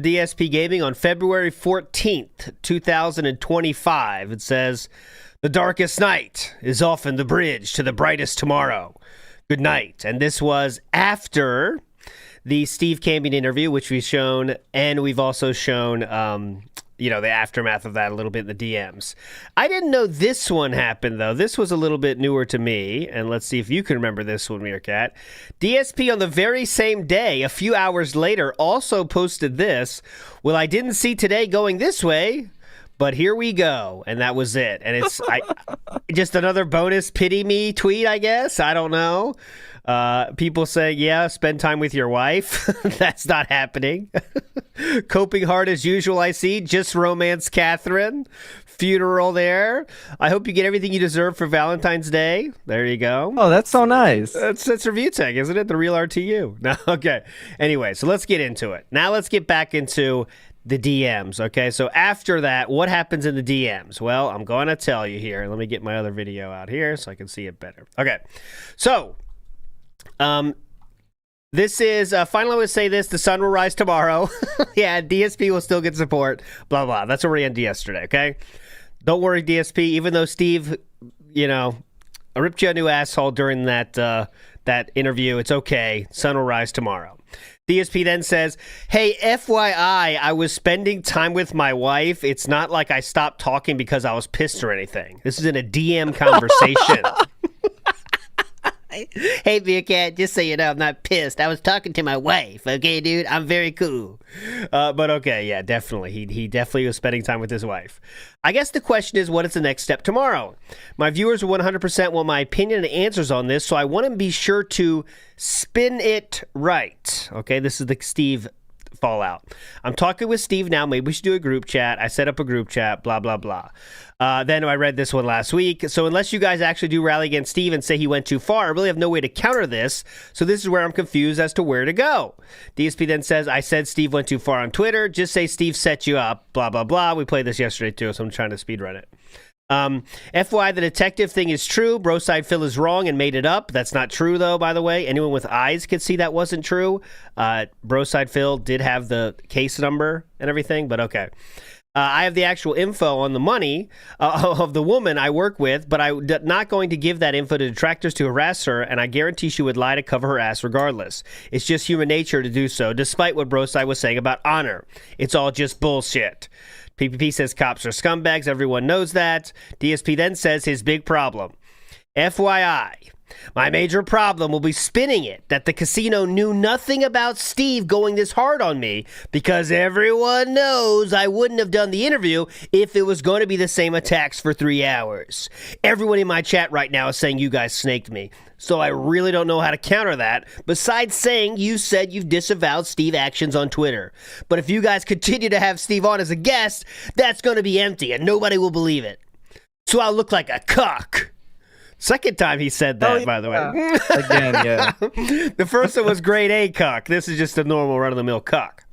from DSP Gaming on February 14th, 2025. It says, "The darkest night is often the bridge to the brightest tomorrow. Good night." And this was after the Steve Cambian interview, which we've shown, and we've also shown, the aftermath of that a little bit in the DMs. I didn't know this one happened, though. This was a little bit newer to me, and let's see if you can remember this one, Meerkat. DSP on the very same day, a few hours later, also posted this. "Well, I didn't see today going this way, but here we go." And that was it. And it's just another bonus pity me tweet, I guess. I don't know. People say, yeah, spend time with your wife. That's not happening. Coping hard as usual, I see. Just romance Catherine. Funeral there. I hope you get everything you deserve for Valentine's Day. There you go. Oh, that's so nice. That's Riotech, isn't it? The real RTU. No, okay. Anyway, so let's get into it. Now let's get back into the DMs, okay? So after that, what happens in the DMs? Well, I'm going to tell you here. Let me get my other video out here so I can see it better. Okay, so this is, finally I would say this, the sun will rise tomorrow. Yeah, DSP will still get support, blah, blah. That's what we ended yesterday, okay? Don't worry, DSP, even though Steve, ripped you a new asshole during that interview, it's okay. Sun will rise tomorrow. DSP then says, "Hey, FYI, I was spending time with my wife. It's not like I stopped talking because I was pissed or anything. This is in a DM conversation." "Hey, Meerkat, just so you know, I'm not pissed. I was talking to my wife, okay, dude? I'm very cool." But okay, yeah, definitely. He definitely was spending time with his wife. I guess the question is, what is the next step tomorrow? My viewers 100% want my opinion and answers on this, so I want to be sure to spin it right. Okay, this is the Steve fallout. "I'm talking with Steve now. Maybe we should do a group chat. I set up a group chat, blah, blah, blah." Then I read this one last week. "So unless you guys actually do rally against Steve and say he went too far, I really have no way to counter this. So this is where I'm confused as to where to go." DSP then says, "I said Steve went too far on Twitter. Just say Steve set you up, blah, blah, blah." We played this yesterday too, so I'm trying to speedrun it. "FYI, the detective thing is true. Darksydephil is wrong and made it up." That's not true, though, by the way. Anyone with eyes could see that wasn't true. Darksydephil did have the case number and everything, but okay. "I have the actual info on the money of the woman I work with, but I'm not going to give that info to detractors to harass her, and I guarantee she would lie to cover her ass regardless. It's just human nature to do so, despite what Darksydephil was saying about honor. It's all just bullshit." PPP says cops are scumbags. Everyone knows that. DSP then says his big problem. "FYI, my major problem will be spinning it that the casino knew nothing about Steve going this hard on me because everyone knows I wouldn't have done the interview if it was going to be the same attacks for 3 hours. Everyone in my chat right now is saying you guys snaked me. So I really don't know how to counter that, besides saying you said you've disavowed Steve actions on Twitter. But if you guys continue to have Steve on as a guest, that's going to be empty and nobody will believe it. So I'll look like a cuck." Second time he said that, by the way. Again, yeah. The first one was grade A cuck. This is just a normal run-of-the-mill cuck.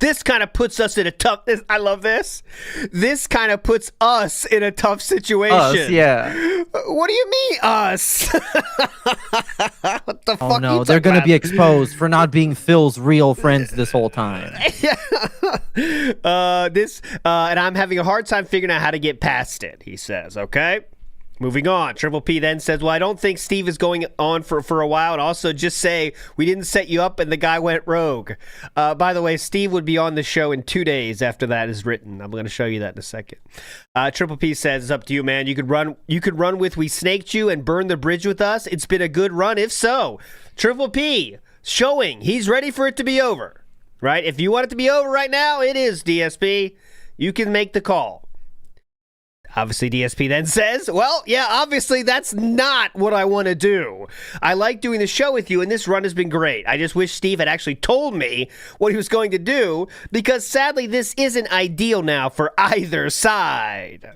"This kind of puts us in a tough... I love this. This kind of puts us in a tough situation." Us, yeah. What do you mean, us? What the fuck? Oh, no, they're going to be exposed for not being Phil's real friends this whole time. And I'm having a hard time figuring out how to get past it, he says, okay? Moving on, Triple P then says, "Well, I don't think Steve is going on for a while, and also just say we didn't set you up and the guy went rogue." By the way, Steve would be on the show in 2 days after that is written. I'm going to show you that in a second. Triple P says, "It's up to you, man. You could run with 'We snaked you' and burn the bridge with us. It's been a good run, if so." Triple P showing he's ready for it to be over, right? If you want it to be over right now, it is, DSP. You can make the call. Obviously, DSP then says, "Well, yeah, obviously that's not what I want to do. I like doing the show with you, and this run has been great. I just wish Steve had actually told me what he was going to do, because sadly, this isn't ideal now for either side."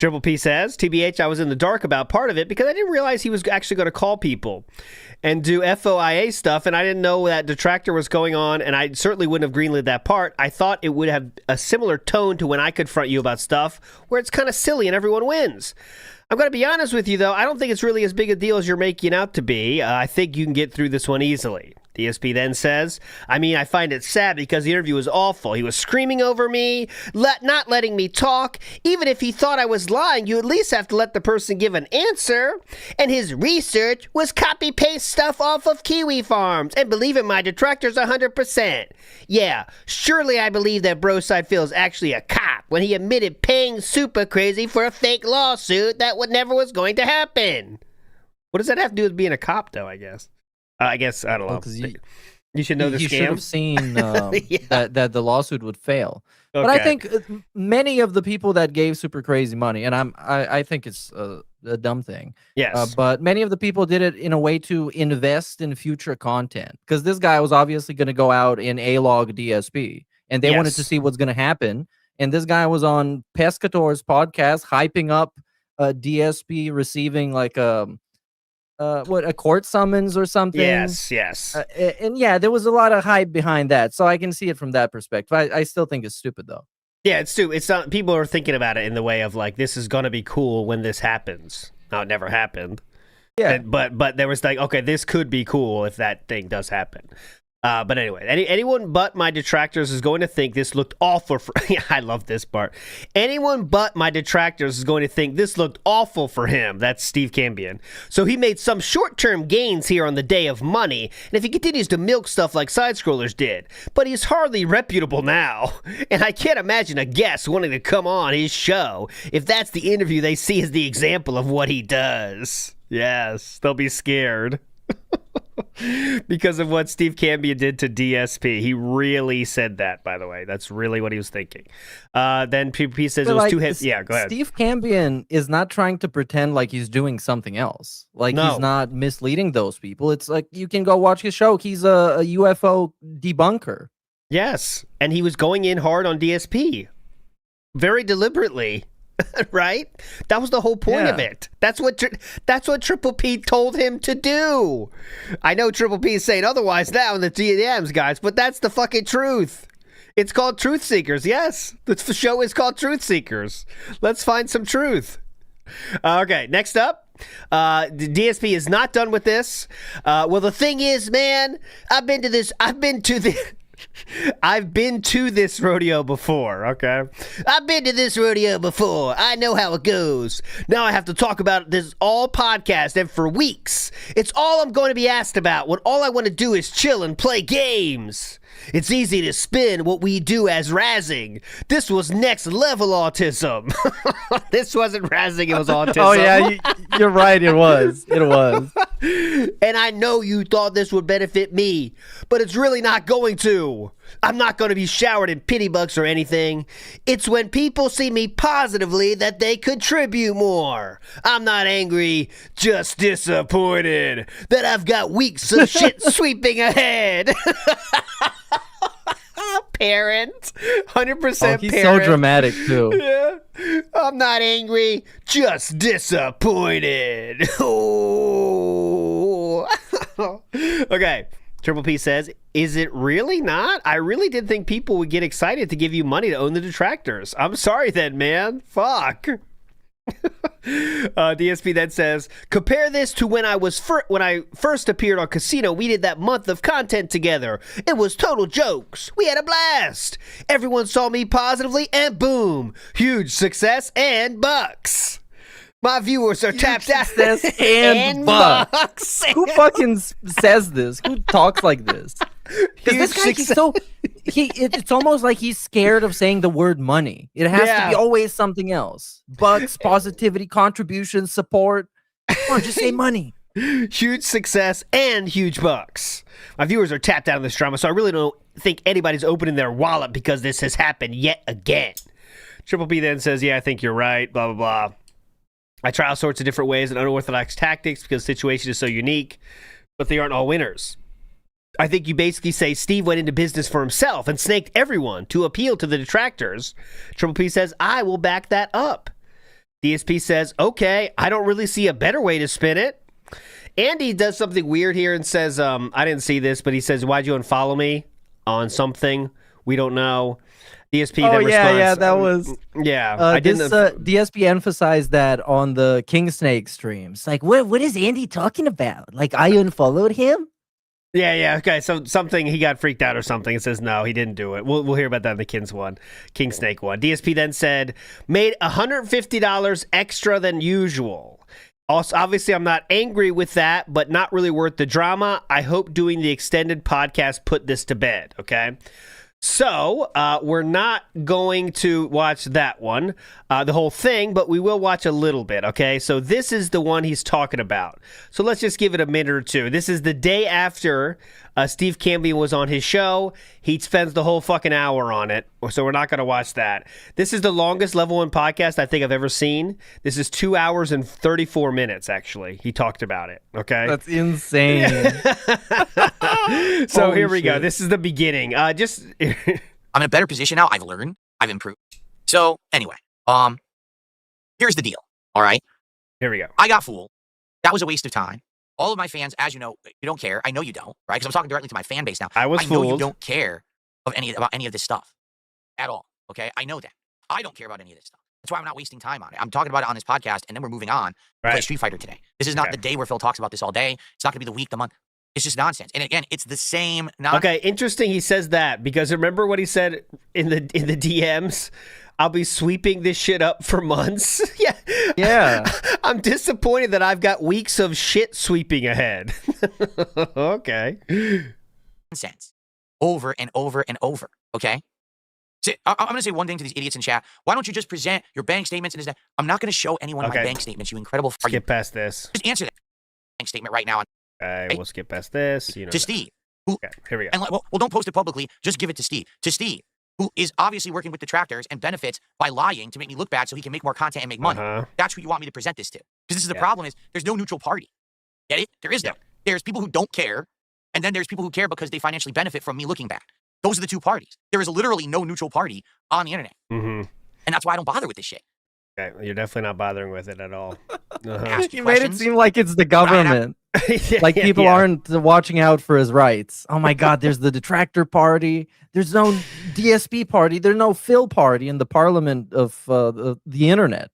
Triple P says, "TBH, I was in the dark about part of it because I didn't realize he was actually going to call people and do FOIA stuff, and I didn't know that detractor was going on, and I certainly wouldn't have greenlit that part. I thought it would have a similar tone to when I confront you about stuff where it's kind of silly and everyone wins. I'm going to be honest with you, though. I don't think it's really as big a deal as you're making out to be. I think you can get through this one easily." DSP then says, I mean, I find it sad because the interview was awful. He was screaming over me, not letting me talk. Even if he thought I was lying, you at least have to let the person give an answer. And his research was copy-paste stuff off of Kiwi farms and believing my detractors 100%. Yeah, surely I believe that Darksydephil is actually a cop when he admitted paying super crazy for a fake lawsuit that never was going to happen. What does that have to do with being a cop, though, I guess? I don't know. You should know the scam. You should have seen Yeah. that the lawsuit would fail. Okay. But I think many of the people that gave super crazy money, and I think it's a dumb thing. Yes. But many of the people did it in a way to invest in future content, because this guy was obviously going to go out in A-log DSP, and they wanted to see what's going to happen. And this guy was on Pescator's podcast hyping up DSP receiving like a court summons or something. Yes. And yeah, there was a lot of hype behind that, so I can see it from that perspective. I still think it's stupid though. Yeah, it's stupid. It's not. People are thinking about it in the way of like, this is gonna be cool when this happens. Now, it never happened. Yeah, but there was like, okay, this could be cool if that thing does happen. But anyway, anyone but my detractors is going to think this looked awful for... I love this part. Anyone but my detractors is going to think this looked awful for him. That's Steve Cambian. So he made some short-term gains here on the day of money, and if he continues to milk stuff like Sidescrollers did. But he's hardly reputable now, and I can't imagine a guest wanting to come on his show if that's the interview they see as the example of what he does. Yes, they'll be scared. Because of what Steve Cambian did to DSP. He really said that, by the way. That's really what he was thinking. Then PP says it was too heavy. Yeah, go ahead. Steve Cambian is not trying to pretend like he's doing something else. Like, he's not misleading those people. It's like, you can go watch his show. He's a UFO debunker. Yes, and he was going in hard on DSP. Very deliberately. Right? That was the whole point of it. That's what Triple P told him to do. I know Triple P is saying otherwise now in the DMs, guys, but that's the fucking truth. It's called Truth Seekers. Yes, the show is called Truth Seekers. Let's find some truth. Okay, next up. DSP is not done with this. Well, the thing is, man, I've been to this rodeo before, okay? I've been to this rodeo before. I know how it goes. Now I have to talk about this all podcast and for weeks. It's all I'm going to be asked about when all I want to do is chill and play games. It's easy to spin what we do as razzing. This was next level autism. This wasn't razzing, it was autism. Oh yeah, you're right, it was. It was. And I know you thought this would benefit me, but it's really not going to. I'm not going to be showered in pity bucks or anything. It's when people see me positively that they contribute more. I'm not angry, just disappointed that I've got weeks of shit sweeping ahead. Parent, 100% parent. He's so dramatic too. Yeah. I'm not angry, just disappointed. Oh. Okay. Triple P says, is it really not? I really did think people would get excited to give you money to own the detractors. I'm sorry then, man. Fuck. DSP then says, compare this to when I first appeared on Casino. We did that month of content together. It was total jokes. We had a blast. Everyone saw me positively, and boom, huge success and bucks. My viewers are tapped out. And bucks. Who fucking says this? Who talks like this? Because this guy, it's almost like he's scared of saying the word money. It has to be always something else. Bucks, positivity, contribution, support. Come on, just say money. Huge success and huge bucks. My viewers are tapped out on this drama, so I really don't think anybody's opening their wallet because this has happened yet again. Triple P then says, yeah, I think you're right, blah, blah, blah. I try all sorts of different ways and unorthodox tactics because the situation is so unique, but they aren't all winners. I think you basically say Steve went into business for himself and snaked everyone to appeal to the detractors. Triple P says, I will back that up. DSP says, okay, I don't really see a better way to spin it. Andy does something weird here and says, I didn't see this, but he says, why'd you unfollow me on something? We don't know. DSP then responds. Yeah, that was... Yeah. DSP emphasized that on the Kingsnake streams. Like, what is Andy talking about? Like, I unfollowed him? Yeah. Okay. So something he got freaked out or something. It says no, he didn't do it. We'll hear about that in the Kingsnake one. DSP then said made $150 extra than usual. Also, obviously, I'm not angry with that, but not really worth the drama. I hope doing the extended podcast put this to bed. Okay. So, we're not going to watch that one, the whole thing, but we will watch a little bit, okay? So this is the one he's talking about. So let's just give it a minute or two. This is the day after Steve Cambian was on his show. He spends the whole fucking hour on it, so we're not going to watch that. This is the longest level 1 podcast I think I've ever seen. This is 2 hours and 34 minutes, actually. He talked about it, okay? That's insane. So here we go. This is the beginning. I'm in a better position now. I've learned. I've improved. So anyway, here's the deal. All right. Here we go. I got fooled. That was a waste of time. All of my fans, as you know, you don't care. I know you don't, right? Because I'm talking directly to my fan base now. I know fooled. You don't care about any of this stuff at all. Okay, I know that. I don't care about any of this stuff. That's why I'm not wasting time on it. I'm talking about it on this podcast, and then we're moving on to play Street Fighter today. This is not the day where Phil talks about this all day. It's not going to be the week, the month. It's just nonsense. And again, it's the same nonsense. Okay, interesting he says that, because remember what he said in the DMs? I'll be sweeping this shit up for months. Yeah. I'm disappointed that I've got weeks of shit sweeping ahead. Okay. Nonsense. Over and over and over. Okay? So, I'm going to say one thing to these idiots in chat. Why don't you just present your bank statements and this, that? I'm not going to show anyone my bank statements, you incredible. Skip past this. Just answer that bank statement right now. Okay, we'll skip past this. You know to Steve. Okay, here we go. And well, don't post it publicly. Just give it to Steve. To Steve, who is obviously working with detractors and benefits by lying to make me look bad so he can make more content and make money. That's who you want me to present this to. Because this is the problem is there's no neutral party. Get it? There is no. There's people who don't care, and then there's people who care because they financially benefit from me looking bad. Those are the two parties. There is literally no neutral party on the internet. And that's why I don't bother with this shit. Okay, you're definitely not bothering with it at all. You made it seem like it's the government. Like people aren't watching out for his rights. Oh my God, there's the detractor party. There's no DSP party. There's no Phil party in the parliament of the internet.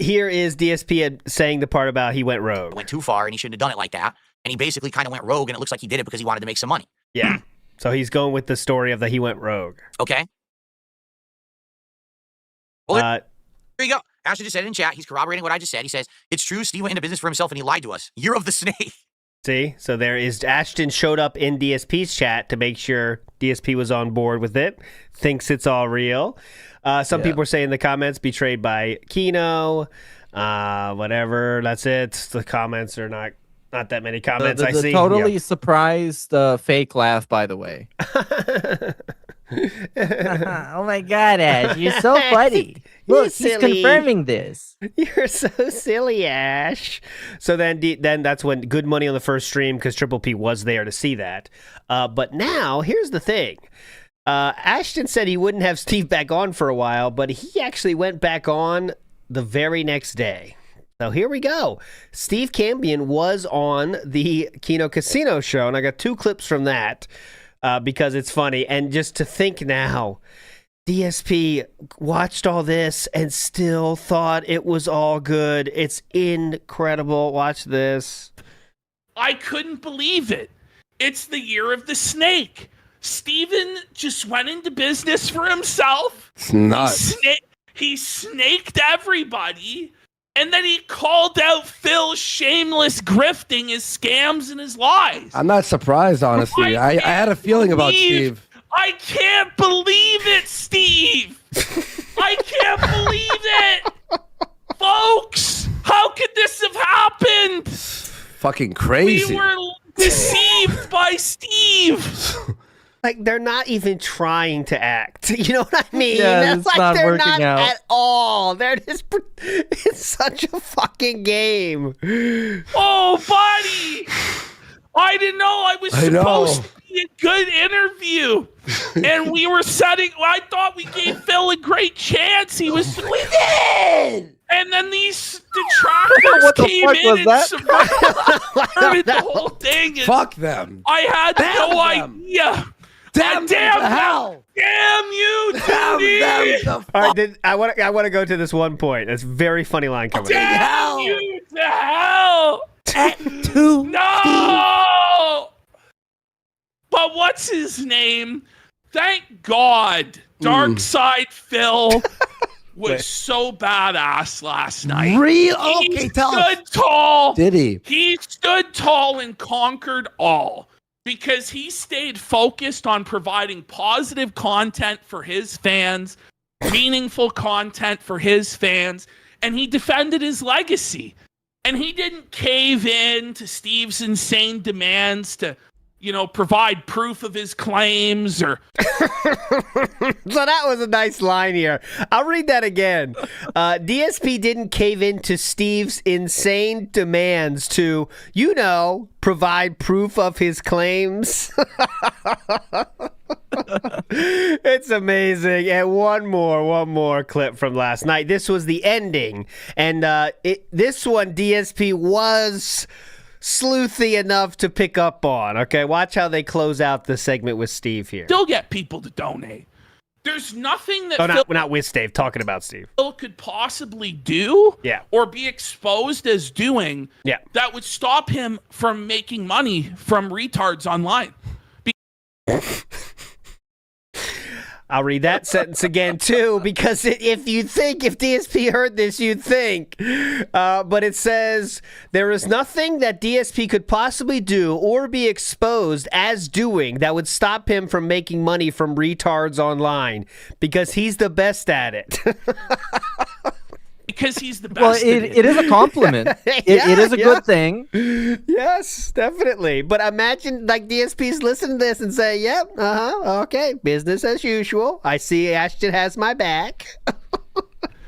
Here is DSP saying the part about he went rogue. He went too far and he shouldn't have done it like that. And he basically kind of went rogue, and it looks like he did it because he wanted to make some money. Yeah. So he's going with the story of that he went rogue. Okay. Well, here you go. Ashton just said it in chat. He's corroborating what I just said. He says, it's true, Steve went into business for himself and he lied to us. Year of the Snake. See? So there is Ashton showed up in DSP's chat to make sure DSP was on board with it. Thinks it's all real. Some people are saying in the comments, betrayed by Kino. Whatever. That's it. The comments are not that many comments I see. Totally surprised fake laugh, by the way. Oh my God, Ash, you're so funny. Look, he's confirming this. You're so silly, Ash. So then that's when good money on the first stream because Triple P was there to see that. But now, here's the thing. Ashton said he wouldn't have Steve back on for a while, but he actually went back on the very next day. So here we go. Steve Cambian was on the Kino Casino show, and I got 2 clips from that. Because it's funny. And just to think now, DSP watched all this and still thought it was all good. It's incredible. Watch this. I couldn't believe it. It's the year of the snake. Steven just went into business for himself. It's nuts. He snaked everybody. And then he called out Phil's shameless grifting, his scams, and his lies. I'm not surprised, honestly. I had a feeling about Steve. I can't believe it, Steve. I can't believe it. Folks, how could this have happened? Fucking crazy. We were deceived by Steve. Like, they're not even trying to act. You know what I mean? Yeah, it's like they're not working out at all. They're just, it's such a fucking game. Oh, buddy. I didn't know I was supposed to be a good interview. And we were I thought we gave Phil a great chance. We did. And then these detractors came in and subverted the whole thing. Fuck them. I had no idea. Damn them to hell. Damn you, Damn them to fuck. All right, I want to go to this one point. That's a very funny line coming. Damn you to hell. To No. But what's his name? Thank God, Darksydephil was so badass last night. Real? He Okay, tell us. stood tall. Did he? He stood tall and conquered all because he stayed focused on providing positive content for his fans, meaningful content for his fans, and he defended his legacy. And he didn't cave in to Steve's insane demands to, provide proof of his claims or. So that was a nice line here. I'll read that again. DSP didn't cave in to Steve's insane demands to, provide proof of his claims. It's amazing. And one more clip from last night. This was the ending. And this one, DSP was sleuthy enough to pick up on. Okay, watch how they close out the segment with Steve here. Still get people to donate. There's nothing that not with Steve, talking about Steve. Phil could possibly do or be exposed as doing that would stop him from making money from retards online. I'll read that sentence again, too, because if DSP heard this, you'd think. But it says, there is nothing that DSP could possibly do or be exposed as doing that would stop him from making money from retards online, because he's the best at it. Because he's the best. Well, it is a compliment. It is a good thing. Yes, definitely. But imagine DSP's listening to this and say, yep, okay, business as usual. I see Ashton has my back.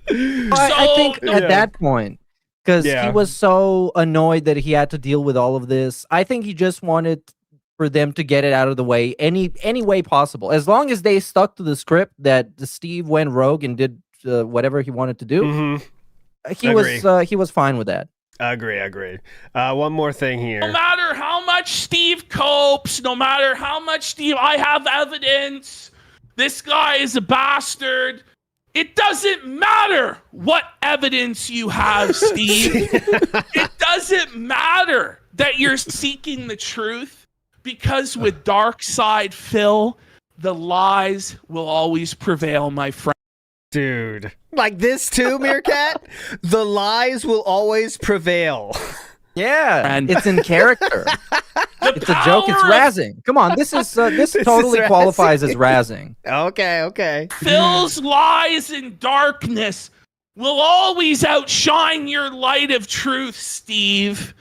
I think at that point, because he was so annoyed that he had to deal with all of this, I think he just wanted for them to get it out of the way any way possible. As long as they stuck to the script that Steve went rogue and did whatever he wanted to do. Mm-hmm. He was fine with that. Agree. One more thing here. No matter how much Steve copes, no matter how much Steve, I have evidence, this guy is a bastard. It doesn't matter what evidence you have, Steve. It doesn't matter that you're seeking the truth, because with Darksydephil, the lies will always prevail, my friend. Dude. Like this too, Meerkat? The lies will always prevail. Yeah, and it's in character. It's a joke. It's razzing. Come on, this totally qualifies as razzing. Okay. Phil's lies and darkness will always outshine your light of truth, Steve.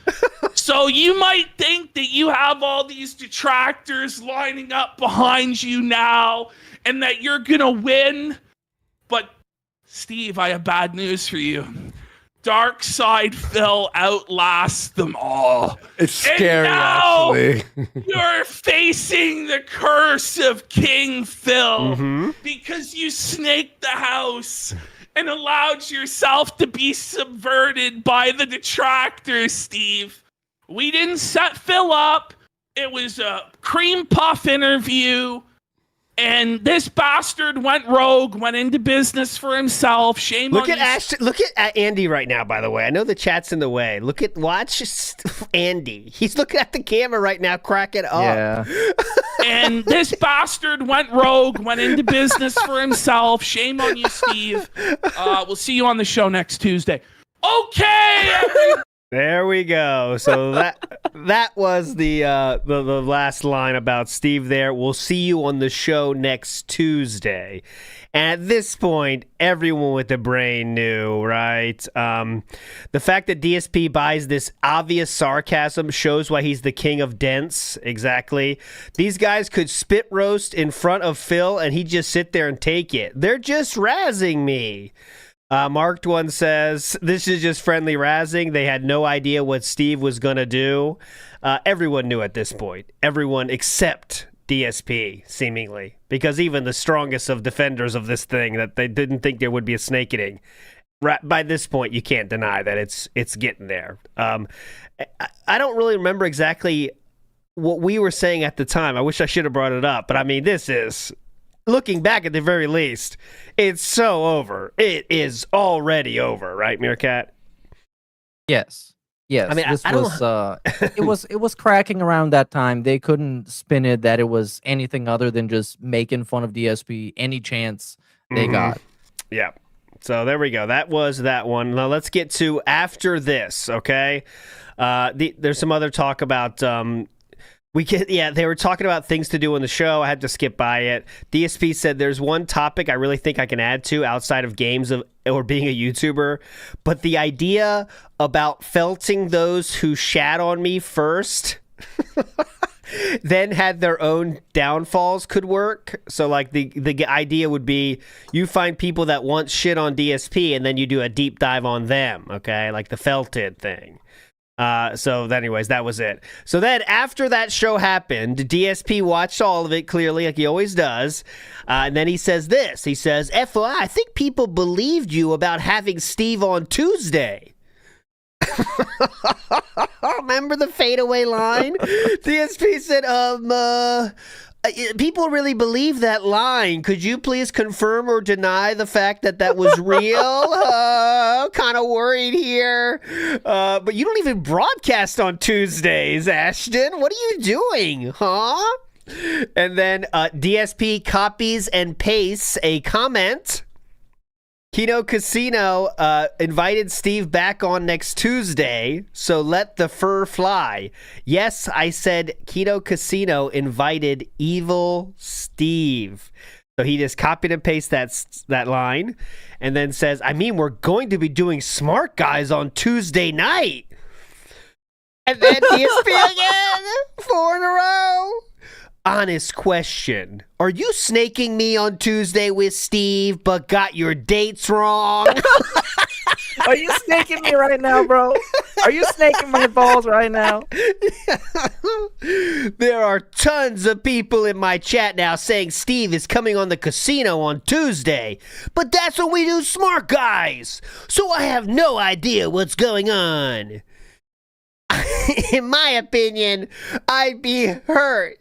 So you might think that you have all these detractors lining up behind you now and that you're gonna win. But, Steve, I have bad news for you. Darksydephil outlasts them all. It's scary, and now actually. You're facing the curse of King Phil because you snaked the house and allowed yourself to be subverted by the detractors, Steve. We didn't set Phil up. It was a cream puff interview. And this bastard went rogue, went into business for himself. Shame Look on at Ashton. Look at Andy right now, by the way. I know the chat's in the way. Watch Andy. He's looking at the camera right now, cracking up. Yeah. And this bastard went rogue, went into business for himself. Shame on you, Steve. We'll see you on the show next Tuesday. Okay, there we go. So that was the last line about Steve there. We'll see you on the show next Tuesday. And at this point, everyone with the brain knew, right? The fact that DSP buys this obvious sarcasm shows why he's the king of dense. Exactly. These guys could spit roast in front of Phil and he'd just sit there and take it. They're just razzing me. Marked One says, this is just friendly razzing. They had no idea what Steve was going to do. Everyone knew at this point. Everyone except DSP, seemingly. Because even the strongest of defenders of this thing, that they didn't think there would be a snakening. By this point, you can't deny that it's getting there. I don't really remember exactly what we were saying at the time. I wish I should have brought it up. But I mean, this is... Looking back at the very least, it's so over. It is already over, right, Meerkat? Yes. Yes, I mean, this I was it was cracking around that time. They couldn't spin it that it was anything other than just making fun of DSP any chance they got. Yeah. So there we go. That was that one. Now let's get to after this, okay? There's some other talk about they were talking about things to do on the show. I had to skip by it. DSP said there's one topic I really think I can add to outside of games or being a YouTuber, but the idea about felting those who shat on me first then had their own downfalls could work. So like the idea would be you find people that want shit on DSP and then you do a deep dive on them, okay? Like the felted thing. So anyways, that was it. So then after that show happened, DSP watched all of it clearly, like he always does. And then he says this. He says, FYI, I think people believed you about having Steve on Tuesday. Remember the fadeaway line? DSP said, people really believe that line. Could you please confirm or deny the fact that was real? Kind of worried here. But you don't even broadcast on Tuesdays, Ashton. What are you doing, huh? And then DSP copies and pastes a comment. Kino Casino invited Steve back on next Tuesday, so let the fur fly. Yes, I said Kino Casino invited evil Steve. So he just copied and pasted that line and then says, I mean, we're going to be doing Smart Guys on Tuesday night. And then DSP again, 4 in a row. Honest question. Are you snaking me on Tuesday with Steve, but got your dates wrong? Are you snaking me right now, bro? Are you snaking my balls right now? There are tons of people in my chat now saying Steve is coming on the casino on Tuesday, but that's when we do Smart Guys. So I have no idea what's going on. In my opinion, I'd be hurt.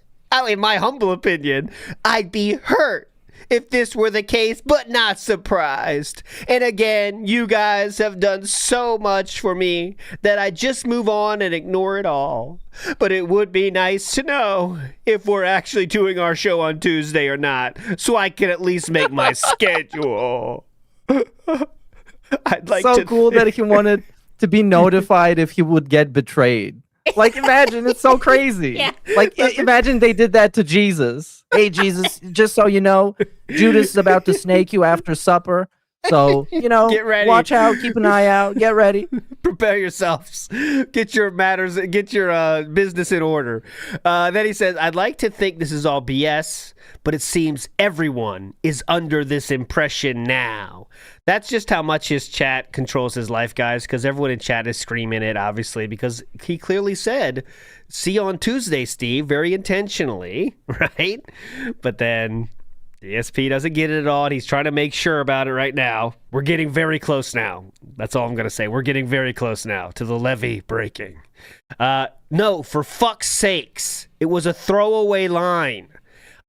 In my humble opinion, I'd be hurt if this were the case, but not surprised. And again, you guys have done so much for me that I just move on and ignore it all. But it would be nice to know if we're actually doing our show on Tuesday or not, so I can at least make my schedule. I'd like so cool that he wanted to be notified if he would get betrayed. Like, imagine, it's so crazy. Yeah. Like, imagine they did that to Jesus. Hey, Jesus, just so you know, Judas is about to snake you after supper. So, get ready. Watch out, keep an eye out, get ready. Prepare yourselves. Get your business in order. Then he says, I'd like to think this is all BS, but it seems everyone is under this impression now. That's just how much his chat controls his life, guys, because everyone in chat is screaming it, obviously, because he clearly said, see you on Tuesday, Steve, very intentionally, right? But then DSP doesn't get it at all, and he's trying to make sure about it right now. We're getting very close now. That's all I'm going to say. We're getting very close now to the levee breaking. No, for fuck's sakes. It was a throwaway line.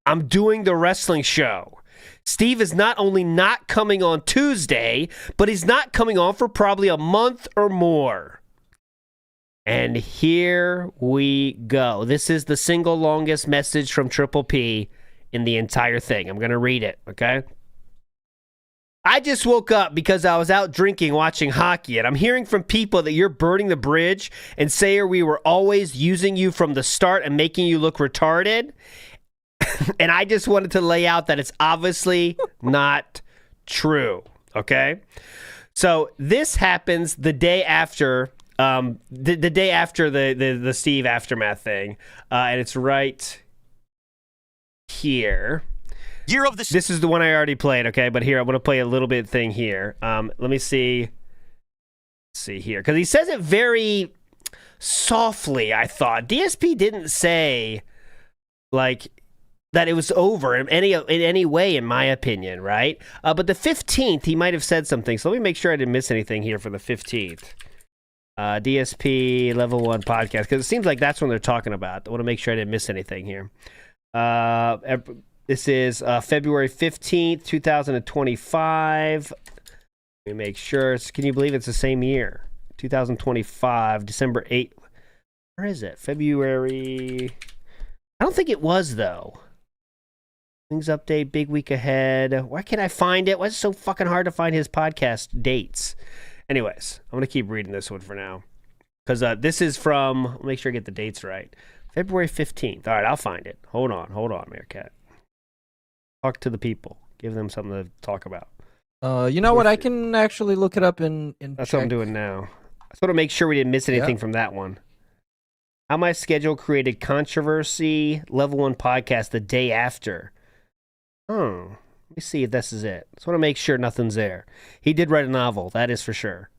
I'm doing the wrestling show. Steve is not only not coming on Tuesday, but he's not coming on for probably a month or more. And here we go. This is the single longest message from Triple P in the entire thing. I'm going to read it, okay? I just woke up because I was out drinking watching hockey, and I'm hearing from people that you're burning the bridge and say we were always using you from the start and making you look retarded. And I just wanted to lay out that it's obviously not true, okay? So this happens the day after the day after the Steve Aftermath thing, and it's right here. Year of the... This is the one I already played, okay? But here, I'm going to play a little bit thing here. Let me see. Let's see here. Because he says it very softly, I thought. DSP didn't say, like, that it was over in any way, in my opinion, right? But the 15th, he might have said something. So let me make sure I didn't miss anything here for the 15th. DSP Level 1 podcast. Because it seems like that's when they're talking about. I want to make sure I didn't miss anything here. This is February 15th, 2025. Let me make sure. Can you believe it's the same year? 2025, December 8th. Where is it? February. I don't think it was, though. Things update, big week ahead. Why can't I find it? Why is it so fucking hard to find his podcast dates? Anyways, I'm going to keep reading this one for now. Because this is from, I'll make sure I get the dates right. February 15th. All right, I'll find it. Hold on, Meerkat. Talk to the people. Give them something to talk about. You know what? I can actually look it up in That's check. what I'm doing now. I just want to make sure we didn't miss anything from that one. How My Schedule Created Controversy, Level 1 Podcast the day after. Oh, let me see if this is it. I just want to make sure nothing's there. He did write a novel, that is for sure.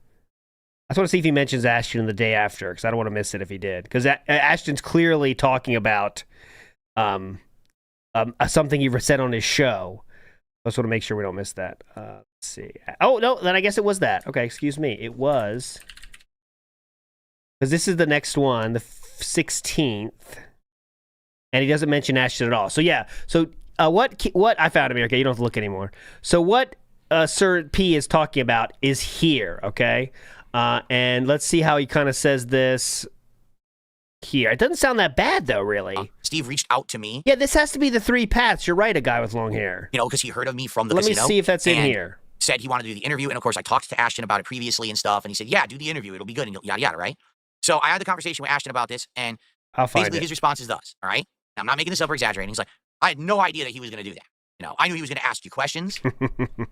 I just want to see if he mentions Ashton the day after, because I don't want to miss it if he did. Because Ashton's clearly talking about something he said on his show. I just want to make sure we don't miss that. Let's see. Oh, no, then I guess it was that. Okay, excuse me. It was... Because this is the next one, the 16th. And he doesn't mention Ashton at all. So, yeah. So, what I found him here. Okay, you don't have to look anymore. So, what Sir P is talking about is here, okay? And let's see how he kind of says this here. It doesn't sound that bad, though, really. Steve reached out to me. Yeah, this has to be the three paths. You're right, a guy with long hair. You know, because he heard of me from the Let casino. me see if that's in here. Said he wanted to do the interview. And, of course, I talked to Ashton about it previously and stuff. And he said, yeah, do the interview. It'll be good. And yada, yada, right? So I had the conversation with Ashton about this. And basically his response is thus, all right? Now, I'm not making this up or exaggerating. He's like, I had no idea that he was going to do that. You know, I knew he was going to ask you questions, but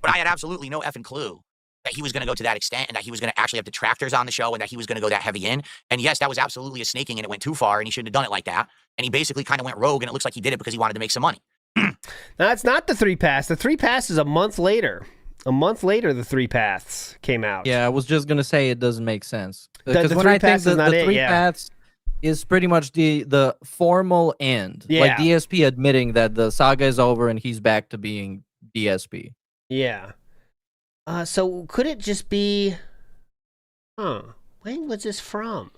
I had absolutely no effing clue that he was going to go to that extent and that he was going to actually have detractors on the show and that he was going to go that heavy in. And yes, that was absolutely a snaking and it went too far and he shouldn't have done it like that. And he basically kind of went rogue and it looks like he did it because he wanted to make some money. No, it's not the three paths. The three paths is a month later. A month later, the three paths came out. Yeah, I was just going to say it doesn't make sense. The Because when three I think paths is not the it, three yeah. paths is pretty much the formal end. Yeah. Like DSP admitting that the saga is over and he's back to being DSP. Yeah. So could it just be... When was this from?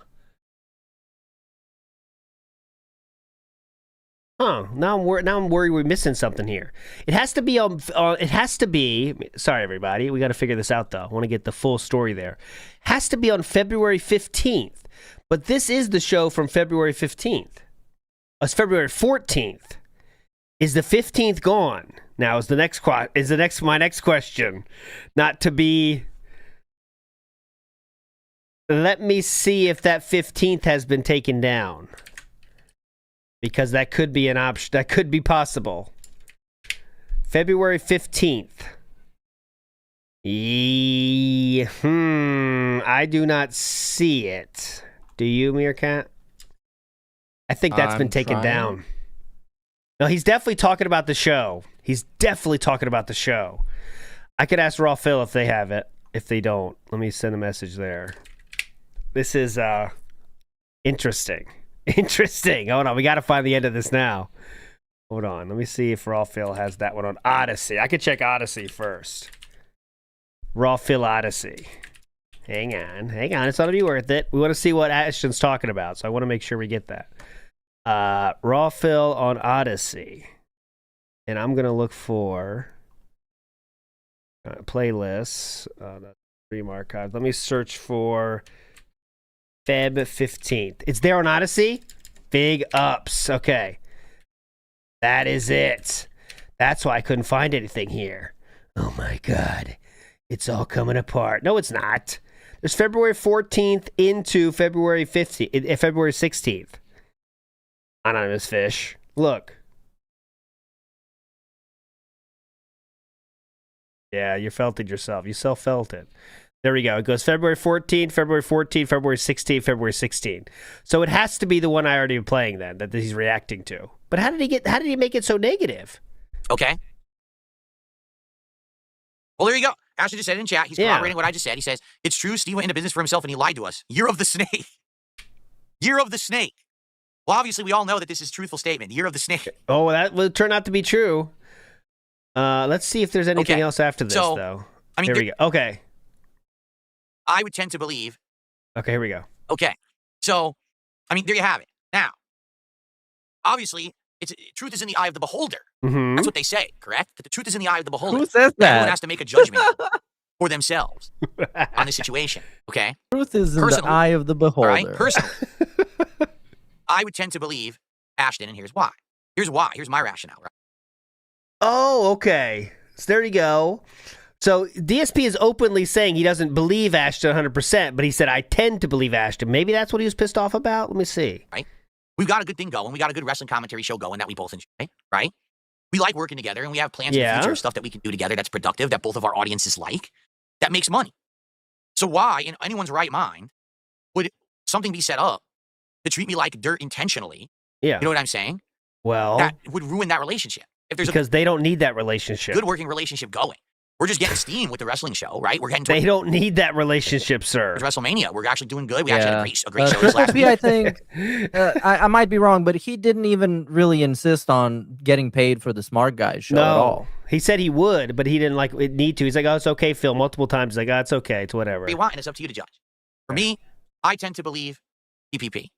Now I'm worried we're missing something here. It has to be sorry everybody, we got to figure this out though. I want to get the full story there. Has to be on February 15th. But this is the show from February 15th. It's February 14th. Is the 15th gone? Now is my next question. Not to be... Let me see if that 15th has been taken down. Because that could be an option. That could be possible. February 15th. I do not see it. Do you, Meerkat? I think that's been taken down. No, he's definitely talking about the show. I could ask Raw Phil if they have it. If they don't, let me send a message there. This is interesting. Hold on, we got to find the end of this now. Hold on, let me see if Raw Phil has that one on Odyssey. I could check Odyssey first. Raw Phil Odyssey. Hang on. It's going to be worth it. We want to see what Ashton's talking about, so I want to make sure we get that. Raw Phil on Odyssey. And I'm going to look for playlists. Stream archive. Let me search for Feb 15th. It's there on Odyssey? Big ups. Okay. That is it. That's why I couldn't find anything here. Oh my God. It's all coming apart. No, it's not. There's February 14th into February 15th, February 16th. Anonymous Fish. Look. Yeah, you felt it yourself. You self-felt it. There we go. It goes February 14th, February 14th, February 16th, February 16th. So it has to be the one I already am playing then, that he's reacting to. But how did he make it so negative? Okay. Well, there you go. Ashton just said it in chat. He's corroborating what I just said. He says, it's true, Steve went into business for himself and he lied to us. Year of the Snake. Year of the Snake. Well, obviously, we all know that this is a truthful statement. Year of the Snake. Oh, that will turn out to be true. Let's see if there's anything else after this, though. I mean, here we go. Okay. I would tend to believe. Okay, here we go. Okay. So, I mean, there you have it. Now, obviously, truth is in the eye of the beholder. Mm-hmm. That's what they say, correct? That the truth is in the eye of the beholder. Who says that? Everyone has to make a judgment. for themselves on the situation, okay? Truth is in the eye of the beholder. All right, personally, I would tend to believe Ashton, and here's why. Here's my rationale, right? Oh, okay. So there you go. So DSP is openly saying he doesn't believe Ashton 100%, but he said, I tend to believe Ashton. Maybe that's what he was pissed off about? Let me see. Right? We've got a good thing going. We got a good wrestling commentary show going that we both enjoy, right? We like working together, and we have plans in the future of stuff that we can do together that's productive, that both of our audiences like, that makes money. So why, in anyone's right mind, would something be set up to treat me like dirt intentionally? Yeah. You know what I'm saying? Well, that would ruin that relationship. If there's because they don't need that relationship. Good working relationship going. We're just getting steam with the wrestling show, right? We're getting. They don't need that relationship, sir. It's WrestleMania. We're actually doing good. We actually had a great show this last week. I think I might be wrong, but he didn't even really insist on getting paid for the Smart Guys show at all. He said he would, but he didn't need to. He's like, oh, it's okay, Phil. Multiple times. He's like, oh, it's okay. It's whatever. What you want, and it's up to you to judge. For me, I tend to believe PPP.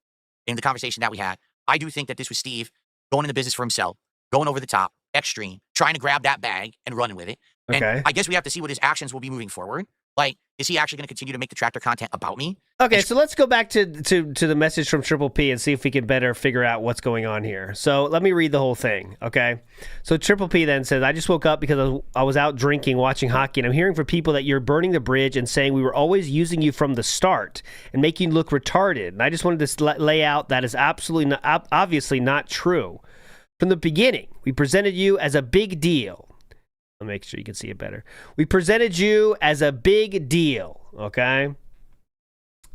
In the conversation that we had, I do think that this was Steve going into business for himself, going over the top, extreme, trying to grab that bag and running with it. And I guess we have to see what his actions will be moving forward. Like, is he actually going to continue to make the tractor content about me? Okay, so let's go back to the message from Triple P and see if we can better figure out what's going on here. So let me read the whole thing, okay? So Triple P then says, I just woke up because I was out drinking, watching hockey, and I'm hearing from people that you're burning the bridge and saying we were always using you from the start and making you look retarded. And I just wanted to lay out that is absolutely not, obviously not true. From the beginning, we presented you as a big deal. I'll make sure you can see it better. We presented you as a big deal, okay?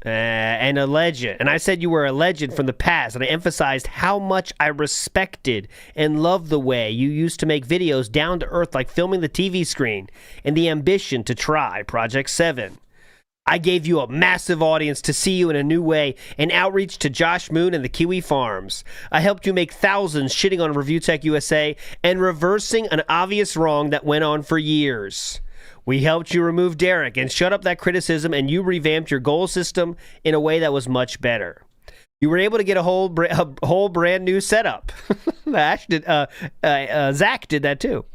And a legend. And I said you were a legend from the past, and I emphasized how much I respected and loved the way you used to make videos down to earth, like filming the TV screen, and the ambition to try Project 7. I gave you a massive audience to see you in a new way and outreach to Josh Moon and the Kiwi Farms. I helped you make thousands shitting on Reviewtech USA and reversing an obvious wrong that went on for years. We helped you remove Derek and shut up that criticism, and you revamped your goal system in a way that was much better. You were able to get a whole brand new setup. Zach did that too.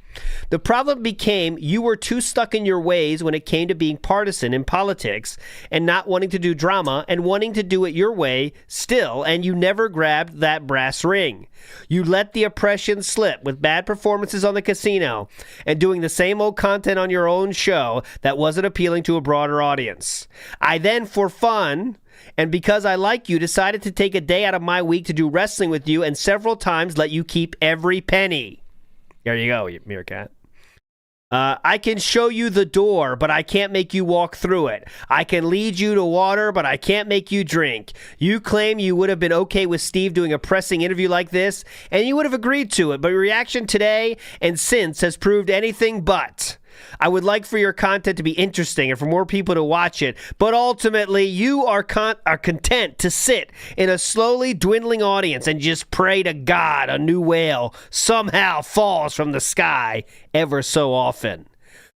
The problem became you were too stuck in your ways when it came to being partisan in politics and not wanting to do drama and wanting to do it your way still, and you never grabbed that brass ring. You let the oppression slip with bad performances on the casino and doing the same old content on your own show that wasn't appealing to a broader audience. I then, for fun, and because I like you, decided to take a day out of my week to do wrestling with you and several times let you keep every penny. There you go, Meerkat. I can show you the door, but I can't make you walk through it. I can lead you to water, but I can't make you drink. You claim you would have been okay with Steve doing a pressing interview like this, and you would have agreed to it, but your reaction today and since has proved anything but. I would like for your content to be interesting and for more people to watch it, but ultimately you are content to sit in a slowly dwindling audience and just pray to God a new whale somehow falls from the sky ever so often.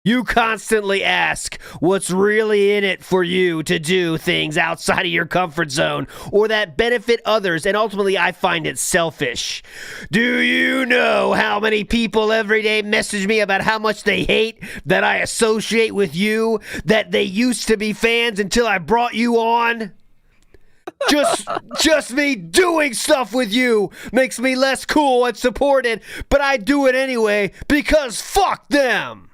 You constantly ask what's really in it for you to do things outside of your comfort zone or that benefit others, and ultimately I find it selfish. Do you know how many people every day message me about how much they hate that I associate with you, that they used to be fans until I brought you on? Just me doing stuff with you makes me less cool and supported, but I do it anyway because fuck them.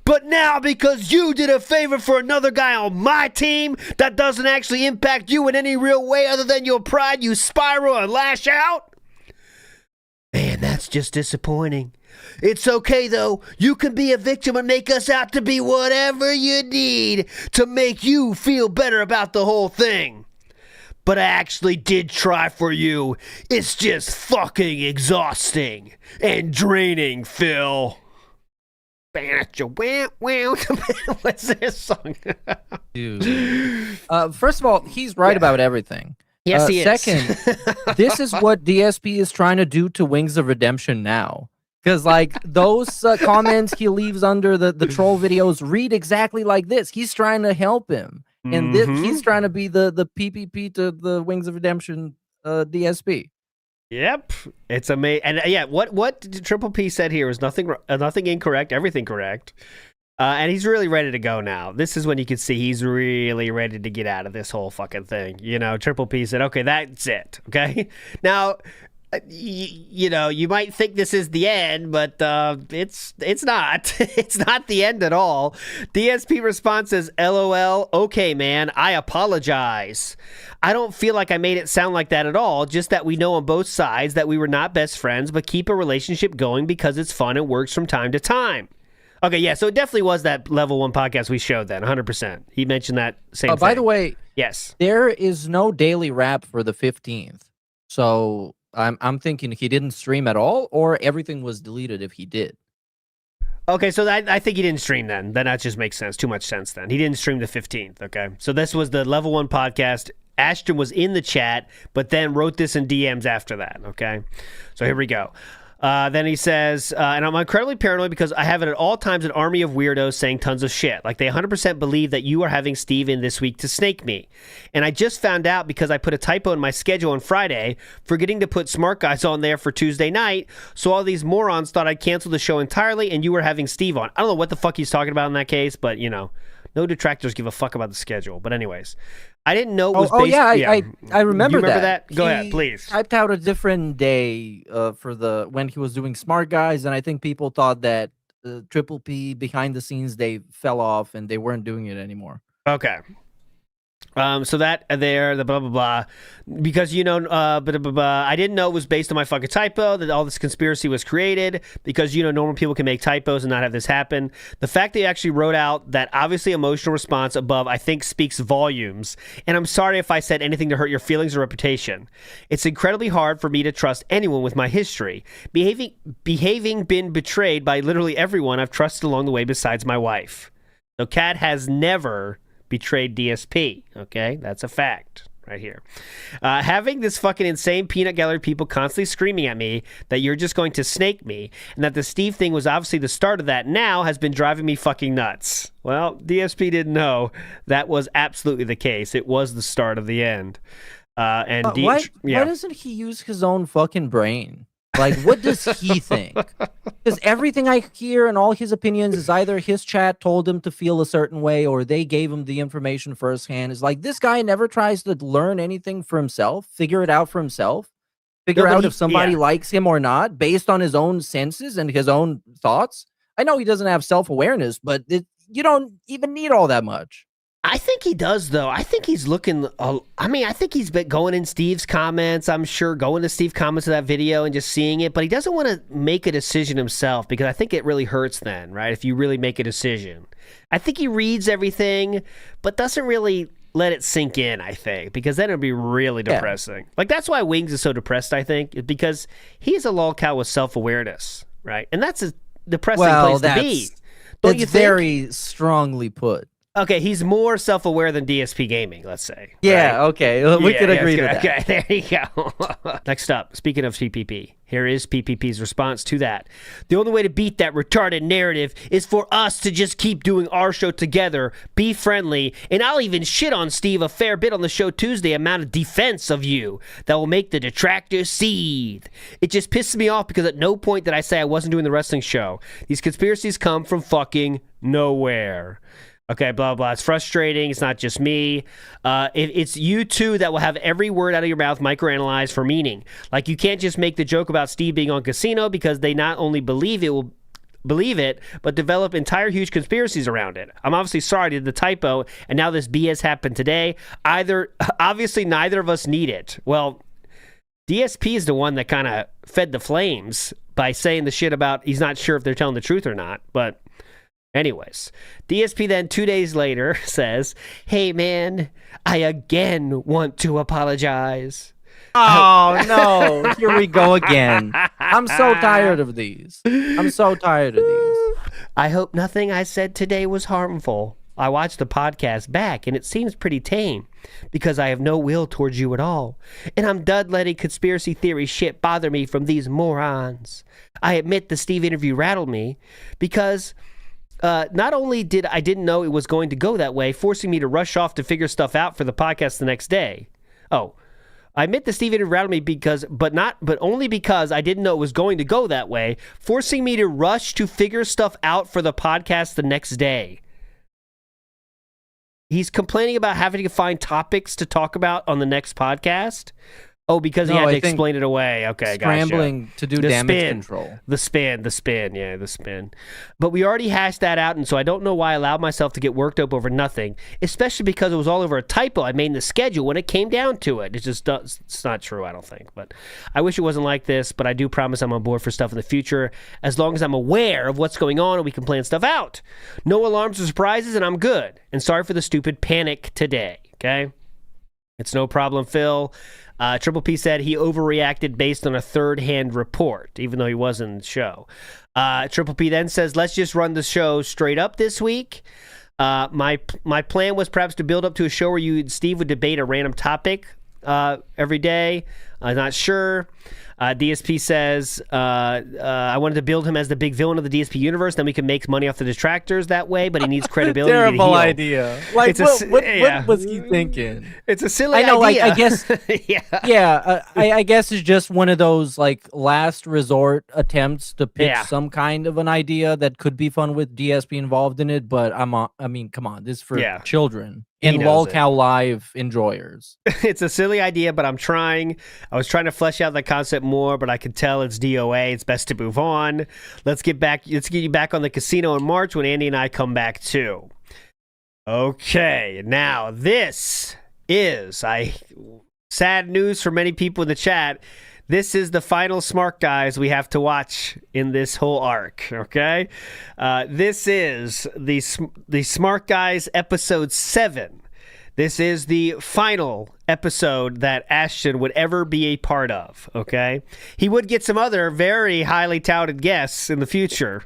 But now, because you did a favor for another guy on my team that doesn't actually impact you in any real way other than your pride, you spiral and lash out? Man, that's just disappointing. It's okay, though. You can be a victim and make us out to be whatever you need to make you feel better about the whole thing. But I actually did try for you. It's just fucking exhausting and draining, Phil. What's this song? Dude. First of all, he's right about everything. Yes, he is. Second, this is what DSP is trying to do to Wings of Redemption now. Because, like, those comments he leaves under the troll videos read exactly like this. He's trying to help him. And he's trying to be the PPP to the Wings of Redemption DSP. Yep, it's amazing. And yeah, what Triple P said here was nothing incorrect, everything correct. And he's really ready to go now. This is when you can see he's really ready to get out of this whole fucking thing. Triple P said, okay, that's it. Okay. Now, you might think this is the end, but it's not. It's not the end at all. DSP response says, LOL, okay, man, I apologize. I don't feel like I made it sound like that at all, just that we know on both sides that we were not best friends, but keep a relationship going because it's fun and works from time to time. Okay, yeah, so it definitely was that level 1 podcast we showed then, 100%. He mentioned that same thing. By the way, yes, there is no daily wrap for the 15th, so I'm thinking he didn't stream at all, or everything was deleted if he did. Okay, so I think he didn't stream then. Then that just makes sense. Too much sense then. He didn't stream the 15th, okay? So this was the level 1 podcast. Ashton was in the chat, but then wrote this in DMs after that, okay? So here we go. Then he says, and I'm incredibly paranoid because I have at all times an army of weirdos saying tons of shit. Like they 100% believe that you are having Steve in this week to snake me. And I just found out because I put a typo in my schedule on Friday, forgetting to put Smart Guys on there for Tuesday night. So all these morons thought I'd cancel the show entirely and you were having Steve on. I don't know what the fuck he's talking about in that case, but no detractors give a fuck about the schedule. But anyways, I didn't know it was based... I remember, you remember that. Go ahead, please. Typed out a different day for when he was doing Smart Guys, and I think people thought that Triple P behind the scenes, they fell off and they weren't doing it anymore. Okay. So that there, the blah, blah, blah, because, I didn't know it was based on my fucking typo, that all this conspiracy was created, because, normal people can make typos and not have this happen. The fact that you actually wrote out that obviously emotional response above, I think speaks volumes. And I'm sorry if I said anything to hurt your feelings or reputation. It's incredibly hard for me to trust anyone with my history. Behaving been betrayed by literally everyone I've trusted along the way besides my wife. So Kat has never betrayed DSP. Okay, that's a fact right here. Having this fucking insane peanut gallery people constantly screaming at me that you're just going to snake me, and that the Steve thing was obviously the start of that now has been driving me fucking nuts. Well, DSP didn't know that was absolutely the case. It was the start of the end. Why doesn't he use his own fucking brain? Like, what does he think? Because everything I hear and all his opinions is either his chat told him to feel a certain way or they gave him the information firsthand. It's like this guy never tries to learn anything for himself, figure it out for himself, figure out if somebody likes him or not based on his own senses and his own thoughts. I know he doesn't have self-awareness, but you don't even need all that much. I think he does, though. I think he's looking... I think he's been going in Steve's comments, I'm sure, going to Steve's comments of that video and just seeing it, but he doesn't want to make a decision himself because I think it really hurts then, right, if you really make a decision. I think he reads everything, but doesn't really let it sink in, I think, because then it would be really depressing. Like, that's why Wings is so depressed, I think, because he's a lolcow with self-awareness, right? And that's a depressing place to be. Don't you think? Very strongly put. Okay, he's more self-aware than DSP Gaming, let's say. Yeah, right? okay. We could agree to that. Okay, there you go. Next up, speaking of PPP, here is PPP's response to that. The only way to beat that retarded narrative is for us to just keep doing our show together, be friendly, and I'll even shit on Steve a fair bit on the show Tuesday, amount of defense of you that will make the detractors seethe. It just pisses me off because at no point did I say I wasn't doing the wrestling show. These conspiracies come from fucking nowhere. Okay, blah, blah. It's frustrating. It's not just me. It's you two that will have every word out of your mouth microanalyzed for meaning. Like, you can't just make the joke about Steve being on Casino because they not only believe it, but develop entire huge conspiracies around it. I'm obviously sorry I did the typo, and now this BS happened today. Obviously, neither of us need it. Well, DSP is the one that kind of fed the flames by saying the shit about he's not sure if they're telling the truth or not, but... Anyways, DSP then 2 days later says, hey man, I again want to apologize. Oh no, here we go again. I'm so tired of these. I hope nothing I said today was harmful. I watched the podcast back and it seems pretty tame because I have no will towards you at all. And I'm done letting conspiracy theory shit bother me from these morons. I admit the Steve interview rattled me because... not only didn't know it was going to go that way, forcing me to rush off to figure stuff out for the podcast the next day. I admit that Steve rattled me but only because I didn't know it was going to go that way, forcing me to rush to figure stuff out for the podcast the next day. He's complaining about having to find topics to talk about on the next podcast. Oh, because he had to explain it away. Okay, scrambling gotcha. to do damage control. The spin. But we already hashed that out, and so I don't know why I allowed myself to get worked up over nothing, especially because it was all over a typo I made in the schedule when it came down to it. It's not true, I don't think. But I wish it wasn't like this, but I do promise I'm on board for stuff in the future, as long as I'm aware of what's going on and we can plan stuff out. No alarms or surprises, and I'm good. And sorry for the stupid panic today, okay? It's no problem, Phil. Triple P said he overreacted based on a third-hand report, even though he wasn't in the show. Triple P then says, let's just run the show straight up this week. My plan was perhaps to build up to a show where Steve would debate a random topic every day. I'm not sure. DSP says, I wanted to build him as the big villain of the DSP universe, then we can make money off the detractors that way, but he needs credibility. Terrible idea. Like, what was he thinking? It's a silly idea. I know, like, I guess, yeah. I guess it's just one of those, like, last resort attempts to pitch some kind of an idea that could be fun with DSP involved in it, but I mean, come on, this is for children. And LolCow Live enjoyers. It's a silly idea, but I'm trying. I was trying to flesh out the concept more, but I can tell it's DOA. It's best to move on. Let's get you back on the casino in March when Andy and I come back too. Okay, now this is sad news for many people in the chat. This is the final Smart Guys we have to watch in this whole arc, okay? This is the Smart Guys episode 7. This is the final episode that Ashton would ever be a part of, okay? He would get some other very highly touted guests in the future,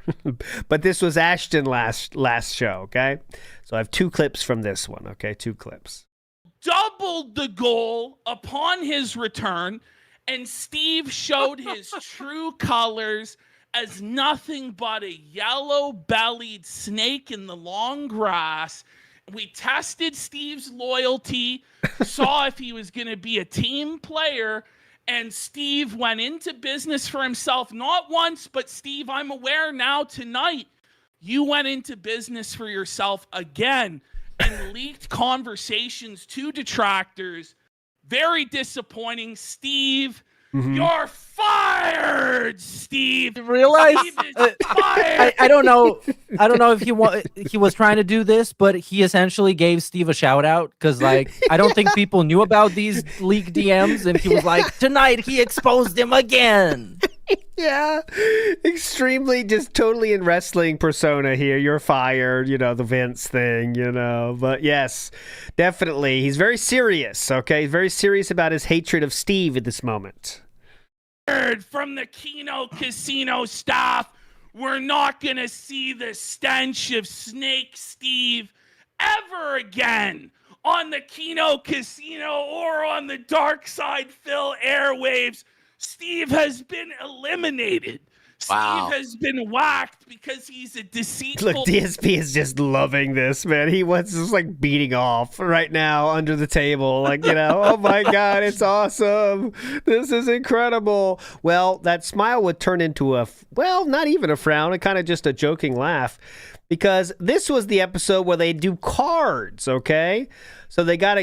but this was Ashton last show, okay? So I have 2 clips from this one, okay? 2 clips. Doubled the goal upon his return, and Steve showed his true colors as nothing but a yellow-bellied snake in the long grass. We tested Steve's loyalty, saw if he was going to be a team player, and Steve went into business for himself, not once, but Steve, I'm aware now tonight, you went into business for yourself again and leaked conversations to detractors. Very disappointing, Steve. You're fired, Steve. You realize? Steve is fired. I don't know. I don't know if he was trying to do this, but he essentially gave Steve a shout out because, like, I don't think people knew about these leaked DMs, and he was like, tonight he exposed him again. Yeah, extremely, just totally in wrestling persona here. You're fired, the Vince thing, But yes, definitely. He's very serious, okay? He's very serious about his hatred of Steve at this moment. From the Kino Casino staff, we're not going to see the stench of Snake Steve ever again on the Kino Casino or on the Darksydephil airwaves. Steve has been eliminated. Wow. Steve has been whacked because he's a deceitful... Look, DSP is just loving this, man. He wants just like beating off right now under the table. Like, oh my God, it's awesome. This is incredible. Well, that smile would turn into not even a frown, and kind of just a joking laugh. Because this was the episode where they do cards, okay? So they get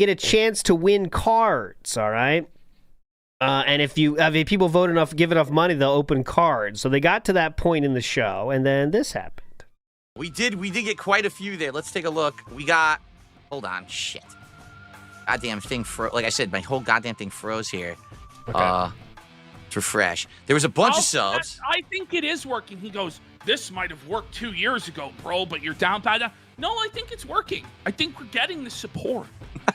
a chance to win cards, all right? And if people give enough money, they'll open cards. So they got to that point in the show, and then this happened. We did get quite a few there. Let's take a look. We got, hold on, shit. Goddamn thing like I said, my whole goddamn thing froze here. Okay. To refresh. There was a bunch of subs. I think it is working. He goes, this might have worked 2 years ago, bro, but you're down bad. No, I think it's working. I think we're getting the support.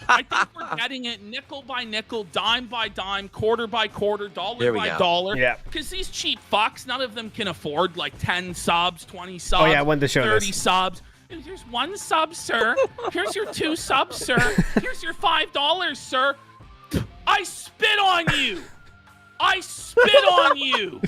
I think we're getting it nickel by nickel, dime by dime, quarter by quarter, dollar by dollar. Yeah. Because these cheap fucks, none of them can afford like 10 subs, 20 subs, oh, yeah, when the show 30 subs. Here's 1 sub, sir. Here's your 2 subs, sir. Here's your $5, sir. I spit on you. I spit on you.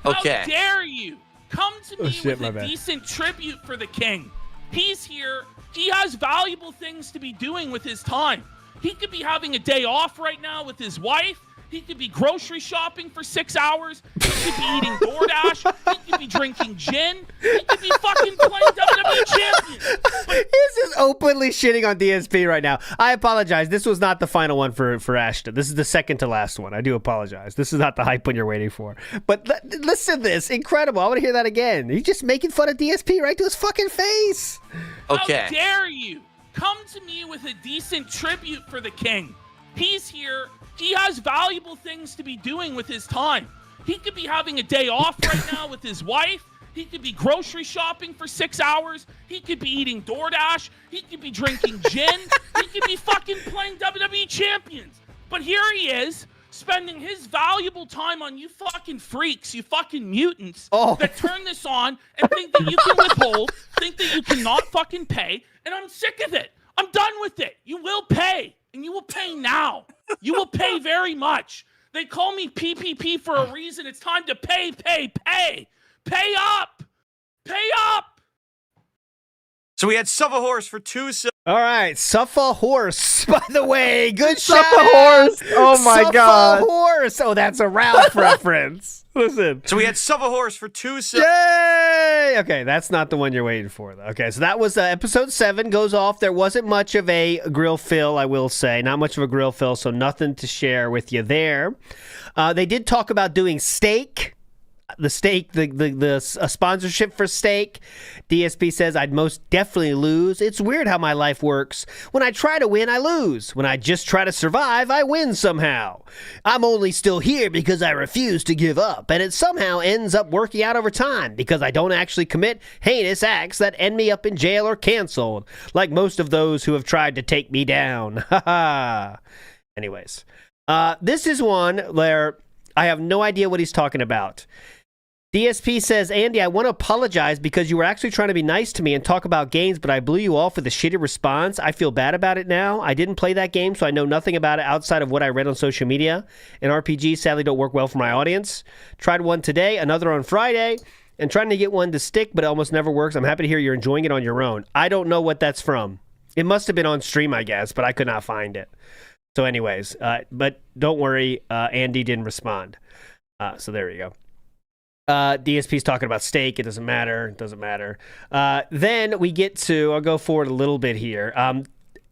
Okay. How dare you come to me with a decent tribute for the king? He's here. He has valuable things to be doing with his time. He could be having a day off right now with his wife. He could be grocery shopping for 6 hours. He could be eating DoorDash. He could be drinking gin. He could be fucking playing WWE Champion. This is openly shitting on DSP right now. I apologize. This was not the final one for Ashton. This is the second to last one. I do apologize. This is not the hype one you're waiting for. But listen to this. Incredible. I want to hear that again. He's just making fun of DSP right to his fucking face. Okay. How dare you come to me with a decent tribute for the king? He's here. He has valuable things to be doing with his time. He could be having a day off right now with his wife. He could be grocery shopping for 6 hours. He could be eating DoorDash. He could be drinking gin. He could be fucking playing WWE Champions. But here he is, spending his valuable time on you fucking freaks, you fucking mutants that turn this on and think that you can withhold, think that you cannot fucking pay, and I'm sick of it. I'm done with it. You will pay, and you will pay now. You will pay very much. They call me PPP for a reason. It's time to pay. Pay up. Pay up. So we had Suffa Horse for 2 silver. All right, Suffa Horse, by the way. Good Suffa shout. Horse. Oh my Suffa God. Horse. Oh, that's a Ralph reference. Listen. So we had Suffa Horse for 2 silver. Yay! Okay, that's not the one you're waiting for, though. Okay, so that was episode 7 goes off. There wasn't much of a grill fill, I will say. Not much of a grill fill, so nothing to share with you there. They did talk about doing steak. The steak, the sponsorship for steak. DSP says, I'd most definitely lose. It's weird how my life works. When I try to win, I lose. When I just try to survive, I win somehow. I'm only still here because I refuse to give up, and it somehow ends up working out over time because I don't actually commit heinous acts that end me up in jail or canceled, like most of those who have tried to take me down. Anyways, this is one where I have no idea what he's talking about. DSP says, Andy, I want to apologize because you were actually trying to be nice to me and talk about games, but I blew you off with a shitty response. I feel bad about it now. I didn't play that game, so I know nothing about it outside of what I read on social media. And RPGs sadly don't work well for my audience. Tried one today, another on Friday, and trying to get one to stick, but it almost never works. I'm happy to hear you're enjoying it on your own. I don't know what that's from. It must have been on stream, I guess, but I could not find it. So anyways, but don't worry, Andy didn't respond. So there you go. DSP's talking about steak. It doesn't matter. Then we get to, I'll go forward a little bit here.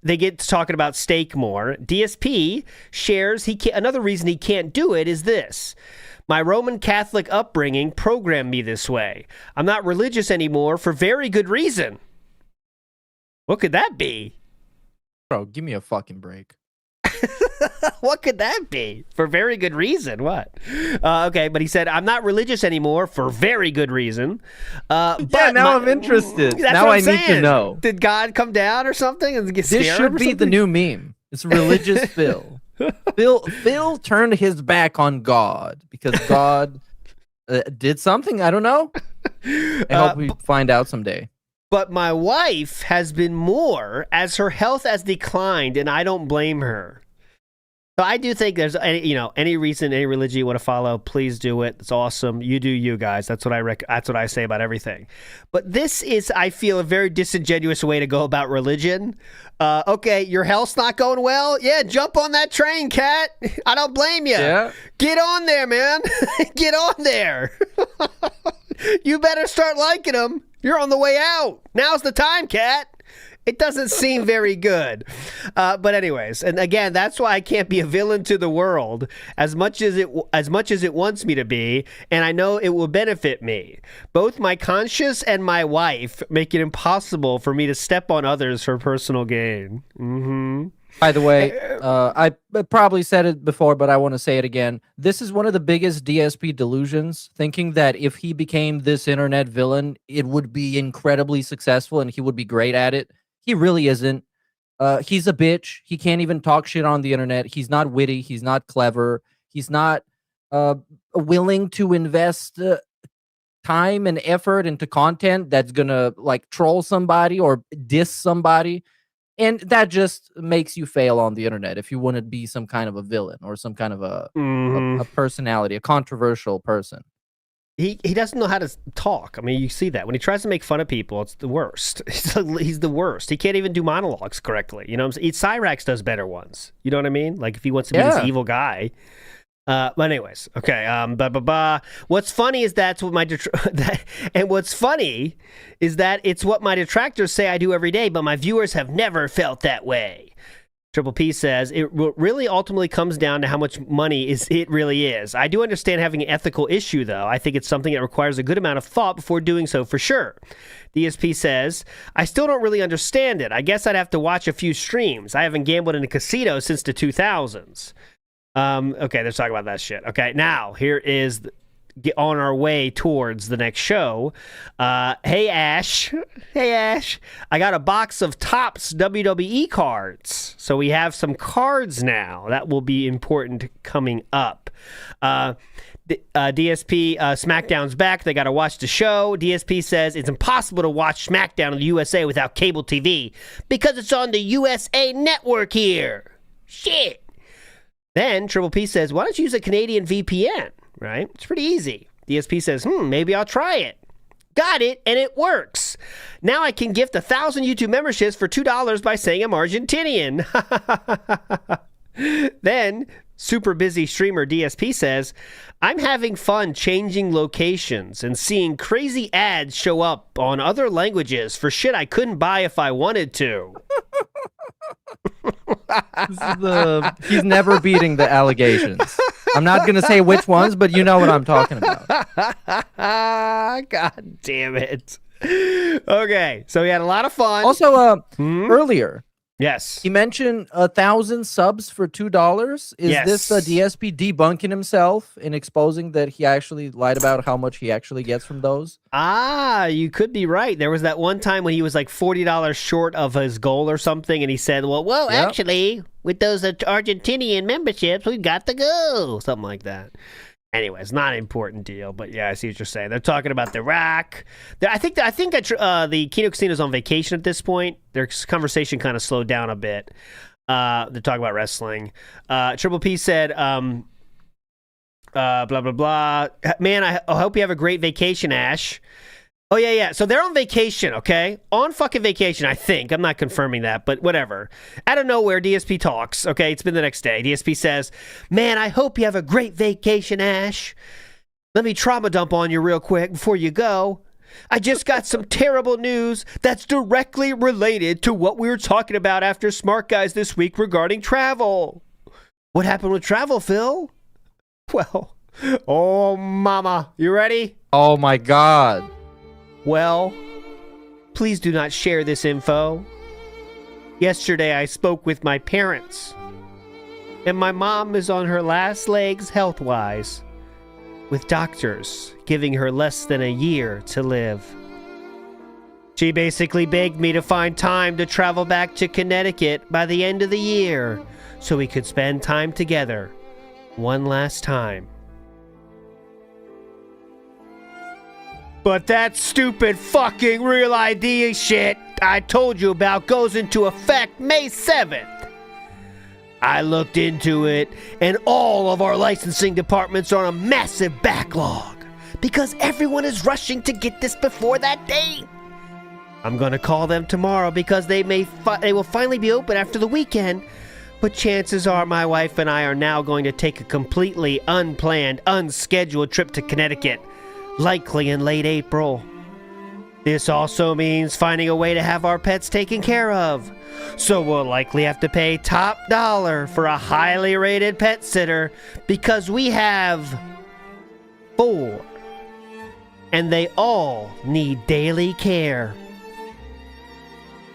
They get to talking about steak more. DSP shares another reason he can't do it is this. My Roman Catholic upbringing programmed me this way. I'm not religious anymore for very good reason. What could that be? Bro, give me a fucking break. What could that be? For very good reason. What? Okay, but he said, I'm not religious anymore for very good reason. But now I'm interested. Now I need to know. Did God come down or something and get This should be the new meme. It's religious Phil. Phil turned his back on God because God did something. I don't know. I hope we find out someday. But my wife has been more as her health has declined, and I don't blame her. So I do think there's any reason, any religion you want to follow, please do it. It's awesome. You do you guys. That's what that's what I say about everything. But this is, I feel, a very disingenuous way to go about religion. Okay, your health's not going well? Yeah, jump on that train, cat. I don't blame you. Yeah. Get on there, man. Get on there. You better start liking them. You're on the way out. Now's the time, cat. It doesn't seem very good. But anyways, and again, that's why I can't be a villain to the world as much as it wants me to be, and I know it will benefit me. Both my conscience and my wife make it impossible for me to step on others for personal gain. Mm-hmm. By the way, I probably said it before, but I want to say it again. This is one of the biggest DSP delusions, thinking that if he became this internet villain, it would be incredibly successful and he would be great at it. He really isn't. He's a bitch. He can't even talk shit on the internet. He's not witty. He's not clever. He's not willing to invest time and effort into content that's going to like troll somebody or diss somebody. And that just makes you fail on the internet if you want to be some kind of a villain or some kind of a personality, a controversial person. he doesn't know how to talk. I mean, you see that when he tries to make fun of people, it's the worst. He's the worst. He can't even do monologues correctly. You know what I'm saying? Cyrax does better ones. You know what I mean? Like if he wants to be this evil guy. But anyways, okay. What's funny is that's what my and what's funny is that it's what my detractors say I do every day, but my viewers have never felt that way. Triple P says, it really ultimately comes down to how much money it really is. I do understand having an ethical issue, though. I think it's something that requires a good amount of thought before doing so, for sure. DSP says, I still don't really understand it. I guess I'd have to watch a few streams. I haven't gambled in a casino since the 2000s. Okay, let's talk about that shit. Okay, now, here is... on our way towards the next show. Hey Ash, I got a box of Topps WWE cards, so we have some cards now. That will be important coming up. DSP SmackDown's back. They got to watch the show. DSP says it's impossible to watch SmackDown in the USA without cable TV because it's on the USA Network here. Shit. Then Triple P says, why don't you use a Canadian VPN? Right? It's pretty easy. DSP says, maybe I'll try it. Got it, and it works. Now I can gift 1,000 YouTube memberships for $2 by saying I'm Argentinian. Then, super busy streamer DSP says, I'm having fun changing locations and seeing crazy ads show up on other languages for shit I couldn't buy if I wanted to. He's never beating the allegations. I'm not going to say which ones, but you know what I'm talking about. God damn it. Okay, so we had a lot of fun. Also, earlier, yes, he mentioned 1,000 subs for $2. Is this DSP debunking himself and exposing that he actually lied about how much he actually gets from those? You could be right. There was that one time when he was like $40 short of his goal or something, and he said, well, actually, with those Argentinian memberships, we got to go. Something like that. Anyways, not an important deal, but yeah, I see what you're saying. They're talking about The Rock. I think that the Kino Casino's on vacation at this point. Their conversation kind of slowed down a bit. They're talking about wrestling. Triple P said, blah, blah, blah. Man, I hope you have a great vacation, Ash. Oh, yeah. So they're on vacation, okay? On fucking vacation, I think. I'm not confirming that, but whatever. Out of nowhere, DSP talks, okay? It's been the next day. DSP says, man, I hope you have a great vacation, Ash. Let me trauma dump on you real quick before you go. I just got some terrible news that's directly related to what we were talking about after Smart Guys this week regarding travel. What happened with travel, Phil? Well, oh, mama. You ready? Oh, my God. Well, please do not share this info. Yesterday I spoke with my parents, and my mom is on her last legs health-wise, with doctors giving her less than a year to live. She basically begged me to find time to travel back to Connecticut by the end of the year so we could spend time together one last time. But that stupid fucking Real ID shit I told you about goes into effect May 7th. I looked into it, and all of our licensing departments are on a massive backlog because everyone is rushing to get this before that date. I'm gonna call them tomorrow because they will finally be open after the weekend, but chances are my wife and I are now going to take a completely unplanned, unscheduled trip to Connecticut. Likely in late April. This also means finding a way to have our pets taken care of. So we'll likely have to pay top dollar for a highly rated pet sitter because we have 4. And they all need daily care.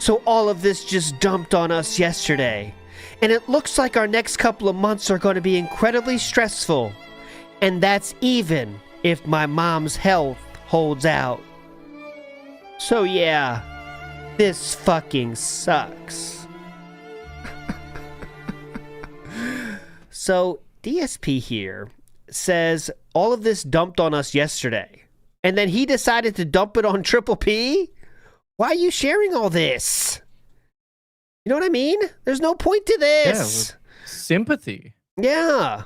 So all of this just dumped on us yesterday. And it looks like our next couple of months are going to be incredibly stressful. And that's even if my mom's health holds out. So yeah, this fucking sucks. So DSP here says all of this dumped on us yesterday, and then he decided to dump it on Triple P? Why are you sharing all this? You know what I mean? There's no point to this. Yeah, sympathy. Yeah.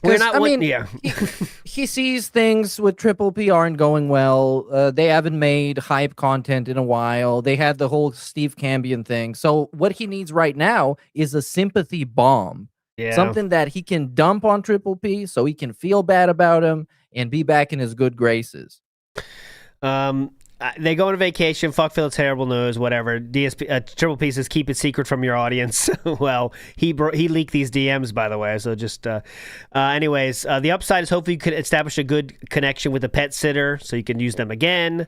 We're not. He sees things with Triple P aren't going well. They haven't made hype content in a while. They had the whole Steve Cambian thing. So what he needs right now is a sympathy bomb. Yeah. Something that he can dump on Triple P so he can feel bad about him and be back in his good graces. They go on a vacation. Fuck Phil, terrible news. Whatever. Triple P says keep it secret from your audience. Well, he leaked these DMs, by the way. So just, anyways, the upside is hopefully you could establish a good connection with the pet sitter, so you can use them again.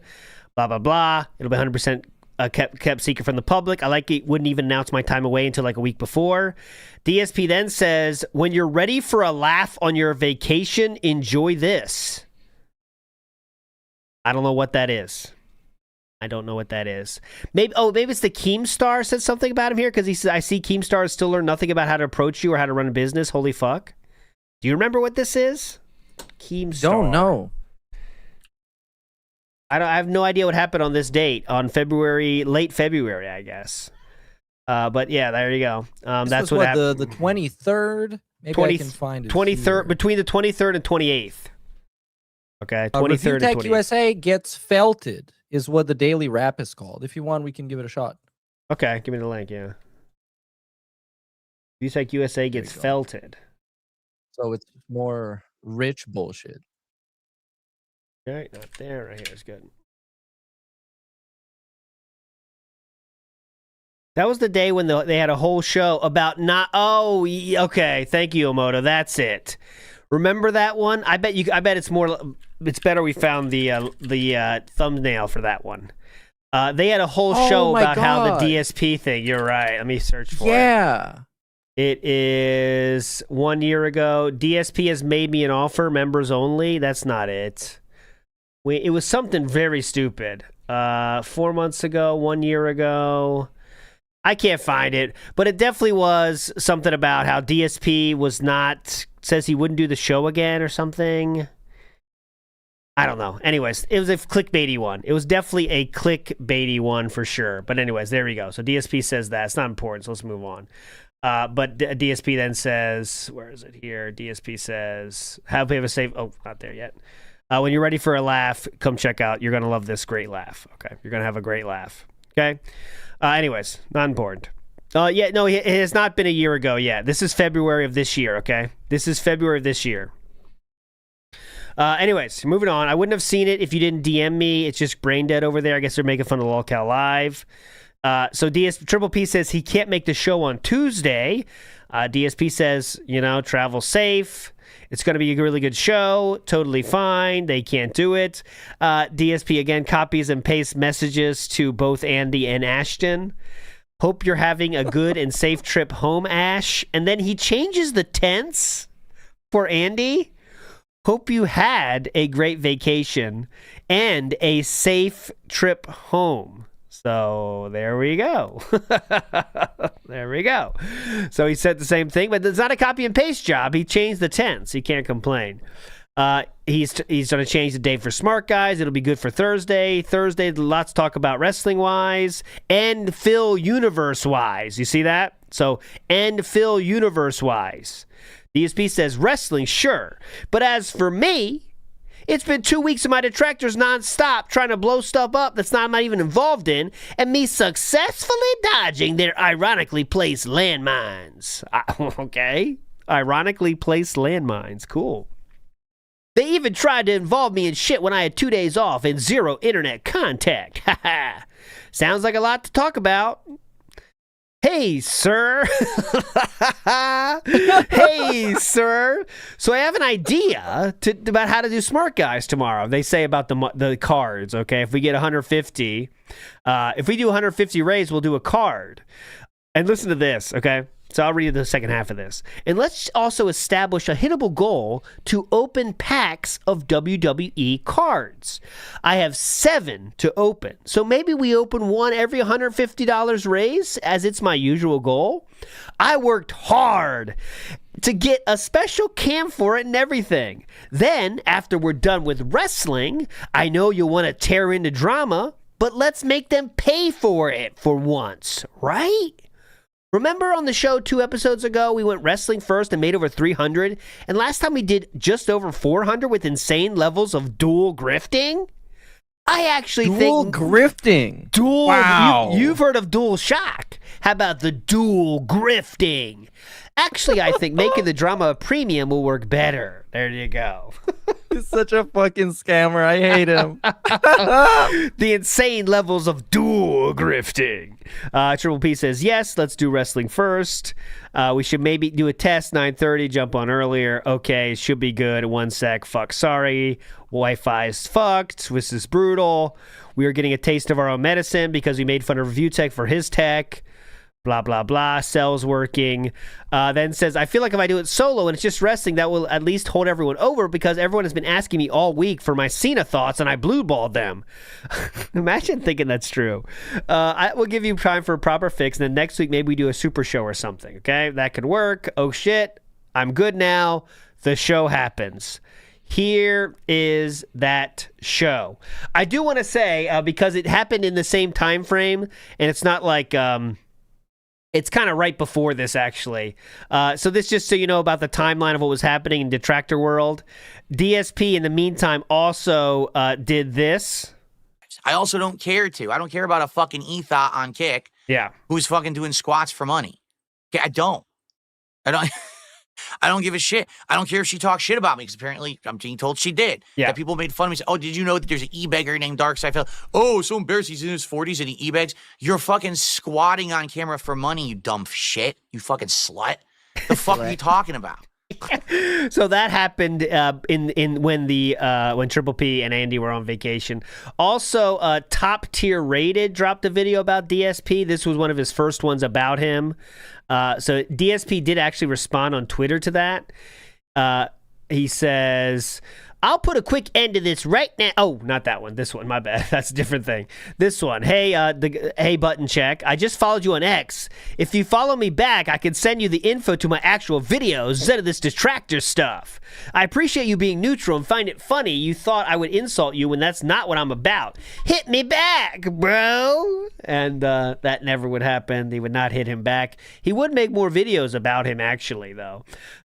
Blah blah blah. It'll be 100% kept secret from the public. I like it. Wouldn't even announce my time away until like a week before. DSP then says, when you're ready for a laugh on your vacation, enjoy this. I don't know what that is. I don't know what that is. Maybe it's the Keemstar said something about him here, because he says, I see Keemstar still learn nothing about how to approach you or how to run a business. Holy fuck. Do you remember what this is? Keemstar. Don't know. I have no idea what happened on this date, on late February, I guess. But yeah, there you go. That's what happened. The 23rd? Maybe I can find it. 23rd, between the 23rd and 28th. Okay, 23rd and 28th. USA gets felted, is what the daily wrap is called. If you want, we can give it a shot. Okay, give me the link, yeah. Viewtech USA gets felted. So it's more rich bullshit. Okay, not there. Right here is good. That was the day when they had a whole show about not... Oh, okay. Thank you, Omoto. That's it. Remember that one? I bet it's more... It's better we found the thumbnail for that one. They had a whole show about how the DSP thing... You're right. Let me search for it. Yeah. It is 1 year ago. DSP has made me an offer. Members only. That's not it. It was something very stupid. 4 months ago, 1 year ago. I can't find it, but it definitely was something about how DSP says he wouldn't do the show again or something. I don't know. Anyways, it was a clickbaity one. It was definitely a clickbaity one for sure. But anyways, there we go. So DSP says that. It's not important, so let's move on. But DSP then says, where is it here? DSP says, have a safe... Oh, not there yet. When you're ready for a laugh, come check out. You're going to love this great laugh. Okay. You're going to have a great laugh. Okay. Anyways, not important. It has not been a year ago yet. This is February of this year. Okay. This is February of this year. Anyways, moving on. I wouldn't have seen it if you didn't DM me. It's just brain dead over there. I guess they're making fun of LolCal Live. So Triple P says he can't make the show on Tuesday. DSP says, travel safe. It's going to be a really good show. Totally fine. They can't do it. DSP again copies and pastes messages to both Andy and Ashton. Hope you're having a good and safe trip home, Ash. And then he changes the tense for Andy. Hope you had a great vacation and a safe trip home. So there we go. There we go. So he said the same thing, but it's not a copy and paste job. He changed the tense. He can't complain. He's going to change the date for Smart Guys. It'll be good for Thursday. Lots to talk about wrestling-wise and Phil universe-wise. You see that? So, and Phil universe-wise. DSP says, wrestling, sure. But as for me... It's been 2 weeks of my detractors nonstop trying to blow stuff up I'm not even involved in, and me successfully dodging their ironically placed landmines. Okay. Ironically placed landmines. Cool. They even tried to involve me in shit when I had 2 days off and zero internet contact. Sounds like a lot to talk about. Hey, sir. Hey, sir. So I have an idea about how to do Smart Guys tomorrow. They say about the cards, okay? If we get 150, if we do 150 raids, we'll do a card. And listen to this, okay? So I'll read you the second half of this. And let's also establish a hittable goal to open packs of WWE cards. I have 7 to open. So maybe we open one every $150 raise, as it's my usual goal. I worked hard to get a special cam for it and everything. Then, after we're done with wrestling, I know you'll want to tear into drama, but let's make them pay for it for once, right? Remember on the show 2 episodes ago, we went wrestling first and made over 300? And last time we did just over 400 with insane levels of dual grifting? I actually think... grifting? Dual... Wow. You've heard of dual shock. How about the dual grifting? Actually, I think making the drama a premium will work better. There you go. He's such a fucking scammer. I hate him. The insane levels of dual grifting. Triple P says, yes, let's do wrestling first. We should maybe do a test, 9:30, jump on earlier. Okay, should be good. 1 sec. Fuck, sorry. Wi-Fi's fucked. This is brutal. We are getting a taste of our own medicine because we made fun of Review Tech for his tech. Blah, blah, blah. Cell's working. Then says, I feel like if I do it solo and it's just wrestling, that will at least hold everyone over because everyone has been asking me all week for my Cena thoughts and I blue-balled them. Imagine thinking that's true. I will give you time for a proper fix and then next week maybe we do a super show or something, okay? That could work. Oh, shit. I'm good now. The show happens. Here is that show. I do want to say, because it happened in the same time frame and it's not like... It's kind of right before this, actually. So this just so you know about the timeline of what was happening in Detractor World. DSP, in the meantime, also did this. I also don't care to. I don't care about a fucking ethot on Kick. Yeah. Who's fucking doing squats for money. Okay, I don't. I don't give a shit. I don't care if she talks shit about me because apparently I'm being told she did. Yeah. That people made fun of me. Say, oh, did you know that there's an e-beggar named Darksydephil? Oh, so embarrassed. He's in his 40s and he e-begs. You're fucking squatting on camera for money, you dumb shit. You fucking slut. The fuck are you talking about? So that happened when Triple P and Andy were on vacation. Also, Top Tier Rated dropped a video about DSP. This was one of his first ones about him. So DSP did actually respond on Twitter to that. He says, I'll put a quick end to this right now. Oh, not that one. This one. My bad. That's a different thing. This one. Hey, hey, button check. I just followed you on X. If you follow me back, I can send you the info to my actual videos instead of this detractor stuff. I appreciate you being neutral and find it funny you thought I would insult you when that's not what I'm about. Hit me back, bro. And that never would happen. They would not hit him back. He would make more videos about him, actually, though.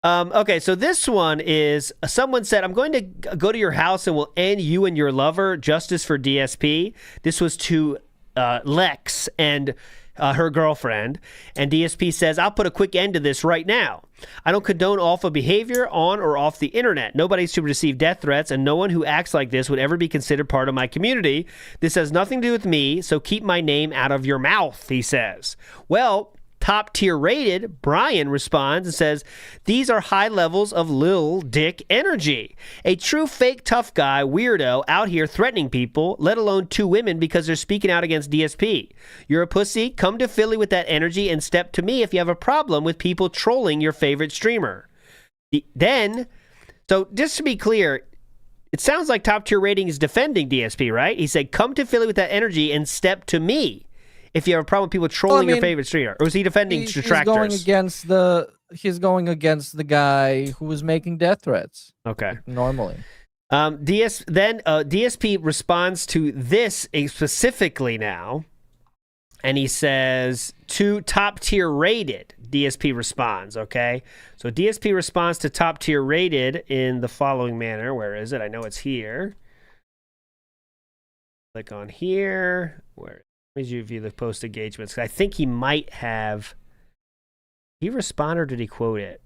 Okay, so this one is, someone said, I'm going to go to your house and will end you and your lover, justice for DSP. This was to Lex and her girlfriend. And DSP says, I'll put a quick end to this right now. I don't condone awful behavior on or off the internet. Nobody's to receive death threats, and no one who acts like this would ever be considered part of my community. This has nothing to do with me, so keep my name out of your mouth, he says. Well, Top Tier Rated, Brian responds and says, these are high levels of lil dick energy. A true fake tough guy weirdo out here threatening people, let alone 2 women because they're speaking out against DSP. You're a pussy. Come to Philly with that energy and step to me if you have a problem with people trolling your favorite streamer. Then, so just to be clear, it sounds like Top Tier Rating is defending DSP, right? He said, come to Philly with that energy and step to me if you have a problem with people trolling your favorite streamer. Or is he defending detractors? He's going against the guy who was making death threats. Okay. Normally. DSP responds to this specifically now, and he says, to Top Tier Rated, DSP responds, okay? So DSP responds to Top Tier Rated in the following manner. Where is it? I know it's here. Click on here. Where? Let me view the post engagements. I think he might have. He responded or did he quote it?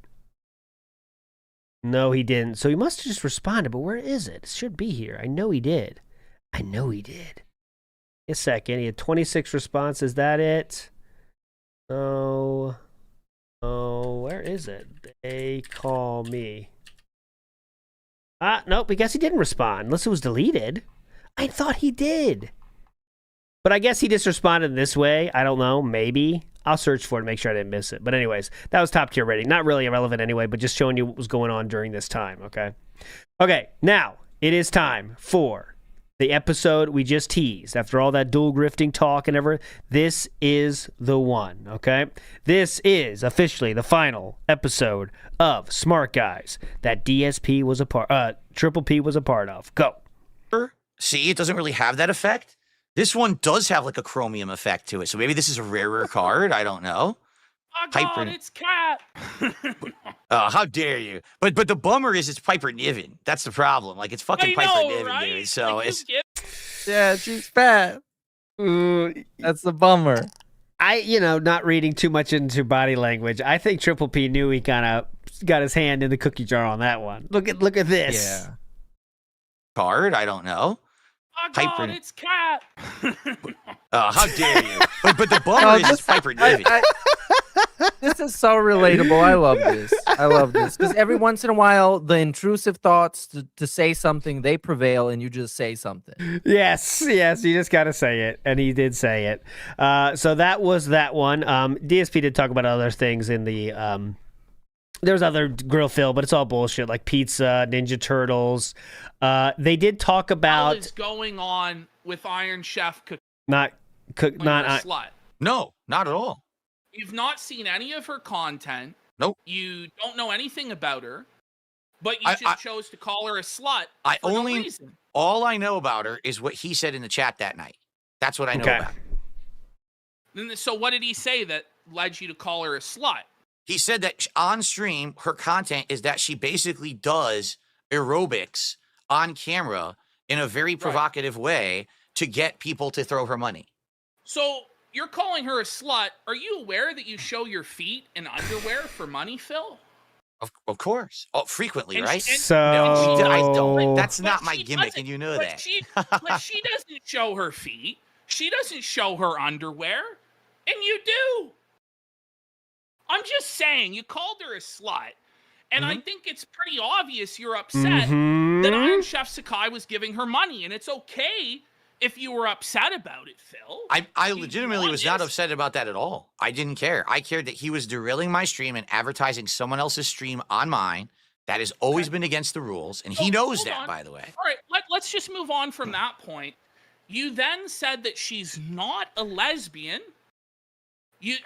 No, he didn't. So he must have just responded, but where is it? It should be here. I know he did. A second. He had 26 responses. Is that it? Oh, where is it? They call me. Nope, I guess he didn't respond. Unless it was deleted. I thought he did. But I guess he just responded this way. I don't know. Maybe. I'll search for it to make sure I didn't miss it. But anyways, that was Top Tier Rating. Not really irrelevant anyway, but just showing you what was going on during this time, okay? Okay, now it is time for the episode we just teased. After all that dual grifting talk and everything, this is the one, okay? This is officially the final episode of Smart Guys that DSP was a part, Triple P was a part of. Go. See, it doesn't really have that effect. This one does have like a chromium effect to it. So maybe this is a rarer card. I don't know. Oh God, it's Cat. How dare you? But the bummer is it's Piper Niven. That's the problem. Like it's fucking Piper Niven, right? dude. So like, it's Yeah, she's fat. That's the bummer. Not reading too much into body language. I think Triple P knew he kind of got his hand in the cookie jar on that one. Look at this. Yeah. card. I don't know. Oh God, it's Cat. How dare you? But the bummer is it's Piper Niven. This is so relatable. I love this. Because every once in a while, the intrusive thoughts to say something, they prevail, and you just say something. Yes. You just got to say it, and he did say it. So that was that one. DSP did talk about other things in the. There's other grill fill, but it's all bullshit, like pizza, Ninja Turtles. They did talk about. What is going on with Iron Chef? Not slut. No, not at all. You've not seen any of her content. Nope. You don't know anything about her, but you chose to call her a slut. No reason. All I know about her is what he said in the chat that night. That's what I know about her. So what did he say that led you to call her a slut? He said that on stream, her content is that she basically does aerobics on camera in a very provocative way to get people to throw her money. So you're calling her a slut. Are you aware that you show your feet in underwear for money, Phil? Of course. Oh, frequently, right? So I don't. That's not my gimmick, and you know that. But she doesn't show her feet. She doesn't show her underwear. And you do. I'm just saying, you called her a slut. And I think it's pretty obvious you're upset that Iron Chef Sakai was giving her money. And it's okay if you were upset about it, Phil. I legitimately was not upset about that at all. I didn't care. I cared that he was derailing my stream and advertising someone else's stream on mine. That has always been against the rules, and he knows that, by the way. All right, let's just move on from that point. You then said that she's not a lesbian. You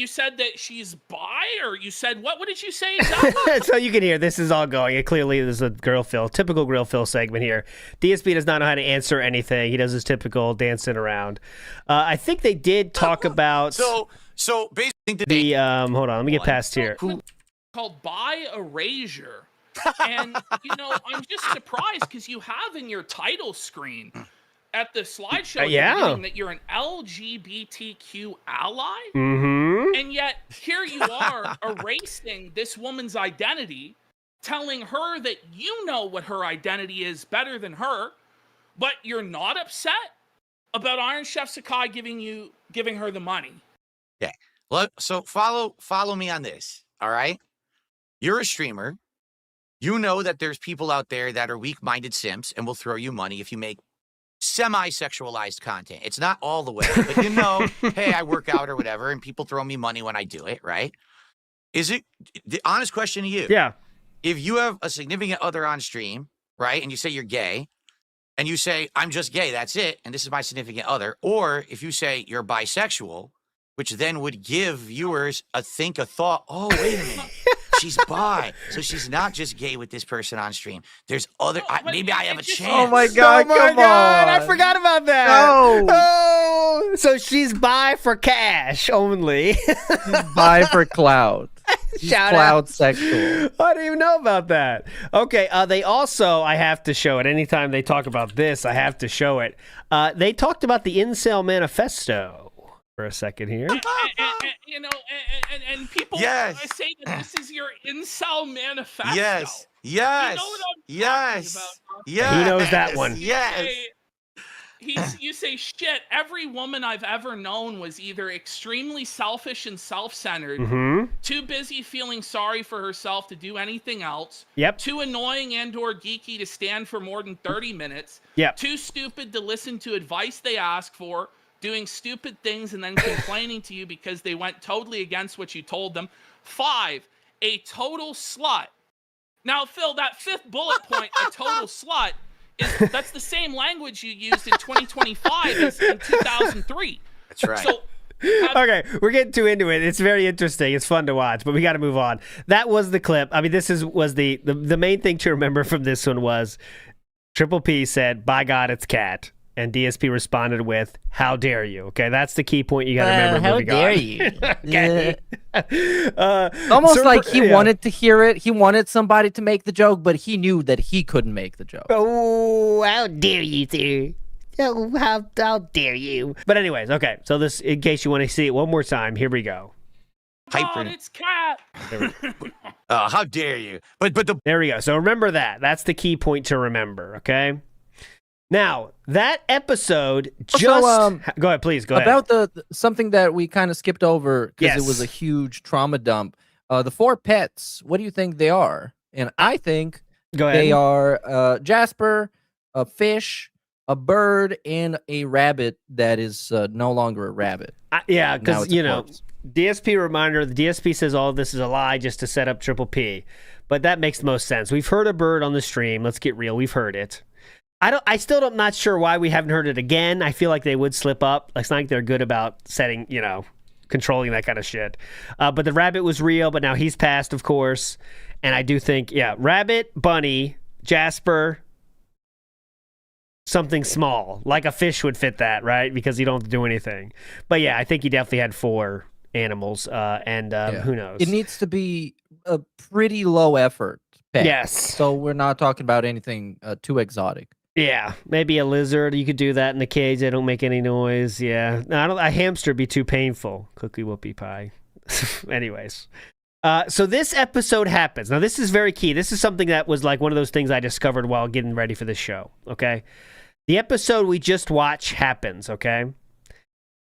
said that she's bi, or you said what? What did you say exactly? So you can hear this is all going. It clearly is a typical grill fill segment here. DSP does not know how to answer anything. He does his typical dancing around. I think they did talk about. So basically the hold on, let me get past here. Called bi erasure, and I'm just surprised because you have in your title screen at the slideshow that you're an LGBTQ ally, and yet here you are erasing this woman's identity, telling her that you know what her identity is better than her, but you're not upset about Iron Chef Sakai giving her the money. Yeah. So follow me on this. All right. You're a streamer. You know that there's people out there that are weak-minded simps and will throw you money if you make semi-sexualized content. It's not all the way, but hey, I work out or whatever, and people throw me money when I do it, right? Is it the honest question to you? Yeah. If you have a significant other on stream, right, and you say you're gay, and you say, I'm just gay, that's it, and this is my significant other, or if you say you're bisexual, which then would give viewers a thought, oh, wait a minute. She's bi, so she's not just gay with this person on stream. There's other. Maybe I have a chance. Oh my god! Come on! I forgot about that. No. Oh, so she's bi for cash only. Bi for clout. She's clout sexual. I didn't even know about that. Okay. They also, I have to show it. Anytime they talk about this, I have to show it. They talked about the Incel Manifesto for a second here. And people say that this is your incel manifesto. Yes. You know what I'm talking about, He knows that one. Yes. You say, shit, every woman I've ever known was either extremely selfish and self-centered, too busy feeling sorry for herself to do anything else, too annoying and or geeky to stand for more than 30 minutes, too stupid to listen to advice they ask for, doing stupid things and then complaining to you because they went totally against what you told them. 5, a total slut. Now, Phil, that 5th bullet point, a total slut, that's the same language you used in 2025 as in 2003. That's right. So, okay, we're getting too into it. It's very interesting. It's fun to watch, but we got to move on. That was the clip. I mean, this was the main thing to remember from this one was Triple P said, "By God, it's Cat." And DSP responded with, "How dare you?" Okay, that's the key point you got to remember. How dare you? Okay. Almost like he wanted to hear it. He wanted somebody to make the joke, but he knew that he couldn't make the joke. Oh, how dare you, sir? Oh, how dare you? But anyways, okay. So this, in case you want to see it one more time, here we go. God, it's cat. How dare you? But There we go. So remember that. That's the key point to remember. Okay. Now that episode just go ahead, please go ahead. About the something that we kind of skipped over because Yes. it was a huge trauma dump. The 4 pets. What do you think they are? And I think Go ahead. they are Jasper, a fish, a bird, and a rabbit that is no longer a rabbit. Yeah, Now because it's a corpse. DSP reminder. The DSP says all of this is a lie just to set up Triple P, but that makes the most sense. We've heard a bird on the stream. Let's get real. We've heard it. I still don't, not sure why we haven't heard it again. I feel like they would slip up. It's not like they're good about setting, controlling that kind of shit. But the rabbit was real, but now he's passed, of course. And I do think, rabbit, bunny, Jasper, something small, like a fish would fit that, right? Because you don't have to do anything. But yeah, I think he definitely had 4 animals, and who knows? It needs to be a pretty low effort pet. Yes. So we're not talking about anything too exotic. Yeah, maybe a lizard. You could do that in the cage. They don't make any noise. Yeah, no, a hamster would be too painful. Cookie whoopie pie. Anyways, so this episode happens. Now this is very key. This is something that was like one of those things I discovered while getting ready for this show. Okay, the episode we just watched happens. Okay,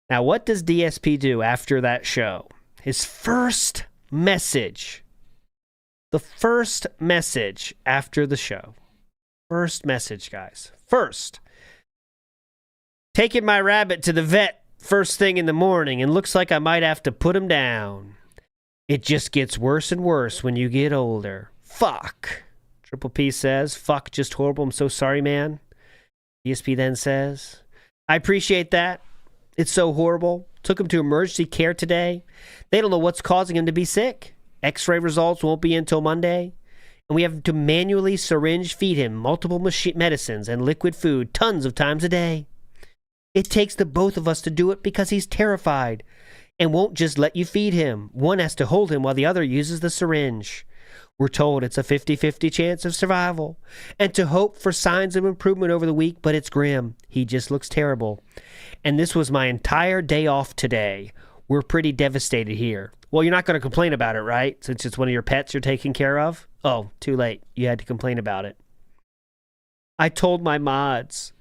now what does DSP do after that show? His first message. The first message after the show. First message, guys. First. Taking my rabbit to the vet first thing in the morning and looks like I might have to put him down. It just gets worse and worse when you get older. Fuck. Triple P says, fuck, just horrible. I'm so sorry, man. DSP then says, I appreciate that. It's so horrible. Took him to emergency care today. They don't know what's causing him to be sick. X-ray results won't be until Monday. And we have to manually syringe feed him multiple medicines and liquid food tons of times a day. It takes the both of us to do it because he's terrified and won't just let you feed him. One has to hold him while the other uses the syringe. We're told it's a 50-50 chance of survival and to hope for signs of improvement over the week, but it's grim. He just looks terrible. And this was my entire day off today. We're pretty devastated here. Well, you're not going to complain about it, right? Since it's one of your pets you're taking care of? Oh, too late. You had to complain about it. I told my mods.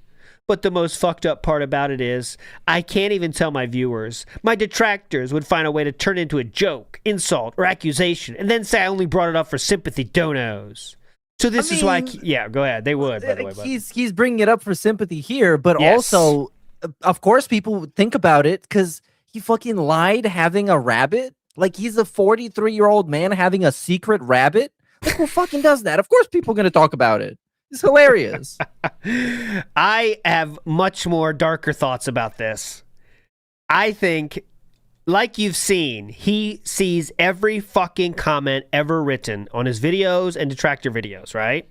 But the most fucked up part about it is, I can't even tell my viewers. My detractors would find a way to turn it into a joke, insult, or accusation, and then say I only brought it up for sympathy donos. So this is why... Yeah, go ahead. They would, by the way. But... He's bringing it up for sympathy here, but Yes. also, of course, people would think about it because he fucking lied having a rabbit. Like, he's a 43-year-old man having a secret rabbit. Like, who fucking does that? Of course people are going to talk about it. It's hilarious. I have much more darker thoughts about this. I think, like you've seen, he sees every fucking comment ever written on his videos and detractor videos, right?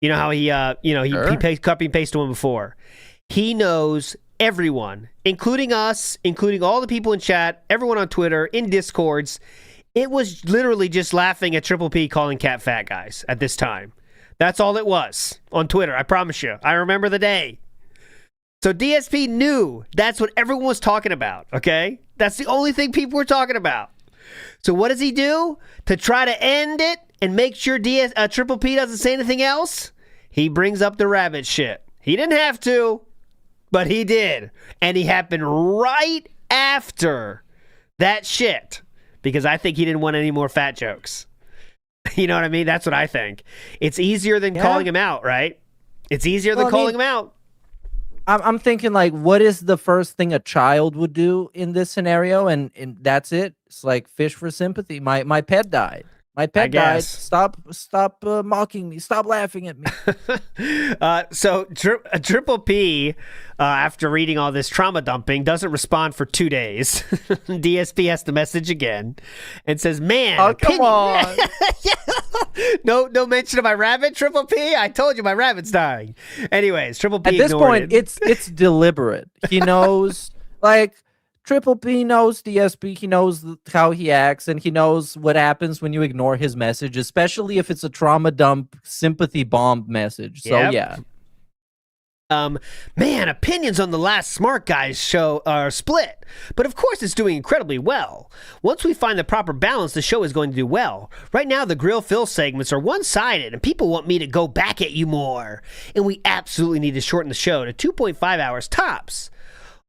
You know how he copy and pasted one before. He knows everyone, including us, including all the people in chat, everyone on Twitter, in Discords. It was literally just laughing at Triple P calling Cat fat, guys, at this time. That's all it was on Twitter, I promise you. I remember the day. So DSP knew that's what everyone was talking about, okay? That's the only thing people were talking about. So what does he do? To try to end it and make sure Triple P doesn't say anything else, he brings up the rabbit shit. He didn't have to, but he did. And he happened right after that shit because I think he didn't want any more fat jokes. You know what I mean? That's what I think. It's easier than calling him out, right? It's easier than calling him out. I'm thinking, like, what is the first thing a child would do in this scenario? And that's it. It's like fish for sympathy. My pet died. My pet died. Stop mocking me. Stop laughing at me. So Triple P, after reading all this trauma dumping, doesn't respond for 2 days. DSP has to message again and says, "Man, oh come on." No mention of my rabbit, Triple P. I told you my rabbit's dying. Anyways, Triple P. At this point, it's deliberate. He knows, like. Triple P knows DSP, he knows how he acts, and he knows what happens when you ignore his message, especially if it's a trauma dump, sympathy bomb message. So, yeah. Man, opinions on the last Smart Guys show are split, but of course it's doing incredibly well. Once we find the proper balance, the show is going to do well. Right now, the Grill Phil segments are one-sided, and people want me to go back at you more. And we absolutely need to shorten the show to 2.5 hours tops.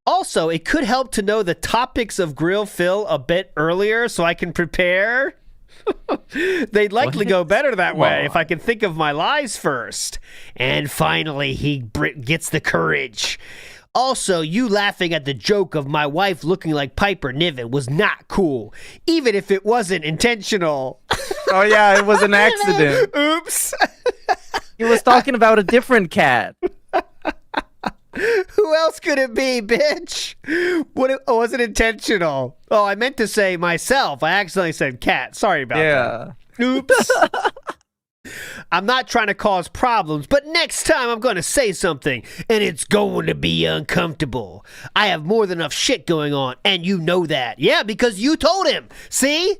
Also, it could help to know the topics of Grill Phil a bit earlier so I can prepare. They'd likely go better that way if I can think of my lies first. And finally, he gets the courage. Also, you laughing at the joke of my wife looking like Piper Niven was not cool, even if it wasn't intentional. Oh, yeah, it was an accident. Oops. He was talking about a different cat. Who else could it be, bitch? It wasn't intentional. Oh, I meant to say myself. I accidentally said cat. Sorry about that. Oops. I'm not trying to cause problems, but next time I'm going to say something, and it's going to be uncomfortable. I have more than enough shit going on, and you know that. Yeah, because you told him. See?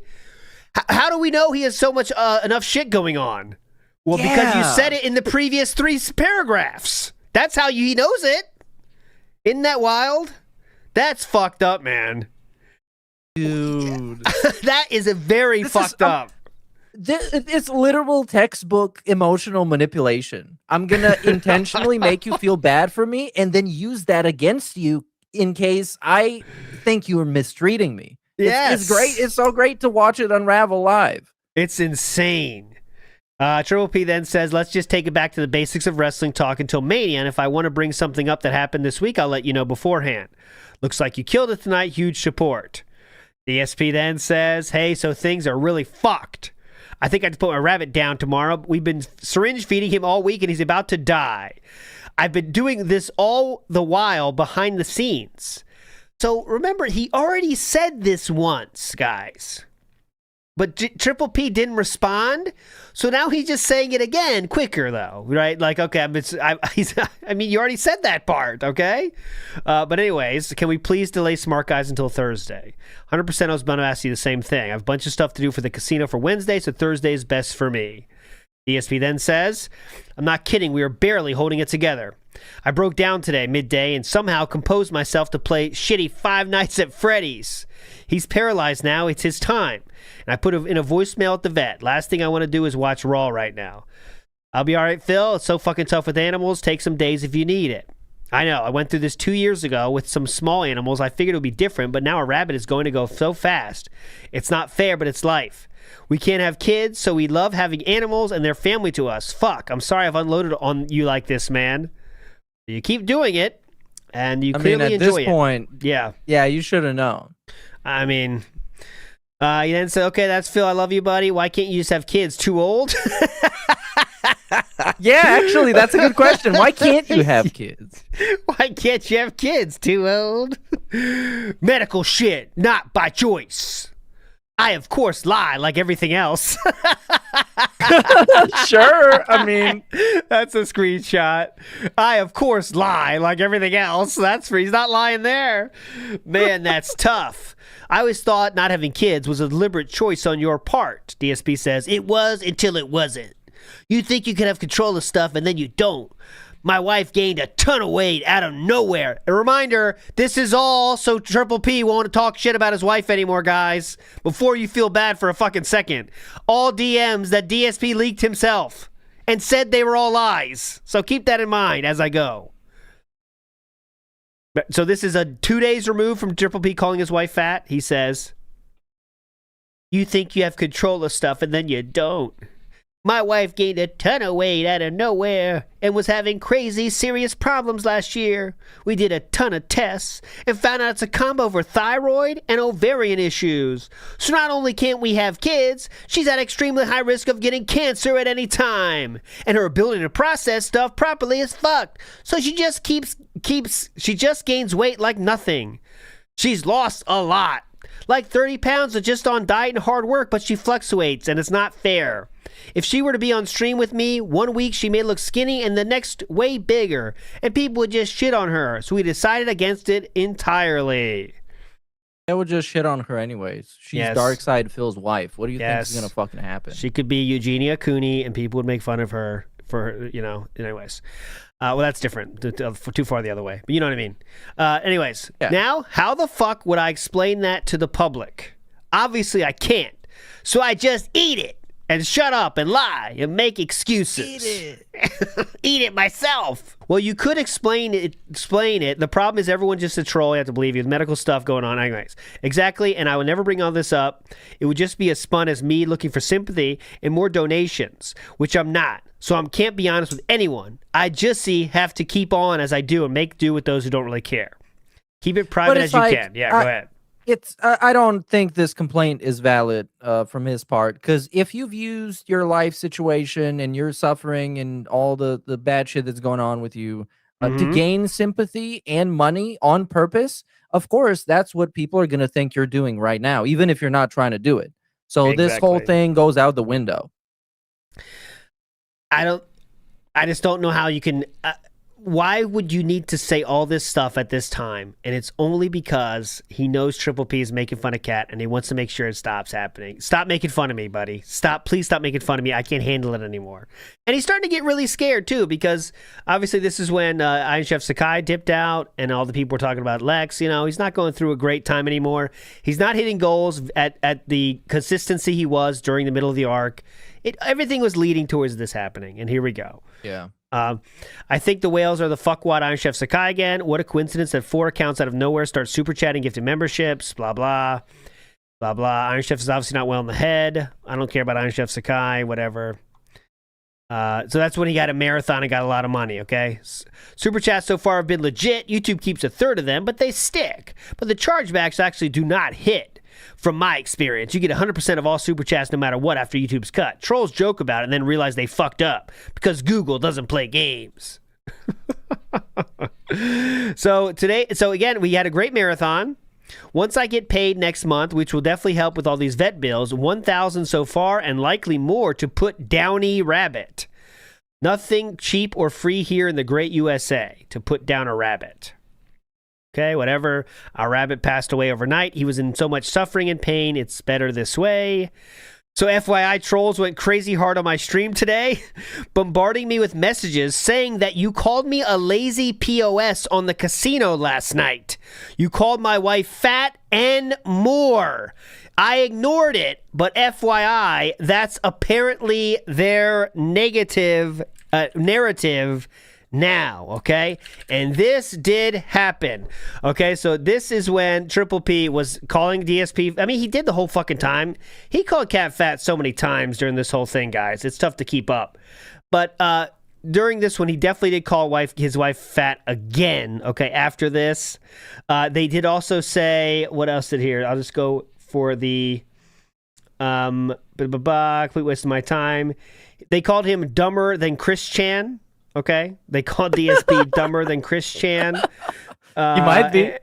How do we know he has so much enough shit going on? Well, because you said it in the previous 3 paragraphs. That's how he knows it. Isn't that wild? That's fucked up, man. Dude. That is a very fucked up. It's literal textbook emotional manipulation. I'm going to intentionally make you feel bad for me and then use that against you in case I think you are mistreating me. Yes. It's great. It's so great to watch it unravel live. It's insane. Triple P then says, let's just take it back to the basics of wrestling talk until Mania, and if I want to bring something up that happened this week, I'll let you know beforehand. Looks like you killed it tonight. Huge support. DSP then says, hey, so things are really fucked. I think I have to put my rabbit down tomorrow. We've been syringe feeding him all week, and he's about to die. I've been doing this all the while behind the scenes. So remember, he already said this once, guys. But Triple P didn't respond, so now he's just saying it again, quicker though, right? Like, okay, I mean, you already said that part, okay? But anyways, can we please delay Smart Guys until Thursday? 100% I was going to ask you the same thing. I have a bunch of stuff to do for the casino for Wednesday, so Thursday is best for me. DSP then says, I'm not kidding, we are barely holding it together. I broke down today, midday, and somehow composed myself to play shitty Five Nights at Freddy's. He's paralyzed now, it's his time. And I put in a voicemail at the vet. Last thing I want to do is watch Raw right now. I'll be all right, Phil. It's so fucking tough with animals. Take some days if you need it. I know. I went through this 2 years ago with some small animals. I figured it would be different, but now a rabbit is going to go so fast. It's not fair, but it's life. We can't have kids, so we love having animals and they're family to us. Fuck. I'm sorry I've unloaded on you like this, man. You keep doing it, and you clearly enjoy it. At this point, yeah, you should have known. I mean, you then say, okay, that's Phil. I love you, buddy. Why can't you just have kids? Too old? Yeah, actually, that's a good question. Why can't you have kids? Why can't you have kids? Too old? Medical shit, not by choice. I, of course, lie like everything else. Sure. I mean, that's a screenshot. I, of course, lie like everything else. He's not lying there. Man, that's tough. I always thought not having kids was a deliberate choice on your part. DSP says, it was until it wasn't. You think you can have control of stuff and then you don't. My wife gained a ton of weight out of nowhere. A reminder, this is all so Triple P won't talk shit about his wife anymore, guys. Before you feel bad for a fucking second. All DMs that DSP leaked himself and said they were all lies. So keep that in mind as I go. So this is a 2 days removed from Triple P calling his wife fat. He says, you think you have control of stuff and then you don't. My wife gained a ton of weight out of nowhere and was having crazy, serious problems last year. We did a ton of tests and found out it's a combo for thyroid and ovarian issues. So not only can't we have kids, she's at extremely high risk of getting cancer at any time. And her ability to process stuff properly is fucked. So she just she just gains weight like nothing. She's lost a lot. Like 30 pounds just on diet and hard work, but she fluctuates and it's not fair. If she were to be on stream with me, 1 week she may look skinny and the next way bigger, and people would just shit on her. So we decided against it entirely. They would just shit on her anyways. She's Darksydephil's wife. What do you think is going to fucking happen? She could be Eugenia Cooney and people would make fun of her for, anyways. Well, that's different. Too far the other way. But you know what I mean. Anyways, Now, how the fuck would I explain that to the public? Obviously, I can't. So I just eat it and shut up and lie and make excuses. Eat it. Eat it myself. Well, you could explain it. The problem is everyone's just a troll. You have to believe you. There's medical stuff going on. Anyways, exactly. And I would never bring all this up. It would just be as spun as me looking for sympathy and more donations, which I'm not. So I can't be honest with anyone. I just have to keep on as I do and make do with those who don't really care. Keep it private as you can. Yeah, go ahead. I don't think this complaint is valid from his part, because if you've used your life situation and you're suffering and all the bad shit that's going on with you to gain sympathy and money on purpose, of course, that's what people are going to think you're doing right now, even if you're not trying to do it. So this whole thing goes out the window. I just don't know how you can... why would you need to say all this stuff at this time? And it's only because he knows Triple P is making fun of Cat and he wants to make sure it stops happening. Stop making fun of me, buddy. Please stop making fun of me. I can't handle it anymore. And he's starting to get really scared too, because obviously this is when Iron Chef Sakai dipped out and all the people were talking about Lex. He's not going through a great time anymore. He's not hitting goals at the consistency he was during the middle of the arc. Everything was leading towards this happening, and here we go. Yeah. I think the whales are the fuckwad Iron Chef Sakai again. What a coincidence that 4 accounts out of nowhere start super chatting, gifting memberships, blah, blah, blah, blah. Iron Chef is obviously not well in the head. I don't care about Iron Chef Sakai, whatever. So that's when he got a marathon and got a lot of money, okay? Super chats so far have been legit. YouTube keeps a third of them, but they stick. But the chargebacks actually do not hit. From my experience, you get 100% of all super chats no matter what after YouTube's cut. Trolls joke about it and then realize they fucked up because Google doesn't play games. So again, we had a great marathon. Once I get paid next month, which will definitely help with all these vet bills, 1,000 so far and likely more to put Downy Rabbit. Nothing cheap or free here in the great USA to put down a rabbit. Okay, whatever. Our rabbit passed away overnight. He was in so much suffering and pain. It's better this way. So FYI, trolls went crazy hard on my stream today, bombarding me with messages saying that you called me a lazy POS on the casino last night. You called my wife fat and more. I ignored it, but FYI, that's apparently their negative narrative now, okay? And this did happen. Okay, so this is when Triple P was calling DSP. I mean, he did the whole fucking time. He called Cat fat so many times during this whole thing, guys. It's tough to keep up. But during this one, he definitely did call his wife fat again, okay, after this. They did also say, what else did here? I'll just go for the complete waste of my time. They called him dumber than Chris Chan. Okay, they called DSP dumber than Chris Chan. He might be.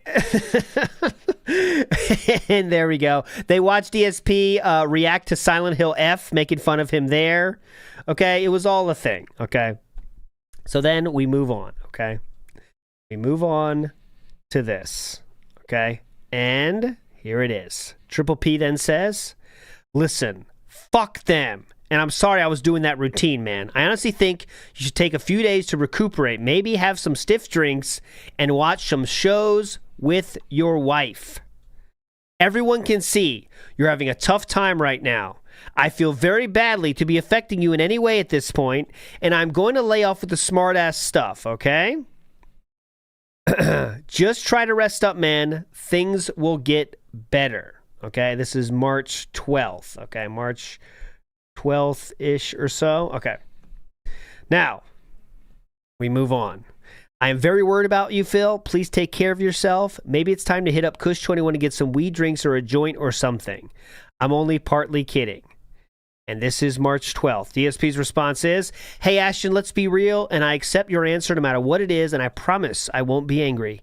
And there we go. They watched DSP react to Silent Hill F, making fun of him there. Okay, it was all a thing. Okay, so then we move on. Okay, we move on to this. Okay, and here it is. Triple P then says, "Listen, fuck them. And I'm sorry I was doing that routine, man. I honestly think you should take a few days to recuperate. Maybe have some stiff drinks and watch some shows with your wife. Everyone can see you're having a tough time right now. I feel very badly to be affecting you in any way at this point, and I'm going to lay off with the smart-ass stuff, okay? Just try to rest up, man. Things will get better, okay? This is March 12th, okay? March 12th-ish or so. Okay. Now, we move on. I am very worried about you, Phil. Please take care of yourself. Maybe it's time to hit up Kush 21 to get some weed drinks or a joint or something. I'm only partly kidding. And this is March 12th. DSP's response is, hey, Ashton, let's be real, and I accept your answer no matter what it is, and I promise I won't be angry.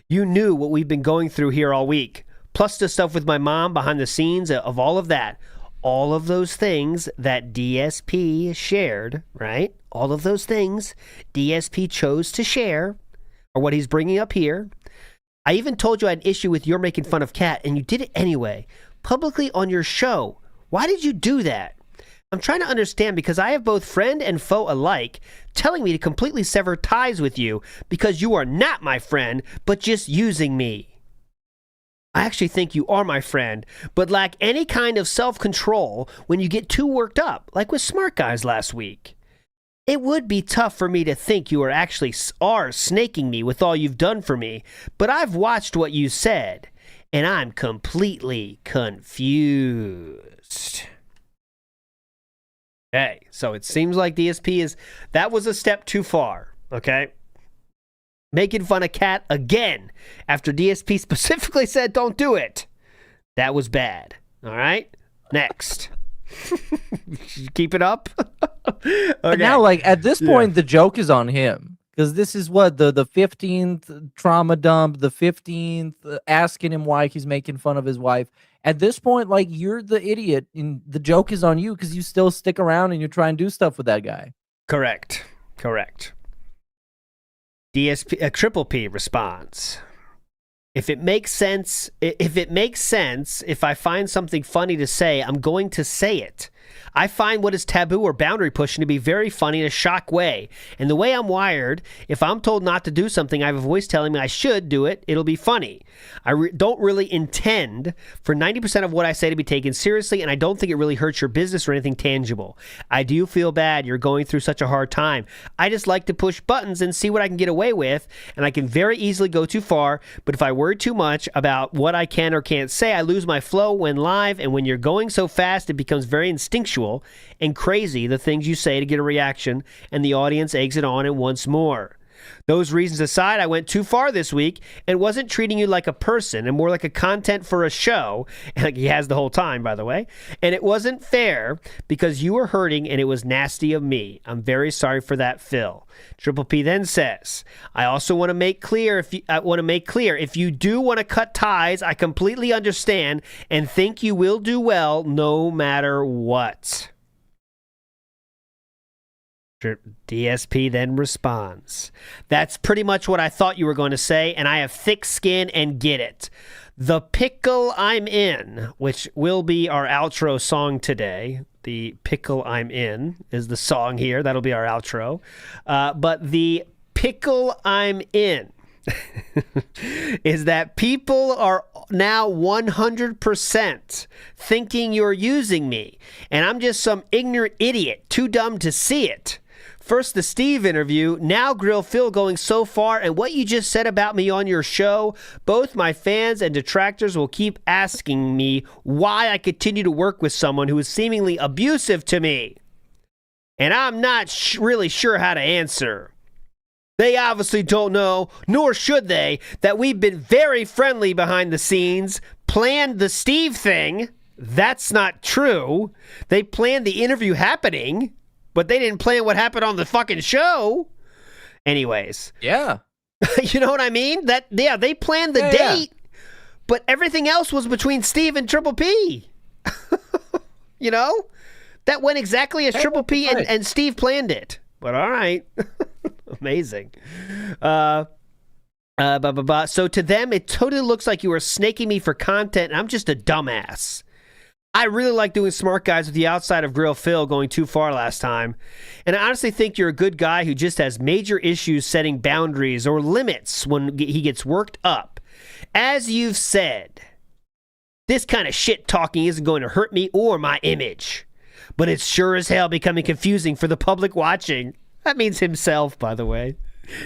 You knew what we've been going through here all week, plus the stuff with my mom behind the scenes of all of that. All of those things that DSP shared, right? All of those things DSP chose to share are what he's bringing up here. I even told you I had an issue with your making fun of Kat, and you did it anyway, publicly on your show. Why did you do that? I'm trying to understand because I have both friend and foe alike telling me to completely sever ties with you because you are not my friend, but just using me. I actually think you are my friend, but lack any kind of self-control when you get too worked up, like with Smart Guys last week. It would be tough for me to think you are snaking me with all you've done for me, but I've watched what you said, and I'm completely confused. Okay, so it seems like that was a step too far, okay? Making fun of Kat again after DSP specifically said don't do it. That was bad, all right? Next. Keep it up. Okay. But now, like, at this point, the joke is on him. Because this is what, the 15th trauma dump, the 15th asking him why he's making fun of his wife. At this point, like, you're the idiot, and the joke is on you because you still stick around and you try and do stuff with that guy. Correct. Triple P responds. If it makes sense, if I find something funny to say, I'm going to say it. I find what is taboo or boundary pushing to be very funny in a shock way. And the way I'm wired, if I'm told not to do something, I have a voice telling me I should do it, it'll be funny. I don't really intend for 90% of what I say to be taken seriously, and I don't think it really hurts your business or anything tangible. I do feel bad you're going through such a hard time. I just like to push buttons and see what I can get away with, and I can very easily go too far, but if I worry too much about what I can or can't say, I lose my flow when live, and when you're going so fast, it becomes very instinctual and crazy, the things you say to get a reaction, and the audience eggs it on and wants more. Those reasons aside, I went too far this week and wasn't treating you like a person and more like a content for a show, like he has the whole time, by the way, and it wasn't fair because you were hurting and it was nasty of me. I'm very sorry for that, Phil. Triple P then says, I also want to make clear, if you do want to cut ties, I completely understand and think you will do well no matter what. DSP then responds, that's pretty much what I thought you were going to say, and I have thick skin and get it. The Pickle I'm In, which will be our outro song today. The Pickle I'm In is the song here. That'll be our outro. But the Pickle I'm In is that people are now 100% thinking you're using me, and I'm just some ignorant idiot, too dumb to see it. First, the Steve interview, now Grill Phil going so far, and what you just said about me on your show, both my fans and detractors will keep asking me why I continue to work with someone who is seemingly abusive to me. And I'm not really sure how to answer. They obviously don't know, nor should they, that we've been very friendly behind the scenes, planned the Steve thing. That's not true. They planned the interview happening, but they didn't plan what happened on the fucking show. Anyways. Yeah. You know what I mean? They planned the date, but everything else was between Steve and Triple P. You know? That went exactly as Triple P and Steve planned it. But all right. Amazing. So to them, it totally looks like you are snaking me for content, and I'm just a dumbass. I really like doing Smart Guys with the outside of Grill Phil going too far last time. And I honestly think you're a good guy who just has major issues setting boundaries or limits when he gets worked up. As you've said, this kind of shit talking isn't going to hurt me or my image. But it's sure as hell becoming confusing for the public watching. That means himself, by the way.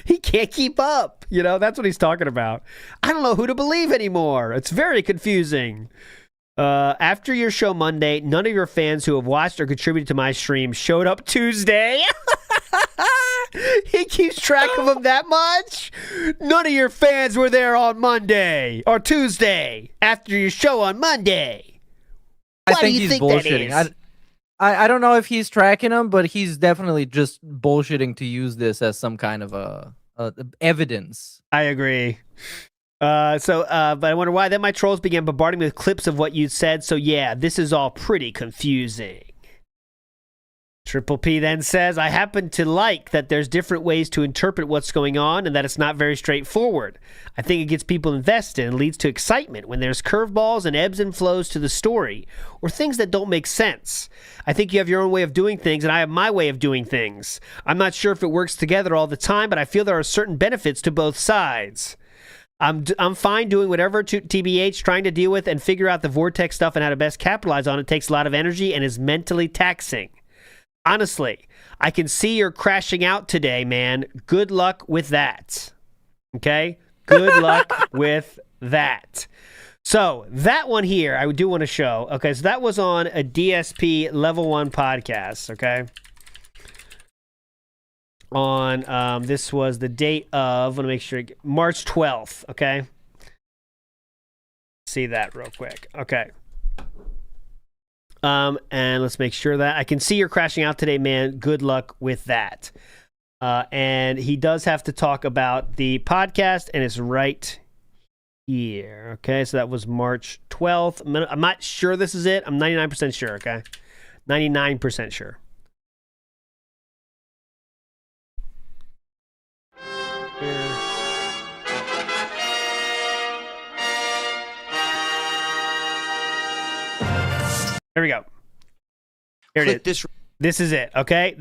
He can't keep up. You know, that's what he's talking about. I don't know who to believe anymore. It's very confusing. After your show Monday, none of your fans who have watched or contributed to my stream showed up Tuesday. He keeps track of them that much? None of your fans were there on Monday or Tuesday after your show on Monday. I think he's bullshitting. I don't know if he's tracking them, but he's definitely just bullshitting to use this as some kind of evidence. I agree. But I wonder why. Then my trolls began bombarding me with clips of what you said. So yeah, this is all pretty confusing. Triple P then says, I happen to like that there's different ways to interpret what's going on and that it's not very straightforward. I think it gets people invested and leads to excitement when there's curveballs and ebbs and flows to the story or things that don't make sense. I think you have your own way of doing things and I have my way of doing things. I'm not sure if it works together all the time, but I feel there are certain benefits to both sides. I'm fine doing whatever TBH trying to deal with and figure out the Vortex stuff and how to best capitalize on it takes a lot of energy and is mentally taxing. Honestly, I can see you're crashing out today, man. Good luck with that. Okay? Good luck with that. So, that one here, I do want to show. Okay, so that was on a DSP Level 1 podcast, okay? On, this was the date of, let me make sure, March 12th, okay? See that real quick. Okay. And let's make sure that I can see you're crashing out today, man. Good luck with that. And he does have to talk about the podcast, and it's right here. Okay, so that was March 12th. I'm not sure this is it. I'm 99% sure, okay? 99% sure. Here. There we go. Here it is. This is it, okay?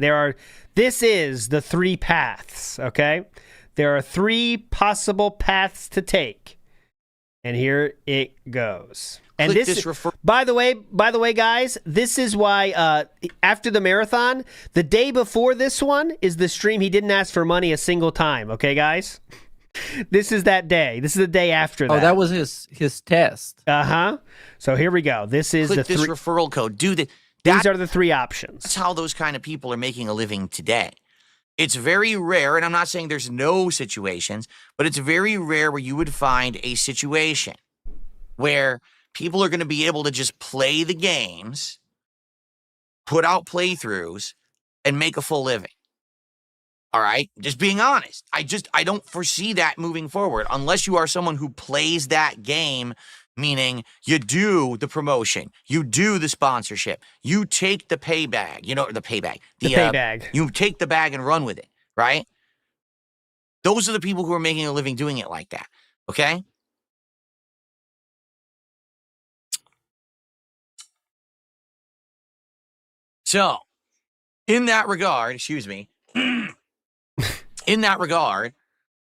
This is the three paths, okay? There are three possible paths to take. And here it goes. And by the way, guys, this is why after the marathon, the day before this one is the stream he didn't ask for money a single time, okay, guys? This is that day. This is the day after that. Oh, that was his test. Uh-huh. So here we go. This is Click this referral code. These are the three options. That's how those kind of people are making a living today. It's very rare, and I'm not saying there's no situations, but it's very rare where you would find a situation where people are going to be able to just play the games, put out playthroughs, and make a full living. All right? Just being honest. I don't foresee that moving forward unless you are someone who plays that game, meaning you do the promotion, you do the sponsorship, you take the pay bag, the pay bag. The pay bag. You take the bag and run with it, right? Those are the people who are making a living doing it like that, okay? So, in that regard,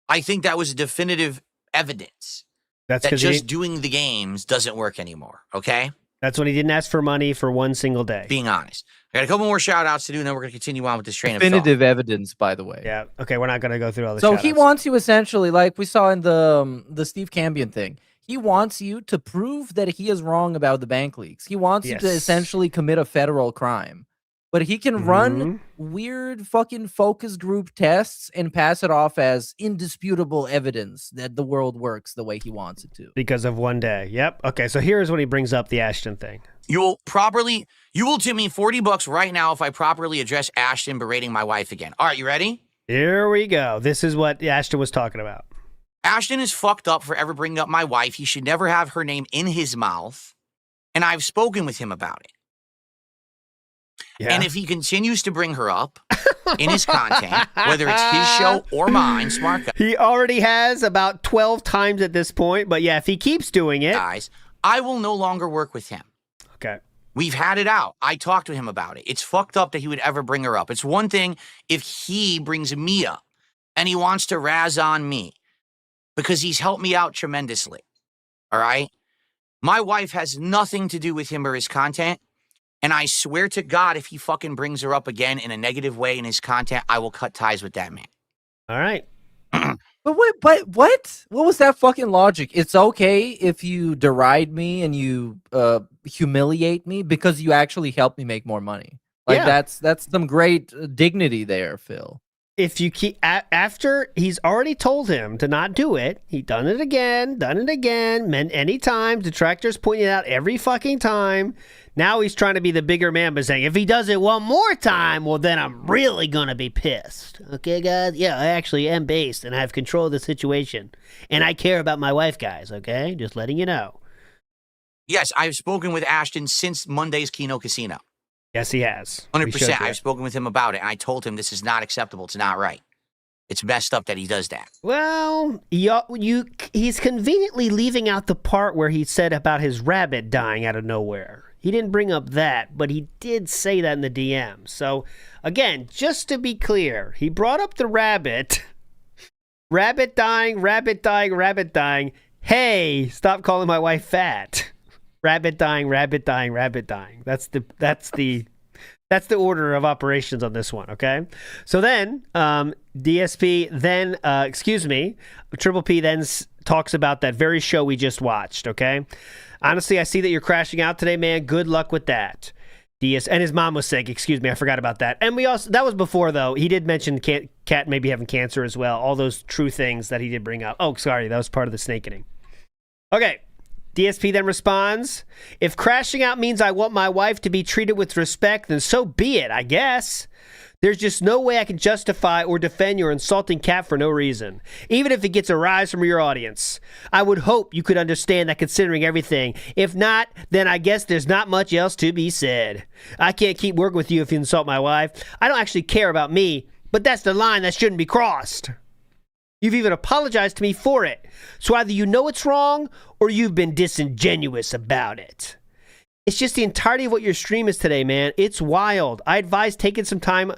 I think that was definitive evidence that just doing the games doesn't work anymore, okay? That's when he didn't ask for money for one single day. Being honest. I got a couple more shout-outs to do, and then we're going to continue on with this train of thought. Definitive evidence, by the way. Yeah, okay, we're not going to go through all the So shout-outs. he wants you essentially, like we saw in the Steve Cambian thing, he wants you to prove that he is wrong about the bank leaks. He wants you to essentially commit a federal crime. But he can run weird fucking focus group tests and pass it off as indisputable evidence that the world works the way he wants it to. Because of one day. Yep. Okay, so here's when he brings up the Ashton thing. You will tip me $40 right now if I properly address Ashton berating my wife again. All right, you ready? Here we go. This is what Ashton was talking about. Ashton is fucked up for ever bringing up my wife. He should never have her name in his mouth. And I've spoken with him about it. Yeah. And if he continues to bring her up in his content, whether it's his show or mine, smart guy. He already has about 12 times at this point, but yeah, if he keeps doing it. Guys, I will no longer work with him. Okay. We've had it out. I talked to him about it. It's fucked up that he would ever bring her up. It's one thing if he brings me up and he wants to razz on me because he's helped me out tremendously. All right? My wife has nothing to do with him or his content. And I swear to God, if he fucking brings her up again in a negative way in his content, I will cut ties with that man. All right. But wait, but what? What was that fucking logic? It's okay if you deride me and you humiliate me because you actually help me make more money. Like that's some great dignity there, Phil. If you keep after he's already told him to not do it, he done it again, many times. Detractors pointing out every fucking time. Now he's trying to be the bigger man, but saying if he does it one more time, well then I'm really gonna be pissed. Okay, guys? Yeah, I actually am based and I have control of the situation, and I care about my wife, guys. Okay, just letting you know. Yes, I've spoken with Ashton since Monday's Kino Casino. Yes, he has. 100%. I've spoken with him about it, and I told him this is not acceptable. It's not right. It's messed up that he does that. Well, he's conveniently leaving out the part where he said about his rabbit dying out of nowhere. He didn't bring up that, but he did say that in the DM. So, again, just to be clear, he brought up the rabbit. Rabbit dying, rabbit dying, rabbit dying. Hey, stop calling my wife fat. Rabbit dying, rabbit dying, rabbit dying. That's the order of operations on this one, okay? So then, DSP then, Triple P then talks about that very show we just watched, okay? Honestly, I see that you're crashing out today, man. Good luck with that. And his mom was sick, I forgot about that. And that was before, though. He did mention Cat maybe having cancer as well. All those true things that he did bring up. Oh, sorry, that was part of the snakening. Okay. DSP then responds, if crashing out means I want my wife to be treated with respect, then so be it, I guess. There's just no way I can justify or defend your insulting Cat for no reason, even if it gets a rise from your audience. I would hope you could understand that considering everything. If not, then I guess there's not much else to be said. I can't keep working with you if you insult my wife. I don't actually care about me, but that's the line that shouldn't be crossed. You've even apologized to me for it. So either you know it's wrong or you've been disingenuous about it. It's just the entirety of what your stream is today, man. It's wild. I advise taking some time,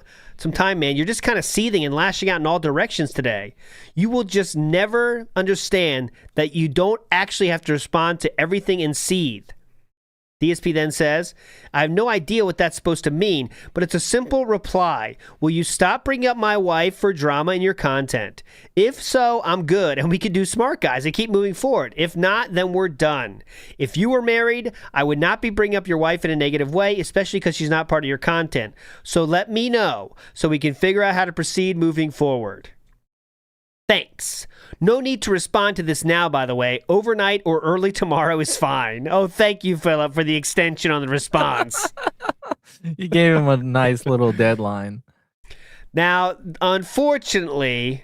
man. You're just kind of seething and lashing out in all directions today. You will just never understand that you don't actually have to respond to everything in seethe. DSP then says, I have no idea what that's supposed to mean, but it's a simple reply. Will you stop bringing up my wife for drama in your content? If so, I'm good, and we can do smart guys and keep moving forward. If not, then we're done. If you were married, I would not be bringing up your wife in a negative way, especially because she's not part of your content. So let me know so we can figure out how to proceed moving forward. Thanks. No need to respond to this now, by the way. Overnight or early tomorrow is fine. Oh, thank you, Philip, for the extension on the response. You gave him a nice little deadline. Now, unfortunately,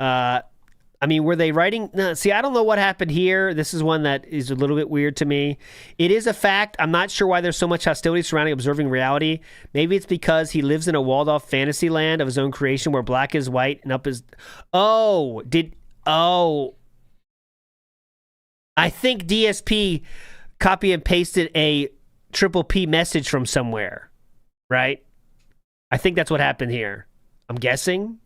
were they writing? No, see, I don't know what happened here. This is one that is a little bit weird to me. It is a fact. I'm not sure why there's so much hostility surrounding observing reality. Maybe it's because he lives in a walled-off fantasy land of his own creation where black is white and up is... I think DSP copy and pasted a Triple P message from somewhere, right? I think that's what happened here. I'm guessing.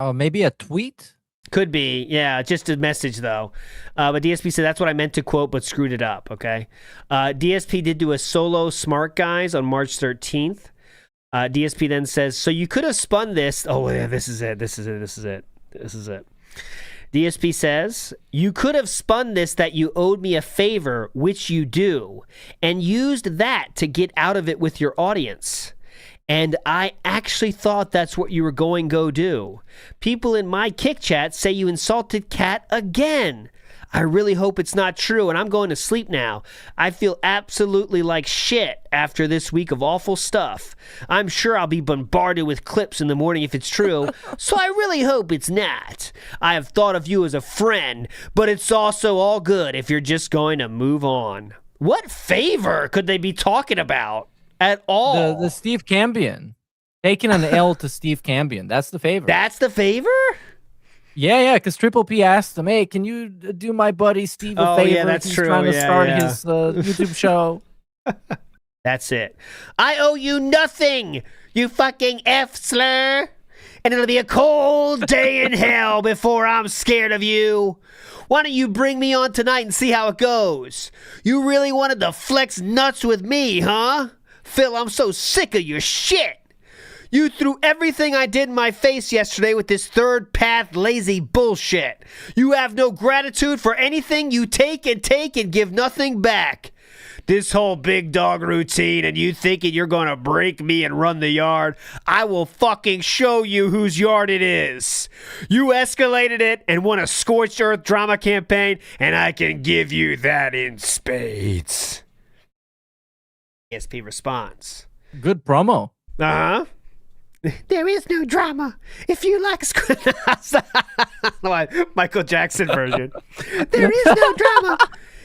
Oh, maybe a tweet? Could be, yeah, just a message, though. But DSP said, that's what I meant to quote, but screwed it up, okay? DSP did do a solo Smart Guys on March 13th. DSP then says, so you could have spun this. Oh, yeah, this is it. DSP says, you could have spun this that you owed me a favor, which you do, and used that to get out of it with your audience. And I actually thought that's what you were going to go do. People in my kick chat say you insulted Cat again. I really hope it's not true, and I'm going to sleep now. I feel absolutely like shit after this week of awful stuff. I'm sure I'll be bombarded with clips in the morning if it's true, so I really hope it's not. I have thought of you as a friend, but it's also all good if you're just going to move on. What favor could they be talking about at all? The Steve Cambian. Taking an L to Steve Cambian. That's the favor. That's the favor? Yeah, because Triple P asked him, hey, can you do my buddy Steve a favor? Yeah, that's He's true. trying to start his YouTube show. That's it. I owe you nothing, you fucking F-slur. And it'll be a cold day in hell before I'm scared of you. Why don't you bring me on tonight and see how it goes? You really wanted to flex nuts with me, huh? Phil, I'm so sick of your shit. You threw everything I did in my face yesterday with this third path lazy bullshit. You have no gratitude for anything you take and give nothing back. This whole big dog routine and you thinking you're going to break me and run the yard, I will fucking show you whose yard it is. You escalated it and won a Scorched Earth drama campaign, and I can give you that in spades. DSP responds. Good promo. Uh-huh. There is no drama. If you like Michael Jackson version. There is no drama.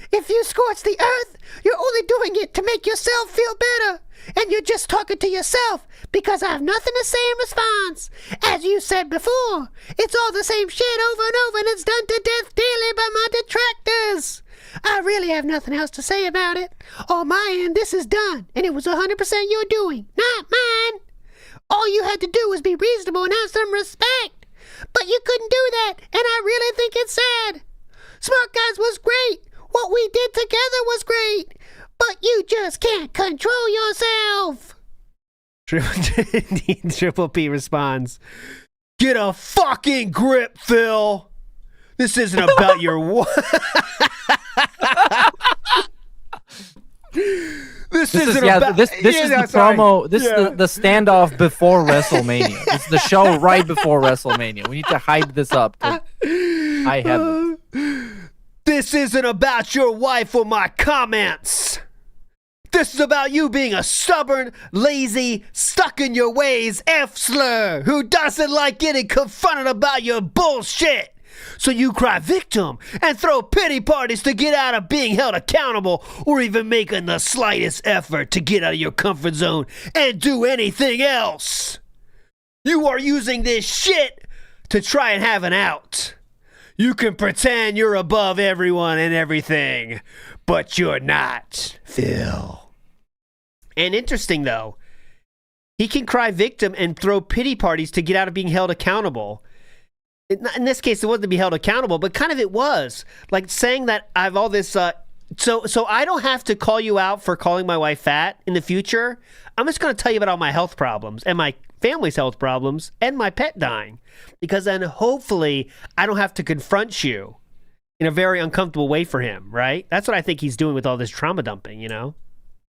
If you scorch the earth, you're only doing it to make yourself feel better. And you're just talking to yourself because I have nothing to say in response. As you said before, it's all the same shit over and over, and it's done to death daily by my detractors. I really have nothing else to say about it. On my end, this is done, and it was 100% your doing, not mine. All you had to do was be reasonable and have some respect. But you couldn't do that, and I really think it's sad. Smart Guys was great. What we did together was great. But you just can't control yourself. Triple P responds, get a fucking grip, Phil. This isn't about your... This is the promo. This is the standoff before WrestleMania. This is the show right before WrestleMania. We need to hype this up. I have This isn't about your wife or my comments. This is about you being a stubborn, lazy, stuck in your ways F-slur who doesn't like getting confronted about your bullshit. So you cry victim and throw pity parties to get out of being held accountable, or even making the slightest effort to get out of your comfort zone and do anything else. You are using this shit to try and have an out. You can pretend you're above everyone and everything, but you're not, Phil. And interesting though, he can cry victim and throw pity parties to get out of being held accountable. In this case, it wasn't to be held accountable, but kind of it was. Like saying that I have all this... So I don't have to call you out for calling my wife fat in the future. I'm just going to tell you about all my health problems and my family's health problems and my pet dying. Because then hopefully I don't have to confront you in a very uncomfortable way for him, right? That's what I think he's doing with all this trauma dumping, you know?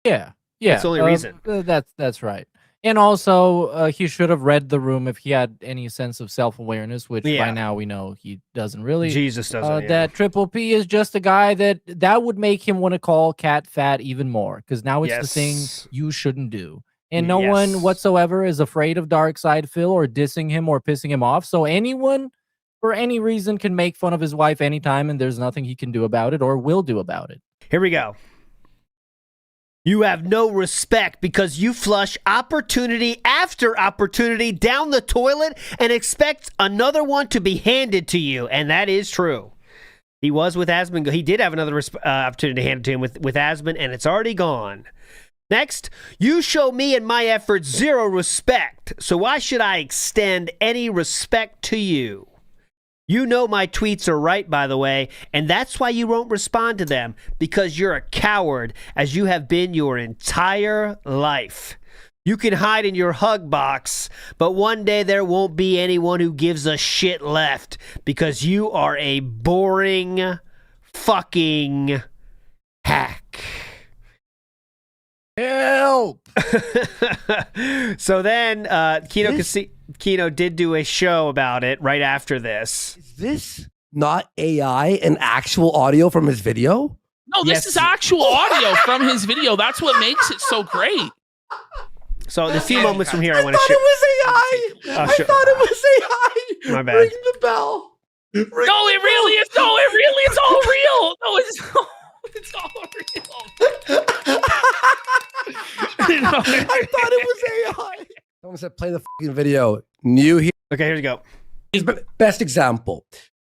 Yeah. That's the only reason. That's right. And also, he should have read the room if he had any sense of self-awareness, which by now we know he doesn't really. Jesus doesn't. That Triple P is just a guy that would make him want to call Cat fat even more, because now it's the thing you shouldn't do. And no one whatsoever is afraid of Darksydephil or dissing him or pissing him off. So anyone, for any reason, can make fun of his wife anytime, and there's nothing he can do about it or will do about it. Here we go. You have no respect because you flush opportunity after opportunity down the toilet and expect another one to be handed to you. And that is true. He was with Asmund. He did have another opportunity handed to him with Asmund, and it's already gone. Next, you show me and my efforts zero respect. So why should I extend any respect to you? You know my tweets are right, by the way, and that's why you won't respond to them, because you're a coward, as you have been your entire life. You can hide in your hug box, but one day there won't be anyone who gives a shit left, because you are a boring fucking hack. Help! So then, Kino did do a show about it right after this. Is this not AI and actual audio from his video? No, this is actual audio from his video. That's what makes it so great. So the few moments from here, I want to share. I thought it was AI. My bad. Ring the bell. No, it really is. No, it really is all real. No, it's all real. I thought it was AI. Someone said, play the fucking video. New here. Okay, here we go. Best example.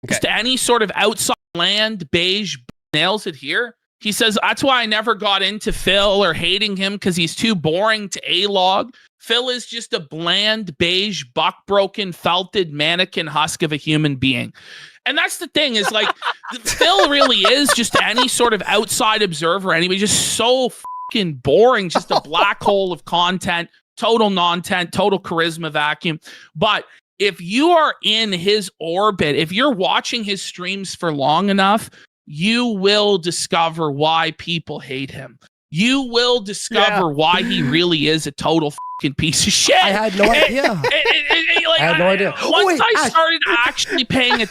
Just any sort of outside land beige nails it here. He says, that's why I never got into Phil or hating him, because he's too boring to A-log. Phil is just a bland, beige, buck-broken, felted mannequin husk of a human being. And that's the thing, is like, Phil really is just any sort of outside observer anyway, just so fucking boring, just a black hole of content, total non-tent, total charisma vacuum. But if you are in his orbit, if you're watching his streams for long enough, you will discover why people hate him. You will discover why he really is a total fucking piece of shit. I had no idea. I had no idea. Once I started actually paying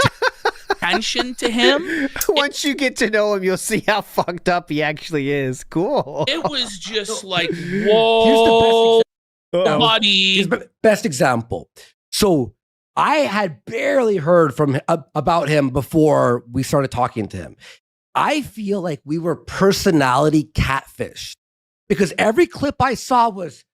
attention to him. Once you get to know him, you'll see how fucked up he actually is. Cool. It was just like, whoa, buddy. Here's the best example. So I had barely heard from about him before we started talking to him. I feel like we were personality catfished because every clip I saw was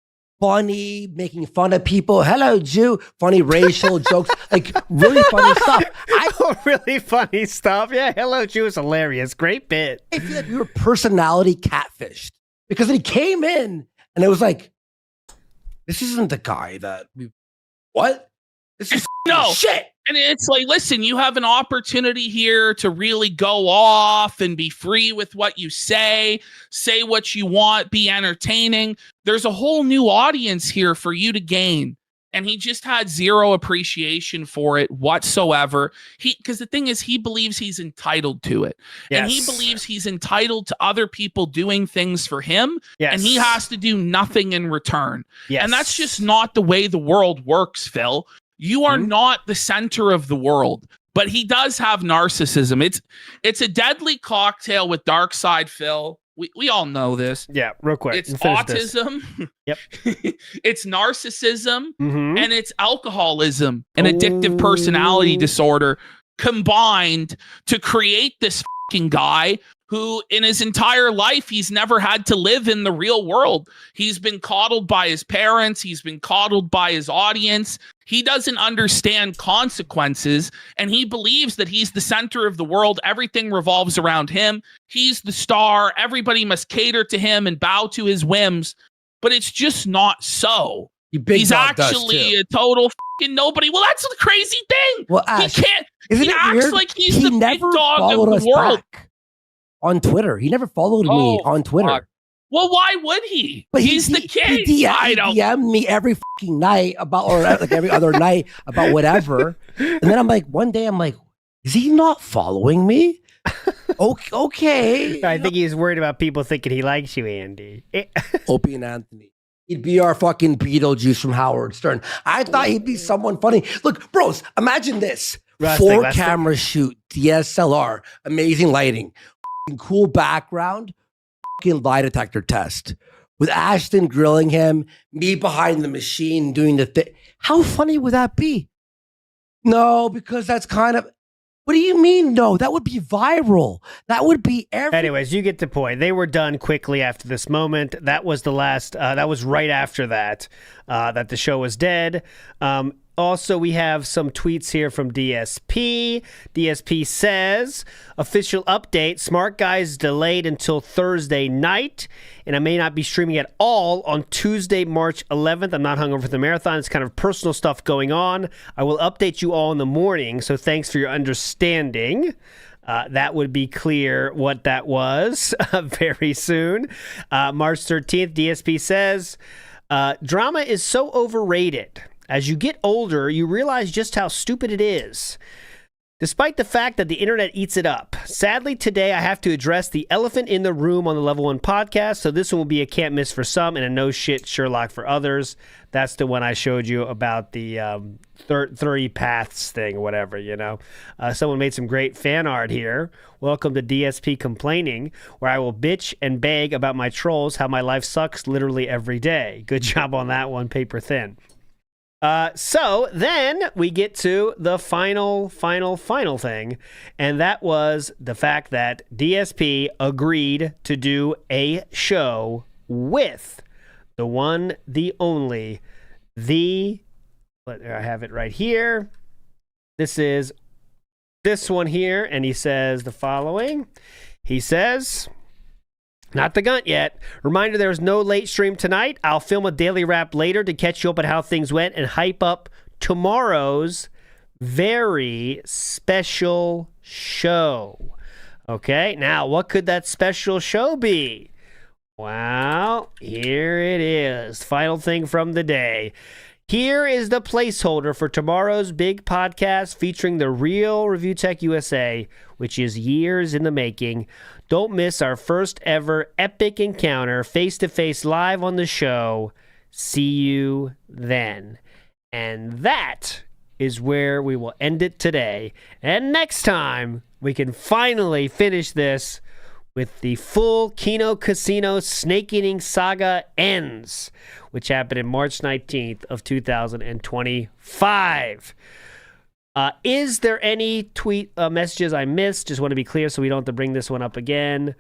funny, making fun of people. Hello, Jew. Funny racial jokes, like really funny stuff. Really funny stuff. Yeah, hello, Jew is hilarious. Great bit. I feel like we were personality catfished because he came in and it was like, this isn't the guy that we. What? This is shit. And it's like, listen, you have an opportunity here to really go off and be free with what you say what you want, be entertaining. There's a whole new audience here for you to gain. And he just had zero appreciation for it whatsoever. Because the thing is, he believes he's entitled to it. Yes. And he believes he's entitled to other people doing things for him. Yes. And he has to do nothing in return. Yes. And that's just not the way the world works, Phil. You are not the center of the world, but he does have narcissism. It's a deadly cocktail with Darksydephil. We all know this. Yeah, real quick. It's autism. Yep. It's narcissism, and it's alcoholism, an addictive personality disorder combined to create this fucking guy who in his entire life, he's never had to live in the real world. He's been coddled by his parents. He's been coddled by his audience. He doesn't understand consequences, and he believes that he's the center of the world. Everything revolves around him. He's the star. Everybody must cater to him and bow to his whims, but it's just not so. He's actually a total fucking nobody. Well, that's the crazy thing. Well, Ash, he can't. Isn't he it acts weird? like he's the big dog of the world. On Twitter. He never followed me on Twitter. Fuck. Well, why would he? But he's the king. He DM'd me every fucking night about, or like every other night about whatever. And then I'm like, one day I'm like, is he not following me? Okay. I think he's worried about people thinking he likes you, Andy. Opie and Anthony. He'd be our fucking Beetlejuice from Howard Stern. I thought he'd be someone funny. Look, bros, imagine this. Four camera shoot, DSLR, amazing lighting. Cool background, fucking lie detector test with Ashton grilling him, me behind the machine doing the thing. How funny would that be? No, because that's kind of. What do you mean? No, that would be viral. That would be Anyways, you get the point. They were done quickly after this moment. That was the last. That was right after that. That the show was dead. Also, we have some tweets here from DSP. DSP says, official update, Smart Guys delayed until Thursday night, and I may not be streaming at all on Tuesday, March 11th. I'm not hungover for the marathon. It's kind of personal stuff going on. I will update you all in the morning, so thanks for your understanding. That would be clear what that was very soon. March 13th, DSP says, drama is so overrated. As you get older, you realize just how stupid it is, despite the fact that the internet eats it up. Sadly, today I have to address the elephant in the room on the Level 1 podcast, so this one will be a can't miss for some and a no shit Sherlock for others. That's the one I showed you about the 30 paths thing or whatever, you know. Someone made some great fan art here. Welcome to DSP Complaining, where I will bitch and beg about my trolls, how my life sucks literally every day. Good job on that one, paper thin. So then we get to the final thing, and that was the fact that DSP agreed to do a show with the one, the only, I have it right here. This is this one here, and he says the following. He says, not the gunt yet. Reminder, there is no late stream tonight. I'll film a daily wrap later to catch you up on how things went and hype up tomorrow's very special show. Okay, now what could that special show be? Well, here it is. Final thing from the day. Here is the placeholder for tomorrow's big podcast featuring the real Review Tech USA, which is years in the making. Don't miss our first ever epic encounter face-to-face live on the show. See you then. And that is where we will end it today. And next time, we can finally finish this with the full Kino Casino Snakening Saga ends, which happened in March 19th of 2025. Is there any tweet messages I missed? Just want to be clear so we don't have to bring this one up again.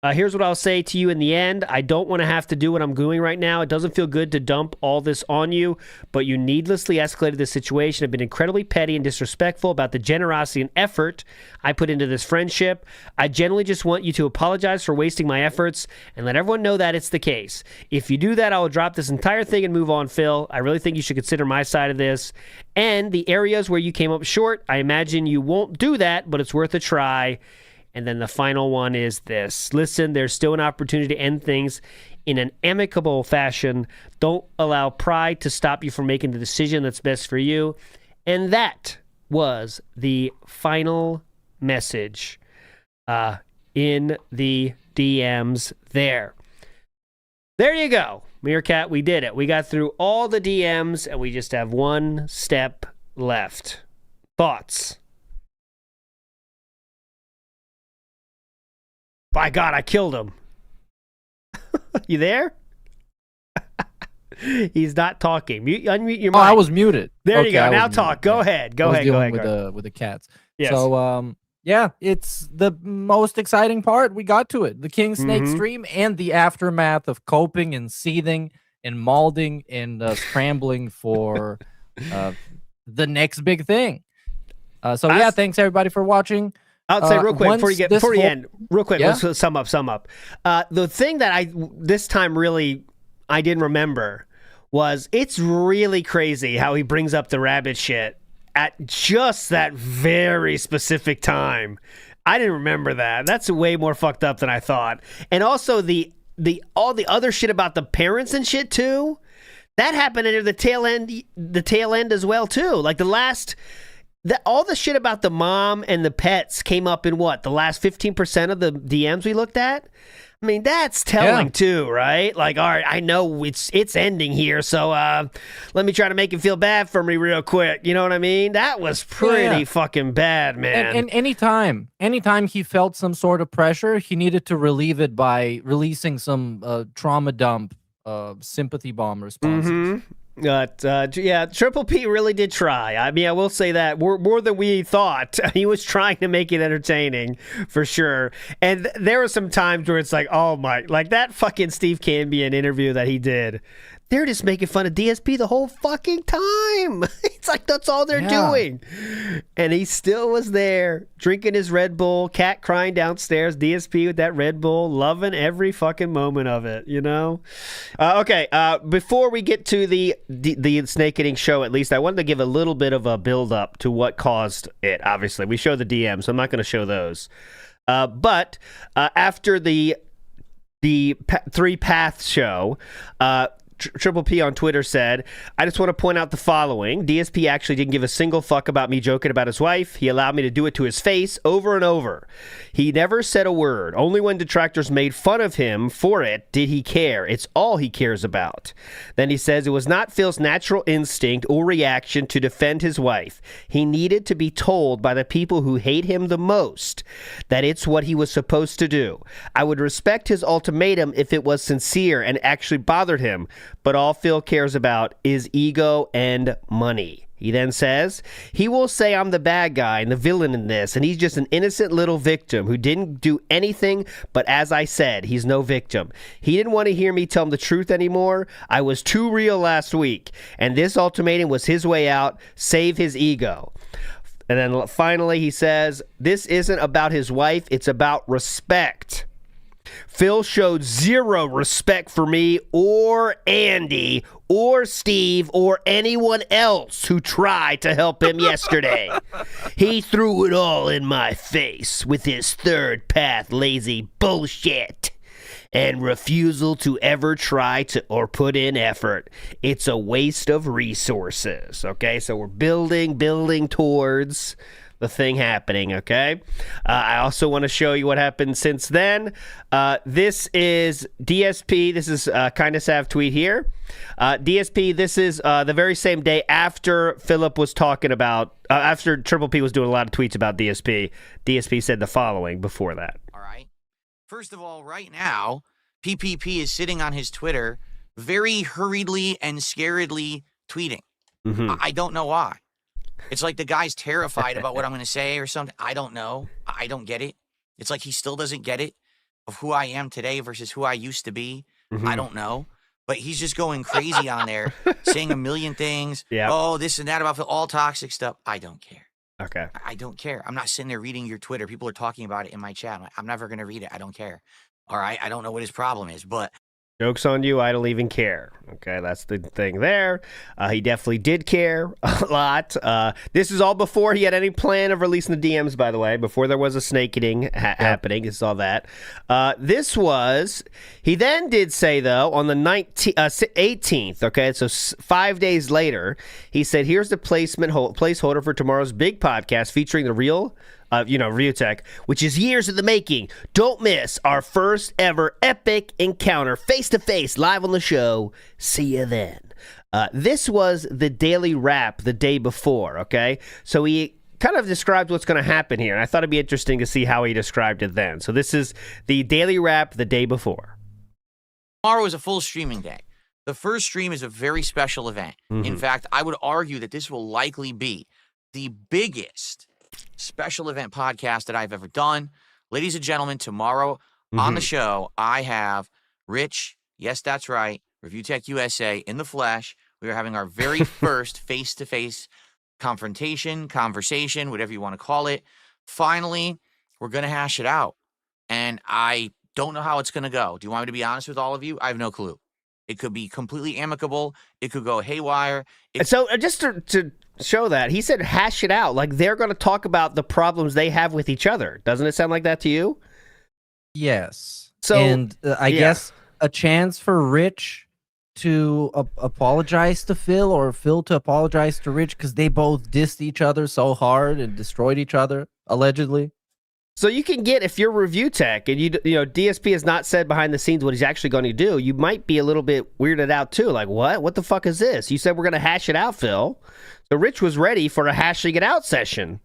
Here's what I'll say to you in the end. I don't want to have to do what I'm doing right now. It doesn't feel good to dump all this on you, but you needlessly escalated the situation. I've been incredibly petty and disrespectful about the generosity and effort I put into this friendship. I generally just want you to apologize for wasting my efforts and let everyone know that it's the case. If you do that, I will drop this entire thing and move on, Phil. I really think you should consider my side of this. And the areas where you came up short, I imagine you won't do that, but it's worth a try. And then the final one is this. Listen, there's still an opportunity to end things in an amicable fashion. Don't allow pride to stop you from making the decision that's best for you. And that was the final message in the DMs there. There you go. Meerkat, we did it. We got through all the DMs, and we just have one step left. Thoughts? By God, I killed him. You there? He's not talking. Unmute your mic. Oh, I was muted. There you go. Now talk. Go ahead. Go ahead. With the cats. Yes. So, yeah, it's the most exciting part. We got to it. The Kingsnake stream and the aftermath of coping and seething and molding and scrambling for the next big thing. Yeah, thanks everybody for watching. I'll say real quick before you end, real quick, yeah? Let's sum up. The thing that this time really I didn't remember was it's really crazy how he brings up the rabbit shit at just that very specific time. I didn't remember that. That's way more fucked up than I thought. And also all the other shit about the parents and shit too. That happened at the tail end as well too. Like all the shit about the mom and the pets came up in what? The last 15% of the DMs we looked at? I mean, that's telling too, right? Like, all right, I know it's ending here, so let me try to make it feel bad for me real quick. You know what I mean? That was pretty fucking bad, man. And anytime he felt some sort of pressure, he needed to relieve it by releasing some trauma dump sympathy bomb responses. Yeah, Triple P really did try. I mean, I will say that more than we thought. He was trying to make it entertaining, for sure. And there were some times where it's like, oh my, like that fucking Steve Cambian interview that he did. They're just making fun of DSP the whole fucking time. It's like that's all they're doing. And he still was there, drinking his Red Bull, cat crying downstairs, DSP with that Red Bull, loving every fucking moment of it, you know? Okay, before we get to the snake eating show, at least, I wanted to give a little bit of a build-up to what caused it, obviously. We show the DMs, so I'm not going to show those. But after the Three Paths show, Triple P on Twitter said, I just want to point out the following. DSP actually didn't give a single fuck about me joking about his wife. He allowed me to do it to his face over and over. He never said a word. Only when detractors made fun of him for it did he care. It's all he cares about. Then he says it was not Phil's natural instinct or reaction to defend his wife. He needed to be told by the people who hate him the most that it's what he was supposed to do. I would respect his ultimatum if it was sincere and actually bothered him. But all Phil cares about is ego and money. He then says, he will say I'm the bad guy and the villain in this, and he's just an innocent little victim who didn't do anything, but as I said, he's no victim. He didn't want to hear me tell him the truth anymore. I was too real last week, and this ultimatum was his way out, save his ego. And then finally he says, this isn't about his wife, it's about respect. Phil showed zero respect for me or Andy or Steve or anyone else who tried to help him yesterday. He threw it all in my face with his third path lazy bullshit. and refusal to ever try to or put in effort. It's a waste of resources. Okay, so we're building towards the thing happening. Okay, I also want to show you what happened since then. This is DSP. This is kind of sav tweet here. DSP. This is the very same day after Philip was talking about after Triple P was doing a lot of tweets about DSP. DSP said the following before that. All right. First of all, right now, PPP is sitting on his Twitter, very hurriedly and scaredly tweeting. I don't know why. It's like the guy's terrified about what I'm going to say or something. I don't know. I don't get it. It's like he still doesn't get it of who I am today versus who I used to be. I don't know. But he's just going crazy on there, saying a million things. Oh, this and that about all toxic stuff. I don't care. Okay. I don't care. I'm not sitting there reading your Twitter. People are talking about it in my chat. I'm never going to read it. I don't care. All right. I don't know what his problem is, but joke's on you, I don't even care. Okay, that's the thing there. He definitely did care a lot. This is all before he had any plan of releasing the DMs, by the way, before there was a snakening happening. You saw that. This was, he then did say, though, on the 18th, okay, so 5 days later, he said, here's the placeholder for tomorrow's big podcast featuring the real Riotech, which is years in the making. Don't miss our first ever epic encounter face-to-face live on the show. See you then. This was the daily wrap the day before, okay? So he kind of described what's going to happen here, and I thought it'd be interesting to see how he described it then. So this is the daily wrap the day before. Tomorrow is a full streaming day. The first stream is a very special event. In fact, I would argue that this will likely be the biggest special event podcast that I've ever done. Ladies and gentlemen, tomorrow on the show, I have Rich, yes, that's right, Review Tech USA in the flesh. We are having our very first face-to-face conversation, whatever you want to call it. Finally, we're going to hash it out. And I don't know how it's going to go. Do you want me to be honest with all of you? I have no clue. It could be completely amicable. It could go haywire. So just to show that, he said hash it out. Like they're going to talk about the problems they have with each other. Doesn't it sound like that to you? Yes. So, and I guess a chance for Rich to apologize to Phil, or Phil to apologize to Rich, because they both dissed each other so hard and destroyed each other, allegedly. So you can get, if you're Review Tech and you know DSP has not said behind the scenes what he's actually going to do, you might be a little bit weirded out too. Like, what the fuck is this? You said we're going to hash it out, Phil. So Rich was ready for a hashing it out session.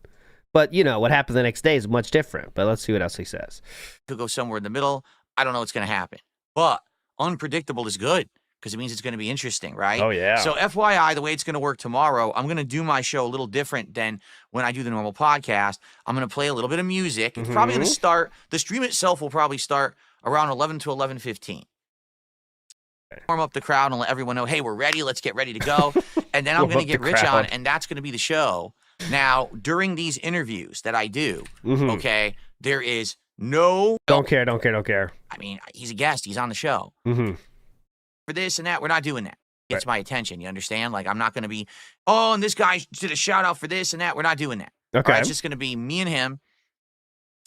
But, what happened the next day is much different. But let's see what else he says. Could go somewhere in the middle. I don't know what's going to happen. But unpredictable is good, because it means it's going to be interesting, right? Oh, yeah. So FYI, the way it's going to work tomorrow, I'm going to do my show a little different than when I do the normal podcast. I'm going to play a little bit of music. It's probably going to start, the stream itself will probably start around 11 to 11:15. Warm up the crowd and let everyone know, hey, we're ready. Let's get ready to go. And then I'm going to get Rich on, and that's going to be the show. Now, during these interviews that I do, okay, there is no... Don't care. I mean, he's a guest. He's on the show. For this and that, we're not doing that. It gets my attention. You understand? Like, I'm not going to be, and this guy did a shout out for this and that. We're not doing that. Okay. Right? It's just going to be me and him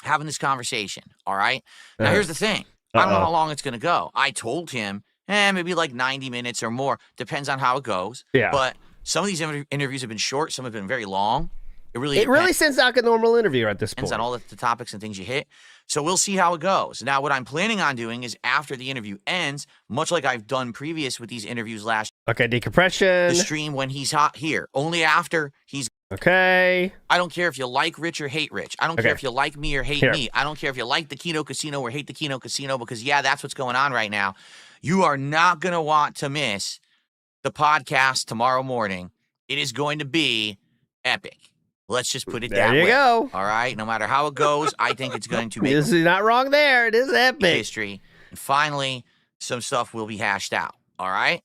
having this conversation. All right. Now, here's the thing. I don't know how long it's going to go. I told him, maybe like 90 minutes or more. Depends on how it goes. Yeah. But some of these interviews have been short. Some have been very long. It really sounds like a normal interview at this point. Depends on all the topics and things you hit. So we'll see how it goes. Now, what I'm planning on doing is after the interview ends, much like I've done previous with these interviews last decompression. The stream when he's hot here. Only after he's... Okay. I don't care if you like Rich or hate Rich. I don't care if you like me or hate me. I don't care if you like the Kino Casino or hate the Kino Casino, because, that's what's going on right now. You are not going to want to miss the podcast tomorrow morning. It is going to be epic. Let's just put it that way. There you go. All right? No matter how it goes, I think it's going to make this is not wrong there. It is epic. History. And finally, some stuff will be hashed out. All right?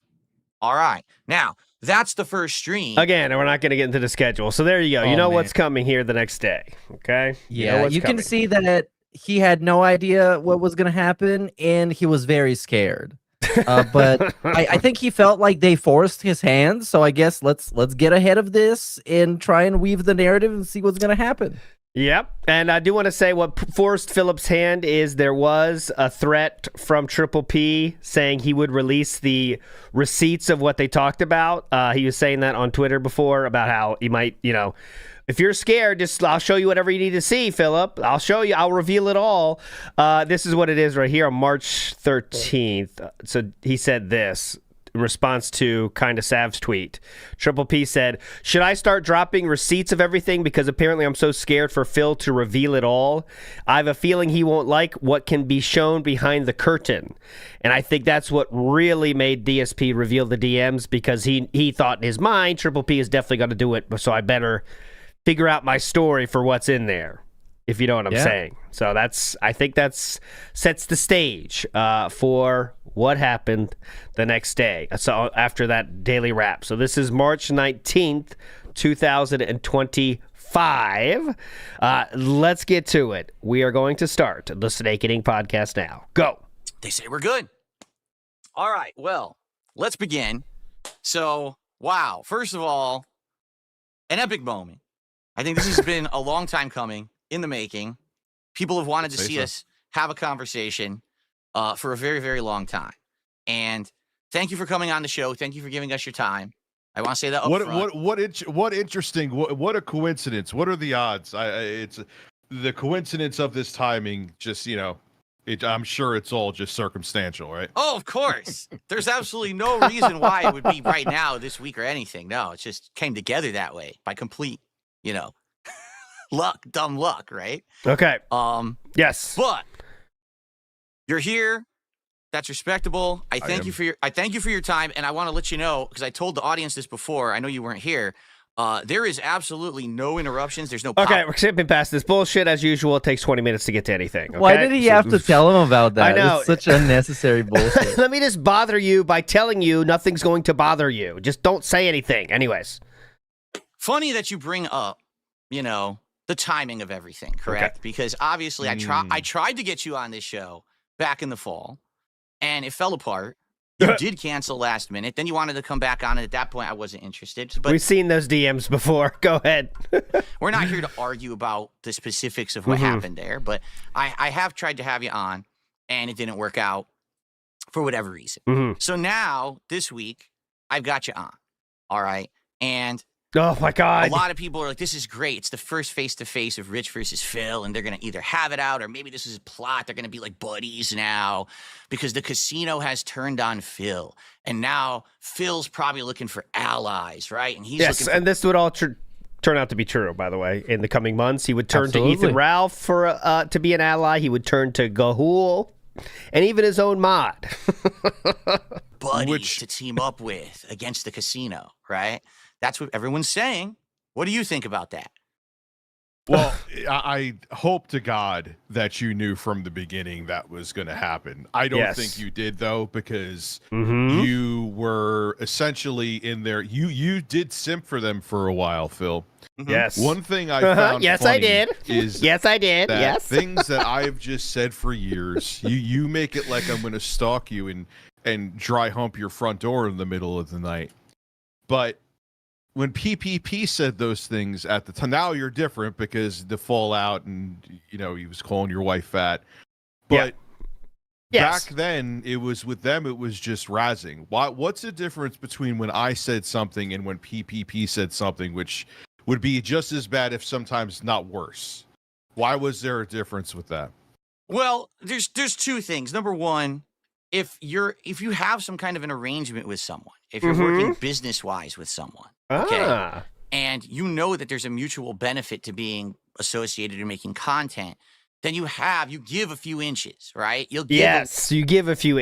All right. Now, that's the first stream. Again, we're not going to get into the schedule. So there you go. You know what's coming here the next day. Okay? Yeah, you can see that he had no idea what was going to happen, and he was very scared. But I think he felt like they forced his hand. So I guess let's get ahead of this and try and weave the narrative and see what's going to happen. Yep. And I do want to say what forced Philip's hand is there was a threat from Triple P saying he would release the receipts of what they talked about. He was saying that on Twitter before about how he might, if you're scared, just I'll show you whatever you need to see, Philip. I'll show you. I'll reveal it all. This is what it is right here on March 13th. So he said this. In response to Kinda Sav's tweet, Triple P said, "Should I start dropping receipts of everything because apparently I'm so scared for Phil to reveal it all? I have a feeling he won't like what can be shown behind the curtain." And I think that's what really made DSP reveal the DMs, because he thought in his mind Triple P is definitely going to do it, so I better figure out my story for what's in there, if you know what I'm saying. So I think that's sets the stage for what happened the next day. So after that daily wrap. So this is March 19th, 2025. Let's get to it. We are going to start the Snakening podcast now. Go. They say we're good. All right. Well, let's begin. So, wow. First of all, an epic moment. I think this has been a long time coming, in the making. People have wanted to see us have a conversation for a very, very long time. And thank you for coming on the show. Thank you for giving us your time. I want to say that up front. What interesting, what a coincidence. What are the odds? It's the coincidence of this timing, just, I'm sure it's all just circumstantial, right? Oh, of course. There's absolutely no reason why it would be right now, this week, or anything. No, it just came together that way by complete, dumb luck, right? Okay. Yes. But you're here. That's respectable. I thank you for your time, and I want to let you know, because I told the audience this before. I know you weren't here. There is absolutely no interruptions. There's no. Okay, we're skipping past this bullshit as usual. It takes 20 minutes to get to anything. Okay? Why did he have to tell him about that? I know. It's such unnecessary bullshit. Let me just bother you by telling you nothing's going to bother you. Just don't say anything. Anyways. Funny that you bring up, the timing of everything, correct? Okay. Because obviously I tried to get you on this show back in the fall, and it fell apart. You did cancel last minute. Then you wanted to come back on, and at that point I wasn't interested. But we've seen those DMs before. Go ahead. We're not here to argue about the specifics of what happened there, but I have tried to have you on, and it didn't work out for whatever reason. So now, this week, I've got you on. All right? And oh my God. A lot of people are like, this is great. It's the first face-to-face of Rich versus Phil, and they're going to either have it out, or maybe this is a plot. They're going to be like buddies now, because the casino has turned on Phil, and now Phil's probably looking for allies, right? And he's looking for— and this would all turn out to be true, by the way, in the coming months. He would turn to Ethan Ralph for to be an ally. He would turn to Gahul, and even his own mod. Buddies to team up with against the casino, right? That's what everyone's saying. What do you think about that? Well, I hope to God that you knew from the beginning that was going to happen. I don't think you did, though, because you were essentially in there. You did simp for them for a while, Phil. Yes. One thing I found yes, funny I did. Is yes, I did. That yes. Things that I've just said for years, you make it like I'm going to stalk you and dry hump your front door in the middle of the night. But when PPP said those things at the time, now you're different because the fallout and, he was calling your wife fat. But back then, it was with them, it was just razzing. What's the difference between when I said something and when PPP said something, which would be just as bad, if sometimes not worse? Why was there a difference with that? Well, there's two things. Number one, if you have some kind of an arrangement with someone, if you're working business-wise with someone, okay, and you know that there's a mutual benefit to being associated and making content, then you give a few inches, right? You give a few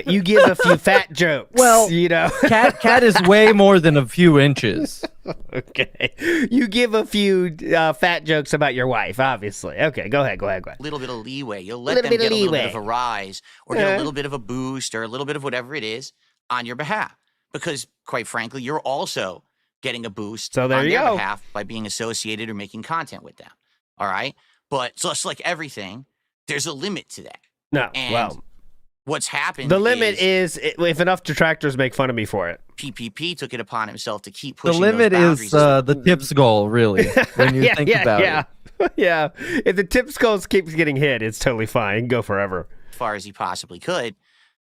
fat jokes. Well, Cat is way more than a few inches. Okay, you give a few fat jokes about your wife, obviously. Okay, go ahead. A little bit of leeway. You'll let them get a little bit of a rise, or get a little bit of a boost, or a little bit of whatever it is on your behalf, because quite frankly, you're also getting a boost on their behalf by being associated or making content with them. All right, but just like everything, there's a limit to that. No, and what's happened? The limit is if enough detractors make fun of me for it. PPP took it upon himself to keep pushing. The limit is the tips goal, really, when you think about it. Yeah. If the tip skull keeps getting hit, it's totally fine. He can go forever. As far as he possibly could,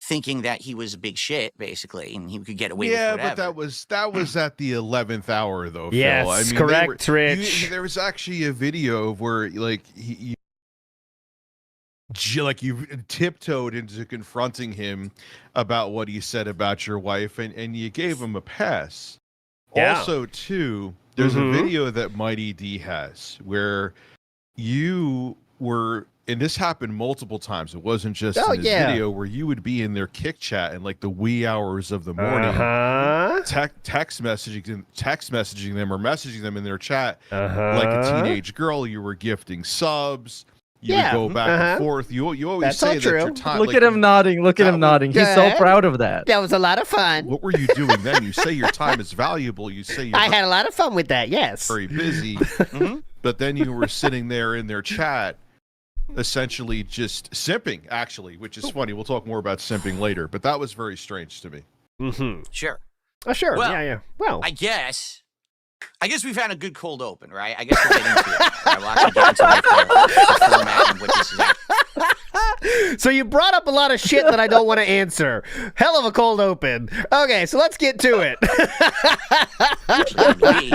thinking that he was a big shit, basically, and he could get away with whatever. Yeah, but that was at the 11th hour, though, yes, Phil. I mean, correct, Rich. There was actually a video where, like, you tiptoed into confronting him about what he said about your wife, and you gave him a pass. Yeah. Also, too, there's a video that Mighty D has where you were, and this happened multiple times. It wasn't just in this video, where you would be in their kick chat in like the wee hours of the morning, text messaging them or messaging them in their chat like a teenage girl. You were gifting subs. You would go back and forth. You always That's say all that true. your time. Look at him nodding. Look at him nodding. He's so proud of that. That was a lot of fun. What were you doing then? You say your time is valuable. You say you're I had a lot of fun with that. Yes. very busy. But then you were sitting there in their chat, essentially just simping, actually, which is funny. We'll talk more about simping later. But that was very strange to me. Sure. Oh, sure. Well, yeah. Well, I guess we've had a good cold open, right? I guess we'll get into it. Right? We'll actually get into the format and what this is actually. So you brought up a lot of shit that I don't want to answer. Hell of a cold open. Okay, so let's get to it.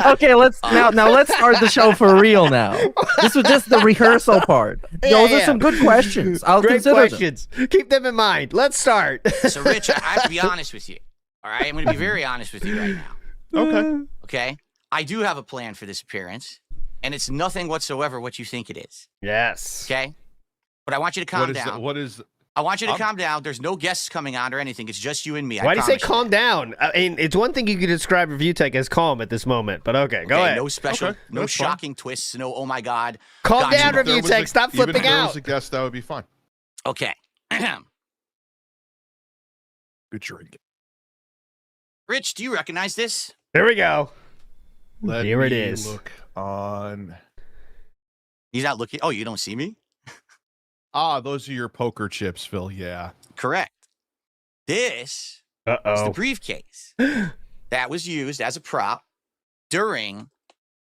Okay, let's start the show for real now. This was just the rehearsal part. Those are some good questions. I'll Great consider questions. Keep them in mind. Let's start. So, Rich, I have to be honest with you. All right? I'm going to be very honest with you right now. Okay? I do have a plan for this appearance, and it's nothing whatsoever what you think it is. Yes. Okay? But I want you to calm down. I want you to calm down. There's no guests coming on or anything. It's just you and me. Why do you say calm down? I mean, it's one thing you could describe Riotech as calm at this moment, but okay, go ahead. No special, no shocking twists, no oh my God. Calm down, Riotech. Stop flipping even if there out. was a guest, that would be fine. Okay. Good drink. Rich, do you recognize this? Here we go. Here it is. Look on. He's not looking. Oh, you don't see me? Those are your poker chips, Phil. Yeah. Correct. This is the briefcase that was used as a prop during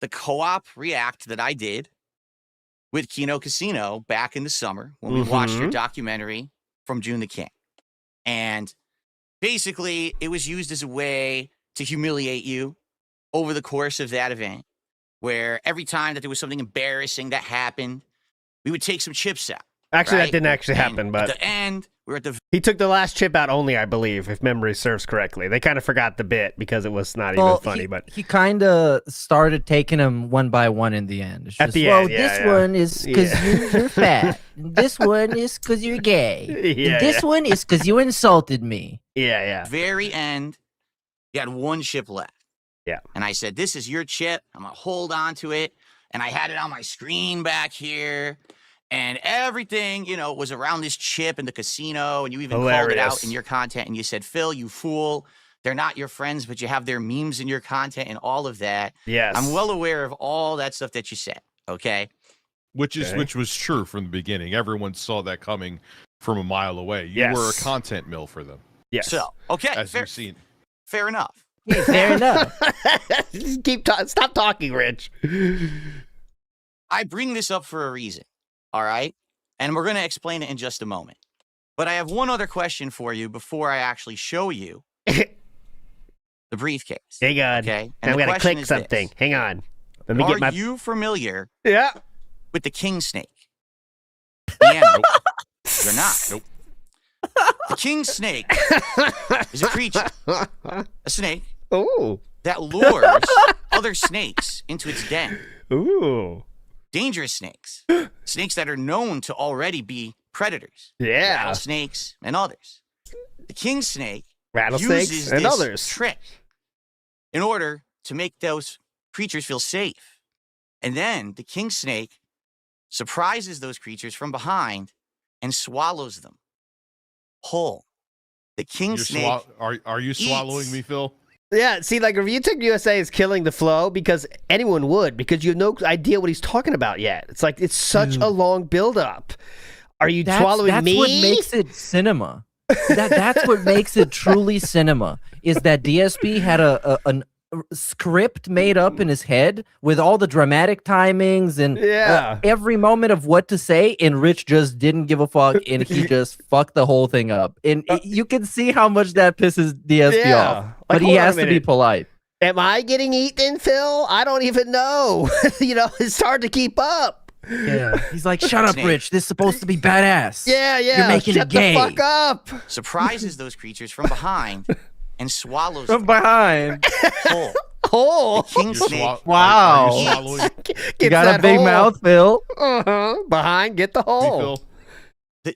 the co-op react that I did with Kino Casino back in the summer when we watched your documentary from June the King. And basically, it was used as a way to humiliate you over the course of that event, where every time that there was something embarrassing that happened, we would take some chips out. Actually, right? that didn't actually happen, but at the end, we're at the. He took the last chip out only, I believe, if memory serves correctly. They kind of forgot the bit because it was not even funny, but he kind of started taking them one by one in the end. It's at just, the end, this one is because you're fat. This one is because you're gay. This one is because you insulted me. Yeah. Very end, you had one chip left. Yeah. And I said, this is your chip. I'm going to hold on to it. And I had it on my screen back here. And everything, was around this chip in the casino. And you even called it out in your content. And you said, Phil, you fool. They're not your friends, but you have their memes in your content and all of that. Yes. I'm well aware of all that stuff that you said. Okay. Which was true from the beginning. Everyone saw that coming from a mile away. You were a content mill for them. Yes. So, okay. As you've seen. Fair enough. Yeah, fair enough. Stop talking, Rich. I bring this up for a reason. All right. And we're going to explain it in just a moment. But I have one other question for you before I actually show you the briefcase. Hang on. Okay. And I'm going to click something. This. Hang on. Let me get my. Are you familiar with the Kingsnake? Nope. You're not. Nope. The Kingsnake is a creature, a snake, that lures other snakes into its den. Ooh. Dangerous snakes. Snakes that are known to already be predators. Yeah. Rattlesnakes and others. The Kingsnake uses and this others trick in order to make those creatures feel safe. And then the Kingsnake surprises those creatures from behind and swallows them whole. The Kingsnake. Are you swallowing me, Phil? Yeah, see, like Riotech USA is killing the flow because anyone would, because you have no idea what he's talking about yet. It's like it's such a long build-up. Are you swallowing me? That's what makes it cinema. That's what makes it truly cinema. Is that DSP had script made up in his head with all the dramatic timings and every moment of what to say, and Rich just didn't give a fuck, and he just fucked the whole thing up. And you can see how much that pisses DSP off, but he has to be polite. Am I getting eaten, Phil? I don't even know. It's hard to keep up. Yeah, he's like, shut up, Rich. This is supposed to be badass. Yeah. You're making it gay. Shut the fuck up. Surprises those creatures from behind and swallows from behind. Whole. The Kingsnake. Wow. You got a big hole. mouth, Phil. Behind, get the hole.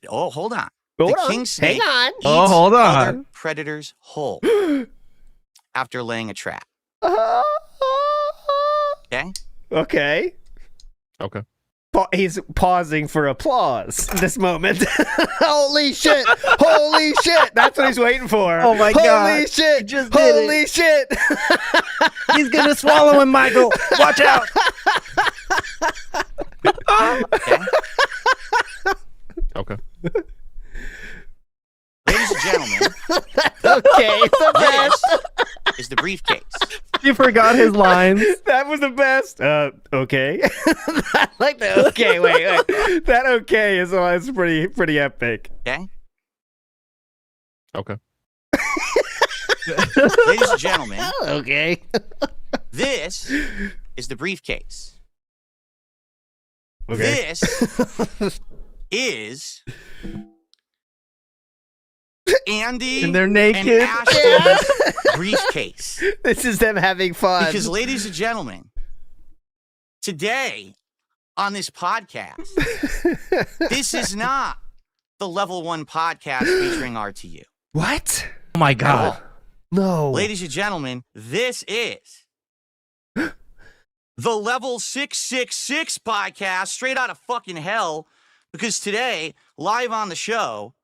Hold on. Hold the on. Kingsnake. Hang on. Oh, hold on. Other predator's hole after laying a trap. Okay. He's pausing for applause in this moment. Holy shit! Holy shit! That's what he's waiting for. Oh my god! Holy shit! He just Holy shit! He's gonna swallow him, Michael. Watch out! Okay. Ladies and gentlemen. Okay, the best is the briefcase. You forgot his lines. That was the best. Okay. I like that. Okay, wait. That okay is pretty epic. Okay. Ladies and gentlemen. Okay. This is the briefcase. Okay. This is Andy and they're naked. And Ashton's briefcase. This is them having fun. Because, ladies and gentlemen, today on this podcast, this is not the Level 1 podcast featuring RTU. What? Oh my god. No. Ladies and gentlemen, this is the Level 666 podcast straight out of fucking hell. Because today, live on the show,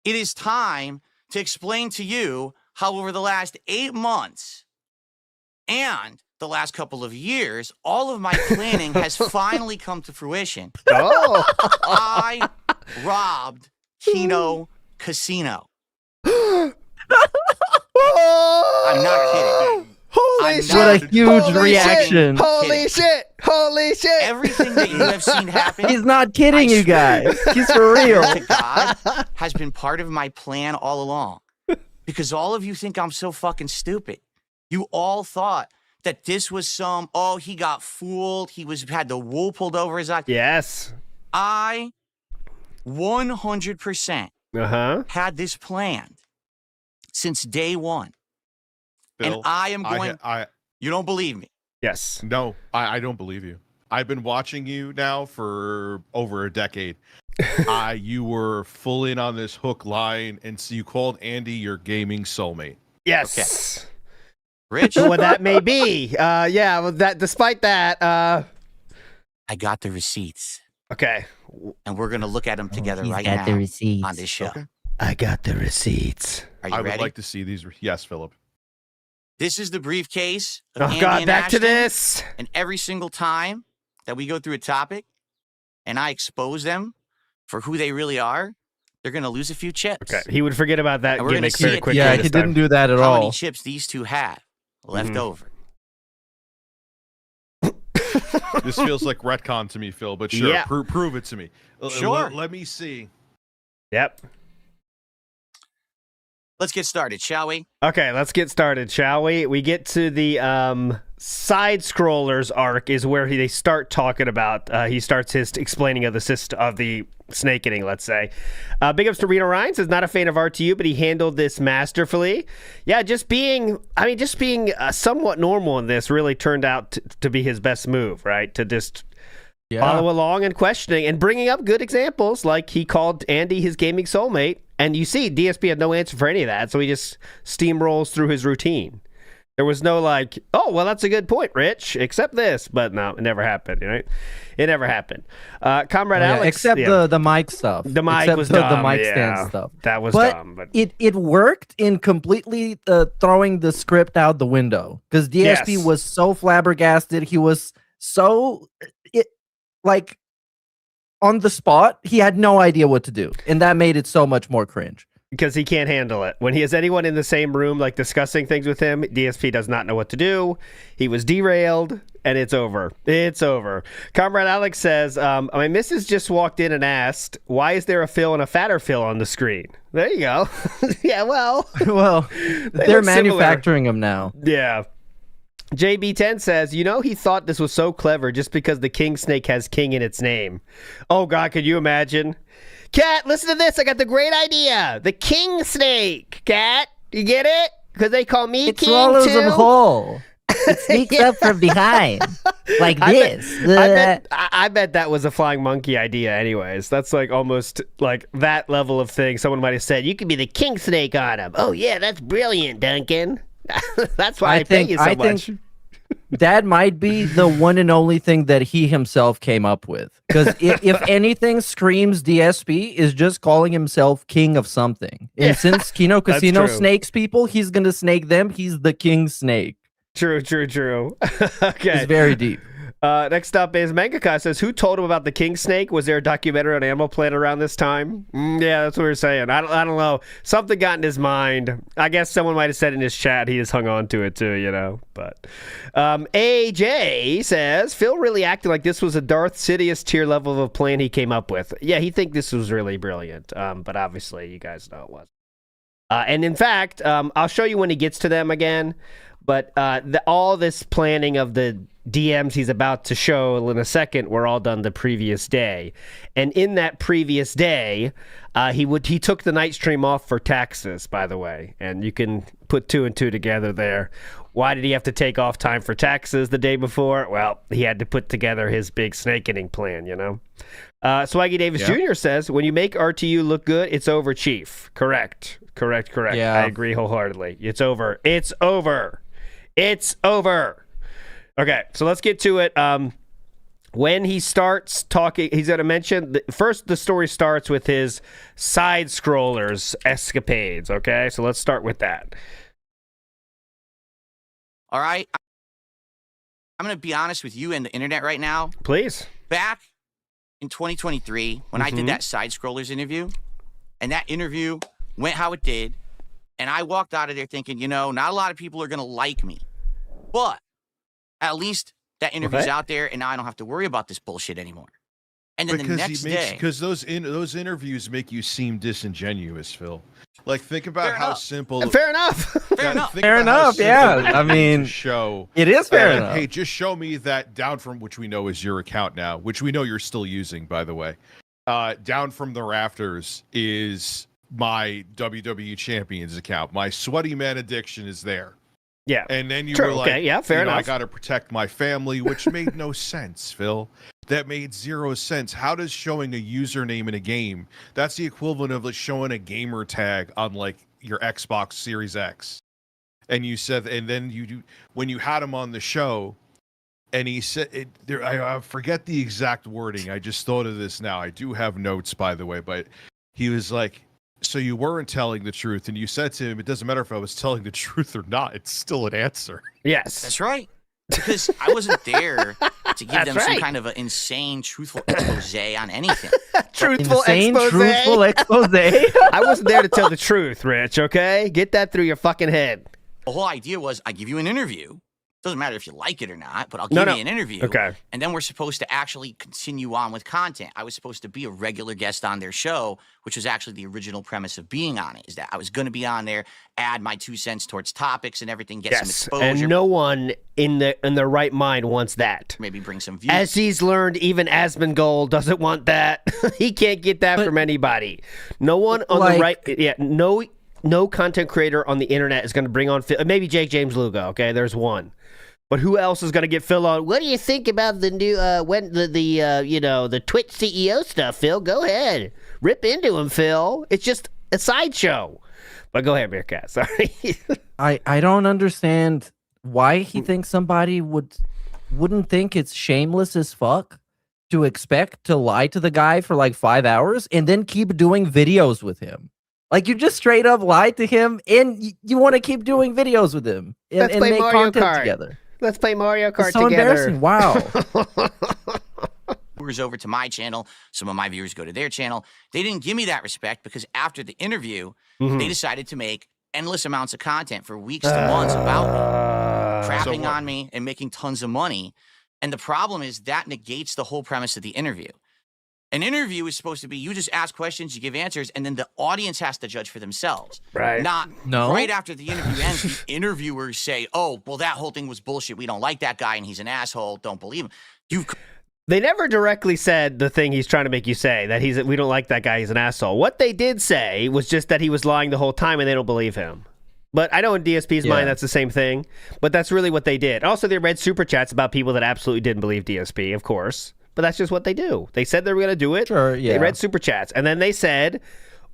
it is time to explain to you how over the last 8 months and the last couple of years, all of my planning has finally come to fruition. Oh. I robbed Kino Casino. I'm not kidding. Holy shit. What a huge reaction. Holy shit. Holy shit. Everything that you have seen happen. He's not kidding, you guys. He's for real. God has been part of my plan all along. Because all of you think I'm so fucking stupid. You all thought that this was he got fooled. He had the wool pulled over his eyes. Yes. I 100% had this planned since day one. Bill, and I am going. You don't believe me? Yes. No, I don't believe you. I've been watching you now for over a decade. You were full in on this hook line, and so you called Andy your gaming soulmate. Yes. Okay. Rich? What that may be. Yeah, well, despite that, I got the receipts. Okay. And we're going to look at them together right now on this show. Okay. I got the receipts. Are you ready? I would like to see these. Yes, Philip. This is the briefcase of Andy God, back Ashton, to this. And every single time that we go through a topic and I expose them for who they really are, they're going to lose a few chips. Okay. He would forget about that gimmick very quickly. Yeah, he didn't do that at all. How many chips these two have left over? This feels like retcon to me, Phil, but sure, yeah. Prove it to me. Sure. Let me see. Yep. Let's get started, shall we? Okay, let's get started, shall we? We get to the Sidescrollers arc is where they start talking about, he starts his explaining of the system, of the snakening, let's say. Big ups to Reno Ryan, says not a fan of RTU, but he handled this masterfully. Yeah, just being somewhat normal in this really turned out to be his best move, right? To just follow along and questioning and bringing up good examples, like he called Andy his gaming soulmate. And you see, DSP had no answer for any of that, so he just steamrolls through his routine. There was no like, oh, well, that's a good point, Rich, except this. But no, it never happened, right? It never happened. Comrade Alex. Except the mic stuff. The mic was dumb. The mic stand stuff. That was dumb. But it worked in completely throwing the script out the window. Because DSP was so flabbergasted. He was so, on the spot, he had no idea what to do. And that made it so much more cringe. because he can't handle it. When he has anyone in the same room, like discussing things with him, DSP does not know what to do. He was derailed, and it's over. It's over. Comrade Alex says, my missus just walked in and asked, why is there a Phil and a fatter Phil on the screen? There you go. Yeah, well. Well, they're manufacturing them now. Yeah. JB10 says, he thought this was so clever just because the Kingsnake has king in its name. Oh, God, could you imagine? Cat, listen to this. I got the great idea. The Kingsnake, Cat. You get it? Because they call me it king, swallows too. them whole. It sneaks up from behind. Like this. I bet that was a flying monkey idea anyways. That's like almost like that level of thing. Someone might have said, you could be the Kingsnake on him. Oh, yeah, that's brilliant, Duncan. That's why I pay you so much. That might be the one and only thing that he himself came up with. Because if anything screams DSP, is just calling himself king of something. And since Kino Casino snakes people, he's going to snake them. He's the king snake. True. Okay. It's very deep. Next up is Mangaka says, who told him about the Kingsnake? Was there a documentary on Animal Planet around this time? Yeah, that's what we're saying. I don't know. Something got in his mind. I guess someone might have said in his chat he just hung on to it too, But AJ says, Phil really acted like this was a Darth Sidious tier level of a plan he came up with. Yeah, he think this was really brilliant. But obviously you guys know it was. And in fact, I'll show you when he gets to them again. But all this planning of the DMs he's about to show in a second were all done the previous day. And in that previous day, he took the night stream off for taxes, by the way. And you can put 2 and 2 together there. Why did he have to take off time for taxes the day before? Well, he had to put together his big snakening plan, Swaggy Davis Jr. says, when you make RTU look good, it's over, Chief. Correct. Yeah. I agree wholeheartedly. It's over. Okay, so let's get to it. When he starts talking, he's going to mention, first the story starts with his side-scrollers escapades, okay? So let's start with that. All right. I'm going to be honest with you and the internet right now. Please. Back in 2023, when I did that side-scrollers interview, and that interview went how it did, and I walked out of there thinking, not a lot of people are going to like me. But at least that interview's out there, and now I don't have to worry about this bullshit anymore. And then the next day, because those interviews make you seem disingenuous, Phil. Like, think about how simple. Fair enough. Fair enough. Yeah, I mean, show it is fair enough. Hey, just show me that down from which we know is your account now, which we know you're still using, by the way. Down from the rafters is my WWE Champions account. My sweaty man addiction is there. Yeah. And then you were like, fair enough. I got to protect my family, which made no sense, Phil. That made zero sense. How does showing a username in a game, that's the equivalent of like showing a gamer tag on like your Xbox Series X. And you said, and then when you had him on the show, and he said, I forget the exact wording. I just thought of this now. I do have notes, by the way, but he was like, so you weren't telling the truth, and you said to him, it doesn't matter if I was telling the truth or not, it's still an answer. Yes. That's right. Because I wasn't there to give them some kind of an insane, truthful expose on anything. Truthful expose? I wasn't there to tell the truth, Rich, okay? Get that through your fucking head. The whole idea was I give you an interview. Doesn't matter if you like it or not, but I'll give you an interview. Okay. And then we're supposed to actually continue on with content. I was supposed to be a regular guest on their show, which was actually the original premise of being on it, is that I was going to be on there, add my 2 cents towards topics and everything, get some exposure. And no one in the right mind wants that. Maybe bring some views. As he's learned, even Asmongold doesn't want that. He can't get that from anybody. No one on the right, no content creator on the internet is going to bring on Phil. Maybe Jake James Lugo, okay? There's one. But who else is going to get Phil on? What do you think about the new the Twitch CEO stuff, Phil? Go ahead. Rip into him, Phil. It's just a sideshow. But go ahead, Meerkat. Sorry. I don't understand why he thinks somebody wouldn't think it's shameless as fuck to expect to lie to the guy for like 5 hours and then keep doing videos with him. Like, you just straight up lied to him and you want to keep doing videos with him and make Mario content Kart together. Let's play Mario Kart it's so together. Embarrassing. Wow. viewers over to my channel. Some of my viewers go to their channel. They didn't give me that respect because after the interview, they decided to make endless amounts of content for weeks to months about me, crapping on me and making tons of money. And the problem is that negates the whole premise of the interview. An interview is supposed to be you just ask questions, you give answers, and then the audience has to judge for themselves. Right. Not right after the interview ends, the interviewers say, oh, well, that whole thing was bullshit. We don't like that guy, and he's an asshole. Don't believe him. They never directly said the thing he's trying to make you say, that we don't like that guy, he's an asshole. What they did say was just that he was lying the whole time and they don't believe him. But I know in DSP's mind that's the same thing, but that's really what they did. Also, they read super chats about people that absolutely didn't believe DSP, of course. But that's just what they do. They said they were going to do it. Sure, yeah. They read super chats. And then they said,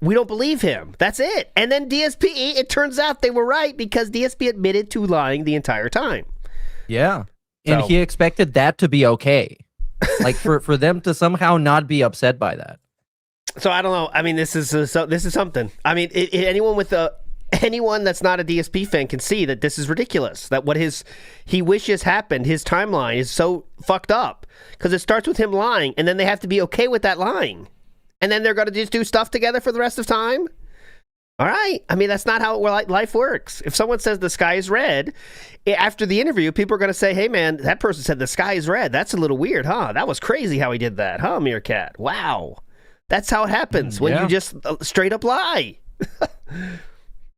we don't believe him. That's it. And then DSP, it turns out they were right because DSP admitted to lying the entire time. Yeah. And he expected that to be okay. Like for them to somehow not be upset by that. So I don't know. I mean, this is something. I mean, anyone that's not a DSP fan can see that this is ridiculous. That what he wishes happened, his timeline is so fucked up because it starts with him lying, and then they have to be okay with that lying, and then they're going to just do stuff together for the rest of time. All right. I mean, that's not how life works. If someone says the sky is red, after the interview, people are going to say, hey, man, that person said the sky is red. That's a little weird, huh? That was crazy how he did that, huh, Meerkat? Wow. That's how it happens when you just straight up lie.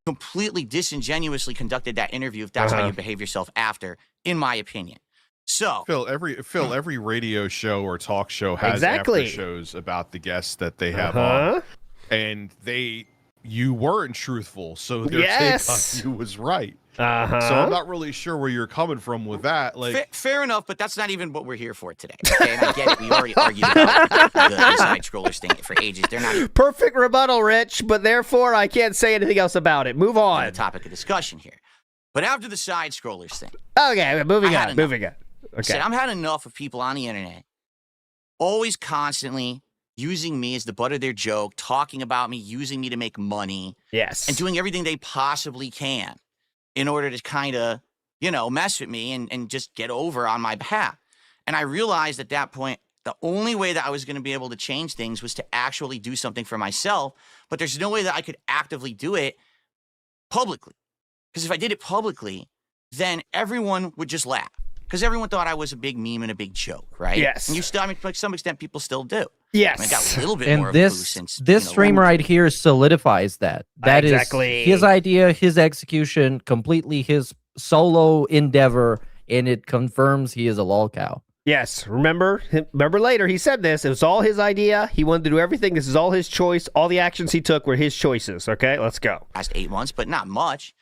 Completely disingenuously conducted that interview if that's how you behave yourself after, in my opinion. So Phil, every radio show or talk show has after shows about the guests that they have on, and you weren't truthful, so their take on you was right. So I'm not really sure where you're coming from with that. Like, fair enough, but that's not even what we're here for today. Okay, and I get it. We already argued about the Sidescrollers thing for ages. They're not perfect rebuttal, Rich, but therefore I can't say anything else about it. Move on. The topic of discussion here. But after the Sidescrollers thing, okay, moving on. Okay, I've had enough of people on the internet always constantly using me as the butt of their joke, talking about me, using me to make money, and doing everything they possibly can in order to kind of, mess with me and just get over on my behalf. And I realized at that point, the only way that I was going to be able to change things was to actually do something for myself. But there's no way that I could actively do it publicly. Because if I did it publicly, then everyone would just laugh. Because everyone thought I was a big meme and a big joke, right? Yes. And to some extent, people still do. Yes. I got a little bit and more of a boost since this stream right here solidifies that. That is his idea, his execution, completely his solo endeavor, and it confirms he is a lol cow. Yes. Remember later he said this. It was all his idea. He wanted to do everything. This is all his choice. All the actions he took were his choices. Okay, let's go. Last 8 months, but not much.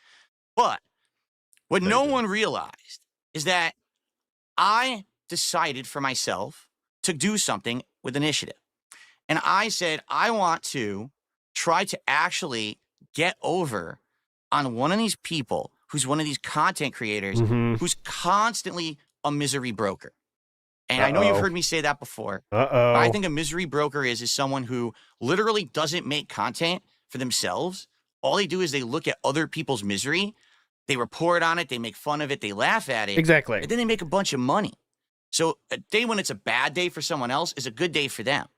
But what no one realized is that I decided for myself to do something with initiative. And I said, I want to try to actually get over on one of these people who's one of these content creators who's constantly a misery broker. And I know you've heard me say that before. But I think a misery broker is someone who literally doesn't make content for themselves. All they do is they look at other people's misery, they report on it, they make fun of it, they laugh at it. Exactly. And then they make a bunch of money. So a day when it's a bad day for someone else is a good day for them.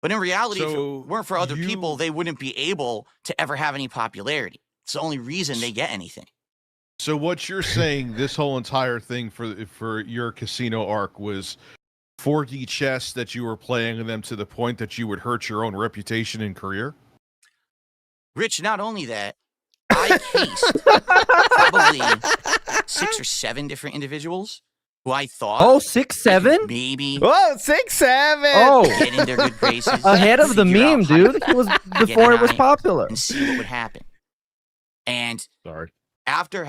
But in reality, if it weren't for other people, they wouldn't be able to ever have any popularity. It's the only reason they get anything. So what you're saying, this whole entire thing for your casino arc was 4D chess that you were playing them to the point that you would hurt your own reputation and career? Rich, not only that, I cased probably 6 or 7 different individuals who I thought 6, 7? Maybe 6, 7. Get in their good graces. Ahead of the meme, dude. It was before it was popular. And see what would happen. And after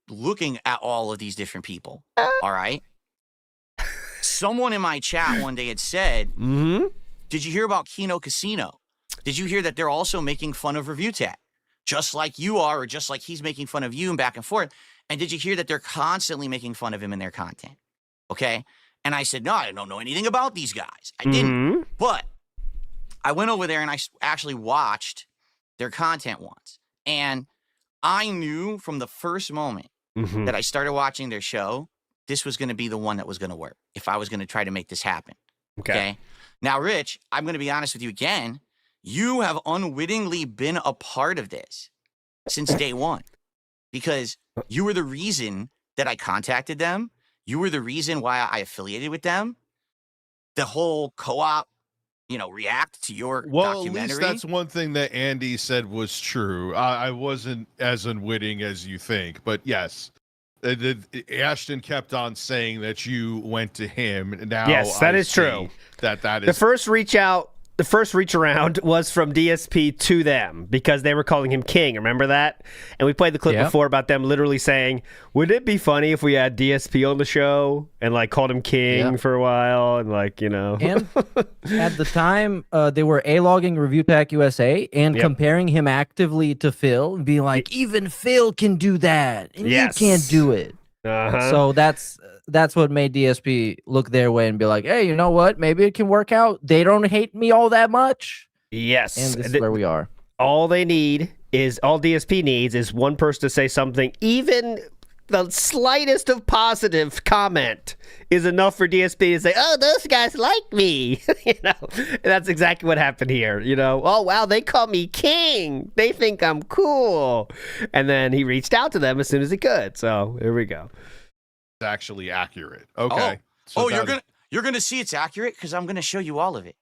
looking at all of these different people, all right, someone in my chat one day had said, did you hear about Kino Casino? Did you hear that they're also making fun of Review Tech? Just like you are, or just like he's making fun of you and back and forth. And did you hear that they're constantly making fun of him in their content? Okay. And I said, no, I don't know anything about these guys. I didn't. But I went over there and I actually watched their content once. And I knew from the first moment that I started watching their show, this was going to be the one that was going to work if I was going to try to make this happen. Okay. Now, Rich, I'm going to be honest with you again. You have unwittingly been a part of this since day one because you were the reason that I contacted them. You were the reason why I affiliated with them. The whole co-op, react to your documentary. At least that's one thing that Andy said was true. I wasn't as unwitting as you think, but yes. Ashton kept on saying that you went to him. Now yes, that is true. That is the first reach out. The first reach around was from DSP to them because they were calling him King. Remember that? And we played the clip before about them literally saying, "Would it be funny if we had DSP on the show and like called him King for a while and like And at the time, they were A-logging Review Pack USA and comparing him actively to Phil and being like, even Phil can do that, and you can't do it. So that's what made DSP look their way and be like, hey, you know what? Maybe it can work out. They don't hate me all that much. Yes. And this is where we are. All DSP needs is one person to say something, even the slightest of positive comment is enough for DSP to say, oh, those guys like me. And that's exactly what happened here. Oh, wow, they call me King. They think I'm cool. And then he reached out to them as soon as he could. So here we go. It's actually accurate. Okay. You're gonna see it's accurate because I'm gonna show you all of it.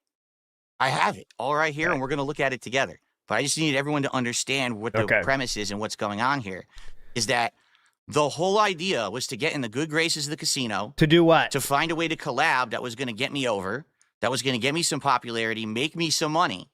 I have it all right here, and we're gonna look at it together. But I just need everyone to understand what the premise is and what's going on here. Is that the whole idea was to get in the good graces of the casino. To do what? To find a way to collab that was gonna get me over, that was gonna get me some popularity, make me some money,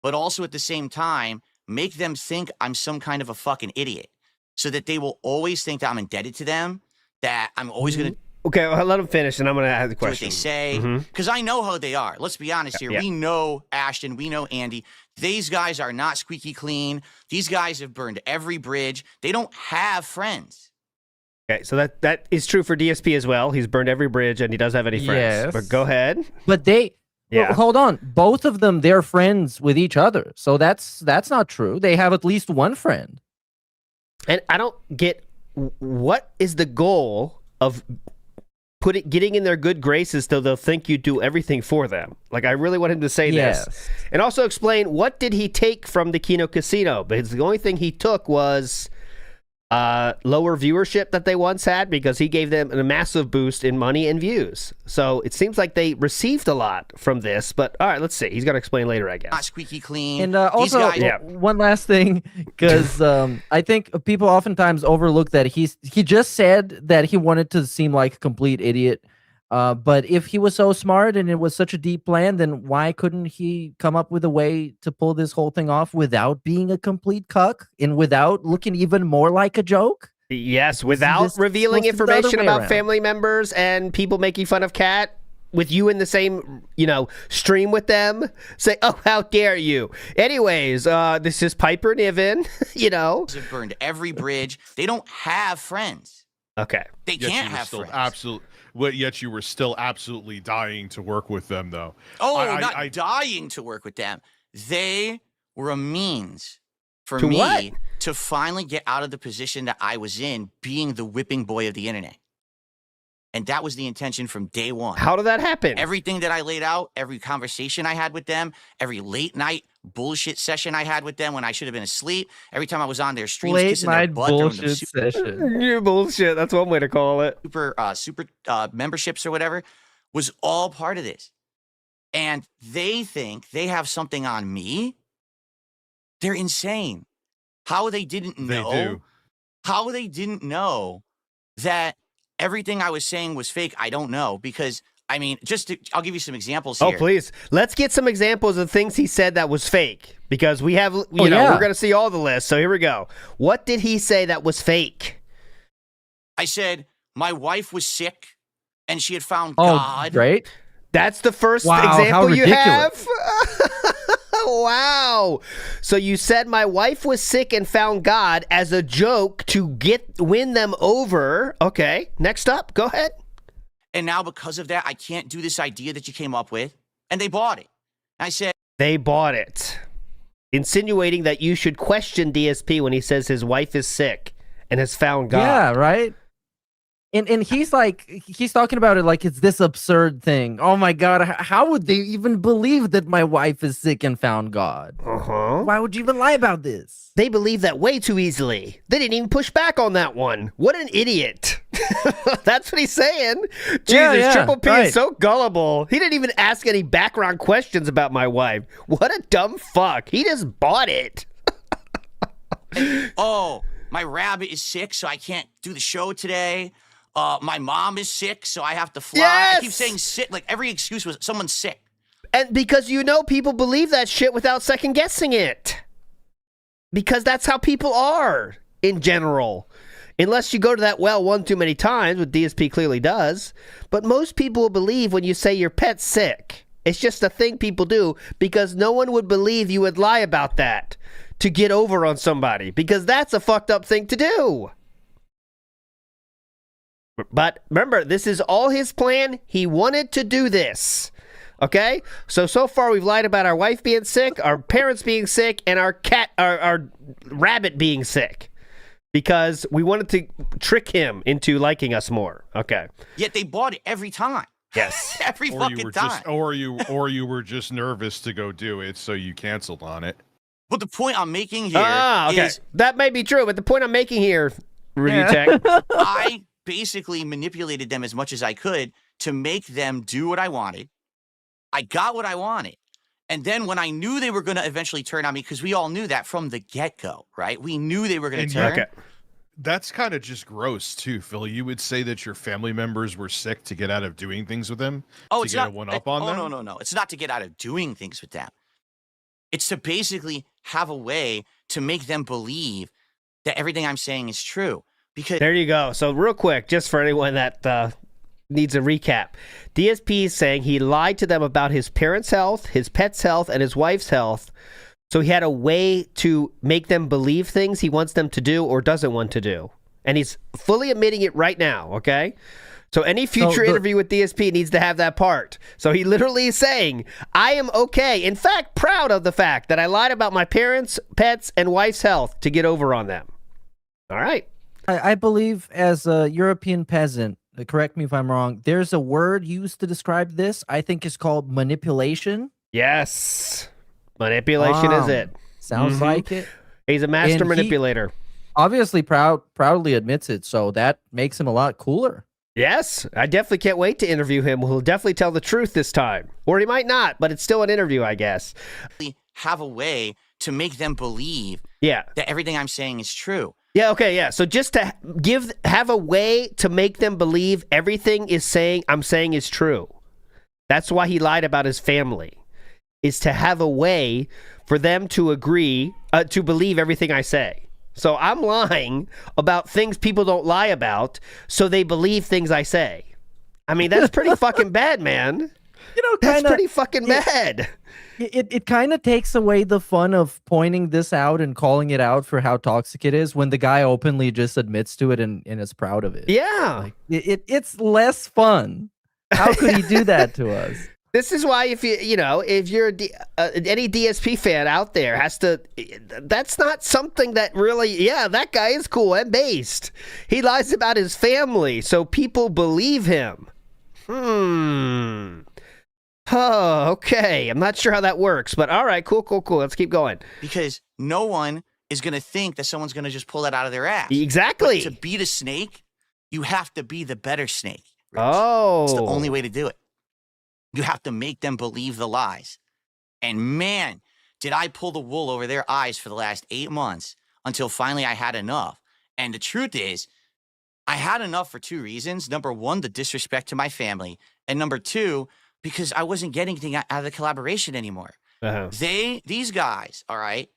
but also at the same time make them think I'm some kind of a fucking idiot, so that they will always think that I'm indebted to them. That I'm always going to... Okay, well, let them finish, and I'm going to ask the question. What they say. Because I know how they are. Let's be honest here. Yeah. We know Ashton. We know Andy. These guys are not squeaky clean. These guys have burned every bridge. They don't have friends. Okay, so that is true for DSP as well. He's burned every bridge, and he doesn't have any friends. Yes. But go ahead. But well, hold on. Both of them, they're friends with each other. So that's not true. They have at least one friend. And I don't get... What is the goal of getting in their good graces so they'll think you do everything for them? Like, I really want him to say this. And also explain, what did he take from the Kino Casino? Because the only thing he took was lower viewership that they once had because he gave them a massive boost in money and views. So it seems like they received a lot from this. But all right, let's see. He's going to explain later, I guess. Not squeaky clean. And also, one last thing, because I think people oftentimes overlook that he just said that he wanted to seem like a complete idiot. But if he was so smart and it was such a deep plan, then why couldn't he come up with a way to pull this whole thing off without being a complete cuck and without looking even more like a joke? Yes, without revealing information about family members and people making fun of Kat with you in the same, stream with them. Say, oh, how dare you? Anyways, this is Piper Niven, They've burned every bridge. They don't have friends. Okay. They can't have friends. Absolutely. Yet you were still absolutely dying to work with them, though. Oh, not dying to work with them. They were a means for to me what? To finally get out of the position that I was in, being the whipping boy of the internet. And that was the intention from day one. How did that happen? Everything that I laid out, every conversation I had with them, every late night bullshit session I had with them when I should have been asleep, every time I was on their streams kissing their butt bullshit session. Your bullshit. That's one way to call it. Super memberships or whatever was all part of this. And they think they have something on me. They're insane. How they didn't know. They do. How they didn't know that everything I was saying was fake, I don't know. Because, I'll give you some examples here. Oh, please. Let's get some examples of things he said that was fake. Because we have, we're going to see all the lists. So here we go. What did he say that was fake? I said, my wife was sick and she had found God. Right? That's the first example you have? Wow. So you said my wife was sick and found God as a joke to win them over. Okay. Next up. Go ahead. And now because of that, I can't do this idea that you came up with. And they bought it. I said. They bought it. Insinuating that you should question DSP when he says his wife is sick and has found God. Yeah, right? And he's like, he's talking about it like it's this absurd thing. Oh my God, how would they even believe that my wife is sick and found God? Why would you even lie about this? They believe that way too easily. They didn't even push back on that one. What an idiot. That's what he's saying. Jesus, Triple P is so gullible. He didn't even ask any background questions about my wife. What a dumb fuck. He just bought it. Oh, my rabbit is sick, so I can't do the show today. My mom is sick, so I have to fly. Yes! I keep saying sick. Like every excuse was someone's sick. And because people believe that shit without second guessing it. Because that's how people are in general. Unless you go to that well one too many times, what DSP clearly does. But most people will believe when you say your pet's sick. It's just a thing people do because no one would believe you would lie about that to get over on somebody. Because that's a fucked up thing to do. But remember, this is all his plan. He wanted to do this. Okay? So far we've lied about our wife being sick, our parents being sick, and our rabbit being sick. Because we wanted to trick him into liking us more. Okay. Yet they bought it every time. Yes. Every fucking time. Or you were just nervous to go do it, so you canceled on it. But the point I'm making here is... That may be true, but the point I'm making here, Riotech... I basically manipulated them as much as I could to make them do what I wanted. I got what I wanted. And then when I knew they were going to eventually turn on me, because we all knew that from the get-go, right? We knew they were going to turn. Okay. That's kind of just gross, too, Phil. You would say that your family members were sick to get out of doing things with them? Oh, to it's get not, a one-up on them? No. It's not to get out of doing things with them. It's to basically have a way to make them believe that everything I'm saying is true. Because there you go. So real quick, just for anyone that needs a recap, DSP is saying he lied to them about his parents' health, his pet's health, and his wife's health. So he had a way to make them believe things he wants them to do or doesn't want to do. And he's fully admitting it right now, okay? So any future interview with DSP needs to have that part. So he literally is saying, I am okay. In fact, proud of the fact that I lied about my parents, pets, and wife's health to get over on them. All right. I believe as a European peasant, correct me if I'm wrong, there's a word used to describe this. I think it's called manipulation. Yes. Manipulation is it. Sounds like it. He's a master manipulator. Obviously proudly admits it, so that makes him a lot cooler. Yes, I definitely can't wait to interview him. He'll definitely tell the truth this time. Or he might not, but it's still an interview, I guess. Have a way to make them believe that everything I'm saying is true. Yeah, okay, yeah. So just to have a way to make them believe everything I'm saying is true. That's why he lied about his family. Is to have a way for them to agree, to believe everything I say. So I'm lying about things people don't lie about, so they believe things I say. I mean, that's pretty fucking bad, man. That's pretty fucking bad. It kind of takes away the fun of pointing this out and calling it out for how toxic it is when the guy openly just admits to it and is proud of it. Yeah. Like, it's less fun. How could he do that to us? This is why if you're any DSP fan out there that's not something that really, that guy is cool and based. He lies about his family, so people believe him. Oh, okay. I'm not sure how that works, but all right, cool. Let's keep going. Because no one is going to think that someone's going to just pull that out of their ass. Exactly. But to beat a snake, you have to be the better snake. Rich. Oh. It's the only way to do it. You have to make them believe the lies. And man, did I pull the wool over their eyes for the last 8 months until finally I had enough. And the truth is, I had enough for 2 reasons. Number 1, the disrespect to my family. And number 2, because I wasn't getting anything out of the collaboration anymore. These guys, all right,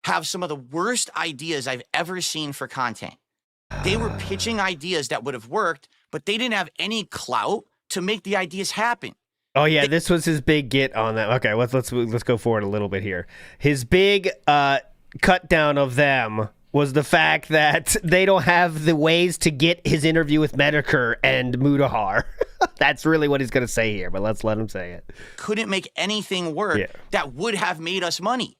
have some of the worst ideas I've ever seen for content. They were pitching ideas that would have worked, but they didn't have any clout to make the ideas happen. Oh yeah, this was his big get on that. Okay, let's go forward a little bit here. His big cut down of them was the fact that they don't have the ways to get his interview with Medicare and Mudahar. That's really what he's going to say here, but let's let him say it. Couldn't make anything work that would have made us money.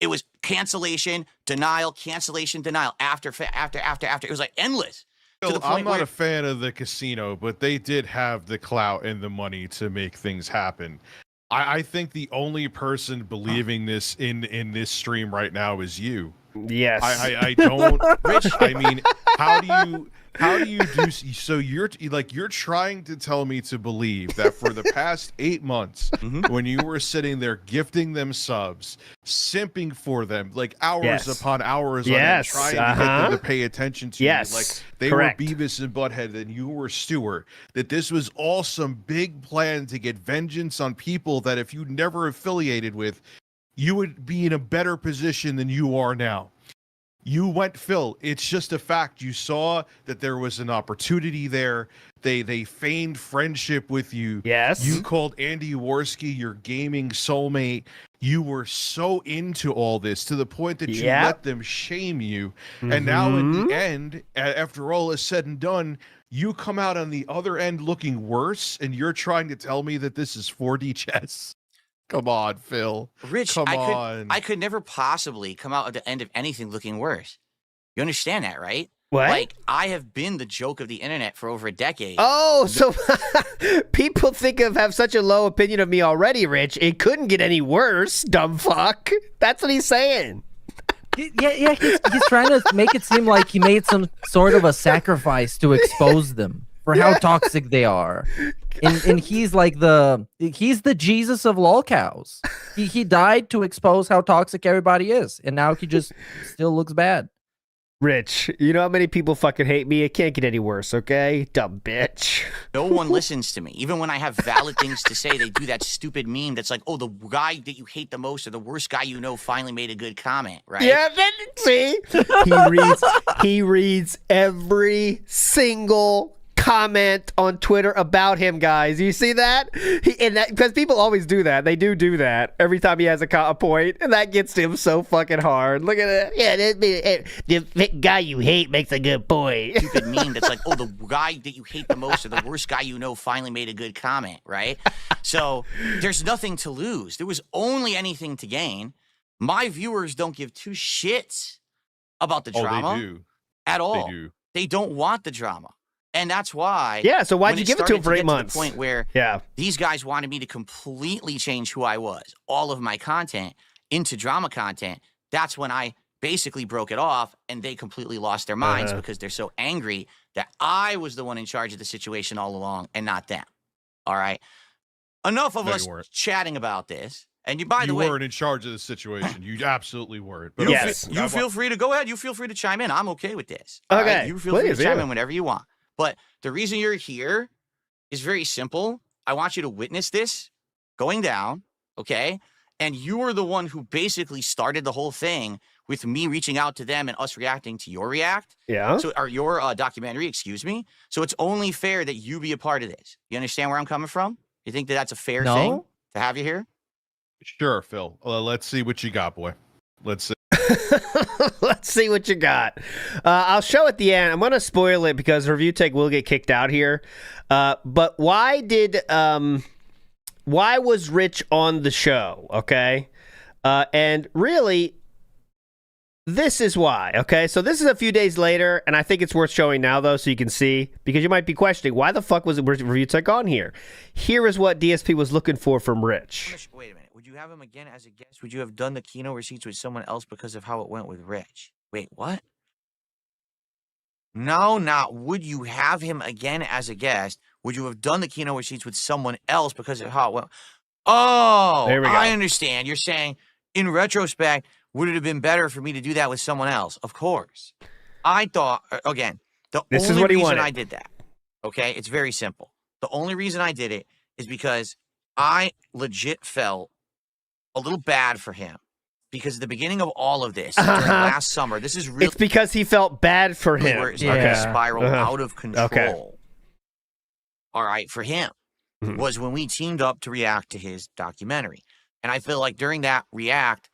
It was cancellation, denial, cancellation, denial, after. It was like endless. I'm not a fan of the casino, but they did have the clout and the money to make things happen. I think the only person believing this in this stream right now is you. Yes. I don't. Rich, I mean, how do you do so? You're trying to tell me to believe that for the past 8 months, when you were sitting there gifting them subs, simping for them like hours upon hours on end, trying to get them to pay attention to you, like they were Beavis and Butthead and you were Stewart, that this was all some big plan to get vengeance on people that if you never affiliated with, you would be in a better position than you are now. You went, Phil. It's just a fact. You saw that there was an opportunity there. They feigned friendship with you. Yes. You called Andy Worski your gaming soulmate. You were so into all this to the point that you let them shame you. And now in the end, after all is said and done, you come out on the other end looking worse, and you're trying to tell me that this is 4D chess. Come on, Phil. Rich, come on. I could never possibly come out at the end of anything looking worse. You understand that, right? What? Like, I have been the joke of the internet for over a decade. Oh, so people have such a low opinion of me already, Rich. It couldn't get any worse, dumb fuck. That's what he's saying. Yeah, he's trying to make it seem like he made some sort of a sacrifice to expose them for how toxic they are. And he's like he's the Jesus of lolcows. He died to expose how toxic everybody is, and now he just still looks bad. Rich, you know how many people fucking hate me? It can't get any worse, okay? Dumb bitch. No one listens to me. Even when I have valid things to say, they do that stupid meme that's like, oh, the guy that you hate the most or the worst guy you know finally made a good comment, right? Yeah, see? He reads every single comment on Twitter about him, guys. You see that? Because people always do that. They do that every time he has a point, and that gets him so fucking hard. Look at it. Yeah, the guy you hate makes a good point. Stupid meme that's like, oh, the guy that you hate the most or the worst guy you know finally made a good comment, right? So there's nothing to lose. There was only anything to gain. My viewers don't give two shits about the drama they do. At all. They do. They don't want the drama. And that's why. Yeah, so why'd you give it to him for 8 months? To the point where these guys wanted me to completely change who I was, all of my content into drama content. That's when I basically broke it off, and they completely lost their minds because they're so angry that I was the one in charge of the situation all along and not them. All right? Enough of us chatting about this. And by the way, you weren't in charge of the situation. You absolutely weren't. But you feel free to go ahead. You feel free to chime in. I'm okay with this. Okay. Right? You feel free to chime in whenever you want. But the reason you're here is very simple. I want you to witness this going down, okay? And you were the one who basically started the whole thing with me reaching out to them and us reacting to your your documentary, excuse me. So it's only fair that you be a part of this. You understand where I'm coming from? You think that that's a fair thing to have you here? Sure, Phil. Let's see what you got, boy. Let's see. Let's see what you got. I'll show at the end. I'm going to spoil it because Review Tech will get kicked out here. But why was Rich on the show? Okay. And really, this is why. Okay. So this is a few days later, and I think it's worth showing now, though, so you can see, because you might be questioning, why the fuck was Review Tech on here? Here is what DSP was looking for from Rich. Wait a minute. Would you have him again as a guest? Would you have done the Kino receipts with someone else because of how it went with Rich? Wait, what? No, not would you have him again as a guest? Would you have done the Kino receipts with someone else because of how it went? Oh, there we go. I understand. You're saying, in retrospect, would it have been better for me to do that with someone else? Of course. I thought, again, this is what he reason wanted. I did that, okay, it's very simple. The only reason I did it is because I legit felt a little bad for him, because at the beginning of all of this, during last summer, this is really... It's because he felt bad for him. Where it started to spiral out of control. All right, for him, was when we teamed up to react to his documentary. And I feel like during that react,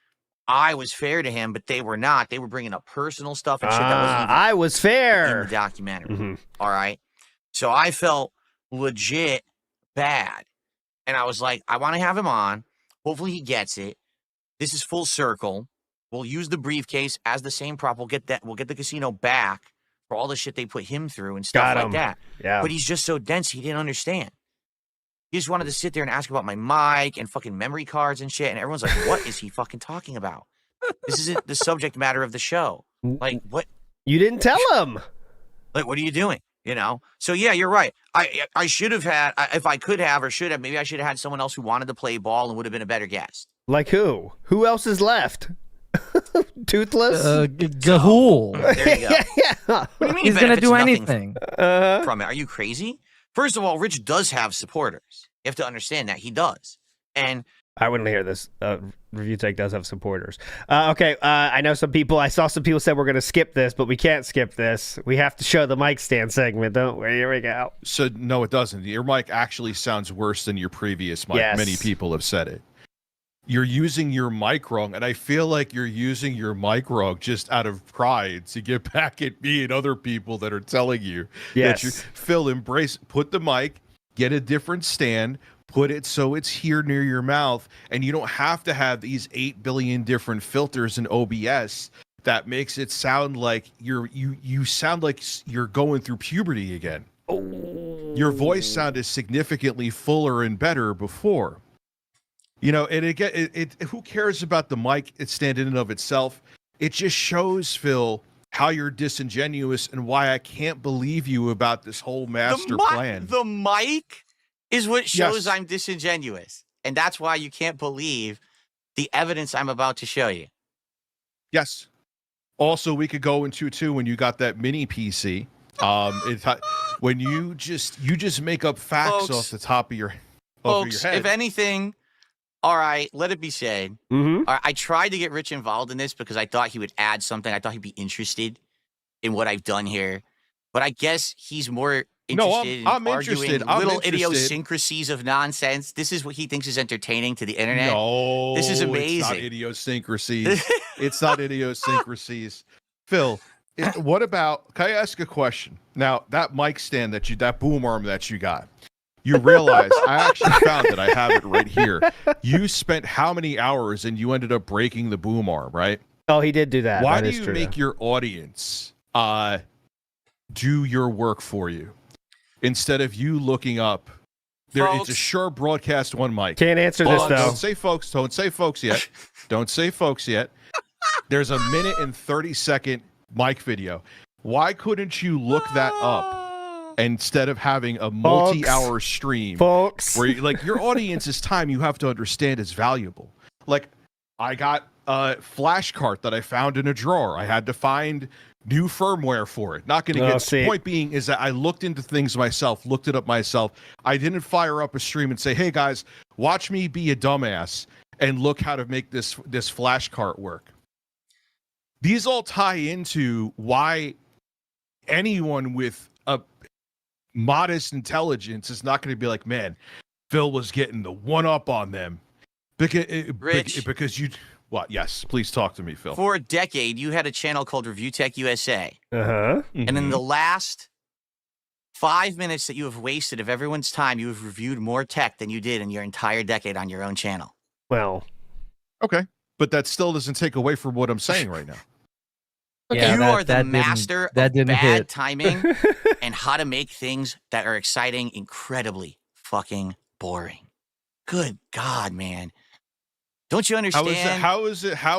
I was fair to him, but they were not. They were bringing up personal stuff and shit that wasn't even I was fair in the documentary. All right? So I felt legit bad. And I was like, I want to have him on. Hopefully he gets it. This is full circle. We'll use the briefcase as the same prop. We'll get the casino back for all the shit they put him through and stuff like that. Yeah. But he's just so dense, he didn't understand. He just wanted to sit there and ask about my mic and fucking memory cards and shit. And everyone's like, what is he fucking talking about? This isn't the subject matter of the show. Like, what? You didn't tell him. Like, what are you doing? You know? So, yeah, you're right. I should have had, if I could have or should have, maybe I should have had someone else who wanted to play ball and would have been a better guest. Like who? Who else is left? Toothless? Gahul. There you go. Yeah. What do you mean He's he going to benefits do nothing anything. from it? Are you crazy? First of all, Rich does have supporters. You have to understand that. He does. And I wouldn't hear this. Review Tech does have supporters. Okay, I know some people. I saw some people said we're going to skip this, but we can't skip this. We have to show the mic stand segment, don't we? Here we go. So, no, it doesn't. Your mic actually sounds worse than your previous mic. Yes. Many people have said it. You're using your mic wrong, and I feel like you're using your mic wrong just out of pride to get back at me and other people that are telling you Yes. that Phil, put the mic, get a different stand, put it so it's here near your mouth, and you don't have to have these 8 billion different filters in OBS that makes it sound like you sound like you're going through puberty again. Your voice sounded significantly fuller and better before. You know, and it who cares about the mic stand in and of itself? It just shows, Phil, how you're disingenuous and why I can't believe you about this whole master plan. The mic is what shows Yes. I'm disingenuous. And that's why you can't believe the evidence I'm about to show you. Yes. Also, we could go into too when you got that mini PC. When you just make up facts Folks, off the top of your Folks, head. if anything, all right, let it be said. Mm-hmm. I tried to get Rich involved in this because I thought he would add something. I thought he'd be interested in what I've done here. But I guess he's more interested I'm in arguing interested. I'm little interested. idiosyncrasies of nonsense. This is what he thinks is entertaining to the internet. No, This is It's not amazing. idiosyncrasies. It's not idiosyncrasies. Phil, what about? Can I ask a question? Now, that mic stand that boom arm that you got, you realize I actually found it. I have it right here. You spent how many hours and you ended up breaking the boom arm, right? Oh, he did do that. Why That do is you true. make your audience do your work for you instead of you looking up? It's a Folks. Shure Broadcast 1 mic. Can't answer this, Folks. though. Don't say folks. Don't say folks yet. Don't say folks yet. There's a minute and 30-second mic video. Why couldn't you look that up instead of having a multi-hour stream Folks. where your audience's time you have to understand is valuable? Like, I got a flash cart that I found in a drawer. I had to find new firmware for it. Not going to get. The point being is that I looked into things myself, looked it up myself. I didn't fire up a stream and say, "Hey guys, watch me be a dumbass and look how to make this flash cart work." These all tie into why anyone with a modest intelligence is not going to be like, "Man, Phil was getting the one up on them," because you. What? Yes, please talk to me, Phil. For a decade, you had a channel called Review Tech USA. Uh-huh. And in the last 5 minutes that you have wasted of everyone's time, you have reviewed more tech than you did in your entire decade on your own channel. Well. Okay. But that still doesn't take away from what I'm saying right now. Yeah, you are the master of bad hit. timing and how to make things that are exciting incredibly fucking boring. Good God, man. Don't you understand? How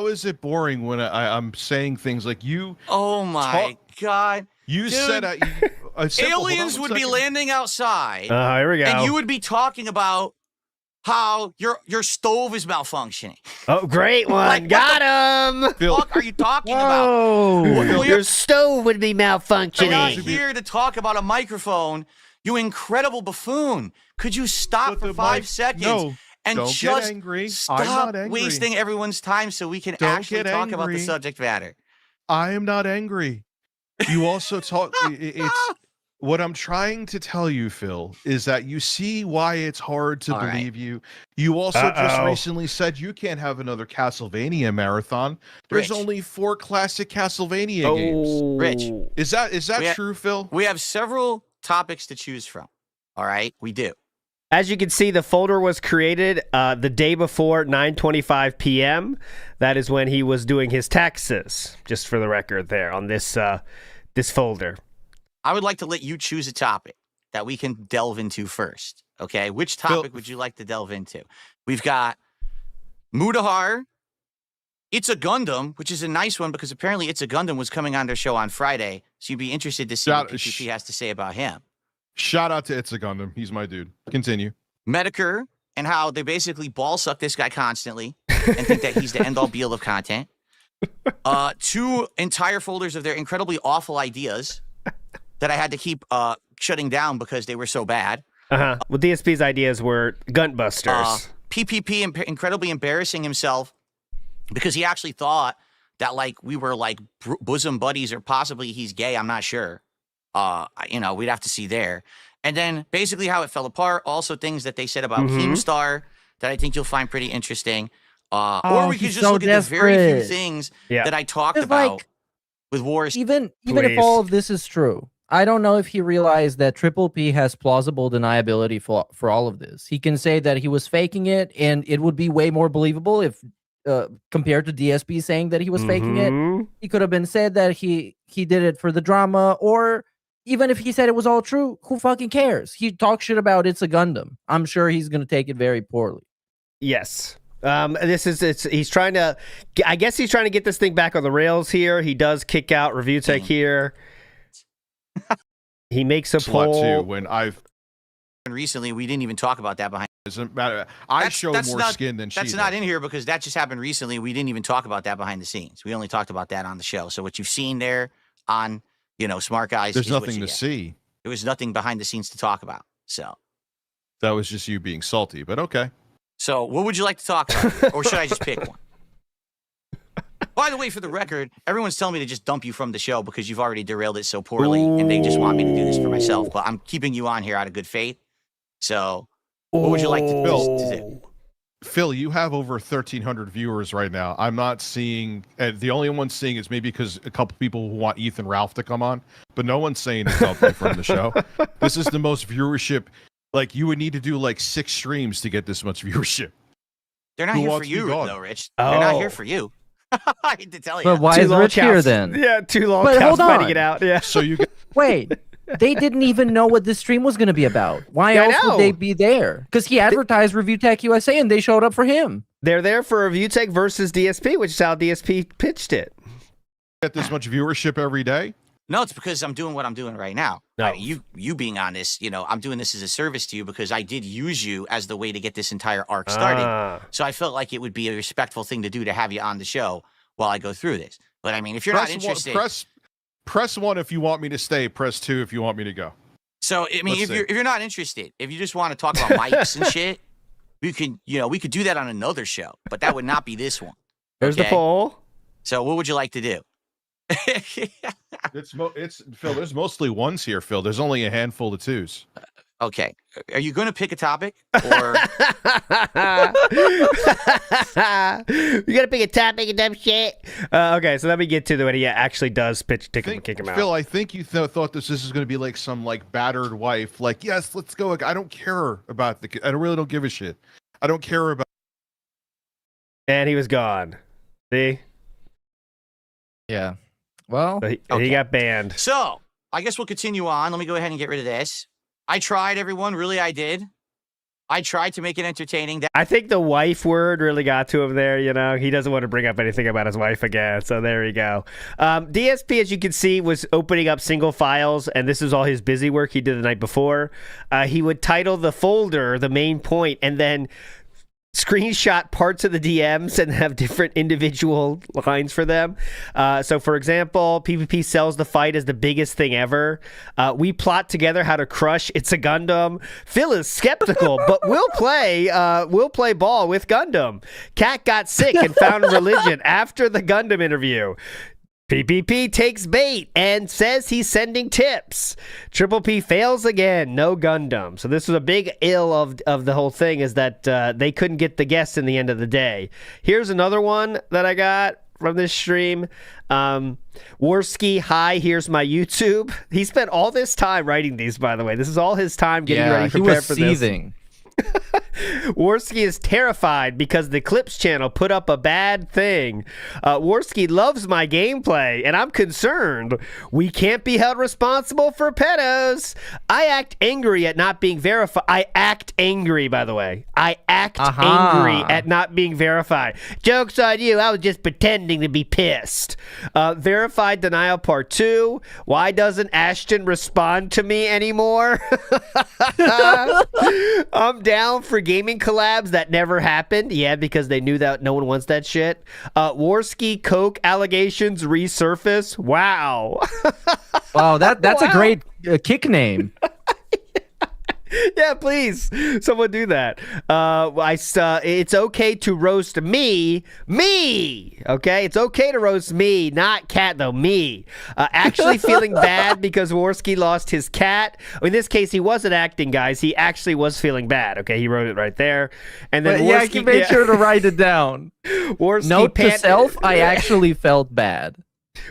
is it boring when I'm saying things like you? Oh my God. You Dude, said aliens would be landing outside. Here we go. And you would be talking about how your stove is malfunctioning. Oh, great one. Like, Got him. What the fuck are you talking about? Your stove would be I'm not malfunctioning. here to talk about a microphone. You incredible buffoon. Could you stop for 5 seconds? No. And Don't just get angry. I'm stop not angry. wasting everyone's time so we can Don't actually get talk about the angry. subject matter. I am not angry. You also talk. It's what I'm trying to tell you, Phil, is that you see why it's hard to believe you. You also just recently said you can't have another Castlevania marathon. There's Rich. only 4 classic Castlevania games. Rich. Is that true, Phil? We have several topics to choose from. All right, we do. As you can see, the folder was created the day before 9:25 p.m. That is when he was doing his taxes, just for the record there, on this this folder? I would like to let you choose a topic that we can delve into first. Okay, which topic would you like to delve into? We've got Mudahar. It's a Gundam, which is a nice one because apparently It's a Gundam was coming on their show on Friday. So you'd be interested to see what PPP has to say about him. Shout out to It's a Gundam. He's my dude. Continue. Medicare and how they basically ball suck this guy constantly and think that he's the end all be all of content. 2 entire folders of their incredibly awful ideas that I had to keep shutting down because they were so bad. Well, DSP's ideas were Guntbusters. PPP incredibly embarrassing himself because he actually thought that like we were like bosom buddies or possibly he's gay. I'm not sure. We'd have to see there. And then basically how it fell apart. Also things that they said about Keemstar that I think you'll find pretty interesting. Or we could just look at the very few things that I talked about with Wars. Even if all of this is true, I don't know if he realized that Triple P has plausible deniability for all of this. He can say that he was faking it, and it would be way more believable if compared to DSP saying that he was faking it. He could have been said that he did it for the drama, or even if he said it was all true, who fucking cares? He talks shit about It's a Gundam. I'm sure he's going to take it very poorly. Yes. He's trying to, I guess he's trying to get this thing back on the rails here. He does kick out Riotech here. He makes a poll. Too, when I've recently, we didn't even talk about that behind. Doesn't matter. I show more skin than she does. That's not in here because that just happened recently. We didn't even talk about that behind the scenes. We only talked about that on the show. So what you've seen there on, Smart Guys. There's nothing to see. There was nothing behind the scenes to talk about. So that was just you being salty, but okay. So what would you like to talk about? Or should I just pick one? By the way, for the record, everyone's telling me to just dump you from the show because you've already derailed it so poorly, and they just want me to do this for myself. But I'm keeping you on here out of good faith. So what would you like to do? Phil, you have over 1,300 viewers right now. I'm not seeing, the only one seeing is maybe because a couple people who want Ethan Ralph to come on, but no one's saying to dump me from the show. This is the most viewership. Like, you would need to do like 6 streams to get this much viewership. They're not here for you, though, Rich. They're not here for you. I hate to tell you. But why is Rich here then? Yeah, 2 long cows fighting it out. Yeah. So you wait. They didn't even know what this stream was going to be about. Why else would they be there? Because he advertised Review Tech USA and they showed up for him. They're there for Review Tech versus DSP, which is how DSP pitched it. Get this much viewership every day? No, it's because I'm doing what I'm doing right now. No. I mean, you being on this, I'm doing this as a service to you because I did use you as the way to get this entire arc started. So I felt like it would be a respectful thing to do to have you on the show while I go through this. But I mean, if you're not interested, press 1 if you want me to stay. Press 2 if you want me to go. So I mean, if you're not interested, if you just want to talk about mics and shit, we could do that on another show. But that would not be this one. There's the poll. So what would you like to do? It's Phil. There's mostly 1s here, Phil. There's only a handful of 2s. Okay. Are you going to pick a topic? Or you got to pick a topic and dumb shit. Okay, so let me get to when he actually does kick him out. Phil, I think you thought this is going to be like some like battered wife. Like, yes, let's go. I don't care about the kid. I really don't give a shit. I don't care about. And he was gone. See? Yeah. Well, so he got banned. So I guess we'll continue on. Let me go ahead and get rid of this. I tried, everyone. Really, I did. I tried to make it entertaining. I think the wife word really got to him there. He doesn't want to bring up anything about his wife again. So there you go. DSP, as you can see, was opening up single files, and this is all his busy work he did the night before. He would title the folder the main point, and then screenshot parts of the DMs and have different individual lines for them. So, for example, PvP sells the fight as the biggest thing ever. We plot together how to crush It's a Gundam. Phil is skeptical, but we'll play ball with Gundam. Cat got sick and found religion after the Gundam interview. PPP takes bait and says he's sending tips. Triple P fails again. No Gundam. So this was a big ill of the whole thing, is that they couldn't get the guests in the end of the day. Here's another one that I got from this stream. Warski, hi, here's my YouTube. He spent all this time writing these, by the way. This is all his time getting ready, prepared for seething. Worski is terrified because the Clips channel put up a bad thing. Worski loves my gameplay, and I'm concerned. We can't be held responsible for pedos. I act angry at not being verified. I act angry, by the way. I act angry at not being verified. Joke's on you. I was just pretending to be pissed. Verified denial part 2. Why doesn't Ashton respond to me anymore? I'm down for gaming collabs that never happened. Yeah, because they knew that no one wants that shit. Worski Coke allegations resurface. Wow. Wow, that's a great kick name. Yeah, please, someone do that. It's okay to roast me. Okay, it's okay to roast me, not cat though. Me. Actually feeling bad because Worski lost his cat. In this case, he wasn't acting, guys. He actually was feeling bad. Okay, he wrote it right there. And then yeah, you made sure to write it down. Worski Note to self: I actually felt bad.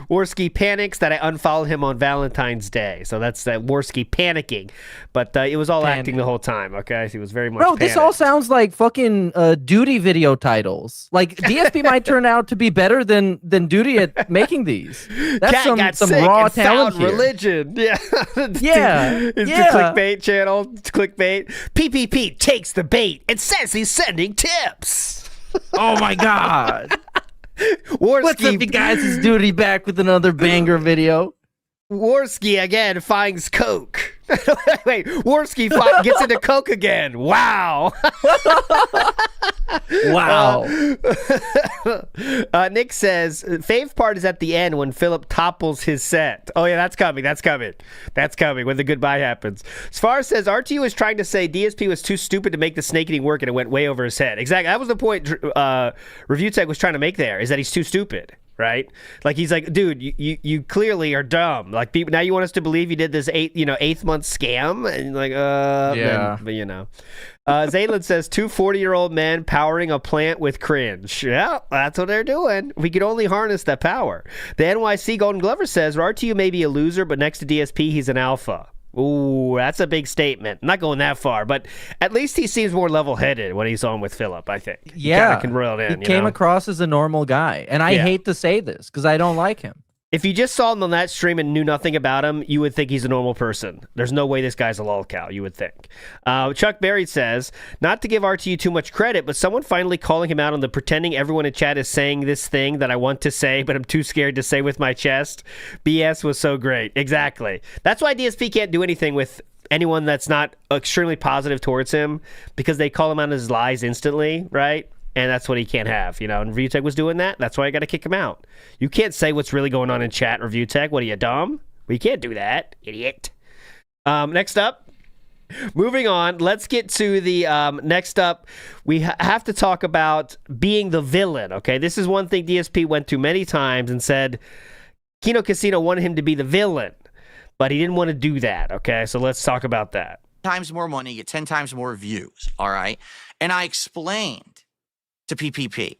Worski panics that I unfollowed him on Valentine's Day. So that's that Worski panicking. But it was all acting the whole time, okay? He was very much Bro, this all sounds like fucking Duty video titles. Like, DSP might turn out to be better than Duty at making these. That's some raw talent here. Religion. Yeah. It's the clickbait channel. It's clickbait. PPP takes the bait and says he's sending tips. Oh, my God. Worski, what's up, you guys? It's Duty back with another banger video. Worski again finds Coke. Wait, Worski gets into Coke again. Wow. Wow. Nick says, fave part is at the end when Philip topples his set. Oh, yeah, that's coming. That's coming when the goodbye happens. Sfar says, RTU is trying to say DSP was too stupid to make the snakening work and it went way over his head. Exactly. That was the point Review Tech was trying to make there, is that he's too stupid. Right? Like, he's like, dude, you clearly are dumb. Like, people, now you want us to believe you did this eighth month scam? And like, yeah. But you know. Zaylin says, 2 40-year-old men powering a plant with cringe. Yeah, that's what they're doing. We could only harness that power. The NYC Golden Glover says, RTU may be a loser, but next to DSP, he's an alpha. Ooh, that's a big statement. I'm not going that far, but at least he seems more level-headed when he's on with Philip, I think. Yeah. He can reel it in, he came across as a normal guy, and I hate to say this because I don't like him. If you just saw him on that stream and knew nothing about him, you would think he's a normal person. There's no way this guy's a lolcow, you would think. Chuck Berry says, not to give RTU too much credit, but someone finally calling him out on the pretending everyone in chat is saying this thing that I want to say, but I'm too scared to say with my chest. BS was so great. Exactly. That's why DSP can't do anything with anyone that's not extremely positive towards him, because they call him out on his lies instantly, right? And that's what he can't have, you know. And Review Tech was doing that. That's why I got to kick him out. You can't say what's really going on in chat, Review Tech. What are you, dumb? We can't do that, idiot. Next up, moving on. Let's get to the next up. We have to talk about being the villain. Okay, this is one thing DSP went to many times and said Kino Casino wanted him to be the villain, but he didn't want to do that. Okay, so let's talk about that. Times more money, you get 10 times more views. All right, and I explained to PPP,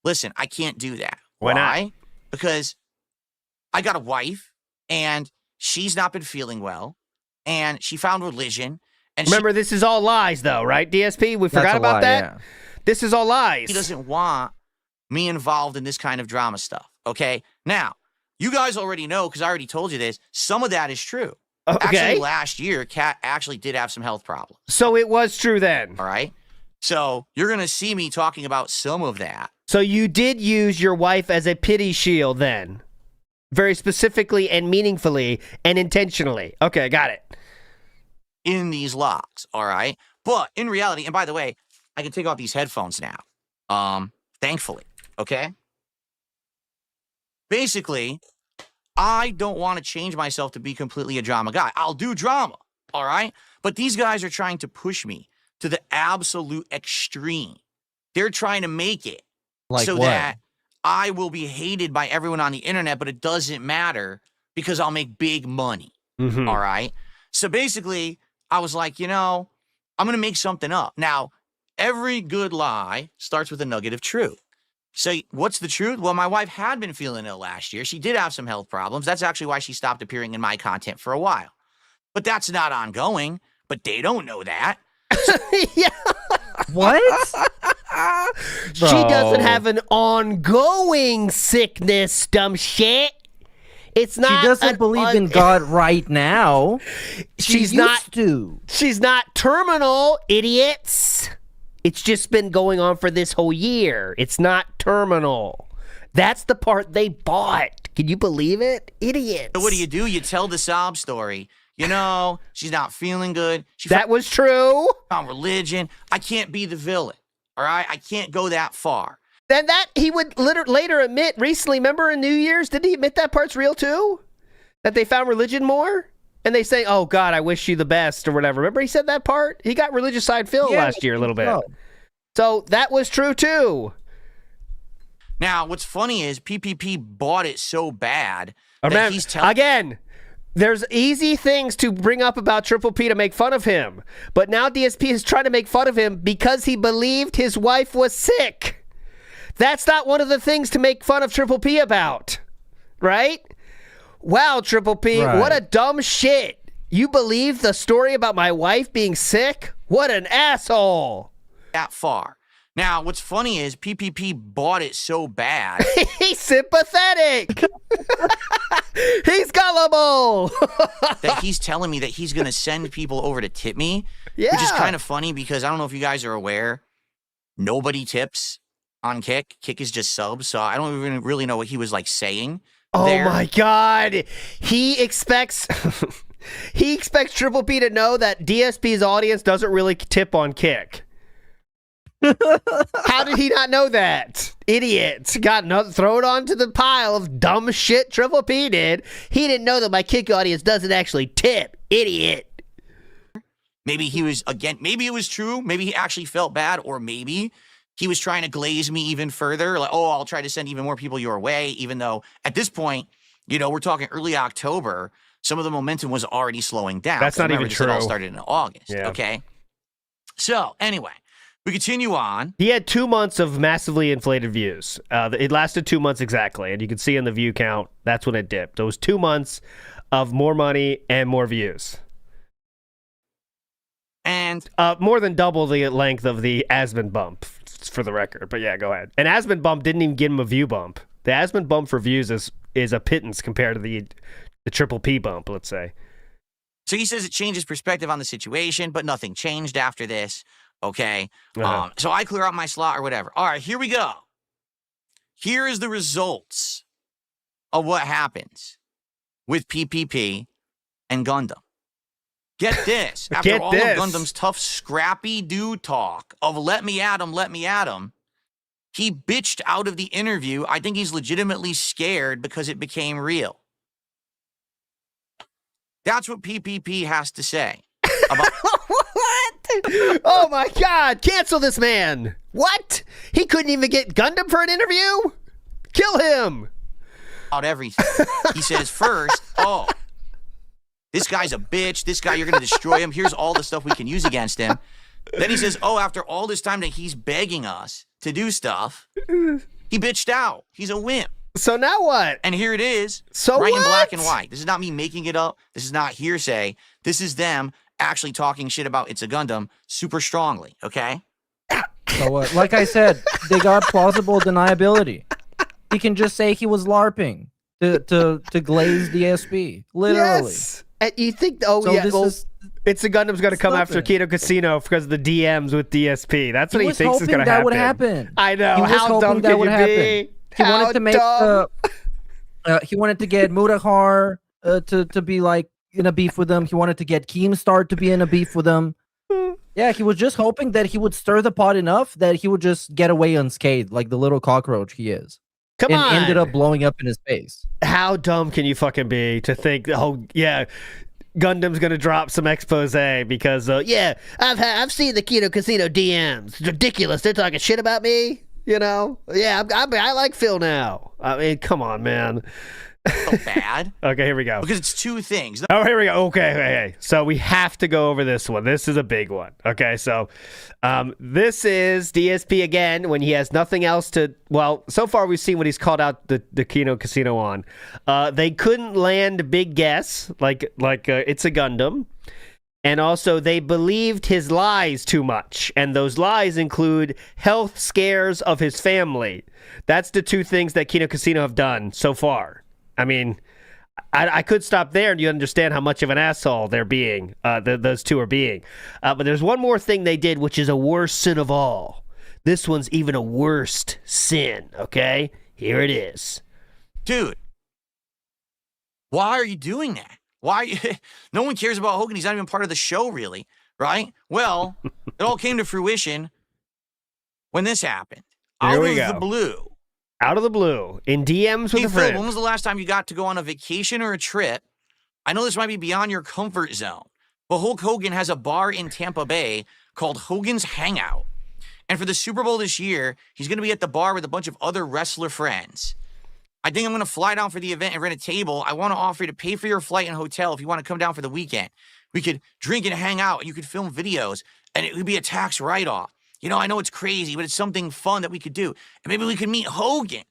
listen, I can't do that. Why not? Because I got a wife and she's not been feeling well and she found religion. And remember, this is all lies though, right, DSP? We forgot about that? Yeah. This is all lies. He doesn't want me involved in this kind of drama stuff, okay? Now, you guys already know, because I already told you this, some of that is true. Okay. Actually, last year, Kat actually did have some health problems. So it was true then. All right? So you're going to see me talking about some of that. So you did use your wife as a pity shield then? Very specifically and meaningfully and intentionally. Okay, got it. In these logs, all right? But in reality, and by the way, I can take off these headphones now. Thankfully, okay? Basically, I don't want to change myself to be completely a drama guy. I'll do drama, all right? But these guys are trying to push me to the absolute extreme. They're trying to make it so that I will be hated by everyone on the internet, but it doesn't matter because I'll make big money. Mm-hmm. All right? So basically, I was like, you know, I'm going to make something up. Now, every good lie starts with a nugget of truth. So what's the truth? Well, my wife had been feeling ill last year. She did have some health problems. That's actually why she stopped appearing in my content for a while. But that's not ongoing. But they don't know that. Yeah. What? She doesn't have an ongoing sickness, dumb shit. It's not. She doesn't believe in God right now. She's used to. She's not terminal, idiots. It's just been going on for this whole year. It's not terminal. That's the part they bought. Can you believe it? Idiots. So what do? You tell the sob story. You know, she's not feeling good. That was true. On religion. I can't be the villain. All right? I can't go that far. And that he would later admit recently, remember in New Year's, did he admit that part's real too? That they found religion more? And they say, oh God, I wish you the best or whatever. Remember he said that part? He got religious side Phil last year a little bit. So that was true too. Now, what's funny is PPP bought it so bad that he's telling... Again, there's easy things to bring up about Triple P to make fun of him. But now DSP is trying to make fun of him because he believed his wife was sick. That's not one of the things to make fun of Triple P about, right? Wow, Triple P, What a dumb shit. You believe the story about my wife being sick? What an asshole. That far. Now, what's funny is PPP bought it so bad. He's sympathetic. He's gullible. That he's telling me that he's going to send people over to tip me, yeah. Which is kind of funny because I don't know if you guys are aware, nobody tips on Kick. Kick is just subs, so I don't even really know what he was like saying. Oh my God. He expects Triple P to know that DSP's audience doesn't really tip on Kick. How did he not know that? Idiot. Throw it onto the pile of dumb shit Triple P did. He didn't know that my Kick audience doesn't actually tip. Idiot. Maybe maybe it was true. Maybe he actually felt bad, or maybe he was trying to glaze me even further. Like, oh, I'll try to send even more people your way, even though at this point, you know, we're talking early October. Some of the momentum was already slowing down. That's not even true. It all started in August. Yeah. Okay. So anyway, we continue on. He had 2 months of massively inflated views. It lasted 2 months exactly. And you can see in the view count, that's when it dipped. It was 2 months of more money and more views. And more than double the length of the Asmund bump, for the record. But yeah, go ahead. And Asmund bump didn't even give him a view bump. The Asmund bump for views is a pittance compared to the Triple P bump, let's say. So he says it changes perspective on the situation, but nothing changed after this. Okay. So I clear out my slot or whatever. All right, here we go. Here is the results of what happens with PPP and Gundam. Get this. After all of Gundam's tough, scrappy dude talk of let me at him, he bitched out of the interview. I think he's legitimately scared because it became real. That's what PPP has to say. About what? Oh my God. Cancel this man. What? He couldn't even get Gundam for an interview? Kill him. About everything. He says first, oh, this guy's a bitch. This guy, you're going to destroy him. Here's all the stuff we can use against him. Then he says, oh, after all this time that he's begging us to do stuff, he bitched out. He's a wimp. So now what? And here it is. So right what? In black and white. This is not me making it up. This is not hearsay. This is them actually talking shit about It's a Gundam super strongly, okay? So what? Like I said, they got plausible deniability. He can just say he was LARPing to glaze DSP. Literally. Yes. And you think, It's a Gundam's going to come after Kino Casino because of the DMs with DSP. That's what he thinks is going to happen. That would happen. I know. He was How dumb that can would you happen. be? He wanted to make he wanted to get Murahar to be like in a beef with him. He wanted to get Keemstar to be in a beef with him. Yeah, he was just hoping that he would stir the pot enough that he would just get away unscathed, like the little cockroach he is. Come on. And ended up blowing up in his face. How dumb can you fucking be to think, oh, yeah, Gundam's going to drop some expose because, I've seen the Kino Casino DMs. It's ridiculous. They're talking shit about me, you know? Yeah, I like Phil now. I mean, come on, man. So bad. Okay, here we go. Because it's two things. Oh, here we go. Okay. So we have to go over this one. This is a big one. Okay, so this is DSP again when he has nothing else to... Well, so far we've seen what he's called out the Kino Casino on. They couldn't land big guess like It's a Gundam. And also, they believed his lies too much. And those lies include health scares of his family. That's the two things that Kino Casino have done so far. I mean, I could stop there and you understand how much of an asshole they're being. Those two are being. But there's one more thing they did, which is a worse sin of all. This one's even a worst sin, okay? Here it is. Dude, why are you doing that? Why? No one cares about Hogan. He's not even part of the show, really, right? Well, it all came to fruition when this happened. There we go. Out of the blue. Out of the blue. In DMs with Hey, a friend. Phil, when was the last time you got to go on a vacation or a trip? I know this might be beyond your comfort zone, but Hulk Hogan has a bar in Tampa Bay called Hogan's Hangout. And for the Super Bowl this year, he's going to be at the bar with a bunch of other wrestler friends. I think I'm going to fly down for the event and rent a table. I want to offer you to pay for your flight and hotel if you want to come down for the weekend. We could drink and hang out, and you could film videos, and it would be a tax write-off. You know, I know it's crazy, but it's something fun that we could do. And maybe we could meet Hogan.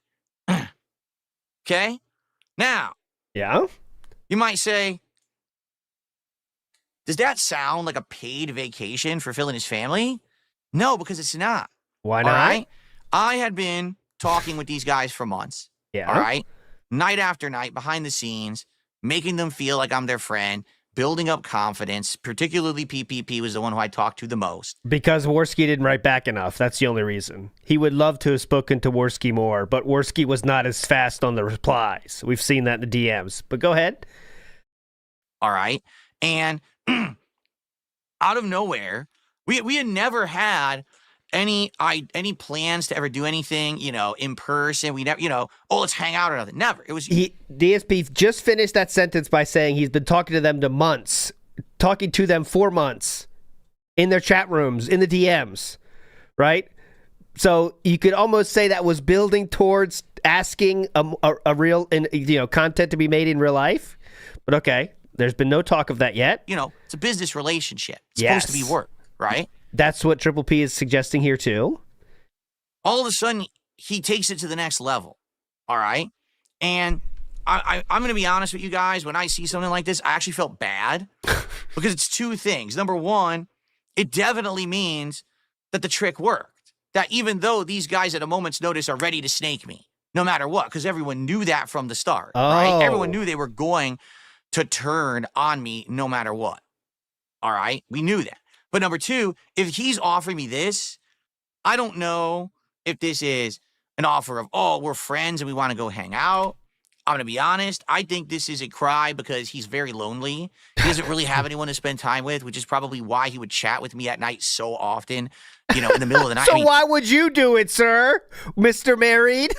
Okay? Now. Yeah? You might say, does that sound like a paid vacation for Phil and his family? No, because it's not. Why not? All right? I had been talking with these guys for months. Yeah. All right? Night after night, behind the scenes, making them feel like I'm their friend, building up confidence. Particularly PPP was the one who I talked to the most. Because Worski didn't write back enough. That's the only reason. He would love to have spoken to Worski more, but Worski was not as fast on the replies. We've seen that in the DMs. But go ahead. All right? And out of nowhere, we had never had any plans to ever do anything, you know, in person. We never, you know, let's hang out or nothing. Never. It was DSP just finished that sentence by saying he's been talking to them for months in their chat rooms, in the DMs, right? So you could almost say that was building towards asking a real, you know, content to be made in real life. But okay, there's been no talk of that yet. You know, it's a business relationship. It's supposed to be work, right? That's what Triple P is suggesting here, too. All of a sudden, he takes it to the next level, all right? And I'm going to be honest with you guys. When I see something like this, I actually felt bad because it's two things. Number one, it definitely means that the trick worked. That even though these guys at a moment's notice are ready to snake me, no matter what, because everyone knew that from the start, right? Everyone knew they were going to turn on me no matter what, all right? We knew that. But number two, if he's offering me this, I don't know if this is an offer of, we're friends and we want to go hang out. I'm going to be honest. I think this is a cry because he's very lonely. He doesn't really have anyone to spend time with, which is probably why he would chat with me at night so often, you know, in the middle of the night. So why would you do it, sir, Mr. Married?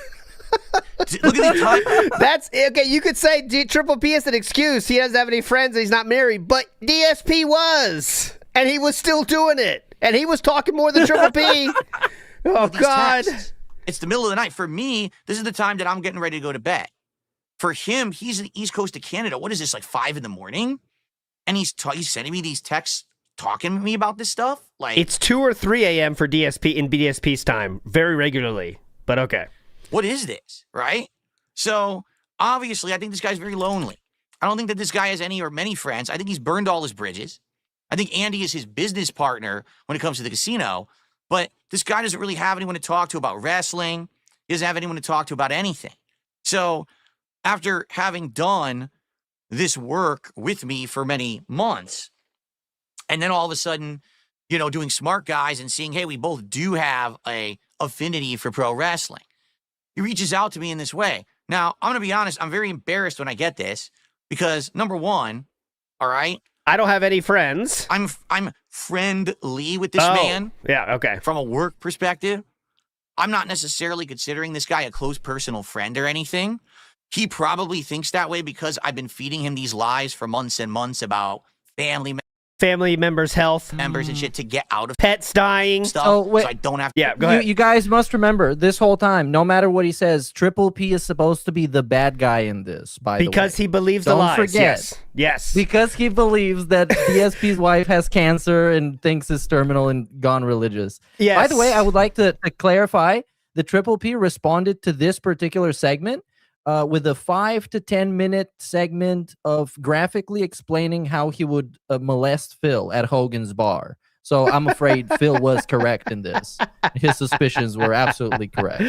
Look at the time. That's okay. You could say Triple P is an excuse. He doesn't have any friends and he's not married, but DSP was. And he was still doing it. And he was talking more than Triple P. Oh, God. Texts. It's the middle of the night. For me, this is the time that I'm getting ready to go to bed. For him, he's in the East Coast of Canada. What is this, like 5 a.m? And he's sending me these texts talking to me about this stuff? Like, it's 2 or 3 a.m. for DSP in DSP's time, very regularly. But okay. What is this, right? So, obviously, I think this guy's very lonely. I don't think that this guy has any or many friends. I think he's burned all his bridges. I think Andy is his business partner when it comes to the casino, but this guy doesn't really have anyone to talk to about wrestling. He doesn't have anyone to talk to about anything. So after having done this work with me for many months, and then all of a sudden, you know, doing Smart Guys and seeing, hey, we both do have a affinity for pro wrestling, he reaches out to me in this way. Now, I'm going to be honest, I'm very embarrassed when I get this because, number one, all right, I don't have any friends. I'm friendly with this man. Yeah, okay. From a work perspective, I'm not necessarily considering this guy a close personal friend or anything. He probably thinks that way because I've been feeding him these lies for months and months about family members' health, members and shit to get out of pets dying stuff. Oh, wait. So I don't have to. Yeah, go ahead. You guys must remember this whole time, no matter what he says, Triple P is supposed to be the bad guy in this, by the way. Because he believes the Don't lies. forget. Yes. Because he believes that DSP's wife has cancer and thinks it's terminal and gone religious. Yes. By the way, I would like to clarify the Triple P responded to this particular segment with a 5 to 10 minute segment of graphically explaining how he would molest Phil at Hogan's bar. So I'm afraid Phil was correct in this. His suspicions were absolutely correct.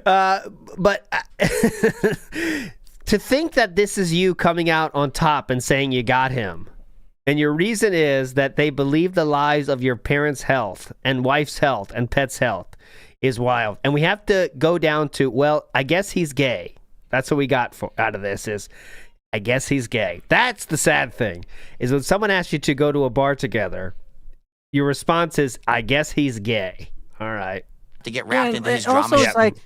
But to think that this is you coming out on top and saying you got him, and your reason is that they believe the lies of your parents' health and wife's health and pet's health is wild. And we have to go down to, well, I guess he's gay. That's what we got out of this is, I guess he's gay. That's the sad thing, is when someone asks you to go to a bar together, your response is, I guess he's gay. All right. To get wrapped into his also, drama. it's like,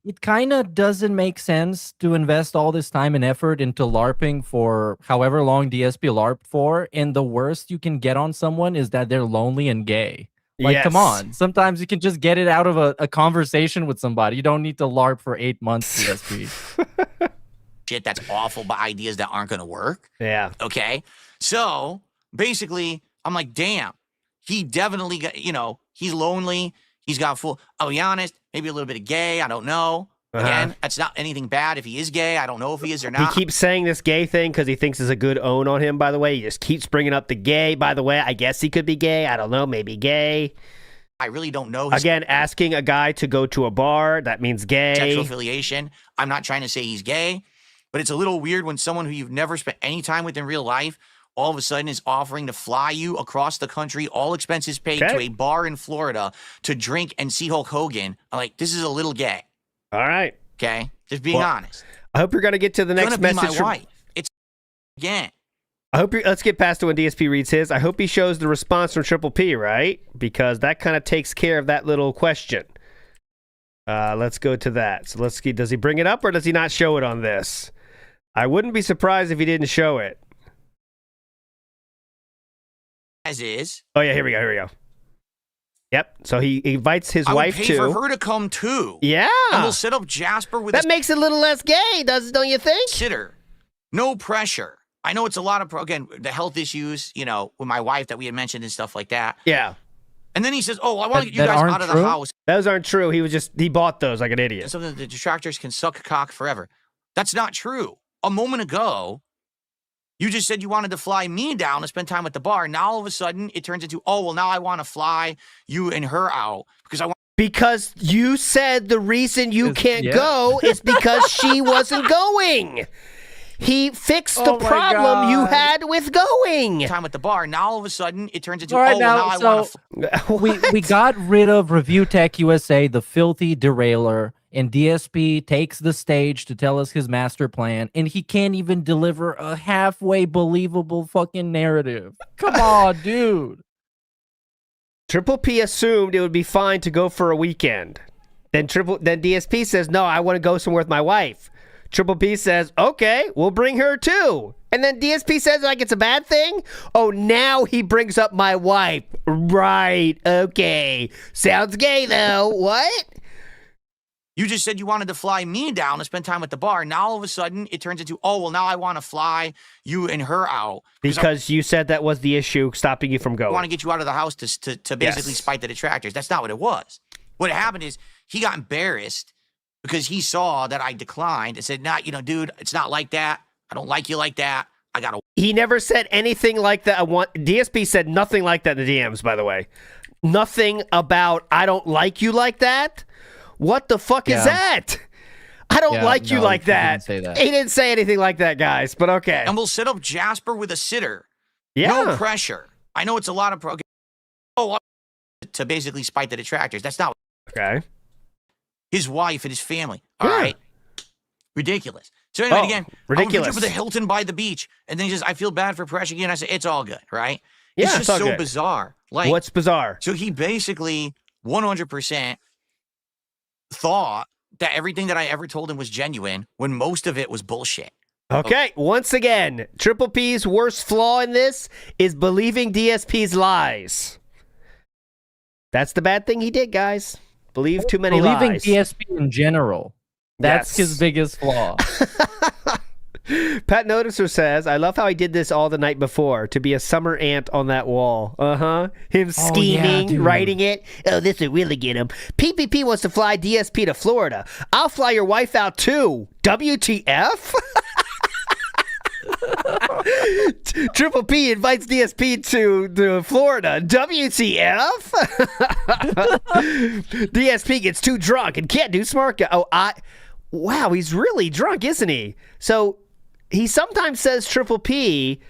it kind of doesn't make sense to invest all this time and effort into LARPing for however long DSP LARPed for, and the worst you can get on someone is that they're lonely and gay. Like, come on. Sometimes you can just get it out of a conversation with somebody. You don't need to LARP for 8 months, DSP. Shit that's awful, but ideas that aren't going to work. Yeah. Okay. So basically, I'm like, damn, he definitely got, he's lonely. He's got full, I'll be honest, maybe a little bit of gay. I don't know. Again, that's not anything bad if he is gay. I don't know if he is or not. He keeps saying this gay thing because he thinks it's a good own on him, by the way. He just keeps bringing up the gay. By the way, I guess he could be gay. I don't know. Maybe gay. I really don't know. Again, asking a guy to go to a bar, that means gay. Sexual affiliation. I'm not trying to say he's gay, but it's a little weird when someone who you've never spent any time with in real life all of a sudden is offering to fly you across the country, all expenses paid, to a bar in Florida to drink and see Hulk Hogan. I'm like, this is a little gay. All right. Okay? Just being honest. I hope you're going to get to the next message. Be my wife. It's again. Let's get past to when DSP reads his. I hope he shows the response from Triple P, right? Because that kind of takes care of that little question. Let's go to that. So let's see. Does he bring it up or does he not show it on this? I wouldn't be surprised if he didn't show it. As is. Oh yeah, here we go. Yep. So he invites his wife I would to. pay for her to come too. Yeah. And we'll set up Jasper with. That makes it a little less gay, don't you think? Sitter. No pressure. I know it's a lot of again the health issues, with my wife that we had mentioned and stuff like that. Yeah. And then he says, "Oh, I want to get you guys out of the house." Those aren't true. He bought those like an idiot. So the detractors can suck cock forever. That's not true. A moment ago, you just said you wanted to fly me down to spend time at the bar. Now all of a sudden it turns into, oh, well, now I want to fly you and her out because I want. Because you said the reason you can't go is because she wasn't going. He fixed the problem you had with going. Time at the bar. Now all of a sudden it turns into, all right, oh, well, now I want to. we got rid of Review Tech USA, the filthy derailer. And DSP takes the stage to tell us his master plan, and he can't even deliver a halfway believable fucking narrative. Come on, dude. Triple P assumed it would be fine to go for a weekend. Then DSP says, no, I want to go somewhere with my wife. Triple P says, okay, we'll bring her too. And then DSP says like it's a bad thing. Oh, now he brings up my wife. Right, okay. Sounds gay though. What? You just said you wanted to fly me down to spend time at the bar. Now all of a sudden it turns into, oh, well, now I want to fly you and her out. Because you said that was the issue stopping you from going. I want to get you out of the house to basically spite the detractors. That's not what it was. What happened is he got embarrassed because he saw that I declined and said, nah, dude, it's not like that. I don't like you like that. I got to. He never said anything like that. DSP said nothing like that in the DMs, by the way. Nothing about I don't like you like that. What the fuck is that? I don't like you like that. He didn't say anything like that, guys, but okay. And we'll set up Jasper with a sitter. Yeah. No pressure. I know it's a lot of to basically spite the detractors. That's not okay. His wife and his family. All right. Ridiculous. So anyway, again, ridiculous. I went to the Hilton by the beach, and then he says, I feel bad for pressure again. I say, it's all good, right? Yeah, it's just so bizarre. Like, what's bizarre? So he basically 100% thought that everything that I ever told him was genuine when most of it was bullshit. Okay, once again, Triple P's worst flaw in this is believing DSP's lies. That's the bad thing he did, guys. Believe too many lies. Believing DSP in general. That's his biggest flaw. Pat Noticer says, I love how I did this all the night before to be a summer ant on that wall. Him scheming, writing it. Oh, this would really get him. PPP wants to fly DSP to Florida. I'll fly your wife out too. WTF? Triple P invites DSP to Florida. WTF? DSP gets too drunk and can't do smart guy. Wow, he's really drunk, isn't he? So he sometimes says Triple P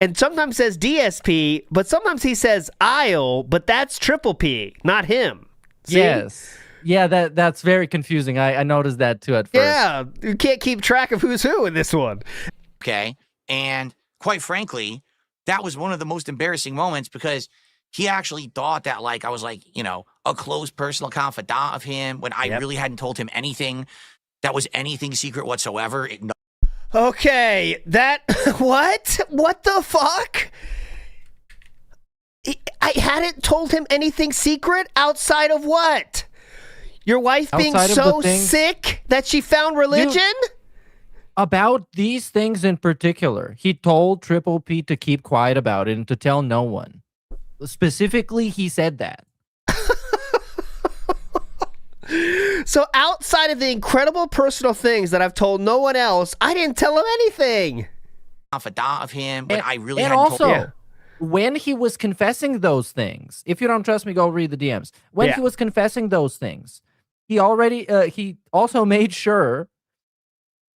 and sometimes says DSP, but sometimes he says Isle, but that's Triple P, not him. See? Yes. Yeah, that's very confusing. I noticed that too at first. Yeah, you can't keep track of who's who in this one. Okay. And quite frankly, that was one of the most embarrassing moments because he actually thought that I was a close personal confidant of him when I really hadn't told him anything that was anything secret whatsoever. Okay, that what the fuck? I hadn't told him anything secret outside of what? Your wife being so sick that she found religion? About these things in particular, he told Triple P to keep quiet about it and to tell no one. Specifically, he said that. So outside of the incredible personal things that I've told no one else, I didn't tell him anything. Confidant of him, but I really and hadn't also, told him. When he was confessing those things, if you don't trust me, go read the DMs. When he was confessing those things, he also made sure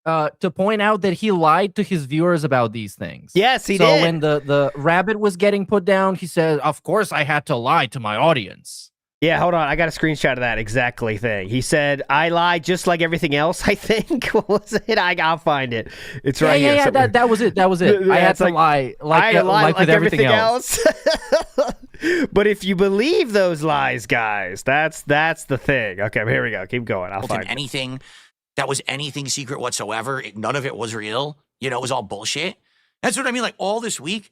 to point out that he lied to his viewers about these things. Yes, he did. So when the rabbit was getting put down, he said, of course I had to lie to my audience. Yeah, hold on. I got a screenshot of that exactly thing. He said, I lie just like everything else, I think. What was it? I'll find it. It's right here. Yeah, that was it. That was it. I had to lie like with everything else. But if you believe those lies, guys, that's the thing. Okay, here we go. Keep going. I'll find anything that was anything secret whatsoever. None of it was real. It was all bullshit. That's what I mean. All this week,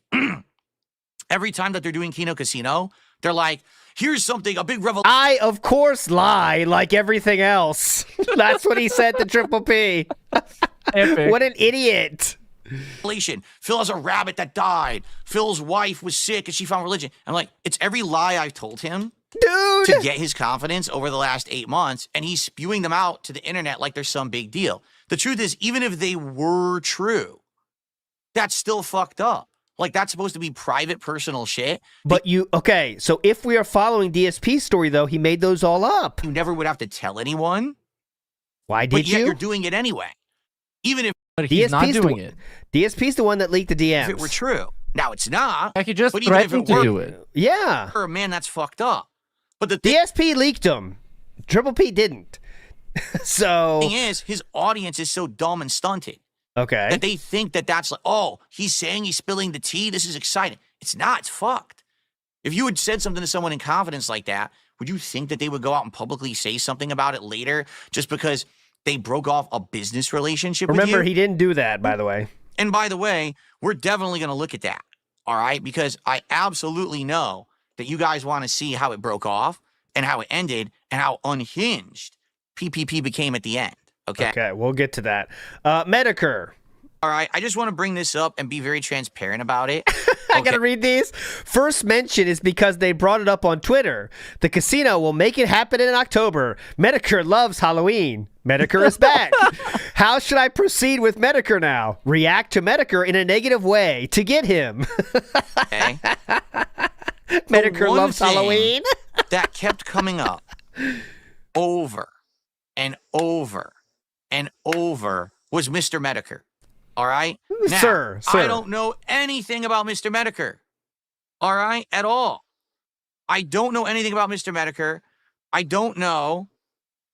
every time that they're doing Kino Casino, they're like, here's something, a big revelation. I, of course, lie like everything else. That's what he said to Triple P. Epic. What an idiot. Phil has a rabbit that died. Phil's wife was sick and she found religion. I'm like, it's every lie I've told him. Dude. To get his confidence over the last 8 months, and he's spewing them out to the internet like there's some big deal. The truth is, even if they were true, that's still fucked up. That's supposed to be private, personal shit. But so if we are following DSP's story, though, he made those all up. You never would have to tell anyone. Why did you? Yet you're doing it anyway. Even if but he's not doing it. DSP's the one that leaked the DMs. If it were true. Now, it's not. He just threatened to do it. Yeah. Man, that's fucked up. But the DSP leaked them. Triple P didn't. So the thing is, his audience is so dumb and stunted. Okay. That they think that that's he's saying he's spilling the tea. This is exciting. It's not. It's fucked. If you had said something to someone in confidence like that, would you think that they would go out and publicly say something about it later just because they broke off a business relationship with you? Remember, he didn't do that, by the way. And by the way, we're definitely going to look at that. All right? Because I absolutely know that you guys want to see how it broke off and how it ended and how unhinged PPP became at the end. Okay, we'll get to that. Medicare. All right, I just want to bring this up and be very transparent about it. I gotta read these. First mention is because they brought it up on Twitter. The casino will make it happen in October. Medicare loves Halloween. Medicare is back. How should I proceed with Medicare now? React to Medicare in a negative way to get him. Okay. Medicare loves Halloween. That kept coming up over and over and over was Mr. Medicare. All right? Now, sir. I don't know anything about Mr. Medicare. All right? At all. I don't know anything about Mr. Medicare. I don't know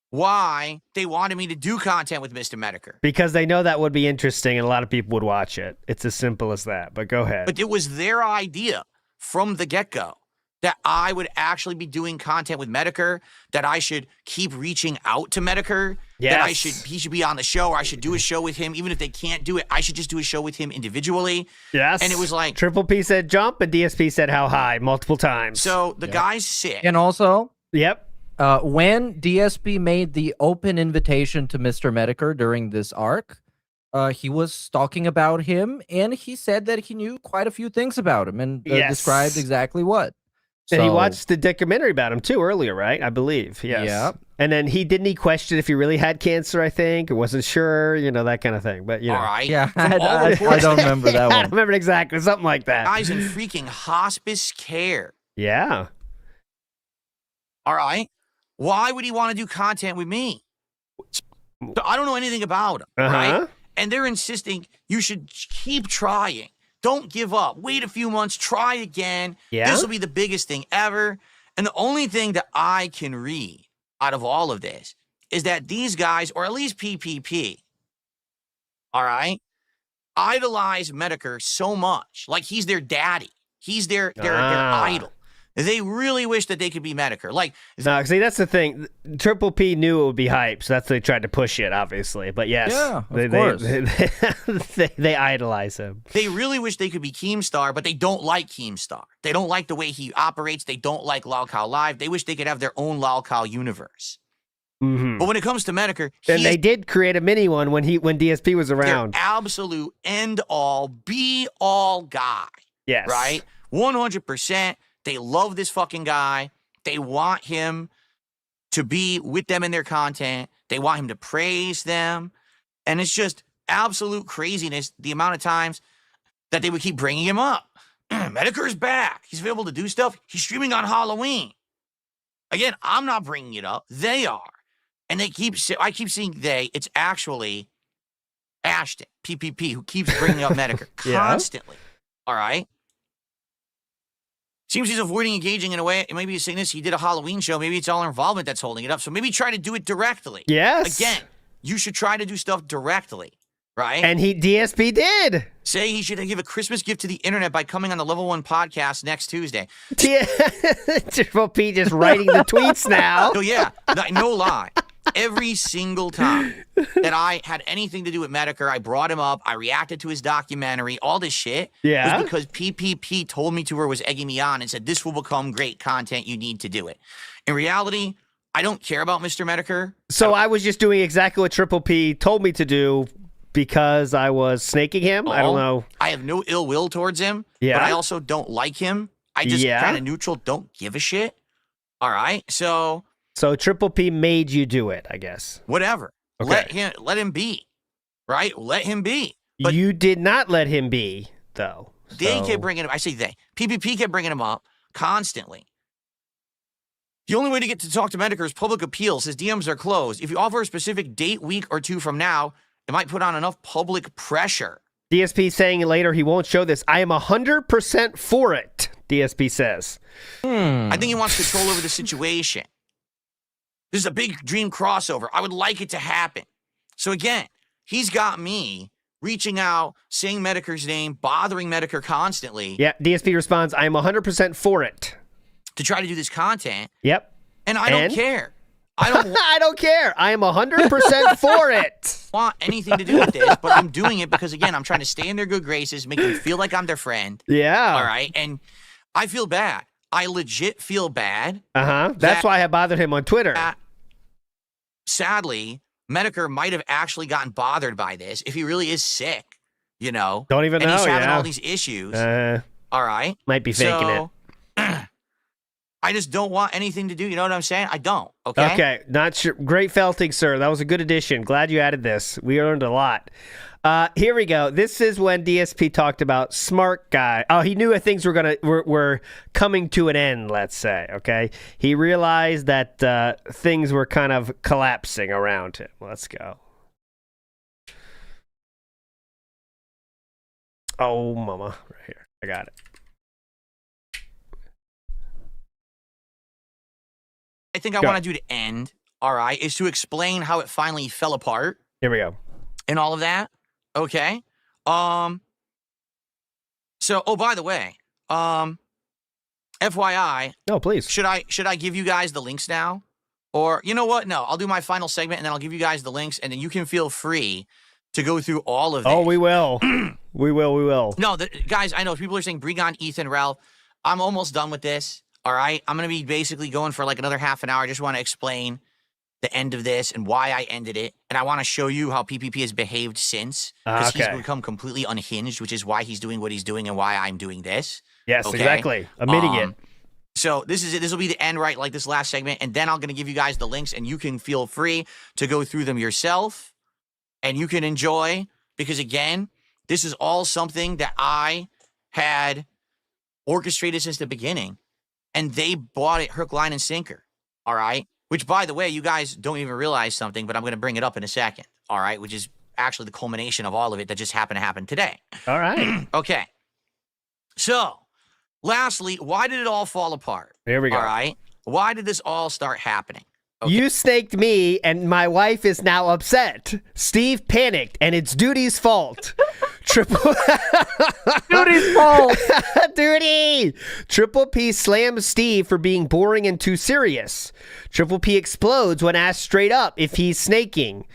why they wanted me to do content with Mr. Medicare. Because they know that would be interesting and a lot of people would watch it. It's as simple as that. But go ahead. But it was their idea from the get-go that I would actually be doing content with Medicare, that I should keep reaching out to Medicare, that he should be on the show, or I should do a show with him. Even if they can't do it, I should just do a show with him individually. Yes. And it was like Triple P said jump and DSP said how high multiple times. So the guy's sick. And also, yep. When DSP made the open invitation to Mr. Medicare during this arc, he was talking about him, and he said that he knew quite a few things about him, and described exactly what. And he watched the documentary about him too earlier, right? I believe. Yes. Yeah. And then he question if he really had cancer, I think, or wasn't sure, that kind of thing. But all right. Yeah, I don't remember that one. I don't remember exactly, something like that. Guys in freaking hospice care. Yeah. All right. Why would he want to do content with me? So I don't know anything about him, right? And they're insisting you should keep trying. Don't give up. Wait a few months. Try again. Yeah. This will be the biggest thing ever. And the only thing that I can read out of all of this is that these guys, or at least PPP, all right, idolize Medicare so much. Like he's their daddy. He's their idol. They really wish that they could be Medicare. Like, no, see, that's the thing. Triple P knew it would be hype, so that's why they tried to push it, obviously. But yes, of course. They idolize him. They really wish they could be Keemstar, but they don't like Keemstar. They don't like the way he operates. They don't like Lolcow Live. They wish they could have their own Lolcow universe. But when it comes to Medicare, and they did create a mini one when DSP was around. Their absolute end-all, be-all guy. Yes. Right? 100%. They love this fucking guy. They want him to be with them in their content. They want him to praise them. And it's just absolute craziness the amount of times that they would keep bringing him up. Medicare's back. He's able to do stuff. He's streaming on Halloween. Again, I'm not bringing it up. They are. And I keep seeing it's actually Ashton, PPP, who keeps bringing up Medicare constantly. All right? Seems he's avoiding engaging in a way. Maybe he's saying this. He did a Halloween show. Maybe it's all involvement that's holding it up. So maybe try to do it directly. Yes. Again, you should try to do stuff directly, right? And DSP did. Say he should give a Christmas gift to the internet by coming on the Level 1 podcast next Tuesday. Triple P just writing the tweets now. So yeah, no lie. Every single time that I had anything to do with Medicare, I brought him up. I reacted to his documentary. All this shit was because PPP told me to or was egging me on and said, this will become great content. You need to do it. In reality, I don't care about Mr. Medicare. So I was just doing exactly what Triple P told me to do because I was snaking him? I don't know. I have no ill will towards him, but I also don't like him. I just kind of neutral, don't give a shit. All right, So Triple P made you do it, I guess. Whatever. Okay. Let him be. Right? Let him be. But you did not let him be, though. They kept bringing him. I say they. PPP kept bringing him up constantly. The only way to get to talk to Medicare is public appeals. His DMs are closed. If you offer a specific date, week or two from now, it might put on enough public pressure. DSP saying later he won't show this. I am 100% for it, DSP says. I think he wants control over the situation. This is a big dream crossover. I would like it to happen. So again, he's got me reaching out, saying Medicare's name, bothering Medicare constantly. Yeah, DSP responds, I am 100% for it. To try to do this content. Yep. And I don't care. I don't care. I am 100% for it. Want anything to do with this, but I'm doing it because, again, I'm trying to stay in their good graces, make them feel like I'm their friend. Yeah. All right. And I feel bad. I legit feel bad. That's why I bothered him on Twitter. Sadly, Medicare might have actually gotten bothered by this if he really is sick, you know. Don't even know. And he's having all these issues. All right. Might be faking it. I just don't want anything to do. You know what I'm saying? I don't. Okay. Okay. Not sure. Great felting, sir. That was a good addition. Glad you added this. We learned a lot. Here we go. This is when DSP talked about smart guy. Oh, he knew things were coming to an end, let's say. Okay. He realized that things were kind of collapsing around him. Let's go. Oh, mama. Right here. I got it. I think I want to do to end, all right, is to explain how it finally fell apart. Here we go. And all of that. Okay. So, oh, by the way, FYI. No, please. Should I give you guys the links now? Or, you know what? No, I'll do my final segment and then I'll give you guys the links and then you can feel free to go through all of this. Oh, we will. We will. No, guys, I know people are saying Bregon, Ethan, Ralph. I'm almost done with this. All right, I'm going to be basically going for like another half an hour. I just want to explain the end of this and why I ended it. And I want to show you how PPP has behaved since. Because he's become completely unhinged, which is why he's doing what he's doing and why I'm doing this. Yes, exactly. Admitting it. So this is it. This will be the end, right? Like this last segment. And then I'm going to give you guys the links and you can feel free to go through them yourself and you can enjoy. Because again, this is all something that I had orchestrated since the beginning. And they bought it hook, line, and sinker. All right? Which, by the way, you guys don't even realize something, but I'm going to bring it up in a second. All right? Which is actually the culmination of all of it that just happened to happen today. All right. Okay. So, lastly, why did it all fall apart? Here we go. All right? Why did this all start happening? Okay. You snaked me, and my wife is now upset. Steve panicked, and it's Duty's fault. Duty's fault. Duty. Triple P slams Steve for being boring and too serious. Triple P explodes when asked straight up if he's snaking.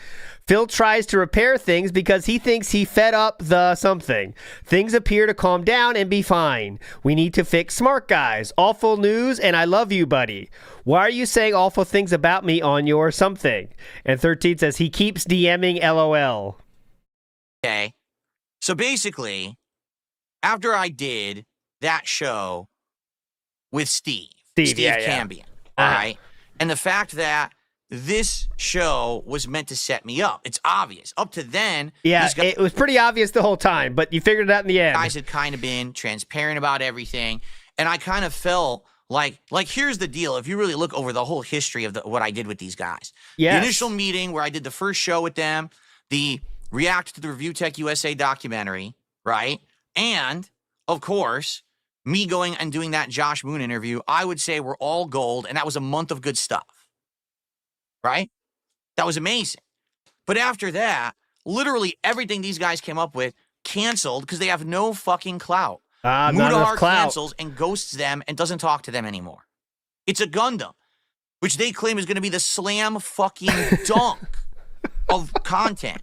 Phil tries to repair things because he thinks he fed up the something. Things appear to calm down and be fine. We need to fix smart guys. Awful news, and I love you, buddy. Why are you saying awful things about me on your something? And 13 says he keeps DMing LOL. Okay. So basically, after I did that show with Steve Cambian, all right, and the fact that this show was meant to set me up. It's obvious. Up to then, it was pretty obvious the whole time, but you figured it out in the end. Guys had kind of been transparent about everything, and I kind of felt like here's the deal. If you really look over the whole history of what I did with these guys, the initial meeting where I did the first show with them, the react to the Review Tech USA documentary, right, and of course, me going and doing that Josh Moon interview, I would say were all gold, and that was a month of good stuff. Right? That was amazing. But after that, literally everything these guys came up with canceled because they have no fucking clout. Mudahar cancels and ghosts them and doesn't talk to them anymore. It's a Gundam, which they claim is going to be the slam fucking dunk of content.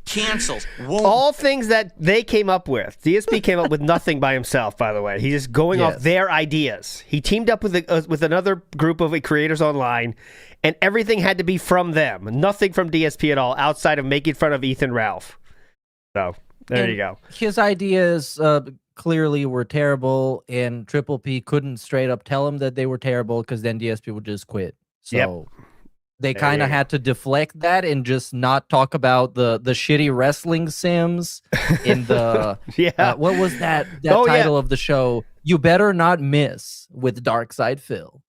Cancels. All things that they came up with. DSP came up with nothing by himself, by the way. He's just going off their ideas. He teamed up with another group of creators online, and everything had to be from them. Nothing from DSP at all, outside of making fun of Ethan Ralph. So, there you go. His ideas clearly were terrible, and Triple P couldn't straight up tell him that they were terrible because then DSP would just quit. So they kind of had to deflect that and just not talk about the shitty wrestling sims in the what was that title of the show? You Better Not Miss with Darksydephil.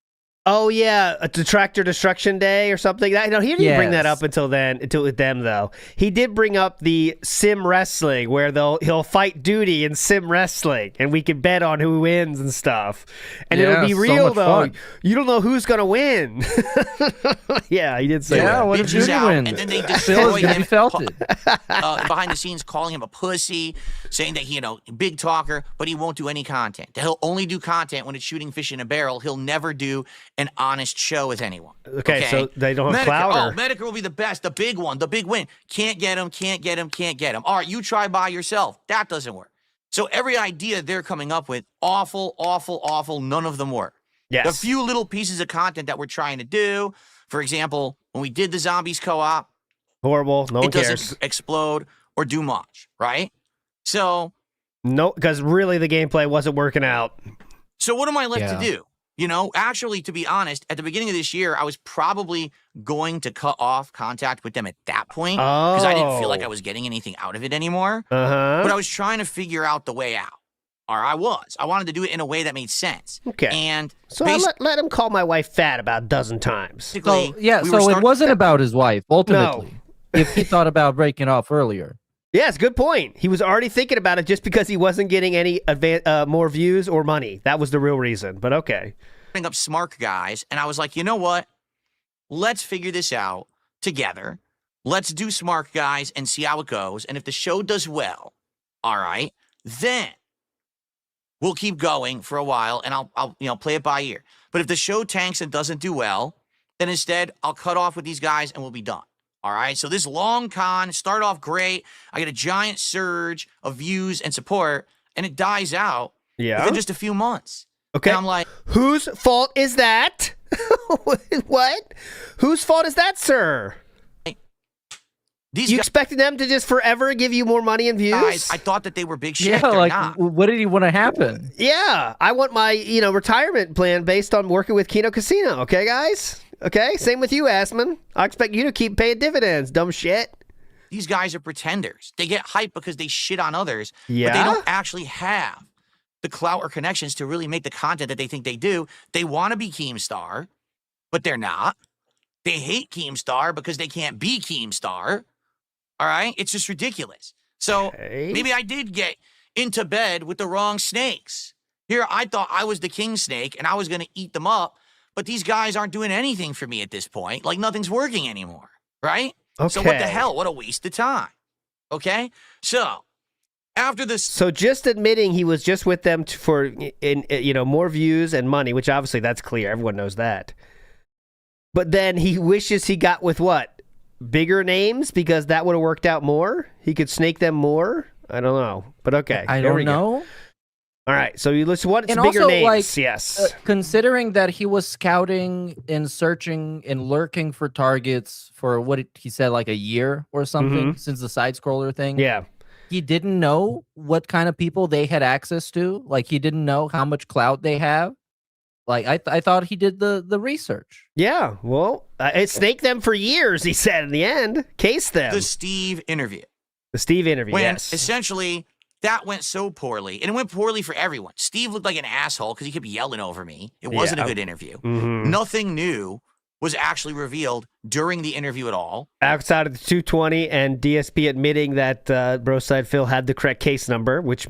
Oh yeah, a Detractor Destruction Day or something. He didn't bring that up until with them though. He did bring up the sim wrestling where he'll fight Duty in sim wrestling, and we can bet on who wins and stuff. And it'll be real though. Fun. You don't know who's gonna win. Yeah, he did say that. Yeah, what if Duty wins? And then they destroy him. Behind the scenes, calling him a pussy, saying that he, big talker, but he won't do any content. That he'll only do content when it's shooting fish in a barrel. He'll never do an honest show with anyone. Okay, so they don't have clout? Medicare will be the best, the big one, the big win. Can't get him. All right, you try by yourself. That doesn't work. So every idea they're coming up with, awful, none of them work. Yes. The few little pieces of content that we're trying to do, for example, when we did the Zombies co-op, horrible, no one cares. It doesn't explode or do much, right? So... No, because really the gameplay wasn't working out. So what am I left to do? Actually, to be honest, at the beginning of this year, I was probably going to cut off contact with them at that point because I didn't feel like I was getting anything out of it anymore. But I was trying to figure out the way out. Or I wanted to do it in a way that made sense. Okay. And so I let him call my wife fat about a dozen times. So it wasn't about his wife, ultimately. No. If he thought about breaking off earlier. Yes, good point. He was already thinking about it just because he wasn't getting any more views or money. That was the real reason, but okay. Bring up smart guys, and I was like, you know what? Let's figure this out together. Let's do smart guys and see how it goes. And if the show does well, all right, then we'll keep going for a while, and I'll play it by ear. But if the show tanks and doesn't do well, then instead I'll cut off with these guys and we'll be done. All right, so this long con started off great. I get a giant surge of views and support, and it dies out within just a few months. Okay. And I'm like, whose fault is that? What? Whose fault is that, sir? You expected them to just forever give you more money and views? Guys, I thought that they were big shit. Yeah, They're like, not. what did he want to happen? Yeah, I want my, retirement plan based on working with Kino Casino. Okay, guys? Okay, same with you, Assman. I expect you to keep paying dividends, dumb shit. These guys are pretenders. They get hyped because they shit on others, yeah? but they don't actually have the clout or connections to really make the content that they think they do. They want to be Keemstar, but they're not. They hate Keemstar because they can't be Keemstar. All right? It's just ridiculous. So maybe I did get into bed with the wrong snakes. Here, I thought I was the king snake and I was going to eat them up, but these guys aren't doing anything for me at this point. Like nothing's working anymore, right? Okay. So what the hell? What a waste of time. Okay? So after this... So just admitting he was just with them for more views and money, which obviously that's clear. Everyone knows that. But then he wishes he got with what? Bigger names, because that would have worked out more? He could snake them more? I don't know. But okay. I don't know. All right. So you listen, what's and bigger also, names? Like, yes. Considering that he was scouting and searching and lurking for targets for what he said, like a year or something since the side-scroller thing. Yeah. He didn't know what kind of people they had access to. Like, he didn't know how much clout they have. Like, I thought he did the research. Yeah, well, it snaked them for years, he said in the end. Case them. The Steve interview. The Steve interview, when yes. Essentially, that went so poorly. And it went poorly for everyone. Steve looked like an asshole because he kept yelling over me. It wasn't a good interview. Nothing new was actually revealed during the interview at all. Outside of the 220 and DSP admitting that Darksydephil had the correct case number, which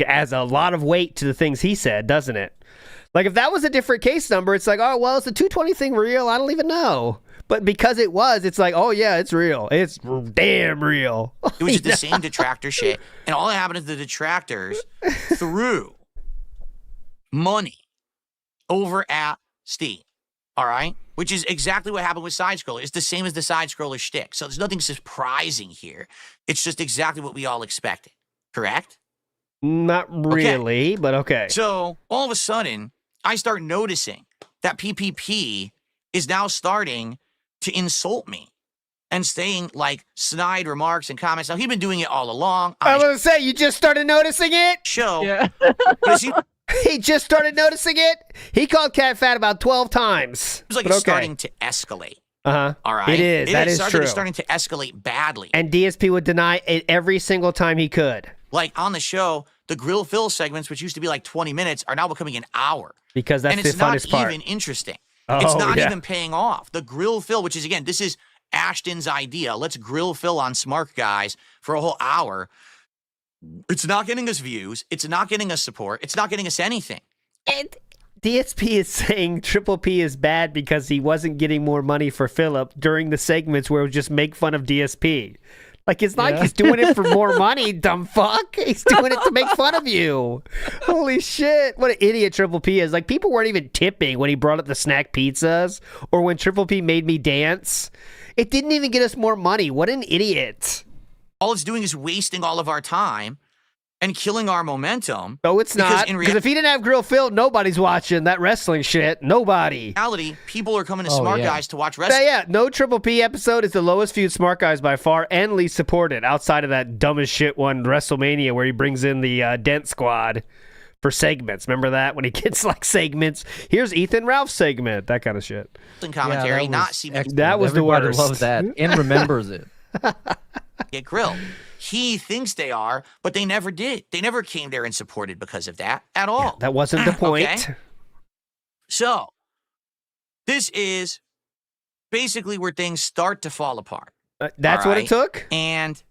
adds a lot of weight to the things he said, doesn't it? Like, if that was a different case number, it's like, oh, well, is the 220 thing real? I don't even know. But because it was, it's like, oh, yeah, it's real. It's damn real. It was just the same detractor shit. And all that happened is the detractors threw money over at Steve. All right? Which is exactly what happened with Sidescroller. It's the same as the Sidescroller shtick. So there's nothing surprising here. It's just exactly what we all expected. Correct? Not really, but okay. So all of a sudden, I start noticing that PPP is now starting to insult me and saying like snide remarks and comments. Now, he'd been doing it all along. I was going to say, you just started noticing it? Show. Yeah. He just started noticing it? He called Cat fat about 12 times. It was like it's starting to escalate. Uh-huh. All right? It is. That is true. It's starting to escalate badly. And DSP would deny it every single time he could. Like on the show, the grill fill segments, which used to be like 20 minutes, are now becoming an hour. Because that's the funnest part. And it's not even interesting. It's not even paying off. The grill fill, which is, again, this is Ashton's idea. Let's grill fill on Smart Guys for a whole hour. It's not getting us views. It's not getting us support. It's not getting us anything. And DSP is saying Triple P is bad because he wasn't getting more money for Philip during the segments where it would just make fun of DSP. Like, it's not like he's doing it for more money, dumb fuck. He's doing it to make fun of you. Holy shit. What an idiot Triple P is. Like, people weren't even tipping when he brought up the snack pizzas or when Triple P made me dance. It didn't even get us more money. What an idiot. All it's doing is wasting all of our time and killing our momentum. No, it's not. Because if he didn't have Grill Phil, nobody's watching that wrestling shit. Nobody. In reality, people are coming to Smart Guys to watch wrestling. Yeah, no Triple P episode is the lowest viewed Smart Guys by far and least supported outside of that dumb as shit one, WrestleMania, where he brings in the Dent Squad for segments. Remember that? When he gets like segments. Here's Ethan Ralph's segment. That kind of shit. Commentary, that was the worst. Everybody loves that and remembers it. Get grilled. He thinks they are, but they never did. They never came there and supported because of that at all. Yeah, that wasn't the point. Okay? So, this is basically where things start to fall apart. That's what it took? And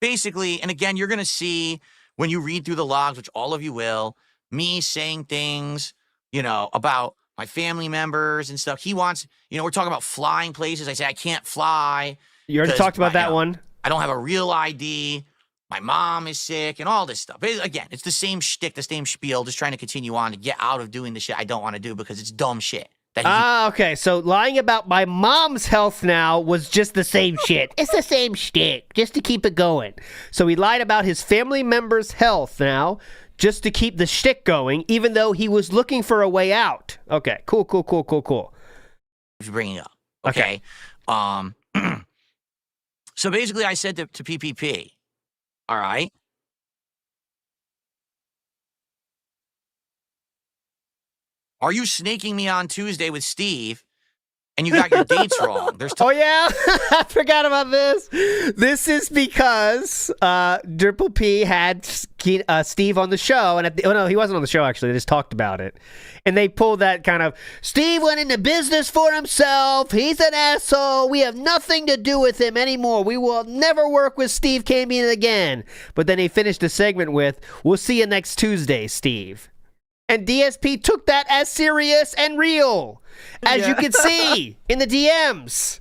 basically, and again, you're going to see when you read through the logs, which all of you will, me saying things, about my family members and stuff. He wants, we're talking about flying places. I say, I can't fly. You already talked about that one. I don't have a real ID. My mom is sick and all this stuff. Again, it's the same shtick, the same spiel, just trying to continue on to get out of doing the shit I don't want to do because it's dumb shit. Okay. So lying about my mom's health now was just the same shit. It's the same shtick, just to keep it going. So he lied about his family member's health now, just to keep the shtick going, even though he was looking for a way out. Okay, cool. if you're bringing up. Okay. So basically, I said to PPP, all right, are you snaking me on Tuesday with Steve? And you got your dates wrong. Oh, yeah? I forgot about this. This is because Triple P had Steve on the show. And no, he wasn't on the show, actually. They just talked about it. And they pulled that kind of, Steve went into business for himself. He's an asshole. We have nothing to do with him anymore. We will never work with Steve Cambian again. But then he finished the segment with, we'll see you next Tuesday, Steve. And DSP took that as serious and real, as you can see in the DMs.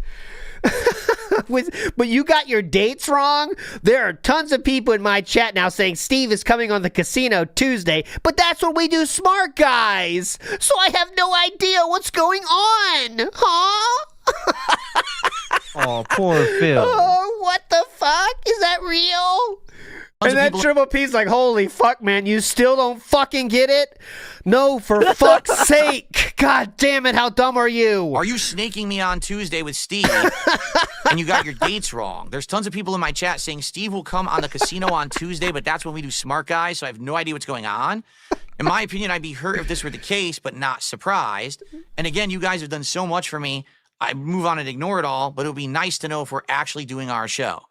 But you got your dates wrong? There are tons of people in my chat now saying Steve is coming on the casino Tuesday, but that's when we do Smart Guys. So I have no idea what's going on. Huh? Oh, poor Phil. Oh, what the fuck? Is that real? And then Triple P's like, holy fuck, man, you still don't fucking get it? No, for fuck's sake. God damn it, how dumb are you? Are you snaking me on Tuesday with Steve and you got your dates wrong? There's tons of people in my chat saying Steve will come on the casino on Tuesday, but that's when we do Smart Guys, so I have no idea what's going on. In my opinion, I'd be hurt if this were the case, but not surprised. And again, you guys have done so much for me. I move on and ignore it all, but it would be nice to know if we're actually doing our show.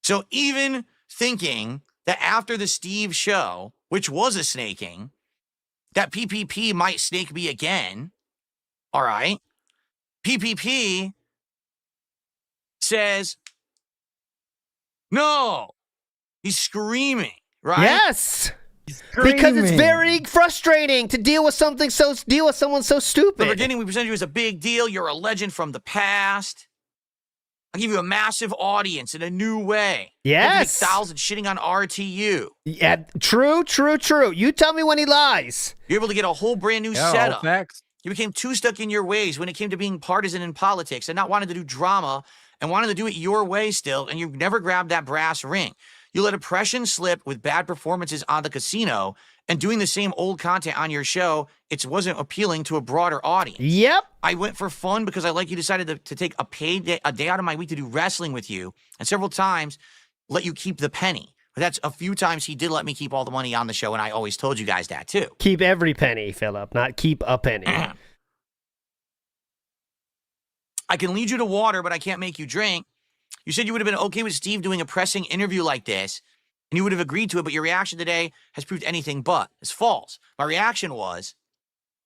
So even thinking that after the Steve show, which was a snaking, that PPP might snake me again. All right. PPP says, no. He's screaming, right? Yes. Because it's very frustrating to deal with someone so stupid. In the beginning, we presented you as a big deal. You're a legend from the past. I'll give you a massive audience in a new way. Yes. Thousands shitting on RTU. Yeah, true. You tell me when he lies. You're able to get a whole brand new setup. Facts. You became too stuck in your ways when it came to being partisan in politics and not wanting to do drama and wanting to do it your way still, and you never grabbed that brass ring. You let oppression slip with bad performances on the casino, and doing the same old content on your show, it wasn't appealing to a broader audience. Yep. I went for fun because I you decided to take a day out of my week to do wrestling with you, and several times let you keep the penny. But that's a few times he did let me keep all the money on the show, and I always told you guys that too. Keep every penny, Philip, not keep a penny. I can lead you to water, but I can't make you drink. You said you would have been okay with Steve doing a pressing interview like this, and you would have agreed to it, but your reaction today has proved anything but. It's false. My reaction was,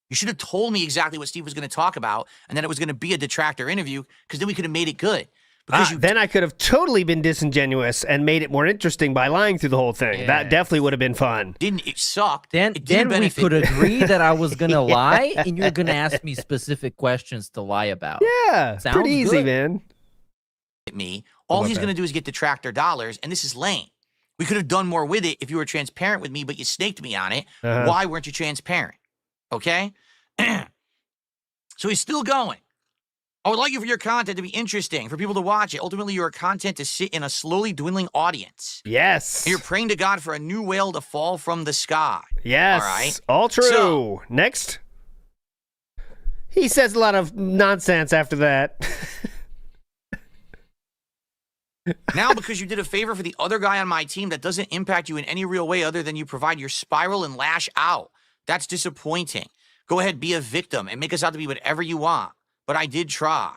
you should have told me exactly what Steve was going to talk about, and that it was going to be a detractor interview, because then we could have made it good. Because then I could have totally been disingenuous and made it more interesting by lying through the whole thing. Yeah. That definitely would have been fun. It sucked. Then we could agree that I was going to lie, and you're going to ask me specific questions to lie about. Yeah, sounds pretty easy, good. man. All he's going to do is get detractor dollars, and this is lame. We could have done more with it if you were transparent with me, but you snaked me on it. Why weren't you transparent? Okay? So he's still going. I would like you for your content to be interesting, for people to watch it. Ultimately, your content to sit in a slowly dwindling audience. Yes. And you're praying to God for a new whale to fall from the sky. Yes. All right? All true. So, next. He says a lot of nonsense after that. Now, because you did a favor for the other guy on my team that doesn't impact you in any real way other than you provide your spiral and lash out. That's disappointing. Go ahead, be a victim and make us out to be whatever you want. But I did try.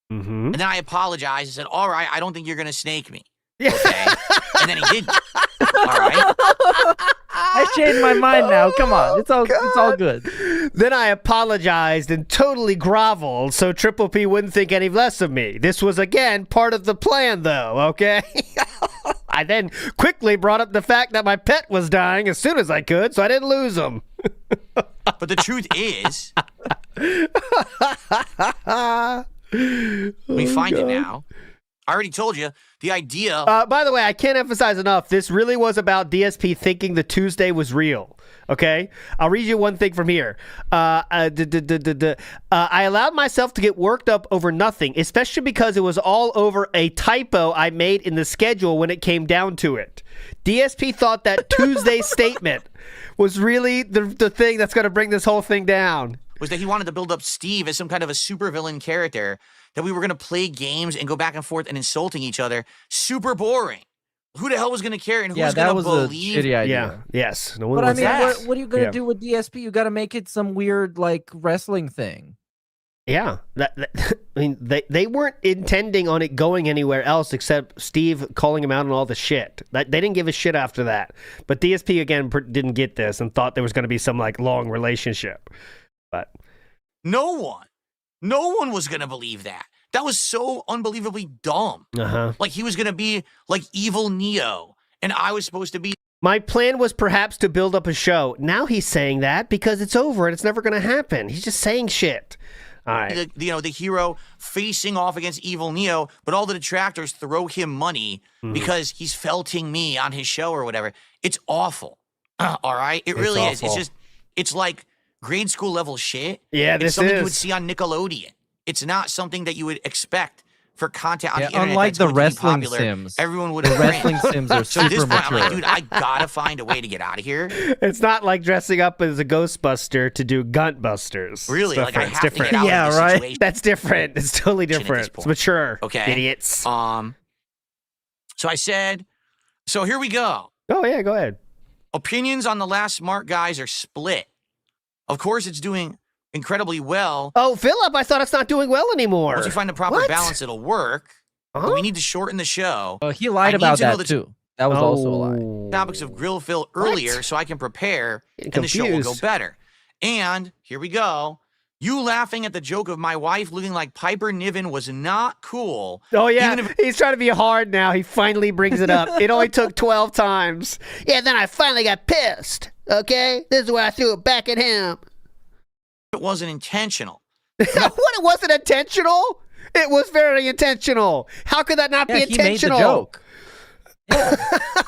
And then I apologized and said, all right, I don't think you're going to snake me. Okay? And then he didn't. All right? I changed my mind now. Come on. It's all good. Then I apologized and totally groveled so Triple P wouldn't think any less of me. This was, again, part of the plan, though, okay? I then quickly brought up the fact that my pet was dying as soon as I could, so I didn't lose him. But the truth is, we find it now. I already told you the idea. By the way, I can't emphasize enough. This really was about DSP thinking the Tuesday was real. Okay, I'll read you one thing from here. I allowed myself to get worked up over nothing, especially because it was all over a typo I made in the schedule when it came down to it. DSP thought that Tuesday statement was really the thing that's going to bring this whole thing down. was that he wanted to build up Steve as some kind of a supervillain character, that we were going to play games and go back and forth and insulting each other. Super boring. Who the hell was going to care, and who was going to believe? A shitty idea. Yeah. Yes. No one But I wants mean, that. what are you gonna do with DSP? You got to make it some weird like wrestling thing. Yeah, I mean, they weren't intending on it going anywhere else except Steve calling him out on all the shit. They didn't give a shit after that. But DSP again didn't get this and thought there was going to be some like long relationship. But no one was going to believe that. That was so unbelievably dumb. Like he was going to be like evil Neo, and I was supposed to be. My plan was perhaps to build up a show. Now he's saying that because it's over and it's never going to happen. He's just saying shit. All right. The hero facing off against evil Neo, but all the detractors throw him money because he's felting me on his show or whatever. It's awful. All right? It really is. It's like grade school level shit. Yeah, it's something you would see on Nickelodeon. It's not something that you would expect for content on the internet. Unlike the wrestling popular, sims. Everyone would have wrestling sims are so at this super point, I'm like, mature. dude, I gotta find a way to get out of here. It's not like dressing up as a Ghostbuster to do Guntbusters. Really? Like I It's have to different. get out Yeah, of this right? situation. That's different. It's totally different. It's mature. Okay. Idiots. So I said, so here we go. Oh, yeah, go ahead. Opinions on the last Smart Guys are split. Of course, it's doing incredibly well. Oh, Philip, I thought it's not doing well anymore. Once you find the proper balance, it'll work. But we need to shorten the show. He lied about that too. That was also a lie. Topics of Grill Phil earlier so I can prepare and the show will go better. And here we go. You laughing at the joke of my wife looking like Piper Niven was not cool. Oh, yeah. He's trying to be hard now. He finally brings it up. It only took 12 times. Yeah, then I finally got pissed. Okay? This is where I threw it back at him. It wasn't intentional. What? It wasn't intentional? It was very intentional. How could that not be intentional? He made the joke.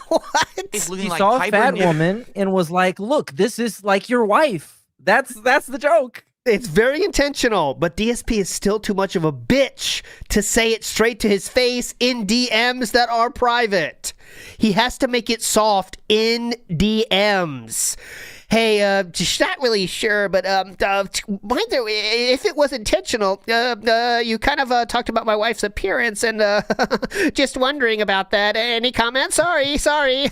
What? He saw a fat woman and was like, look, this is like your wife. That's the joke. It's very intentional, but DSP is still too much of a bitch to say it straight to his face in DMs that are private. He has to make it soft in DMs. Hey, just not really sure, but if it was intentional, you kind of talked about my wife's appearance and just wondering about that. Any comments? Sorry.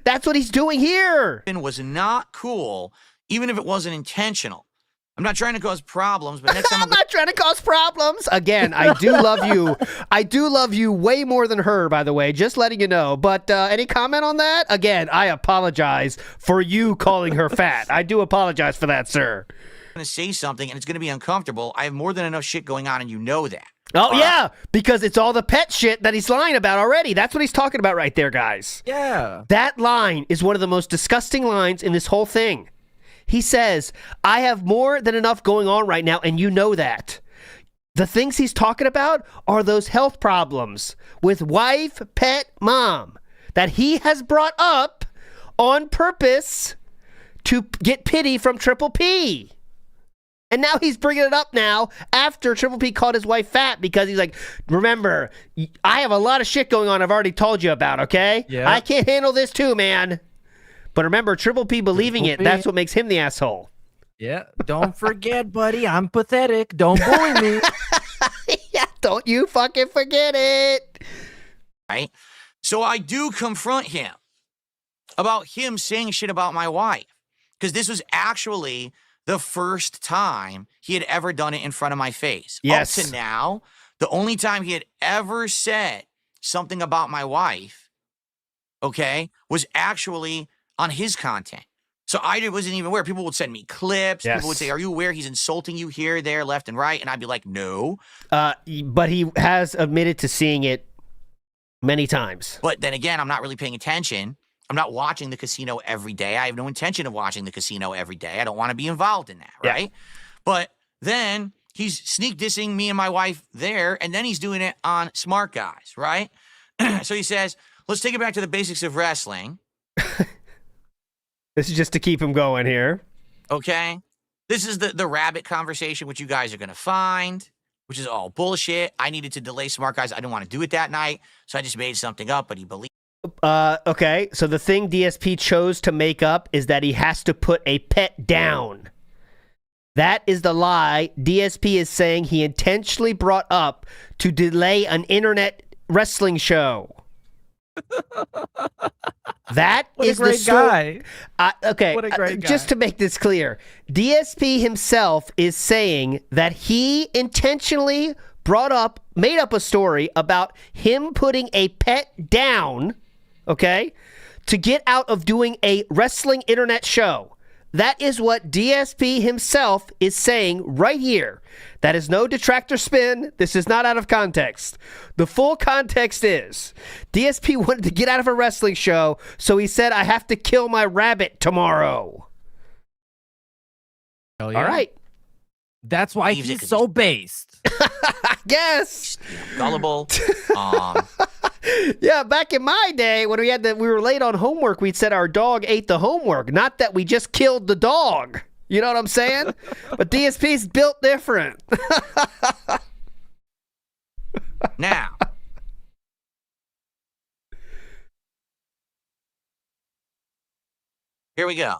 That's what he's doing here. It was not cool, even if it wasn't intentional. I'm not trying to cause problems, but next time I'm not trying to cause problems. Again, I do love you. I do love you way more than her, by the way, just letting you know. But any comment on that? Again, I apologize for you calling her fat. I do apologize for that, sir. I'm going to say something, and it's going to be uncomfortable. I have more than enough shit going on, and you know that. Oh, yeah, because it's all the pet shit that he's lying about already. That's what he's talking about right there, guys. Yeah. That line is one of the most disgusting lines in this whole thing. He says, I have more than enough going on right now, and you know that. The things he's talking about are those health problems with wife, pet, mom that he has brought up on purpose to get pity from Triple P. And now he's bringing it up now after Triple P called his wife fat because he's like, remember, I have a lot of shit going on I've already told you about, okay? Yeah. I can't handle this too, man. But remember, Triple P believing it, that's what makes him the asshole. Yeah, don't forget, buddy, I'm pathetic. Don't bully me. Yeah, don't you fucking forget it. Right? So I do confront him about him saying shit about my wife. Because this was actually the first time he had ever done it in front of my face. Yes. Up to now, the only time he had ever said something about my wife, okay, was actually on his content. So I wasn't even aware. People would send me clips. Yes. People would say, are you aware he's insulting you here, there, left, and right? And I'd be like, no. But he has admitted to seeing it many times. But then again, I'm not really paying attention. I'm not watching the casino every day. I have no intention of watching the casino every day. I don't want to be involved in that, right? Yeah. But then he's sneak dissing me and my wife there, and then he's doing it on Smart Guys, right? So he says, let's take it back to the basics of wrestling. This is just to keep him going here. Okay. This is the rabbit conversation, which you guys are going to find, which is all bullshit. I needed to delay Smart Guys. I didn't want to do it that night, so I just made something up, but he believed. Okay, so the thing DSP chose to make up is that he has to put a pet down. That is the lie DSP is saying he intentionally brought up to delay an internet wrestling show. That what is a great the story. guy. Okay, What a great guy. Just to make this clear, DSP himself is saying that he intentionally made up a story about him putting a pet down, okay, to get out of doing a wrestling internet show. That is what DSP himself is saying right here. That is no detractor spin. This is not out of context. The full context is DSP wanted to get out of a wrestling show, so he said, I have to kill my rabbit tomorrow. Hell yeah. All right. That's why he's so based. I guess. Gullible. Yeah, back in my day when we were late on homework, we'd said our dog ate the homework, not that we just killed the dog. You know what I'm saying? But DSP's built different. Now, here we go.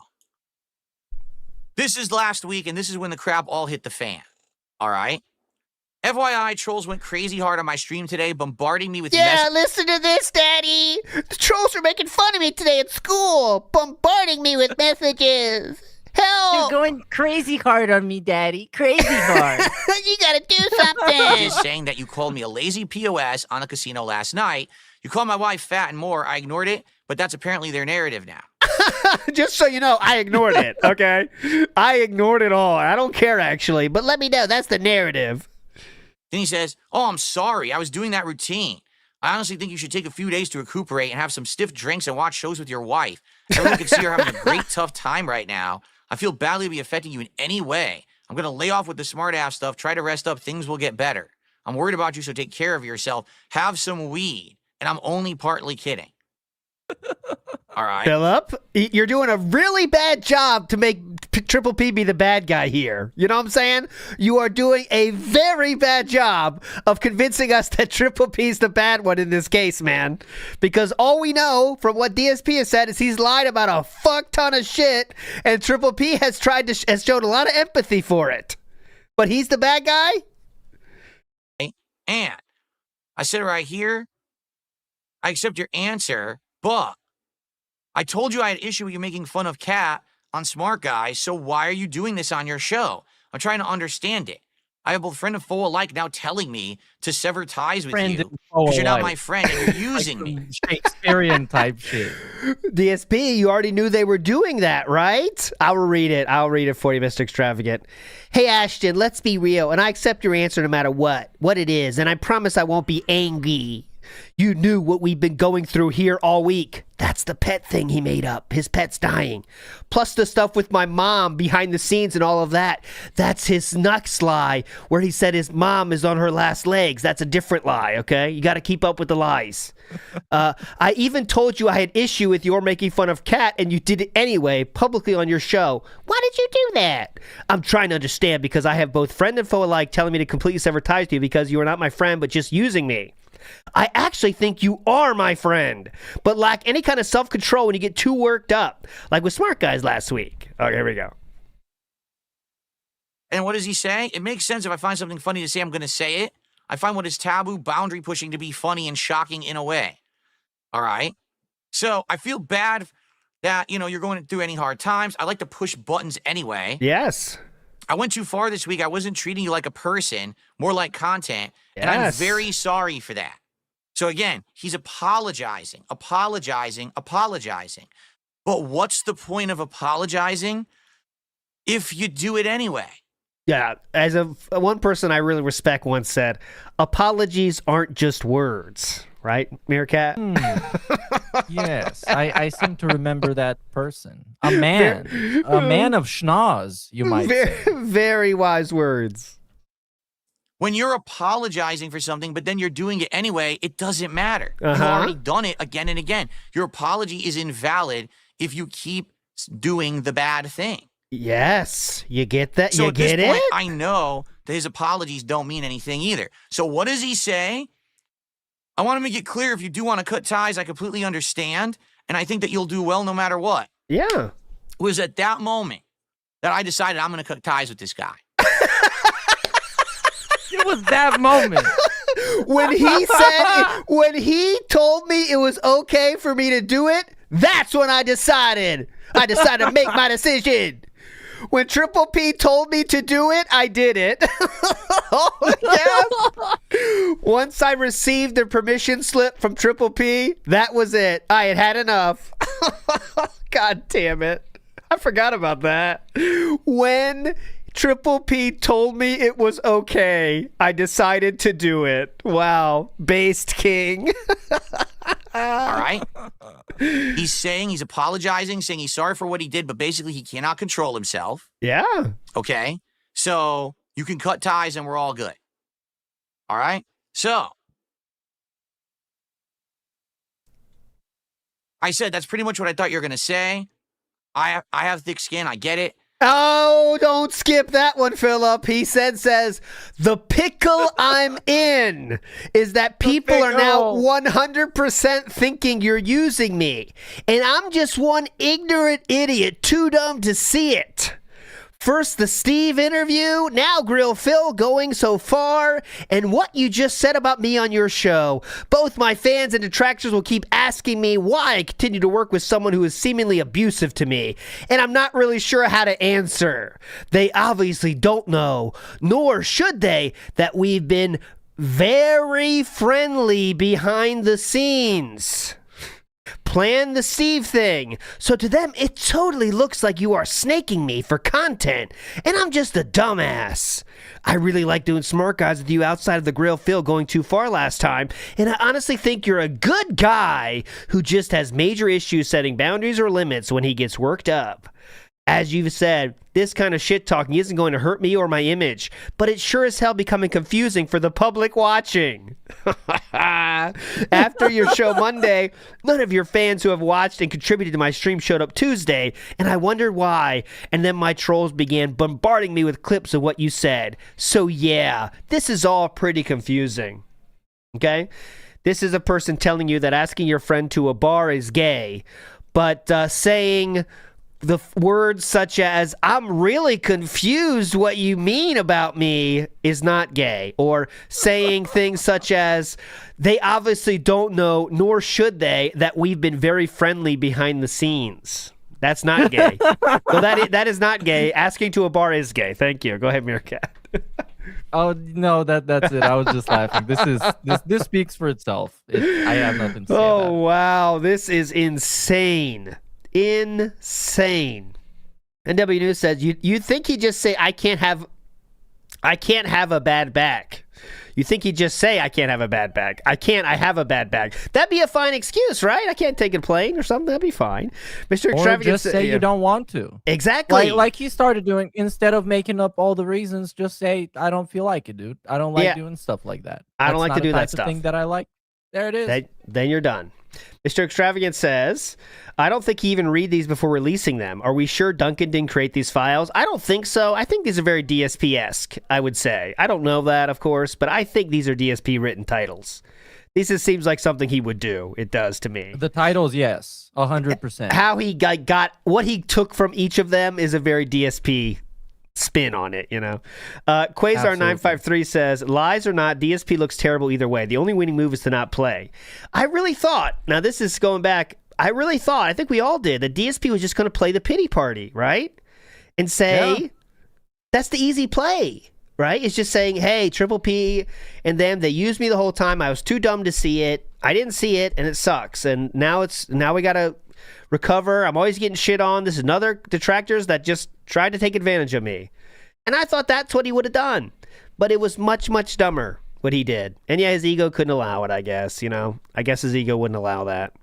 This is last week, and this is when the crap all hit the fan. All right? FYI, trolls went crazy hard on my stream today, bombarding me with listen to this, Daddy. The trolls are making fun of me today at school, bombarding me with messages. Help! You're going crazy hard on me, Daddy. Crazy hard. You gotta do something. Just saying that you called me a lazy POS on a casino last night. You called my wife fat and more. I ignored it, but that's apparently their narrative now. Just so you know, I ignored it, okay? I ignored it all. I don't care, actually, but let me know. That's the narrative. Then he says, oh, I'm sorry. I was doing that routine. I honestly think you should take a few days to recuperate and have some stiff drinks and watch shows with your wife. Everyone can see you're having a great, tough time right now. I feel badly to be affecting you in any way. I'm going to lay off with the smart ass stuff. Try to rest up. Things will get better. I'm worried about you, so take care of yourself. Have some weed. And I'm only partly kidding. All right. Philip, you're doing a really bad job to make Triple P be the bad guy here. You know what I'm saying? You are doing a very bad job of convincing us that Triple P's the bad one in this case, man. Because all we know from what DSP has said is he's lied about a fuck ton of shit, and Triple P has showed a lot of empathy for it. But he's the bad guy? And I said right here, I accept your answer, but I told you I had issue with you making fun of Kat on Smart Guy, so why are you doing this on your show? I'm trying to understand it. I have both friend and foe alike now telling me to sever ties with you because you're not my friend and you're using me. Shakespearean type shit. DSP, you already knew they were doing that, right? I will read it. I'll read it for you, Mr. Extravagant. Hey, Ashton, let's be real, and I accept your answer no matter what it is, and I promise I won't be angry. You knew what we've been going through here all week. That's the pet thing he made up. His pet's dying. Plus the stuff with my mom behind the scenes and all of that. That's his next lie, where he said his mom is on her last legs. That's a different lie, okay? You got to keep up with the lies. I even told you I had issue with your making fun of Kat, and you did it anyway, publicly on your show. Why did you do that? I'm trying to understand, because I have both friend and foe alike telling me to completely sever ties to you because you are not my friend, but just using me. I actually think you are my friend, but lack any kind of self-control when you get too worked up, like with Smart Guys last week. Okay, here we go. And what does he say? It makes sense if I find something funny to say, I'm going to say it. I find what is taboo, boundary pushing to be funny and shocking in a way. All right? So I feel bad that, you're going through any hard times. I like to push buttons anyway. Yes. I went too far this week. I wasn't treating you like a person, more like content. Yes. And I'm very sorry for that. So again, he's apologizing. But what's the point of apologizing if you do it anyway? Yeah, as one person I really respect once said, apologies aren't just words, right, Meerkat? Yes, I seem to remember that person. A man of schnoz, you might say. Very wise words. When you're apologizing for something, but then you're doing it anyway, it doesn't matter. You've already done it again and again. Your apology is invalid if you keep doing the bad thing. Yes, you get that? So you at this get point, it? I know that his apologies don't mean anything either. So what does he say? I want to make it clear, if you do want to cut ties, I completely understand. And I think that you'll do well no matter what. Yeah. It was at that moment that I decided I'm going to cut ties with this guy. It was that moment. When he told me it was okay for me to do it, that's when I decided to make my decision. When Triple P told me to do it, I did it. Oh, yeah. Once I received the permission slip from Triple P, that was it. I had enough. God damn it. I forgot about that. When Triple P told me it was okay, I decided to do it. Wow. Based king. All right. He's apologizing, saying he's sorry for what he did, but basically he cannot control himself. Yeah. Okay. So you can cut ties and we're all good. All right. So I said that's pretty much what I thought you were going to say. I have thick skin. I get it. Oh, don't skip that one, Philip. He says, the pickle I'm in is that people are now 100% thinking you're using me. And I'm just one ignorant idiot, too dumb to see it. First, the Steve interview, now Grill Phil going so far, and what you just said about me on your show. Both my fans and detractors will keep asking me why I continue to work with someone who is seemingly abusive to me, and I'm not really sure how to answer. They obviously don't know, nor should they, that we've been very friendly behind the scenes. Plan the Steve thing. So to them, it totally looks like you are snaking me for content, and I'm just a dumbass. I really like doing smart guys with you outside of the Grill Phil going too far last time, and I honestly think you're a good guy who just has major issues setting boundaries or limits when he gets worked up. As you've said, this kind of shit talking isn't going to hurt me or my image, but it's sure as hell becoming confusing for the public watching. After your show Monday, none of your fans who have watched and contributed to my stream showed up Tuesday, and I wondered why, and then my trolls began bombarding me with clips of what you said. So yeah, this is all pretty confusing. Okay? This is a person telling you that asking your friend to a bar is gay, but saying the words such as, I'm really confused what you mean about me is not gay. Or saying things such as, they obviously don't know, nor should they, that we've been very friendly behind the scenes. That's not gay. So that is not gay. Asking to a bar is gay. Thank you. Go ahead, Meerkat. Oh no, that's it. I was just laughing. This speaks for itself. I have nothing to say about it. Wow, this is insane. Insane. NW News says, you think he'd just say, I can't have a bad back. You think he'd just say, I can't have a bad back. I have a bad back. That'd be a fine excuse, right? I can't take a plane or something. That'd be fine. Mr. Extravagant, just say you don't want to. Exactly. Like he started doing, instead of making up all the reasons, just say, I don't feel like it, dude. I don't like doing stuff like that. I don't like to do that stuff. Thing that I like. There it is. Then you're done. Mr. Extravagant says, I don't think he even read these before releasing them. Are we sure Duncan didn't create these files? I don't think so. I think these are very DSP-esque, I would say. I don't know that, of course, but I think these are DSP-written titles. This just seems like something he would do. It does to me. The titles, yes, 100%. How he got what he took from each of them is a very DSP spin on it, you know. Quasar953 says, lies or not, DSP looks terrible either way. The only winning move is to not play. I really thought, now this is going back, I think we all did, that DSP was just going to play the pity party, right? And say, that's the easy play, right? It's just saying, hey, Triple P and them, they used me the whole time. I was too dumb to see it. I didn't see it, and it sucks. And now we got to recover. I'm always getting shit on. This is another detractors that just tried to take advantage of me. And I thought that's what he would have done. But it was much, much dumber what he did. And yeah, his ego couldn't allow it, I guess, you know. I guess his ego wouldn't allow that.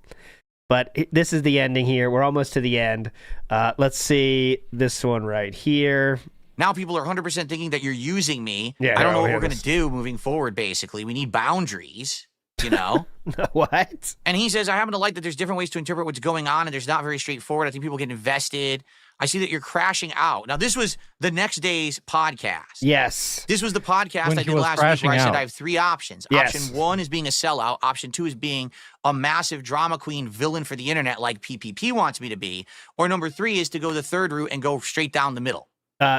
But this is the ending here. We're almost to the end. Let's see this one right here. Now people are 100% thinking that you're using me. Yeah, I don't know what we're going to do moving forward, basically. We need boundaries, you know? What? And he says, I happen to like that there's different ways to interpret what's going on, and there's not very straightforward. I think people get invested. I see that you're crashing out. Now, this was the next day's podcast. Yes. This was the podcast When I he did was last week where I said crashing I have three options. Yes. Option one is being a sellout. Option two is being a massive drama queen villain for the internet like PPP wants me to be. Or number three is to go the third route and go straight down the middle.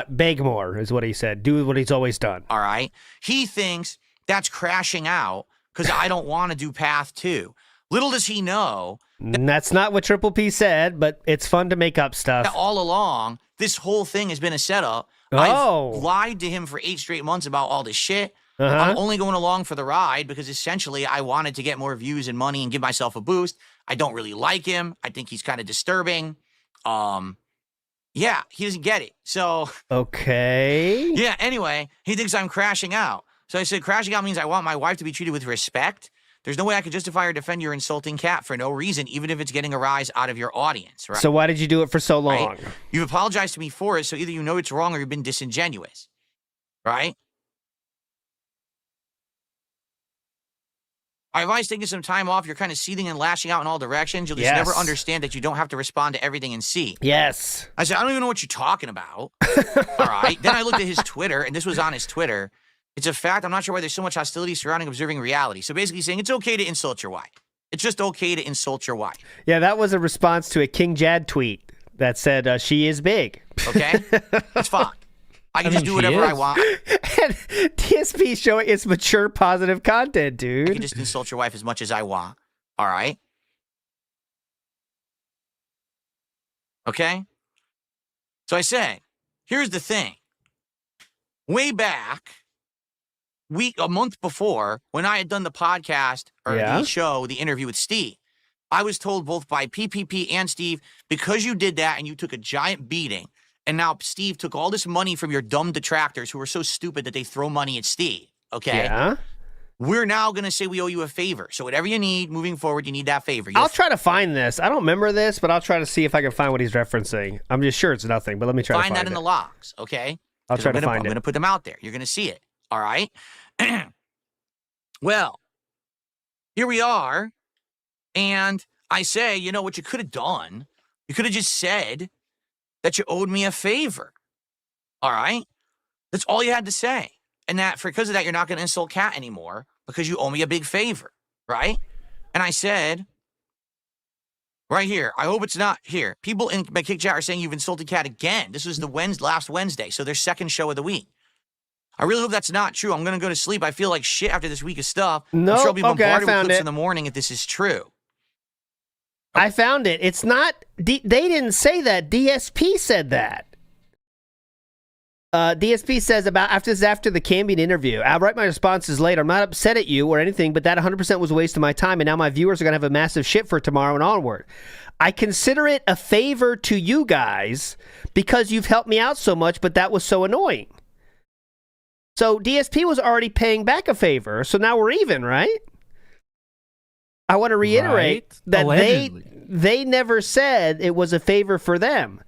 Beg more is what he said. Do what he's always done. All right. He thinks that's crashing out because I don't want to do path 2. Little does he know. That's not what Triple P said, but it's fun to make up stuff. All along, this whole thing has been a setup. Oh. I've lied to him for 8 straight months about all this shit. I'm only going along for the ride because essentially I wanted to get more views and money and give myself a boost. I don't really like him. I think he's kind of disturbing. Yeah, he doesn't get it. So. Okay. Yeah, anyway, he thinks I'm crashing out. So I said, crashing out means I want my wife to be treated with respect. There's no way I could justify or defend your insulting cat for no reason, even if it's getting a rise out of your audience, right? So why did you do it for so long? Right? You've apologized to me for it, so either you know it's wrong or you've been disingenuous, right? I advise taking some time off. You're kind of seething and lashing out in all directions. You'll just never understand that you don't have to respond to everything and see. Yes. I said, I don't even know what you're talking about. All right. Then I looked at his Twitter, and this was on his Twitter. It's a fact. I'm not sure why there's so much hostility surrounding observing reality. So basically saying it's okay to insult your wife. It's just okay to insult your wife. Yeah, that was a response to a King Jad tweet that said she is big. Okay? It's fine. I can just do whatever I want. And DSP showing its mature, positive content, dude. I can just insult your wife as much as I want. All right? Okay? So I said, here's the thing. Way back, a month before, when I had done the podcast, or the show, the interview with Steve, I was told both by PPP and Steve, because you did that and you took a giant beating, and now Steve took all this money from your dumb detractors who are so stupid that they throw money at Steve, okay? Yeah. We're now going to say we owe you a favor. So whatever you need, moving forward, you need that favor. I'll try to find this. I don't remember this, but I'll try to see if I can find what he's referencing. I'm just sure it's nothing, but let me try to find it. Find that in the logs, okay? I'll try to find it. I'm going to put them out there. You're going to see it, all right? Well, here we are, and I say, you know what you could have done? You could have just said that you owed me a favor, all right? That's all you had to say. And that because of that, you're not going to insult Cat anymore because you owe me a big favor, right? And I said, right here, I hope it's not here. People in my kick chat are saying you've insulted Cat again. This was the last Wednesday, so their second show of the week. I really hope that's not true. I'm going to go to sleep. I feel like shit after this week of stuff. No, I'm sure I'll be bombarded with clips it in the morning if this is true. I found it. It's not. They didn't say that. DSP said that. DSP says after the Cambian interview, I'll write my responses later. I'm not upset at you or anything, but that 100% was a waste of my time, and now my viewers are going to have a massive shit for tomorrow and onward. I consider it a favor to you guys because you've helped me out so much, but that was so annoying. So DSP was already paying back a favor, so now we're even, right? I want to reiterate that they never said it was a favor for them.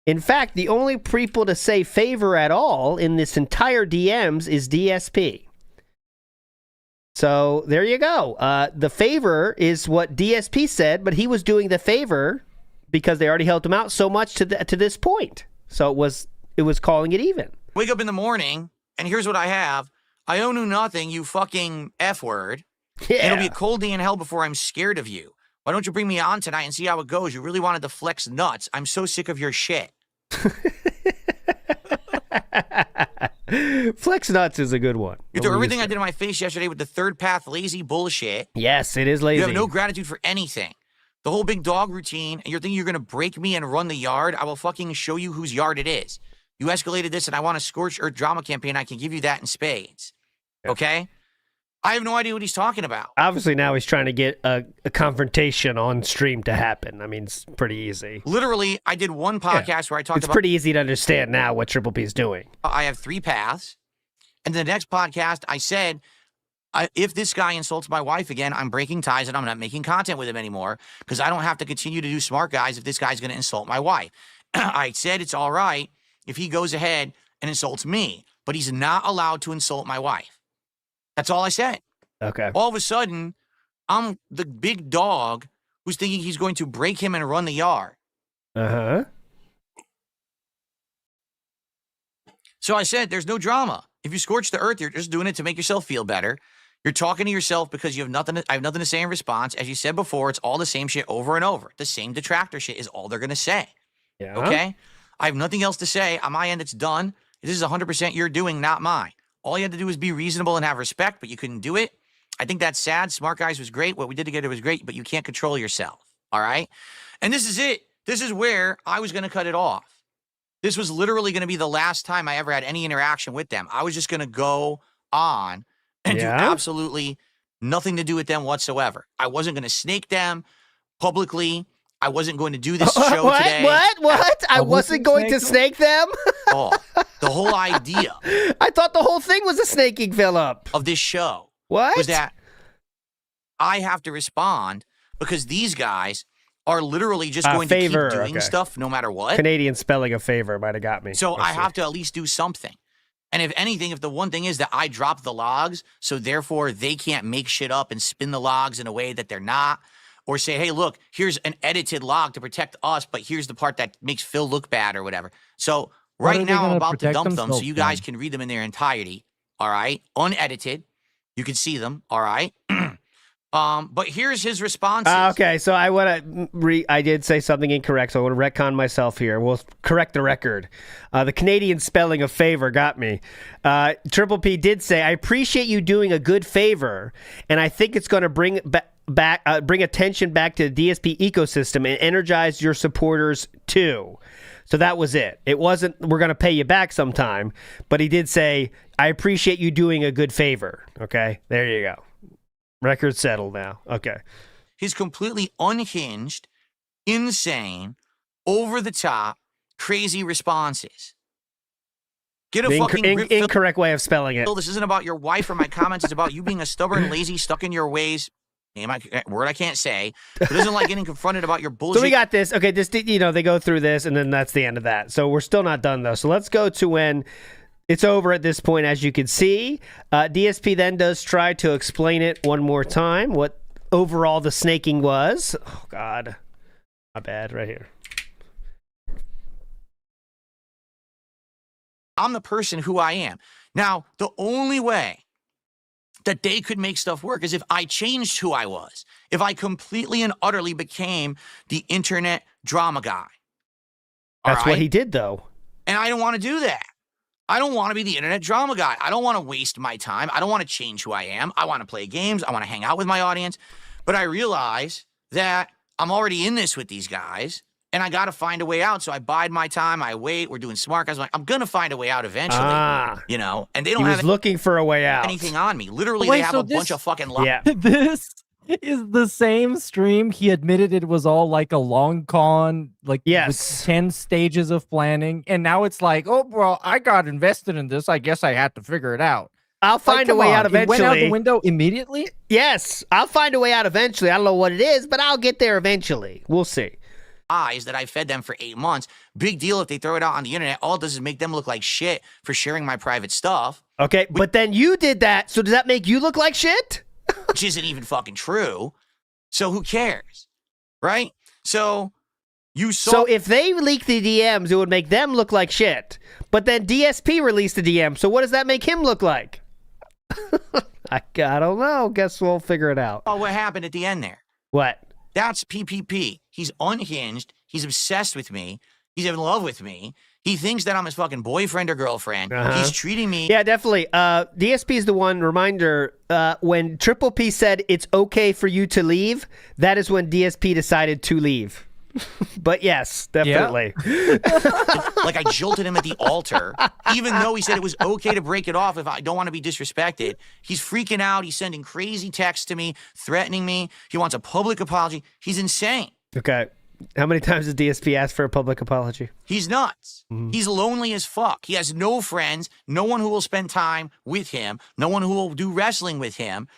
In fact, the only people to say favor at all in this entire DMs is DSP. So there you go. The favor is what DSP said, but he was doing the favor because they already helped him out so much to this point. So it was calling it even. Wake up in the morning, and here's what I have. I owe you nothing, you fucking F-word. Yeah. It'll be a cold day in hell before I'm scared of you. Why don't you bring me on tonight and see how it goes? You really wanted to flex nuts. I'm so sick of your shit. Flex nuts is a good one. You threw everything I did in my face yesterday with the third path lazy bullshit. Yes, it is lazy. You have no gratitude for anything. The whole big dog routine, and you're thinking you're going to break me and run the yard? I will fucking show you whose yard it is. You escalated this, and I want a Scorched Earth drama campaign. I can give you that in spades. Okay? I have no idea what he's talking about. Obviously, now he's trying to get a confrontation on stream to happen. I mean, it's pretty easy. Literally, I did one podcast where I talked about... It's pretty easy to understand now what Triple P is doing. I have 3 paths. And the next podcast, I said, if this guy insults my wife again, I'm breaking ties and I'm not making content with him anymore because I don't have to continue to do smart guys if this guy's going to insult my wife. I said it's all right if he goes ahead and insults me, but he's not allowed to insult my wife. That's all I said. Okay. All of a sudden, I'm the big dog who's thinking he's going to break him and run the yard. Uh-huh. So I said, there's no drama. If you scorch the earth, you're just doing it to make yourself feel better. You're talking to yourself because you have nothing. I have nothing to say in response. As you said before, it's all the same shit over and over. The same detractor shit is all they're going to say. Yeah. Okay? I have nothing else to say. On my end, it's done. This is 100% your doing, not mine. All you had to do was be reasonable and have respect, but you couldn't do it. I think that's sad. Smart Guys was great. What we did together was great, but you can't control yourself. All right? And this is it. This is where I was going to cut it off. This was literally going to be the last time I ever had any interaction with them. I was just going to go on and do absolutely nothing to do with them whatsoever. I wasn't going to snake them publicly. I wasn't going to do this show today. What? I wasn't going to snake them? Oh, the whole idea. I thought the whole thing was a snaking, Philip. Of this show. What? Was that I have to respond because these guys are literally just going to keep doing stuff no matter what. Canadian spelling of favor might have got me. So I have to at least do something. And if anything, if the one thing is that I drop the logs, so therefore they can't make shit up and spin the logs in a way that they're not, or say, hey, look, here's an edited log to protect us, but here's the part that makes Phil look bad or whatever. So right now I'm about to dump them so you guys can read them in their entirety, all right? Unedited. You can see them, all right? But here's his responses. Okay, so I want to I did say something incorrect, so I want to retcon myself here. We'll correct the record. The Canadian spelling of favor got me. Triple P did say, I appreciate you doing a good favor, and I think it's going to bring attention back to the DSP ecosystem and energize your supporters too. So that was it. It wasn't, we're going to pay you back sometime, but he did say, I appreciate you doing a good favor. Okay, there you go. Record settled now. Okay. He's completely unhinged, insane, over the top, crazy responses. Get a incorrect way of spelling it. This isn't about your wife or my comments. It's about you being a stubborn, lazy, stuck in your ways. Word I can't say. Who doesn't like getting confronted about your bullshit. So we got this. Okay, this, they go through this, and then that's the end of that. So we're still not done, though. So let's go to when it's over at this point, as you can see. DSP then does try to explain it one more time, what overall the snaking was. Oh, God. My bad, right here. I'm the person who I am. Now, the only way that they could make stuff work is if I changed who I was. If I completely and utterly became the internet drama guy. That's what he did, though. And I don't want to do that. I don't want to be the internet drama guy. I don't want to waste my time. I don't want to change who I am. I want to play games. I want to hang out with my audience. But I realize that I'm already in this with these guys, and I got to find a way out. So I bide my time. I wait. We're doing smart guys. I'm going to find a way out eventually, and they don't have looking for a way out. Anything on me. Literally, they have a bunch of fucking lies. Yeah. This is the same stream. He admitted it was all like a long con, with 10 stages of planning. And now it's like, oh, well, I got invested in this. I guess I had to figure it out. I'll find a way out eventually. It went out the window immediately? Yes, I'll find a way out eventually. I don't know what it is, but I'll get there eventually. We'll see. Eyes that I fed them for 8 months. Big deal if they throw it out on the internet. All it does is make them look like shit for sharing my private stuff. Okay, but then you did that, so does that make you look like shit? Which isn't even fucking true. So who cares? Right? So you saw. So if they leak the DMs, it would make them look like shit. But then DSP released the DM, so what does that make him look like? I don't know. Guess we'll figure it out. Oh, what happened at the end there? What? That's PPP. He's unhinged. He's obsessed with me. He's in love with me. He thinks that I'm his fucking boyfriend or girlfriend. He's treating me. Yeah, definitely. DSP is the one. Reminder, when Triple P said it's okay for you to leave, that is when DSP decided to leave. But yes, definitely. Yeah. Like I jolted him at the altar, even though he said it was okay to break it off if I don't want to be disrespected. He's freaking out. He's sending crazy texts to me, threatening me. He wants a public apology. He's insane. Okay. How many times did DSP ask for a public apology? He's nuts. He's lonely as fuck. He has no friends, no one who will spend time with him, no one who will do wrestling with him.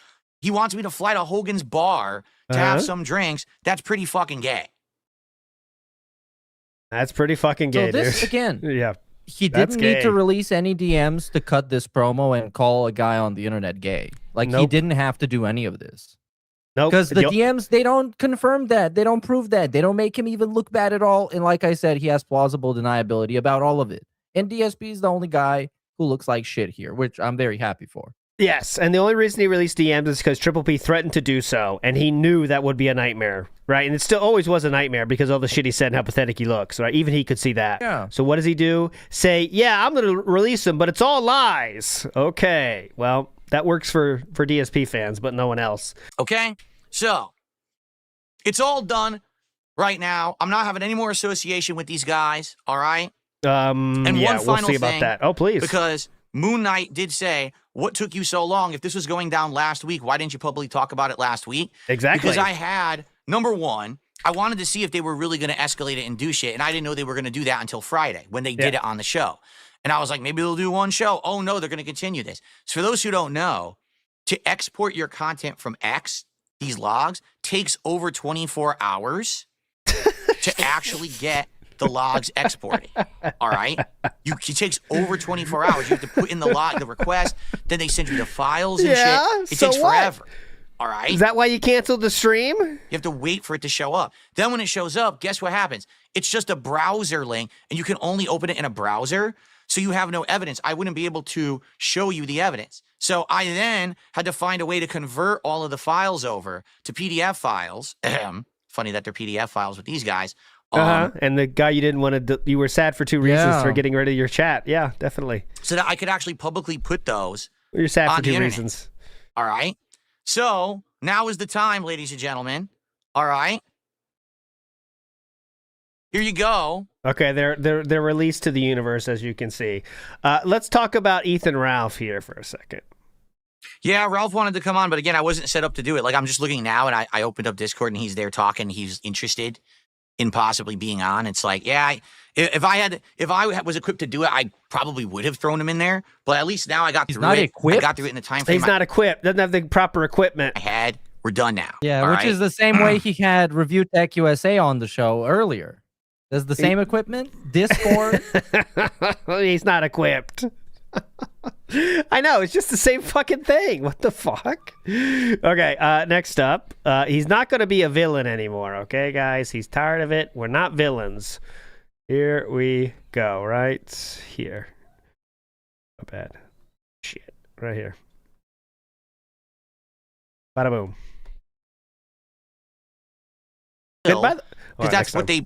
He wants me to fly to Hogan's bar to have some drinks. That's pretty fucking gay. That's pretty fucking gay, so this, dude. Again, yeah. He didn't need to release any DMs to cut this promo and call a guy on the internet gay. Like, he didn't have to do any of this. Nope. Because the DMs, they don't confirm that. They don't prove that. They don't make him even look bad at all. And like I said, he has plausible deniability about all of it. And DSP is the only guy who looks like shit here, which I'm very happy for. Yes, and the only reason he released DMs is because Triple P threatened to do so, and he knew that would be a nightmare, right? And it still always was a nightmare because of all the shit he said and how pathetic he looks, right? Even he could see that. Yeah. So what does he do? Say, yeah, I'm going to release him, but it's all lies. Okay, well, that works for DSP fans, but no one else. Okay, so it's all done right now. I'm not having any more association with these guys, all right? And yeah, one final we'll see about thing, that. Oh, please. Because Moon Knight did say, what took you so long? If this was going down last week, why didn't you publicly talk about it last week? Exactly. Because I had, number one, I wanted to see if they were really going to escalate it and do shit, and I didn't know they were going to do that until Friday when they did it on the show. And I was like, maybe they'll do one show. Oh, no, they're going to continue this. So for those who don't know, to export your content from X, these logs, takes over 24 hours to actually get the logs exported. All right? It takes over 24 hours. You have to put in the log, the request, then they send you the files and shit. It takes forever. All right? Is that why you canceled the stream? You have to wait for it to show up. Then when it shows up, guess what happens? It's just a browser link, and you can only open it in a browser, so you have no evidence. I wouldn't be able to show you the evidence. So I then had to find a way to convert all of the files over to PDF files. Funny that they're PDF files with these guys. And the guy you didn't want to, you were sad for two reasons for getting rid of your chat. Yeah, definitely. So that I could actually publicly put those. You're sad for on the two internet. reasons. All right. So now is the time, ladies and gentlemen. All right. Here you go. Okay, they're released to the universe, as you can see. Let's talk about Ethan Ralph here for a second. Yeah, Ralph wanted to come on, but again, I wasn't set up to do it. Like, I'm just looking now, and I opened up Discord, and he's there talking. He's interested in possibly being on. It's like, yeah, if I was equipped to do it, I probably would have thrown him in there. But at least now I got through it. Equipped? I got through it in the time frame. He's not equipped. Doesn't have the proper equipment. I had. We're done now. Yeah, which is the same way he had Review Tech USA on the show earlier. Does the same equipment? Discord? He's not equipped. I know, it's just the same fucking thing. What the fuck? Okay, next up. He's not going to be a villain anymore, okay, guys? He's tired of it. We're not villains. Here we go, right here. Not bad. Shit, right here. Bada boom. Because that's what they,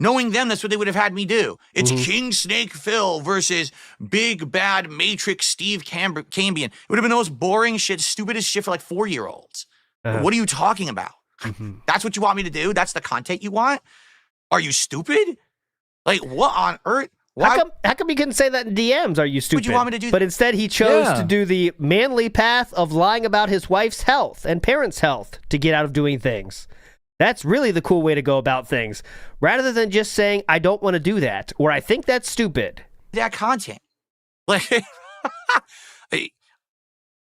knowing them, that's what they would have had me do. It's Kingsnake Phil versus Big Bad Matrix Steve Cambian. It would have been the most boring shit, stupidest shit for like 4-year-olds. What are you talking about? That's what you want me to do? That's the content you want? Are you stupid? Like, what on earth? Why? How come he couldn't say that in DMs? Are you stupid? Would you want me to do? But instead, he chose to do the manly path of lying about his wife's health and parents' health to get out of doing things. That's really the cool way to go about things, rather than just saying, I don't want to do that, or I think that's stupid. That content. Like, it's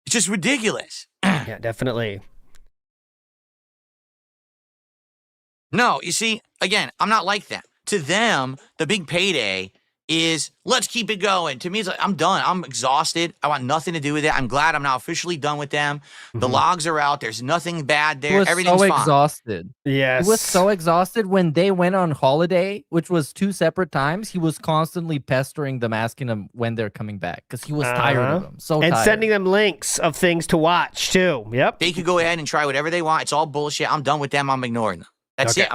just ridiculous. Yeah, definitely. No, you see, again, I'm not like that. To them, the big payday is let's keep it going. To me, it's like, I'm done. I'm exhausted. I want nothing to do with it. I'm glad I'm now officially done with them. The logs are out. There's nothing bad there. Everything's fine. Exhausted. Yes. He was so exhausted when they went on holiday, which was 2 separate times. He was constantly pestering them, asking them when they're coming back because he was tired of them. And sending them links of things to watch too. Yep. They could go ahead and try whatever they want. It's all bullshit. I'm done with them. I'm ignoring them. That's it.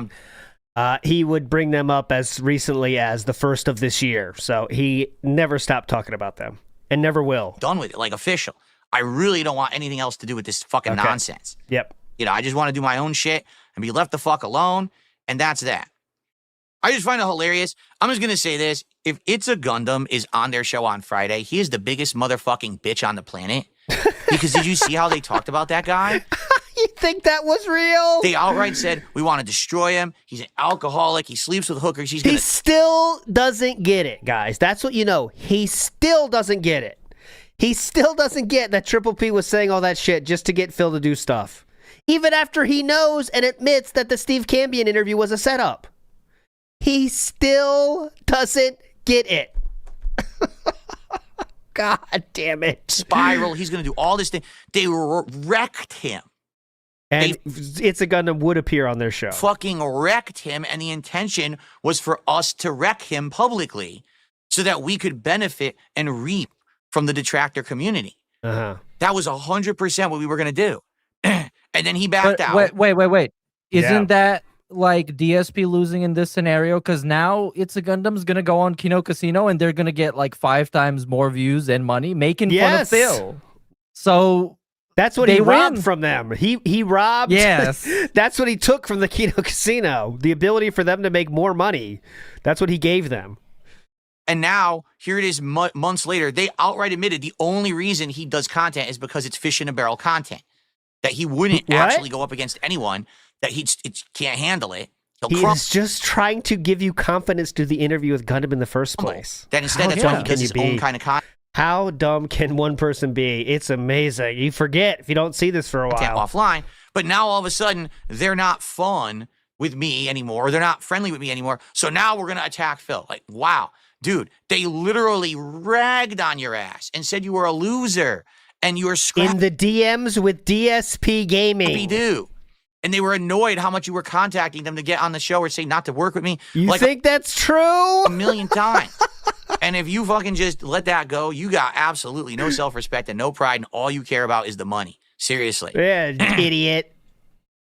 He would bring them up as recently as the 1st of this year. So he never stopped talking about them and never will. Done with it, like official. I really don't want anything else to do with this fucking nonsense. Yep. I just want to do my own shit and be left the fuck alone. And that's that. I just find it hilarious. I'm just going to say this. If It's a Gundam is on their show on Friday, he is the biggest motherfucking bitch on the planet. Because did you see how they talked about that guy? You think that was real? They outright said, we want to destroy him. He's an alcoholic. He sleeps with hookers. He still doesn't get it, guys. That's what you know. He still doesn't get it. He still doesn't get that Triple P was saying all that shit just to get Phil to do stuff. Even after he knows and admits that the Steve Cambian interview was a setup. He still doesn't get it. God damn it. Spiral. He's going to do all this thing. They wrecked him. And It's a Gundam would appear on their show. Fucking wrecked him, and the intention was for us to wreck him publicly so that we could benefit and reap from the detractor community. That was 100% what we were going to do. And then he backed out. Wait. Isn't that like DSP losing in this scenario? Because now It's a Gundam's going to go on Kino Casino and they're going to get like 5 times more views and money making fun of Phil. So that's what he robbed from them. He robbed. Yes. That's what he took from the Kino Casino. The ability for them to make more money. That's what he gave them. And now, here it is months later, they outright admitted the only reason he does content is because it's fish in a barrel content. That he wouldn't actually go up against anyone, that he can't handle it. He's just trying to give you confidence to the interview with Gundam in the first place. That instead, that's why he does his own kind of content. How dumb can one person be? It's amazing. You forget if you don't see this for a while. Offline. But now, all of a sudden, they're not fun with me anymore. They're not friendly with me anymore. So now we're going to attack Phil. Like, wow. Dude, they literally ragged on your ass and said you were a loser and you were in the DMs with DSP Gaming. Do. And they were annoyed how much you were contacting them to get on the show or say not to work with me. You think that's true? A million times. And if you fucking just let that go, you got absolutely no self-respect and no pride, and all you care about is the money. Seriously. Yeah, idiot.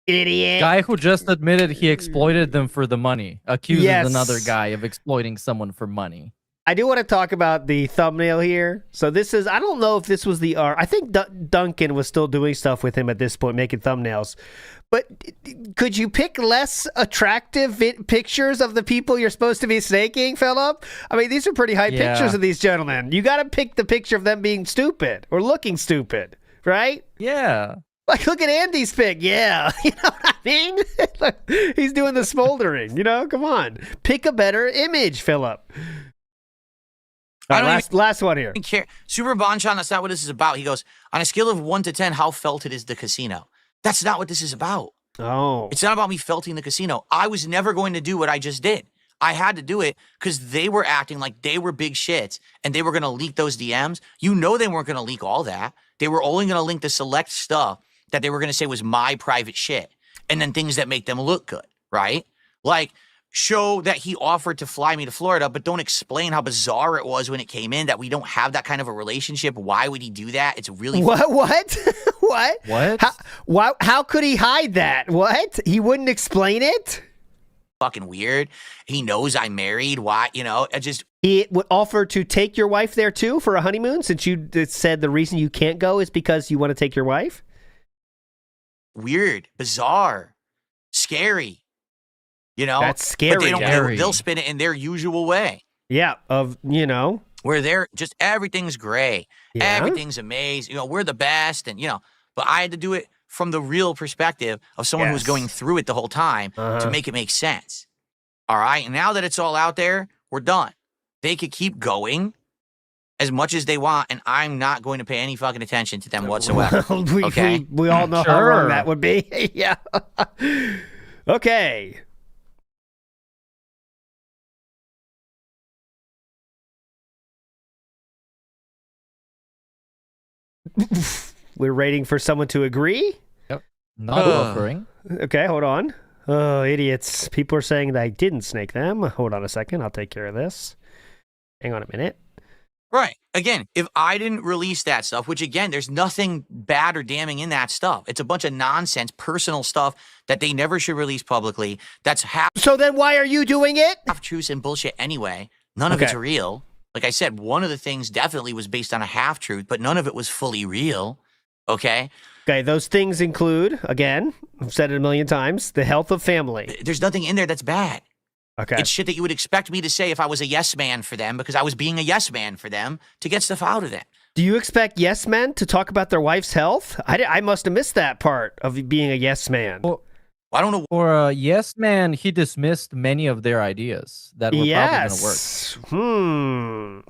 Guy who just admitted he exploited them for the money accuses another guy of exploiting someone for money. I do want to talk about the thumbnail here. So this is, I don't know if this was the art. I think Duncan was still doing stuff with him at this point, making thumbnails. But could you pick less attractive pictures of the people you're supposed to be snaking, Philip? I mean, these are pretty high pictures of these gentlemen. You got to pick the picture of them being stupid or looking stupid, right? Yeah. Like, look at Andy's pic. Yeah. You know what I mean? He's doing the smoldering, you know? Come on. Pick a better image, Philip. Last one here. Super Bonchan, that's not what this is about. He goes, on a scale of 1 to 10, how felt it is the casino? That's not what this is about. Oh. It's not about me felting the casino. I was never going to do what I just did. I had to do it because they were acting like they were big shits and they were going to leak those DMs. You know they weren't going to leak all that. They were only going to link the select stuff that they were going to say was my private shit, and then things that make them look good, right? Like, show that he offered to fly me to Florida, but don't explain how bizarre it was when it came in, that we don't have that kind of a relationship. Why would he do that? It's really... What? What? How could he hide that? What? He wouldn't explain it? Fucking weird. He knows I'm married. Why? You know, I just... He would offer to take your wife there, too, for a honeymoon, since you said the reason you can't go is because you want to take your wife? Weird, bizarre, scary. You know, that's scary. But they'll spin it in their usual way. Yeah, where they're just everything's gray, everything's amazing. You know, we're the best, and But I had to do it from the real perspective of someone who was going through it the whole time to make it make sense. All right, and now that it's all out there, we're done. They could keep going as much as they want, and I'm not going to pay any fucking attention to them whatsoever. We all know how wrong that would be. Yeah. Okay. We're waiting for someone to agree? Yep. Not offering. Okay, hold on. Oh, idiots. People are saying that I didn't snake them. Hold on a second. I'll take care of this. Hang on a minute. Right. Again, if I didn't release that stuff, which again, there's nothing bad or damning in that stuff. It's a bunch of nonsense, personal stuff that they never should release publicly. That's So then why are you doing it? Half-truths and bullshit anyway. None of it's real. Like I said, one of the things definitely was based on a half-truth, but none of it was fully real. Okay? Okay, those things include, again, I've said it a million times, the health of family. There's nothing in there that's bad. Okay. It's shit that you would expect me to say if I was a yes man for them, because I was being a yes man for them to get stuff out of them. Do you expect yes men to talk about their wife's health? I must have missed that part of being a yes man. Well, I don't know. For a yes man, he dismissed many of their ideas that were probably going to work.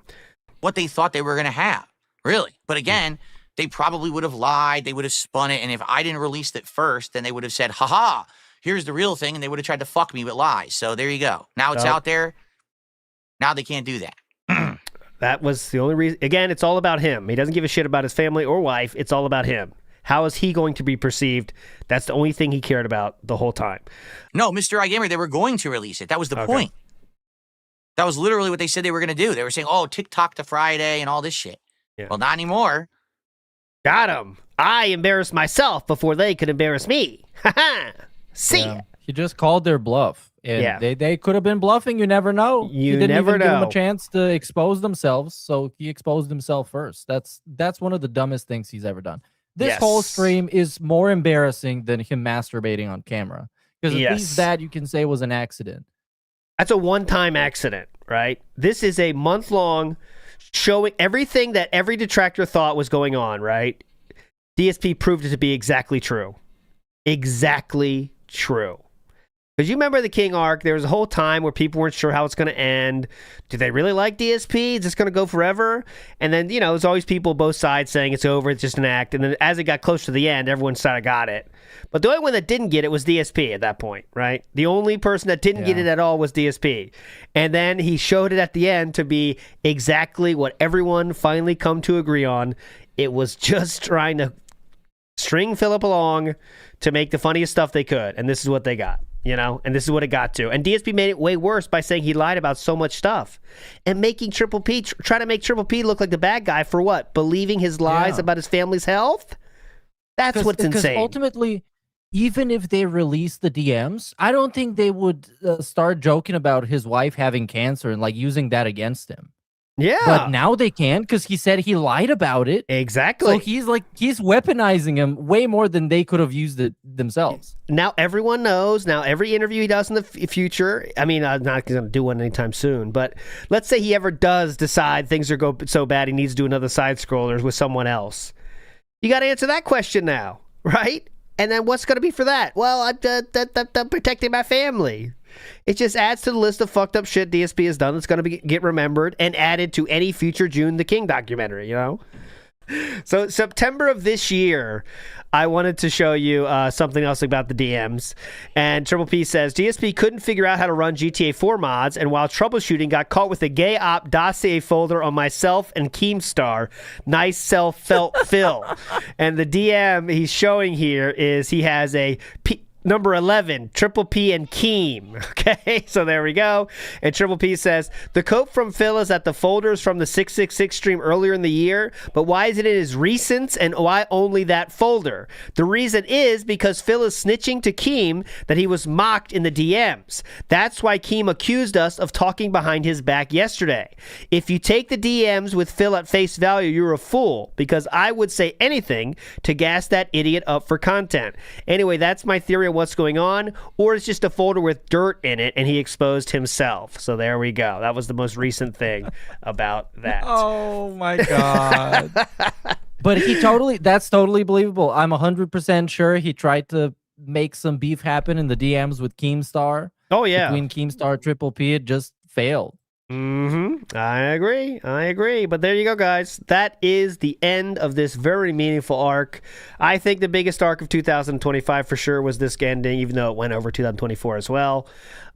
What they thought they were going to have, really. But again, they probably would have lied. They would have spun it. And if I didn't release it first, then they would have said, haha, here's the real thing. And they would have tried to fuck me with lies. So there you go. Now it's out there. Now they can't do that. That was the only reason. Again, it's all about him. He doesn't give a shit about his family or wife. It's all about him. How is he going to be perceived? That's the only thing he cared about the whole time. No, Mr. iGamer, they were going to release it. That was the point. That was literally what they said they were going to do. They were saying, oh, TikTok to Friday and all this shit. Yeah. Well, not anymore. Got him. I embarrassed myself before they could embarrass me. Ha ha. See ya. He just called their bluff. And they could have been bluffing. You never know. You he didn't never even know. give them a chance to expose themselves, so he exposed himself first. That's one of the dumbest things he's ever done. This whole stream is more embarrassing than him masturbating on camera. Because at least that you can say was an accident. That's a one-time accident, right? This is a month-long showing everything that every detractor thought was going on, right? DSP proved it to be exactly true. Exactly true. Because you remember the King arc, there was a whole time where people weren't sure how it's going to end. Do they really like DSP? Is this going to go forever? And then, there's always people both sides saying it's over, it's just an act. And then as it got close to the end, everyone sort of got it. But the only one that didn't get it was DSP at that point, right? The only person that didn't get it at all was DSP. And then he showed it at the end to be exactly what everyone finally come to agree on. It was just trying to string Philip along to make the funniest stuff they could. And this is what they got. And this is what it got to. And DSP made it way worse by saying he lied about so much stuff and making Triple P, try to make Triple P look like the bad guy for what? Believing his lies about his family's health? That's what's insane. Because ultimately, even if they release the DMs, I don't think they would start joking about his wife having cancer and using that against him. Yeah. But now they can because he said he lied about it. Exactly. So he's weaponizing him way more than they could have used it themselves. Now everyone knows. Now every interview he does in the future, I mean, I'm not going to do one anytime soon, but let's say he ever does decide things are going so bad he needs to do another Sidescrollers with someone else. You got to answer that question now, right? And then what's going to be for that? Well, I'm protecting my family. It just adds to the list of fucked up shit DSP has done that's going to get remembered and added to any future June the King documentary, So September of this year, I wanted to show you something else about the DMs. And Triple P says, DSP couldn't figure out how to run GTA 4 mods, and while troubleshooting, got caught with a gay op dossier folder on myself and Keemstar. Nice self-felt Phil. And the DM he's showing here is he has a number 11, Triple P and Keem. Okay, so there we go. And Triple P says, the quote from Phil is that the folders from the 666 stream earlier in the year, but why is it in his recents and why only that folder? The reason is because Phil is snitching to Keem that he was mocked in the DMs. That's why Keem accused us of talking behind his back yesterday. If you take the DMs with Phil at face value, you're a fool, because I would say anything to gas that idiot up for content. Anyway, that's my theory on what's going on, or it's just a folder with dirt in it and he exposed himself. So there we go. That was the most recent thing about that. Oh my God. But that's totally believable. I'm 100% sure he tried to make some beef happen in the DMs with Keemstar. Oh yeah. Between Keemstar, Triple P, it just failed. I agree. But there you go, guys. That is the end of this very meaningful arc. I think the biggest arc of 2025 for sure was this ending, even though it went over 2024 as well.